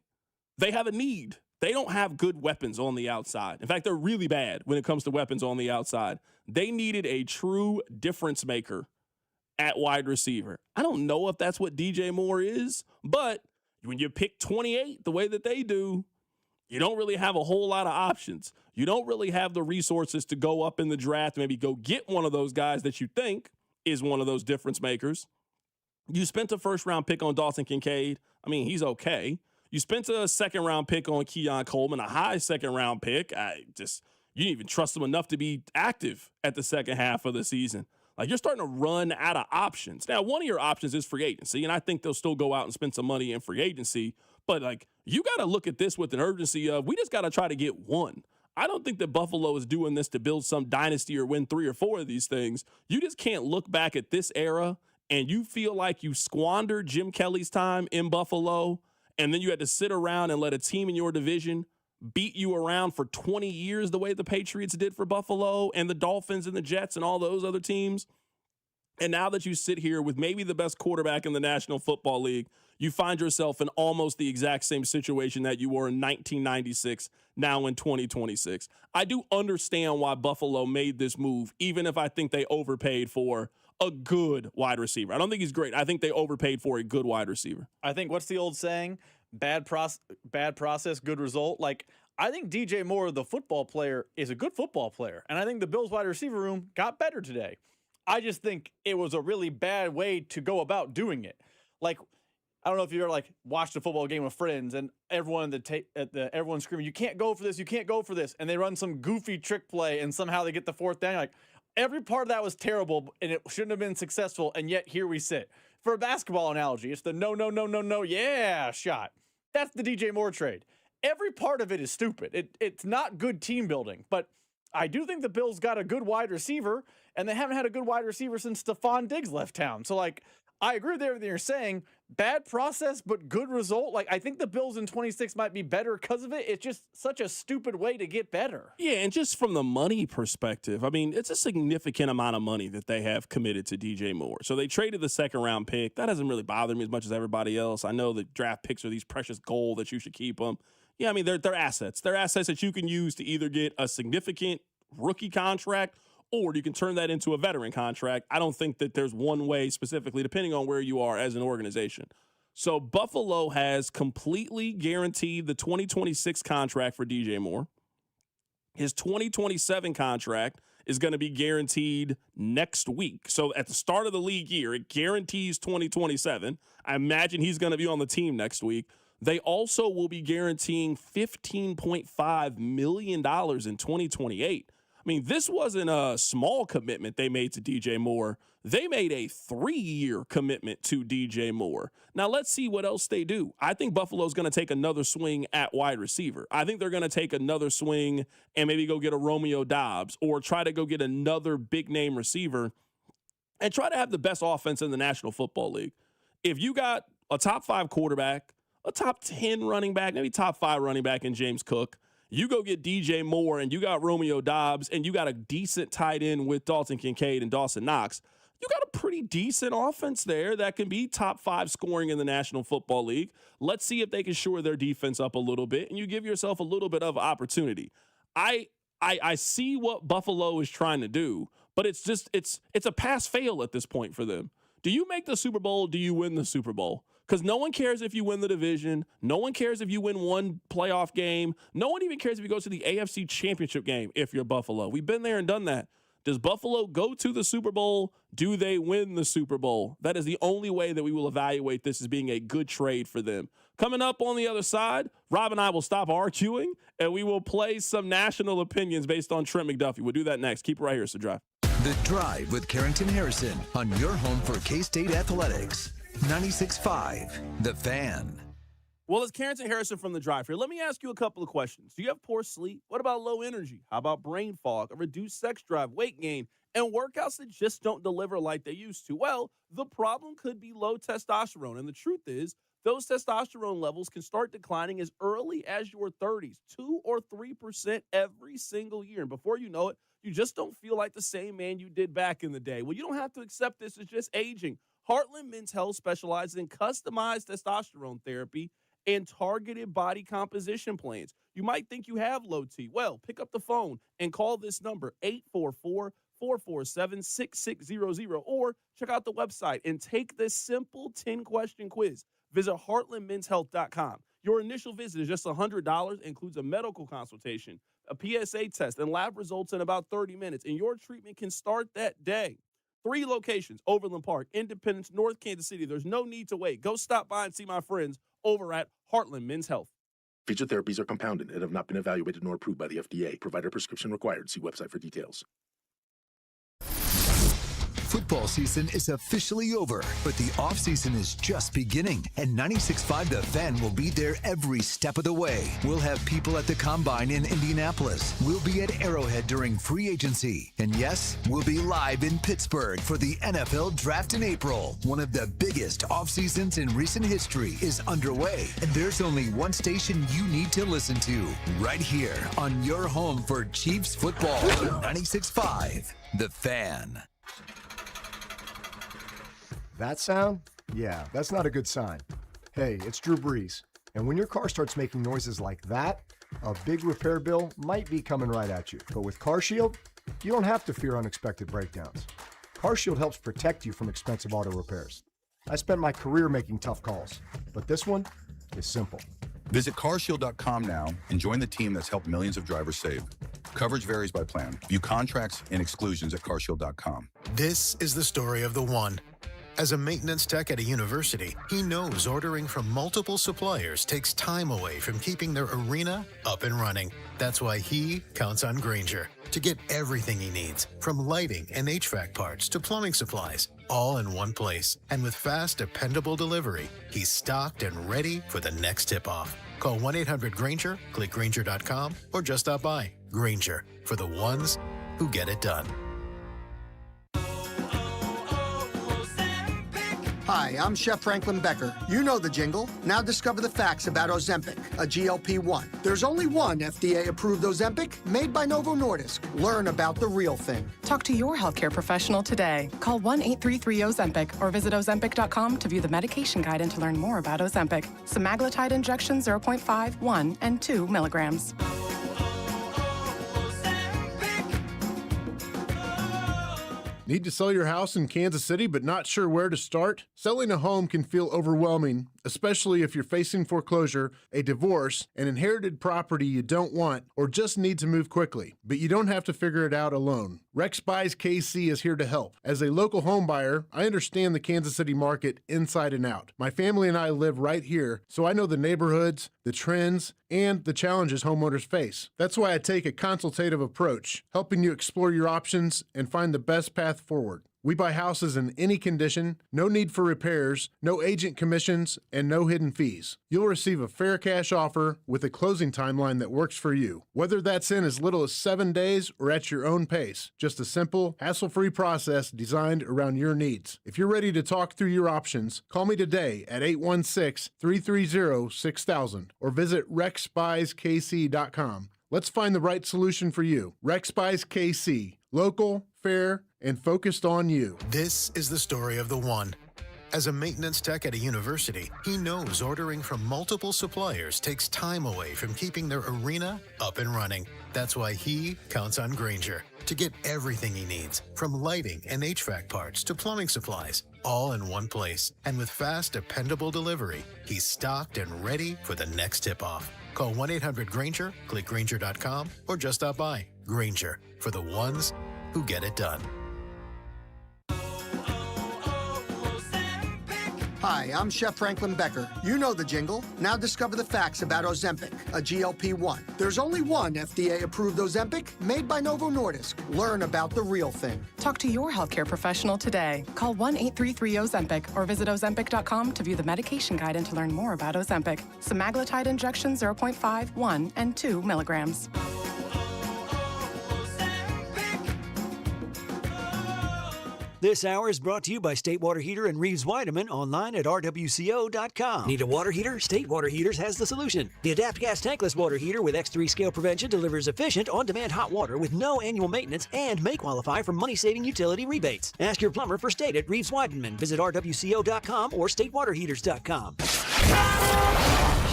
They have a need. They don't have good weapons on the outside. In fact, they're really bad when it comes to weapons on the outside. They needed a true difference maker at wide receiver. I don't know if that's what DJ Moore is, but when you pick 28 the way that they do, you don't really have a whole lot of options. You don't really have the resources to go up in the draft, maybe go get one of those guys that you think is one of those difference makers. You spent a 1st-round pick on Dawson Kincaid. I mean, he's okay. You spent a 2nd-round pick on Keon Coleman, a high 2nd-round pick. You didn't even trust him enough to be active at the second half of the season. Like, you're starting to run out of options. Now, one of your options is free agency, and I think they'll still go out and spend some money in free agency. But, like, you got to look at this with an urgency of, we just got to try to get one. I don't think that Buffalo is doing this to build some dynasty or win 3 or 4 of these things. You just can't look back at this era and you feel like you squandered Jim Kelly's time in Buffalo, and then you had to sit around and let a team in your division beat you around for 20 years the way the Patriots did for Buffalo and the Dolphins and the Jets and all those other teams. And now that you sit here with maybe the best quarterback in the National Football League, you find yourself in almost the exact same situation that you were in 1996, now in 2026. I do understand why Buffalo made this move, even if I think they overpaid for a good wide receiver. I don't think he's great. I think they overpaid for a good wide receiver. I think, what's the old saying? Bad process, good result. Like, I think DJ Moore, the football player, is a good football player. And I think the Bills wide receiver room got better today. I just think it was a really bad way to go about doing it. Like, I don't know if you ever like watched a football game with friends and everyone everyone's screaming, "You can't go for this, you can't go for this," and they run some goofy trick play and somehow they get the 4th down. You're like, every part of that was terrible and it shouldn't have been successful, and yet here we sit. For a basketball analogy, it's the no, yeah shot. That's the DJ Moore trade. Every part of it is stupid. It's not good team building, but I do think the Bills got a good wide receiver, and they haven't had a good wide receiver since Stefon Diggs left town. So, like, I agree with everything you're saying. Bad process, but good result. Like, I think the Bills in 26 might be better because of it. It's just such a stupid way to get better. Yeah, and just from the money perspective, I mean, it's a significant amount of money that they have committed to DJ Moore. So they traded the 2nd-round pick. That doesn't really bother me as much as everybody else. I know the draft picks are these precious gold that you should keep them. Yeah, I mean, they're assets. They're assets that you can use to either get a significant rookie contract or you can turn that into a veteran contract. I don't think that there's one way specifically, depending on where you are as an organization. So Buffalo has completely guaranteed the 2026 contract for DJ Moore. His 2027 contract is going to be guaranteed next week. So at the start of the league year, it guarantees 2027. I imagine he's going to be on the team next week. They also will be guaranteeing $15.5 million in 2028. I mean, this wasn't a small commitment they made to DJ Moore. They made a 3-year commitment to DJ Moore. Now, let's see what else they do. I think Buffalo's going to take another swing at wide receiver. I think they're going to take another swing and maybe go get a Romeo Doubs or try to go get another big-name receiver and try to have the best offense in the National Football League. If you got a top 5 quarterback, a top 10 running back, maybe top 5 running back in James Cook, you go get DJ Moore and you got Romeo Doubs and you got a decent tight end with Dalton Kincaid and Dawson Knox, you got a pretty decent offense there that can be top 5 scoring in the National Football League. Let's see if they can shore their defense up a little bit and you give yourself a little bit of opportunity. I see what Buffalo is trying to do, but it's a pass-fail at this point for them. Do you make the Super Bowl? Do you win the Super Bowl? Because no one cares if you win the division. No one cares if you win one playoff game. No one even cares if you go to the AFC Championship game if you're Buffalo. We've been there and done that. Does Buffalo go to the Super Bowl? Do they win the Super Bowl? That is the only way that we will evaluate this as being a good trade for them. Coming up on the other side, Rob and I will stop arguing, and we will play some national opinions based on Trent McDuffie. We'll do that next. Keep it right here. It's The Drive. The Drive with Carrington Harrison on your home for K-State athletics. 96.5, The Fan. Well, it's Carrington Harrison from The Drive here. Let me ask you a couple of questions. Do you have poor sleep? What about low energy? How about brain fog, a reduced sex drive, weight gain, and workouts that just don't deliver like they used to? Well, the problem could be low testosterone. And the truth is, those testosterone levels can start declining as early as your 30s, 2 or 3% every single year. And before you know it, you just don't feel like the same man you did back in the day. Well, you don't have to accept this as just aging. Heartland Men's Health specializes in customized testosterone therapy and targeted body composition plans. You might think you have low T. Well, pick up the phone and call this number, 844-447-6600, or check out the website and take this simple 10-question quiz. Visit heartlandmenshealth.com. Your initial visit is just $100, includes a medical consultation, a PSA test, and lab results in about 30 minutes, and your treatment can start that day. 3 locations, Overland Park, Independence, North Kansas City. There's no need to wait. Go stop by and see my friends over at Heartland Men's Health. Featured therapies are compounded and have not been evaluated nor approved by the FDA. Provider prescription required. See website for details. Football season is officially over, but the offseason is just beginning, and 96.5 The Fan will be there every step of the way. We'll have people at the Combine in Indianapolis. We'll be at Arrowhead during free agency. And yes, we'll be live in Pittsburgh for the NFL Draft in April. One of the biggest offseasons in recent history is underway, and there's only one station you need to listen to, right here on your home for Chiefs football. 96.5 The Fan. That sound? Yeah, that's not a good sign. Hey, it's Drew Brees. And when your car starts making noises like that, a big repair bill might be coming right at you. But with CarShield, you don't have to fear unexpected breakdowns. CarShield helps protect you from expensive auto repairs. I spent my career making tough calls, but this one is simple. Visit carshield.com now and join the team that's helped millions of drivers save. Coverage varies by plan. View contracts and exclusions at carshield.com. This is the story of the one. As a maintenance tech at a university, he knows ordering from multiple suppliers takes time away from keeping their arena up and running. That's why he counts on Grainger to get everything he needs, from lighting and HVAC parts to plumbing supplies, all in one place. And with fast, dependable delivery, he's stocked and ready for the next tip-off. Call 1-800-GRAINGER, click Grainger.com, or just stop by. Grainger, for the ones who get it done. Hi, I'm Chef Franklin Becker. You know the jingle. Now discover the facts about Ozempic, a GLP-1. There's only one FDA-approved Ozempic made by Novo Nordisk. Learn about the real thing. Talk to your healthcare professional today. Call 1-833-OZEMPIC or visit Ozempic.com to view the medication guide and to learn more about Ozempic. Semaglutide injection 0.5, 1, and 2 milligrams. Need to sell your house in Kansas City but not sure where to start? Selling a home can feel overwhelming, especially if you're facing foreclosure, a divorce, an inherited property you don't want, or just need to move quickly. But you don't have to figure it out alone. Rex Buys KC is here to help. As a local home buyer, I understand the Kansas City market inside and out. My family and I live right here, so I know the neighborhoods, the trends, and the challenges homeowners face. That's why I take a consultative approach, helping you explore your options and find the best path forward. We buy houses in any condition, no need for repairs, no agent commissions, and no hidden fees. You'll receive a fair cash offer with a closing timeline that works for you. Whether that's in as little as 7 days or at your own pace, just a simple, hassle-free process designed around your needs. If you're ready to talk through your options, call me today at 816-330-6000 or visit rexbuyskc.com. Let's find the right solution for you. Rex Buys KC. Local, fair, and focused on you. This is the story of the one. As a maintenance tech at a university, he knows ordering from multiple suppliers takes time away from keeping their arena up and running. That's why he counts on Grainger to get everything he needs, from lighting and HVAC parts to plumbing supplies, all in one place. And with fast, dependable delivery, he's stocked and ready for the next tip-off. Call 1-800-GRAINGER, click Grainger.com, or just stop by. Grainger, for the ones who get it done. Hi, I'm Chef Franklin Becker. You know the jingle. Now discover the facts about Ozempic, a GLP-1. There's only one FDA-approved Ozempic made by Novo Nordisk. Learn about the real thing. Talk to your healthcare professional today. Call 1-833-OZEMPIC or visit Ozempic.com to view the medication guide and to learn more about Ozempic. Semaglutide injection 0.5, 1, and 2 milligrams. This hour is brought to you by State Water Heater and Reeves Weideman online at rwco.com. Need a water heater? State Water Heaters has the solution. The Adapt Gas Tankless Water Heater with X3 scale prevention delivers efficient, on-demand hot water with no annual maintenance and may qualify for money-saving utility rebates. Ask your plumber for State at Reeves Weideman. Visit rwco.com or statewaterheaters.com.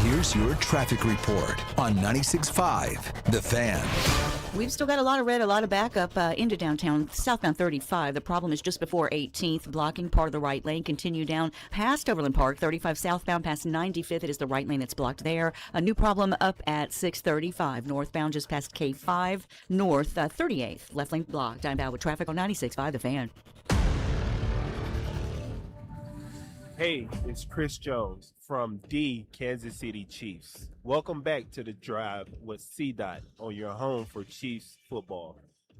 Here's your traffic report on 96.5 The Fan. We've still got a lot of red, a lot of backup into downtown, southbound 35. The problem is just before 18th, blocking part of the right lane. Continue down past Overland Park, 35 southbound past 95th. It is the right lane that's blocked there. A new problem up at 635 northbound just past K5 north, 38th. Left lane blocked. I'm out with traffic on 96.5 The Fan. Hey, it's Chris Jones from the Kansas City Chiefs. Welcome back to The Drive with C-Dot on your home for Chiefs football.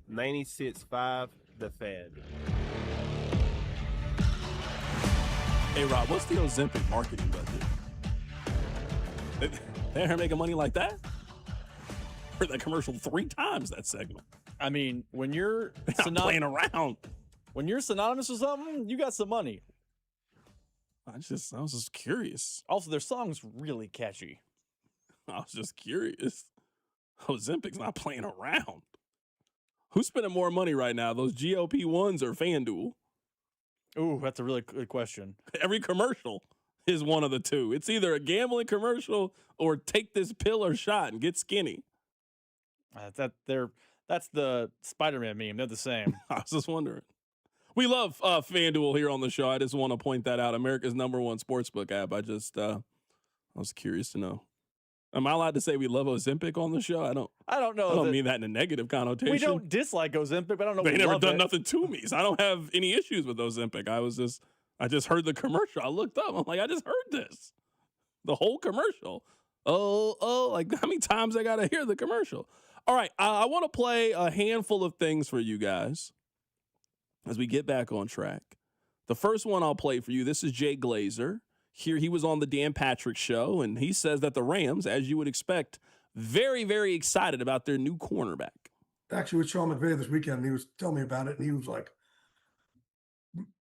96.5 The Fan. Hey, Rob, what's the Ozempic marketing budget? They're making money like that? For that commercial 3 times that segment. I mean, when you're not playing around. When you're synonymous with something, you got some money. I was just curious. Also, their song's really catchy. I was just curious. Ozempic's not playing around. Who's spending more money right now, those GLP-1s or FanDuel? Ooh, that's a really good question. Every commercial is one of the two. It's either a gambling commercial or take this pill or shot and get skinny. That's the Spider-Man meme. They're the same. I was just wondering. We love FanDuel here on the show. I just want to point that out. America's #1 sportsbook app. I was curious to know. Am I allowed to say we love Ozempic on the show? I don't know. I don't mean that in a negative connotation. We don't dislike Ozempic, but I don't know. They never done nothing to me, so I don't have any issues with Ozempic. I just heard the commercial. I looked up. I'm like, I just heard this. The whole commercial. Oh, like how many times I got to hear the commercial? All right, I want to play a handful of things for you guys as we get back on track. The first one I'll play for you, this is Jay Glazer. Here he was on the Dan Patrick Show, and he says that the Rams, as you would expect, very, very excited about their new cornerback. Actually, with Sean McVay this weekend, he was telling me about it, and he was like,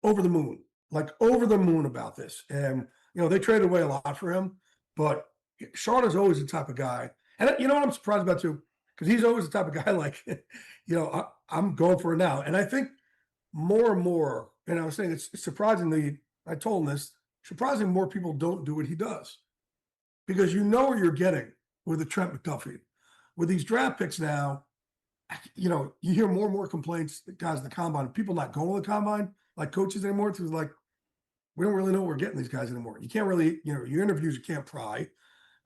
over the moon about this. And, they traded away a lot for him, but Sean is always the type of guy. And you know what I'm surprised about, too? Because he's always the type of guy like, I'm going for it now. And I think more and more, and I was saying it's surprisingly, I told him this, surprisingly more people don't do what he does. Because you know what you're getting with a Trent McDuffie. With these draft picks now, you hear more and more complaints, guys in the combine, people not going to the combine, like coaches anymore. It's like, we don't really know what we're getting these guys anymore. You can't really, your interviews, you can't pry.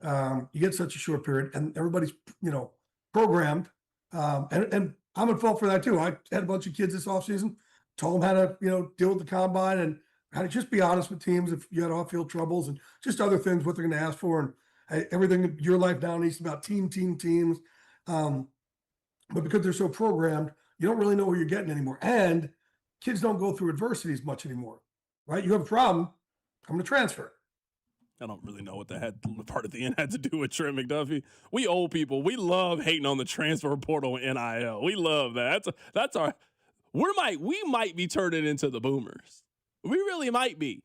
You get such a short period, and everybody's, programmed. And I'm at fault for that too. I had a bunch of kids this offseason, told them how to, deal with the combine and how to just be honest with teams if you had off-field troubles and just other things, what they're going to ask for. And everything, your life now needs about teams. But because they're so programmed, you don't really know what you're getting anymore. And kids don't go through adversity as much anymore, right? You have a problem, I'm going to transfer. I don't really know what the part at the end had to do with Trent McDuffie. We old people, we love hating on the transfer portal and NIL. We love that. That's our. We might be turning into the boomers. We really might be.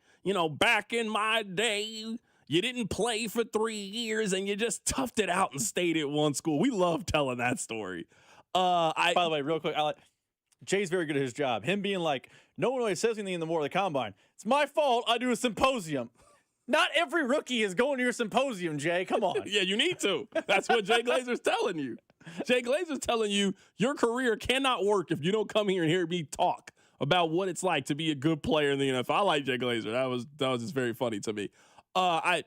Back in my day, you didn't play for 3 years and you just toughed it out and stayed at one school. We love telling that story. By the way, real quick, Jay's very good at his job. Him being like, no one really says anything in the more of the combine. It's my fault. I do a symposium. Not every rookie is going to your symposium, Jay. Come on. Yeah, you need to. That's what Jay Glazer's telling you. Jay Glazer's telling you your career cannot work if you don't come here and hear me talk about what it's like to be a good player in the NFL. I like Jay Glazer. That was just very funny to me. I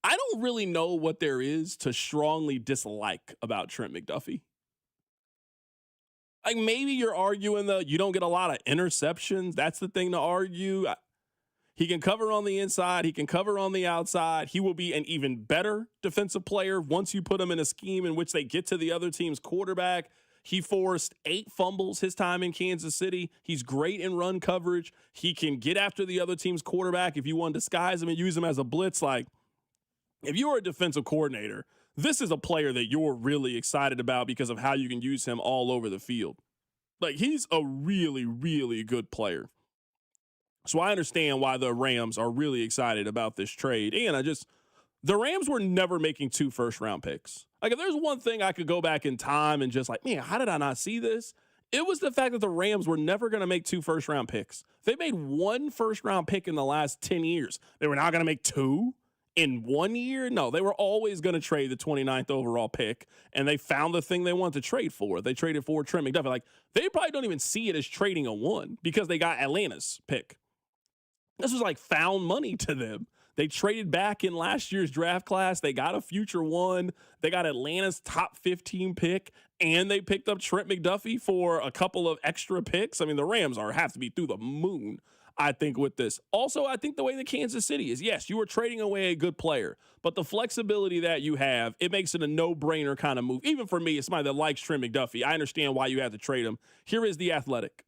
don't really know what there is to strongly dislike about Trent McDuffie. Like maybe you're arguing you don't get a lot of interceptions. That's the thing to argue. He can cover on the inside. He can cover on the outside. He will be an even better defensive player once you put him in a scheme in which they get to the other team's quarterback. He forced 8 fumbles his time in Kansas City. He's great in run coverage. He can get after the other team's quarterback if you want to disguise him and use him as a blitz. Like, if you're a defensive coordinator, this is a player that you're really excited about because of how you can use him all over the field. Like, he's a really, really good player. So I understand why the Rams are really excited about this trade. And the Rams were never making 2 first-round picks. Like, if there's one thing I could go back in time and just like, man, how did I not see this? It was the fact that the Rams were never going to make 2 first-round picks. They made 1 first-round pick in the last 10 years. They were not going to make 2 in 1 year? No, they were always going to trade the 29th overall pick, and they found the thing they wanted to trade for. They traded for Trent McDuffie. Like, they probably don't even see it as trading a 1 because they got Atlanta's pick. This was like found money to them. They traded back in last year's draft class. They got a future 1. They got Atlanta's top 15 pick, and they picked up Trent McDuffie for a couple of extra picks. I mean, the Rams have to be through the moon, I think, with this. Also, I think the way that Kansas City is, yes, you are trading away a good player, but the flexibility that you have, it makes it a no-brainer kind of move. Even for me, as somebody that likes Trent McDuffie, I understand why you have to trade him. Here is The Athletic.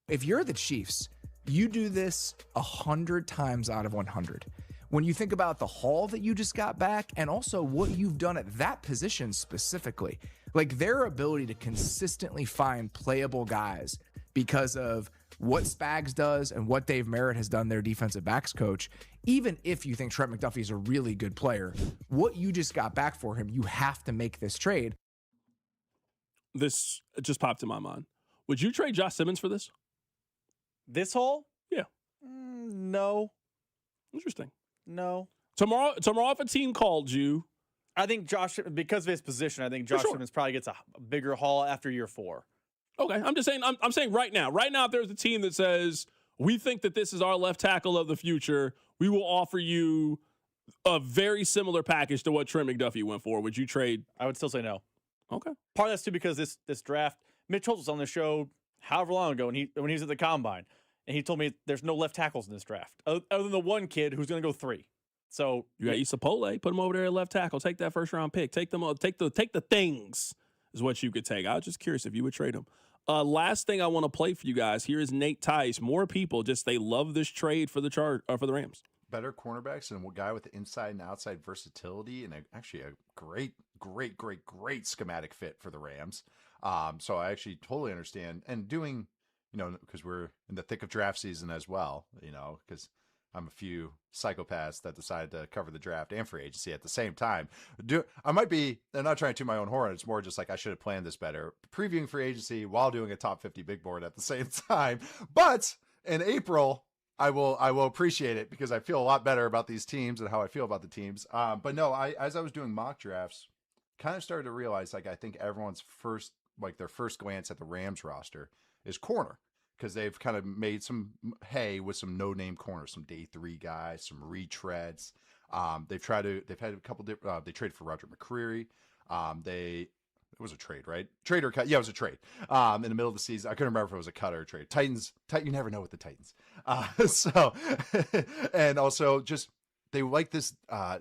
If you're the Chiefs, You do this 100 times out of 100. When you think about the haul that you just got back and also what you've done at that position specifically, like their ability to consistently find playable guys because of what Spags does and what Dave Merritt has done, their defensive backs coach, even if you think Trent McDuffie is a really good player, what you just got back for him, you have to make this trade. This just popped in my mind. Would you trade Josh Simmons for this? This haul? Yeah. No. Interesting. No. Tomorrow, if a team called you, I think Josh, because of his position, I think Josh Simmons probably gets a bigger haul after year 4. Okay, I'm just saying. I'm saying right now. Right now, if there's a team that says we think that this is our left tackle of the future, we will offer you a very similar package to what Trent McDuffie went for. Would you trade? I would still say no. Okay. Part of that's too because this draft. Mitch Holtz was on the show however long ago, and when he was at the combine, and he told me there's no left tackles in this draft other than the one kid who's going to go 3. So you got Isapole, put him over there at left tackle. Take that first round pick. Take the things is what you could take. I was just curious if you would trade him. Last thing I want to play for you guys here is Nate Tice. More people they love this trade for the for the Rams. Better cornerbacks and a guy with the inside and outside versatility, and actually a great schematic fit for the Rams. So I actually totally understand. And doing, because we're in the thick of draft season as well, because I'm a few psychopaths that decided to cover the draft and free agency at the same time. I'm not trying to toot my own horn. It's more just like I should have planned this better. Previewing free agency while doing a top 50 big board at the same time. But in April, I will appreciate it because I feel a lot better about these teams and how I feel about the teams. But no, as I was doing mock drafts, kind of started to realize I think everyone's their first glance at the Rams roster is corner. Because they've kind of made some hay with some no-name corners, some day 3 guys, some retreads. They've had a couple different. They traded for Roger McCreary. It was a trade, right? Trade or cut? Yeah, it was a trade. In the middle of the season, I couldn't remember if it was a cut or a trade. Titans. You never know with the Titans. And also just they like this,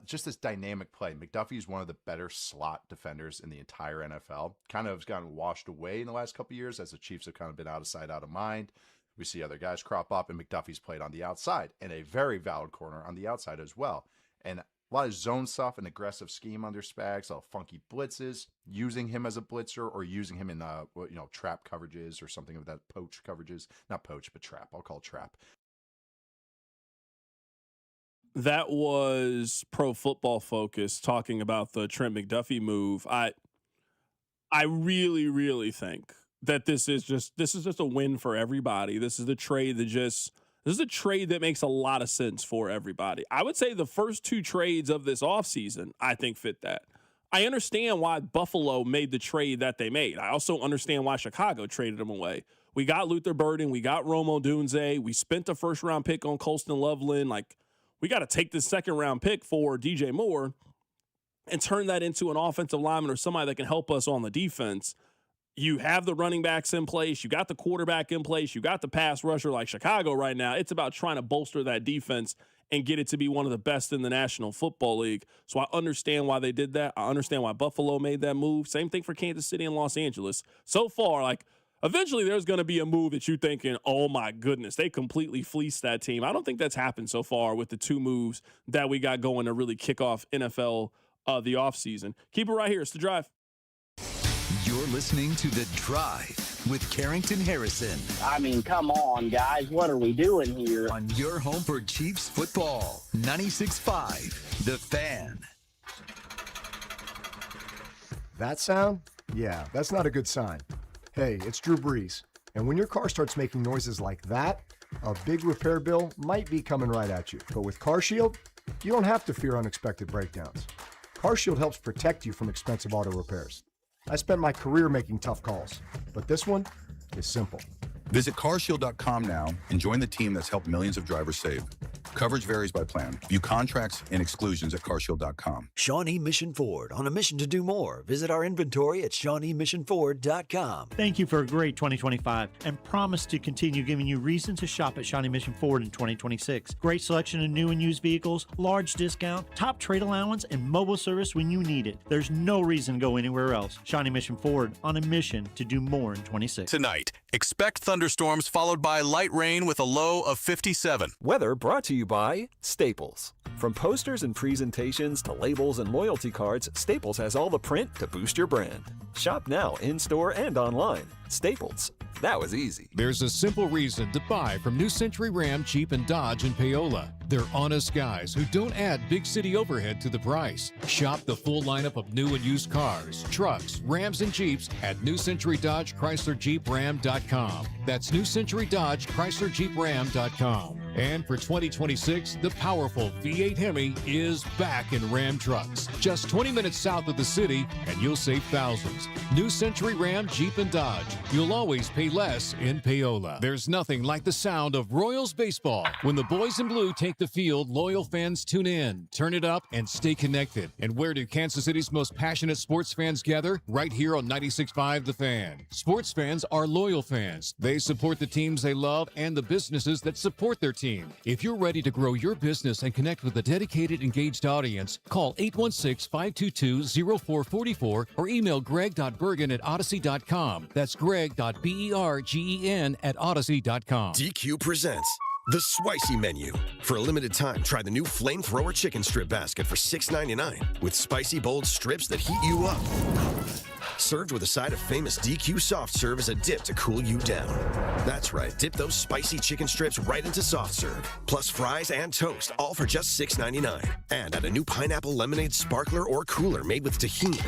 just this dynamic play. McDuffie is one of the better slot defenders in the entire NFL. Kind of has gotten washed away in the last couple of years as the Chiefs have kind of been out of sight, out of mind. We see other guys crop up, and McDuffie's played on the outside, and a very valid corner on the outside as well. And a lot of zone stuff and aggressive scheme under Spags, a lot of funky blitzes, using him as a blitzer or using him in trap coverages or something of that, poach coverages. Not poach, but trap. I'll call it trap. That was Pro Football Focus talking about the Trent McDuffie move. I really, really think that this is just a win for everybody. This is a trade that makes a lot of sense for everybody. I would say the first 2 trades of this offseason, I think, fit that. I understand why Buffalo made the trade that they made. I also understand why Chicago traded them away. We got Luther Burden. We got Rome Odunze. We spent a first-round pick on Colston Loveland. We got to take this second-round pick for DJ Moore and turn that into an offensive lineman or somebody that can help us on the defense. You have the running backs in place. You got the quarterback in place. You got the pass rusher like Chicago right now. It's about trying to bolster that defense and get it to be one of the best in the National Football League. So I understand why they did that. I understand why Buffalo made that move. Same thing for Kansas City and Los Angeles. So far, eventually there's going to be a move that you're thinking, oh my goodness, they completely fleeced that team. I don't think that's happened so far with the 2 moves that we got going to really kick off NFL the offseason. Keep it right here. It's The Drive. You're listening to The Drive with Carrington Harrison. I mean, come on, guys. What are we doing here? On your home for Chiefs football, 96.5, The Fan. That sound? Yeah, that's not a good sign. Hey, it's Drew Brees. And when your car starts making noises like that, a big repair bill might be coming right at you. But with CarShield, you don't have to fear unexpected breakdowns. CarShield helps protect you from expensive auto repairs. I spent my career making tough calls, but this one is simple. Visit carshield.com now and join the team that's helped millions of drivers save. Coverage varies by plan. View contracts and exclusions at carshield.com. Shawnee Mission Ford, on a mission to do more. Visit our inventory at ShawneeMissionFord.com. Thank you for a great 2025 and promise to continue giving you reason to shop at Shawnee Mission Ford in 2026. Great selection of new and used vehicles, large discount, top trade allowance, and mobile service when you need it. There's no reason to go anywhere else. Shawnee Mission Ford, on a mission to do more in 26. Tonight, expect thunderstorms followed by light rain with a low of 57. Weather brought to you by Staples. From posters and presentations to labels and loyalty cards, Staples has all the print to boost your brand. Shop now in-store and online. Staples. That was easy. There's a simple reason to buy from New Century Ram, Jeep, and Dodge in Paola. They're honest guys who don't add big city overhead to the price. Shop the full lineup of new and used cars, trucks, Rams, and Jeeps at New Century Dodge Chrysler Jeep Ram.com. That's New Century Dodge Chrysler Jeep Ram.com. And for 2026, the powerful V8 Hemi is back in Ram trucks. Just 20 minutes south of the city, and you'll save thousands. New Century Ram, Jeep, and Dodge. You'll always pay less in Paola. There's nothing like the sound of Royals baseball. When the boys in blue take the field, loyal fans tune in, turn it up, and stay connected. And where do Kansas City's most passionate sports fans gather? Right here on 96.5 The Fan. Sports fans are loyal fans. They support the teams they love and the businesses that support their team. If you're ready to grow your business and connect with a dedicated, engaged audience, call 816-522-0444 or email greg.bergen@odyssey.com. That's greg.bergen@odyssey.com. DQ presents The Spicy Menu. For a limited time, try the new Flamethrower Chicken Strip Basket for $6.99 with spicy, bold strips that heat you up. Served with a side of famous DQ soft serve as a dip to cool you down. That's right, dip those spicy chicken strips right into soft serve. Plus fries and toast, all for just $6.99. And add a new pineapple lemonade sparkler or cooler made with tahini.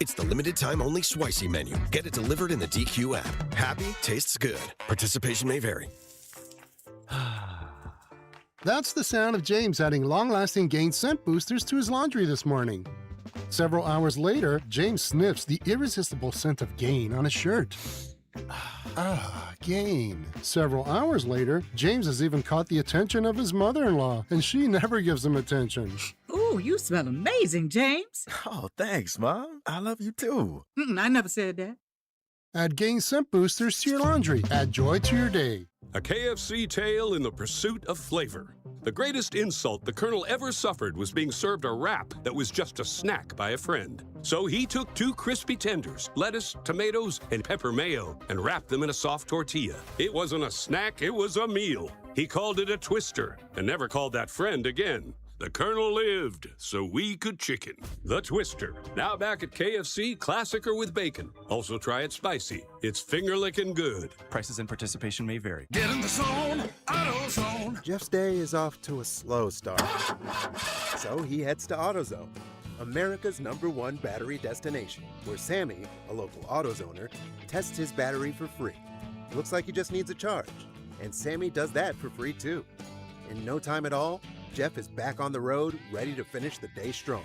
It's the limited time only Spicy Menu. Get it delivered in the DQ app. Happy, tastes good. Participation may vary. That's the sound of James adding long-lasting Gain scent boosters to his laundry this morning. Several hours later, James sniffs the irresistible scent of Gain on his shirt. Gain. Several hours later, James has even caught the attention of his mother-in-law, and she never gives him attention. Ooh, you smell amazing, James. Oh, thanks, Mom. I love you too. I never said that. Add Gain scent boosters to your laundry. Add joy to your day. A KFC tale in the pursuit of flavor. The greatest insult the Colonel ever suffered was being served a wrap that was just a snack by a friend. So he took 2 crispy tenders, lettuce, tomatoes, and pepper mayo, and wrapped them in a soft tortilla. It wasn't a snack, it was a meal. He called it a twister, and never called that friend again. The Colonel lived, so we could chicken. The Twister, now back at KFC, classic or with bacon. Also try it spicy. It's finger-licking good. Prices and participation may vary. Get in the zone, AutoZone. Jeff's day is off to a slow start. So he heads to AutoZone, America's #1 battery destination, where Sammy, a local AutoZoner, tests his battery for free. Looks like he just needs a charge. And Sammy does that for free too. In no time at all, Jeff is back on the road, ready to finish the day strong.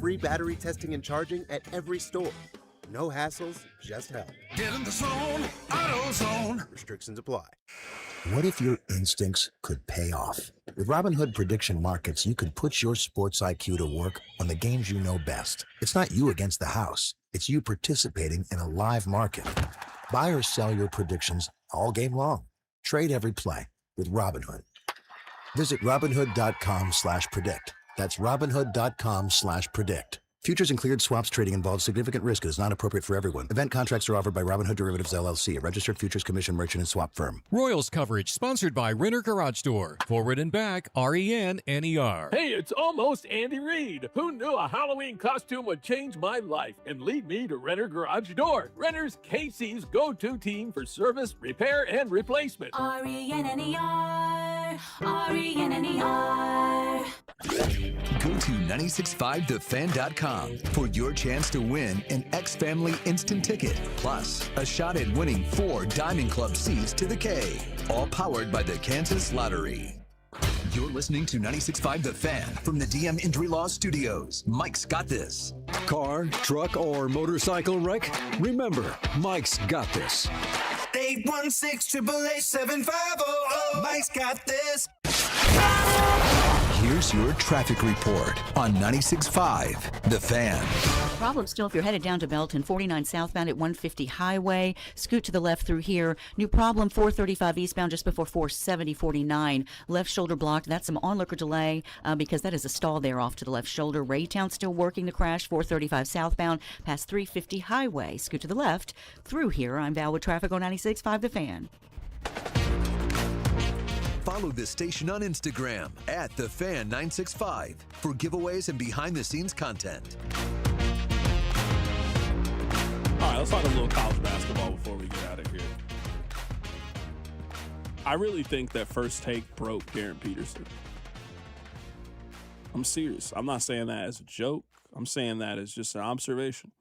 Free battery testing and charging at every store. No hassles, just help. Get in the zone, AutoZone. Restrictions apply. What if your instincts could pay off? With Robinhood Prediction Markets, you could put your sports IQ to work on the games you know best. It's not you against the house. It's you participating in a live market. Buy or sell your predictions all game long. Trade every play with Robinhood. Visit Robinhood.com/predict. That's Robinhood.com/predict. Futures and cleared swaps trading involves significant risk and is not appropriate for everyone. Event contracts are offered by Robinhood Derivatives LLC, a registered futures commission merchant and swap firm. Royals coverage sponsored by Renner Garage Door. Forward and back, RENNER. Hey, it's almost Andy Reid. Who knew a Halloween costume would change my life and lead me to Renner Garage Door? Renner's KC's go-to team for service, repair, and replacement. RENNER. RENNER. Go to 965thefan.com for your chance to win an X-Family instant ticket, plus a shot at winning 4 Diamond Club seats to the K, all powered by the Kansas Lottery. You're listening to 96.5 The Fan from the DM Injury Law Studios. Mike's got this. Car, truck, or motorcycle wreck? Remember, Mike's got this. 816-888-7500. Mike's got this. Here's your traffic report on 96.5 The Fan. Problem still if you're headed down to Belton, 49 southbound at 150 Highway. Scoot to the left through here. New problem, 435 eastbound just before 470 49. Left shoulder blocked. That's some onlooker delay because that is a stall there off to the left shoulder. Raytown still working the crash, 435 southbound past 350 Highway. Scoot to the left through here. I'm Val with traffic on 96.5 The Fan. Follow this station on Instagram at TheFan965 for giveaways and behind-the-scenes content. All right, let's talk a little college basketball before we get out of here. I really think that First Take broke Darren Peterson. I'm serious. I'm not saying that as a joke. I'm saying that as just an observation.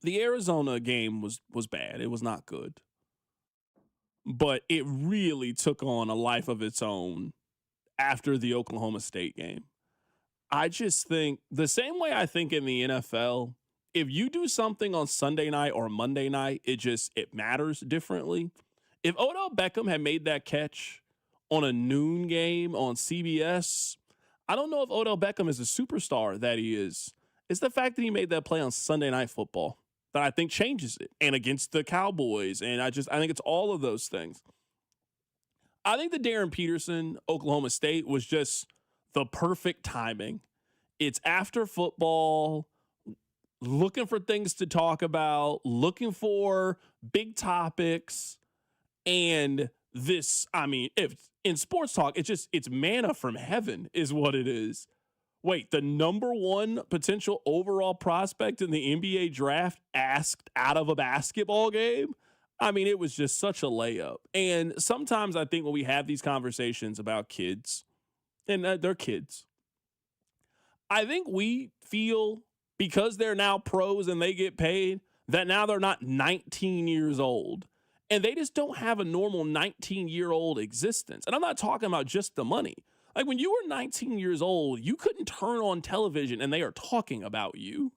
The Arizona game was bad. It was not good. But it really took on a life of its own after the Oklahoma State game. I just think the same way I think in the NFL, if you do something on Sunday night or Monday night, it matters differently. If Odell Beckham had made that catch on a noon game on CBS, I don't know if Odell Beckham is a superstar that he is. It's the fact that he made that play on Sunday Night Football that I think changes it, and against the Cowboys. And I think it's all of those things. I think the Darren Peterson, Oklahoma State, was just the perfect timing. It's after football, looking for things to talk about, looking for big topics. And this, if in sports talk, it's manna from heaven is what it is. Wait, the number one potential overall prospect in the NBA draft asked out of a basketball game? It was just such a layup. And sometimes I think when we have these conversations about kids, and they're kids, I think we feel because they're now pros and they get paid, that now they're not 19 years old. And they just don't have a normal 19-year-old existence. And I'm not talking about just the money. Like when you were 19 years old, you couldn't turn on television and they are talking about you.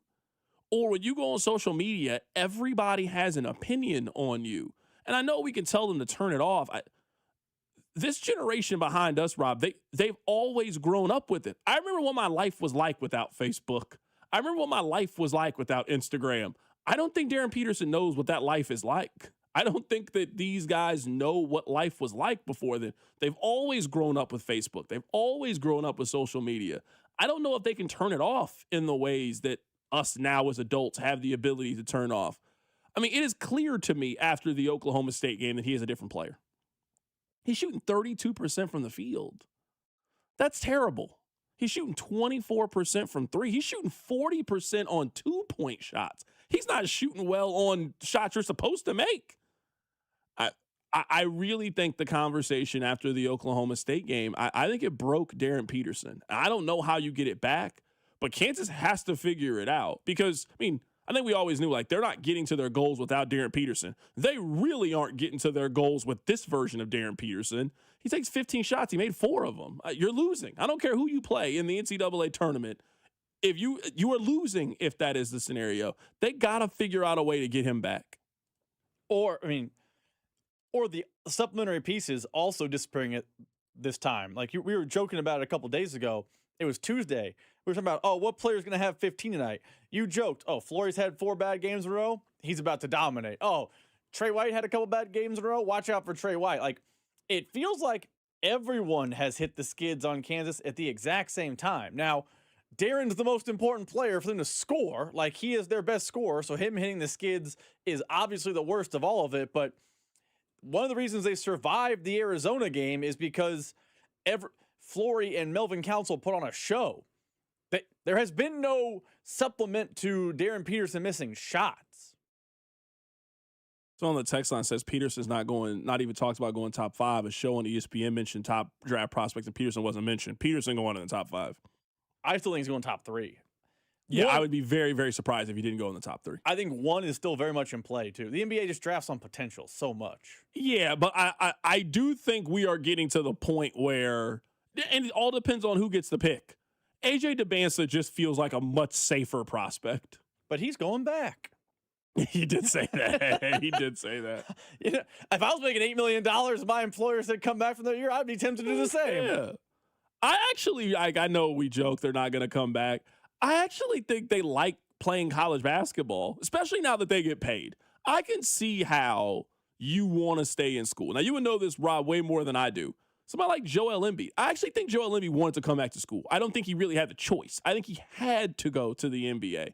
Or when you go on social media, everybody has an opinion on you. And I know we can tell them to turn it off. This generation behind us, Rob, they've always grown up with it. I remember what my life was like without Facebook. I remember what my life was like without Instagram. I don't think Darren Peterson knows what that life is like. I don't think that these guys know what life was like before then. They've always grown up with Facebook. They've always grown up with social media. I don't know if they can turn it off in the ways that us now as adults have the ability to turn off. It is clear to me after the Oklahoma State game that he is a different player. He's shooting 32% from the field. That's terrible. He's shooting 24% from three. He's shooting 40% on 2-point shots. He's not shooting well on shots you're supposed to make. I really think the conversation after the Oklahoma State game, I think it broke Darren Peterson. I don't know how you get it back, but Kansas has to figure it out because, I think we always knew, they're not getting to their goals without Darren Peterson. They really aren't getting to their goals with this version of Darren Peterson. He takes 15 shots. He made 4 of them. You're losing. I don't care who you play in the NCAA tournament. If you are losing, if that is the scenario, they got to figure out a way to get him back. Or the supplementary pieces also disappearing at this time. We were joking about it a couple days ago. It was Tuesday. We were talking about, what player's going to have 15 tonight? You joked, Flory's had 4 bad games in a row. He's about to dominate. Trey White had a couple bad games in a row. Watch out for Trey White. It feels like everyone has hit the skids on Kansas at the exact same time. Now, Darren's the most important player for them to score. He is their best scorer, so him hitting the skids is obviously the worst of all of it. But one of the reasons they survived the Arizona game is because Flory and Melvin Council put on a show. There has been no supplement to Darren Peterson missing shots. So on the text line says Peterson's not even talked about going top 5. A show on ESPN mentioned top draft prospects and Peterson wasn't mentioned. Peterson going in the top 5. I still think he's going top 3. Yeah, I would be very, very surprised if he didn't go in the top 3. I think 1 is still very much in play, too. The NBA just drafts on potential so much. Yeah, but I do think we are getting to the point where, and it all depends on who gets the pick. AJ DeBansa just feels like a much safer prospect. But he's going back. He did say that. He did say that. If I was making $8 million, my employer said come back from that year, I'd be tempted to do the same. Yeah. I know we joke they're not going to come back. I actually think they like playing college basketball, especially now that they get paid. I can see how you want to stay in school. Now, you would know this, Rob, way more than I do. Somebody like Joel Embiid. I actually think Joel Embiid wanted to come back to school. I don't think he really had the choice. I think he had to go to the NBA.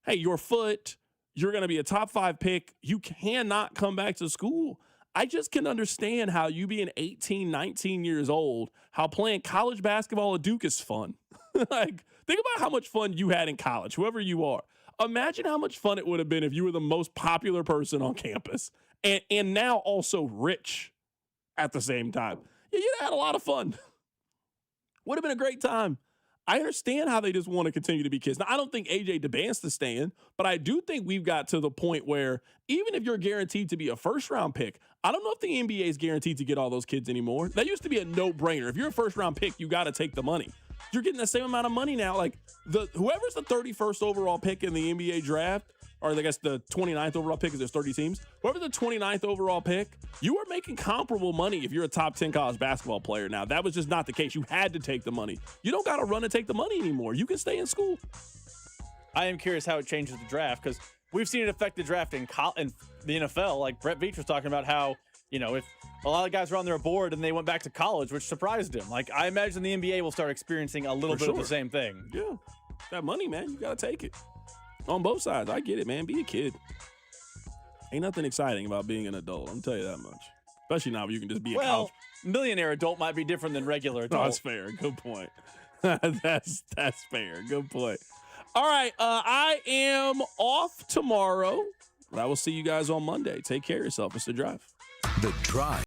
Hey, your foot, you're going to be a top 5 pick. You cannot come back to school. I just can understand how you being 18, 19 years old, how playing college basketball at Duke is fun. Like, think about how much fun you had in college, whoever you are. Imagine how much fun it would have been if you were the most popular person on campus and now also rich at the same time. Yeah, you'd have had a lot of fun. Would have been a great time. I understand how they just want to continue to be kids. Now, I don't think A.J. DeBans's staying, but I do think we've got to the point where even if you're guaranteed to be a first-round pick, I don't know if the NBA is guaranteed to get all those kids anymore. That used to be a no-brainer. If you're a first-round pick, you got to take the money. You're getting the same amount of money now. Like, whoever's the 31st overall pick in the NBA draft, or I guess the 29th overall pick, because there's 30 teams. Whoever the 29th overall pick, you are making comparable money if you're a top 10 college basketball player now. That was just not the case. You had to take the money. You don't got to run and take the money anymore. You can stay in school. I am curious how it changes the draft, because we've seen it affect the draft in the NFL. Like Brett Veach was talking about how, if a lot of guys were on their board and they went back to college, which surprised him. Like, I imagine the NBA will start experiencing a little bit of the same thing. Yeah. That money, man, you got to take it. On both sides. I get it, man. Be a kid. Ain't nothing exciting about being an adult. I'm tell you that much. Especially now where you can just be a college. Millionaire adult might be different than regular adult. That's fair. Good point. That's fair. Good point. All right. I am off tomorrow. I will see you guys on Monday. Take care of yourself. It's The Drive. The Drive.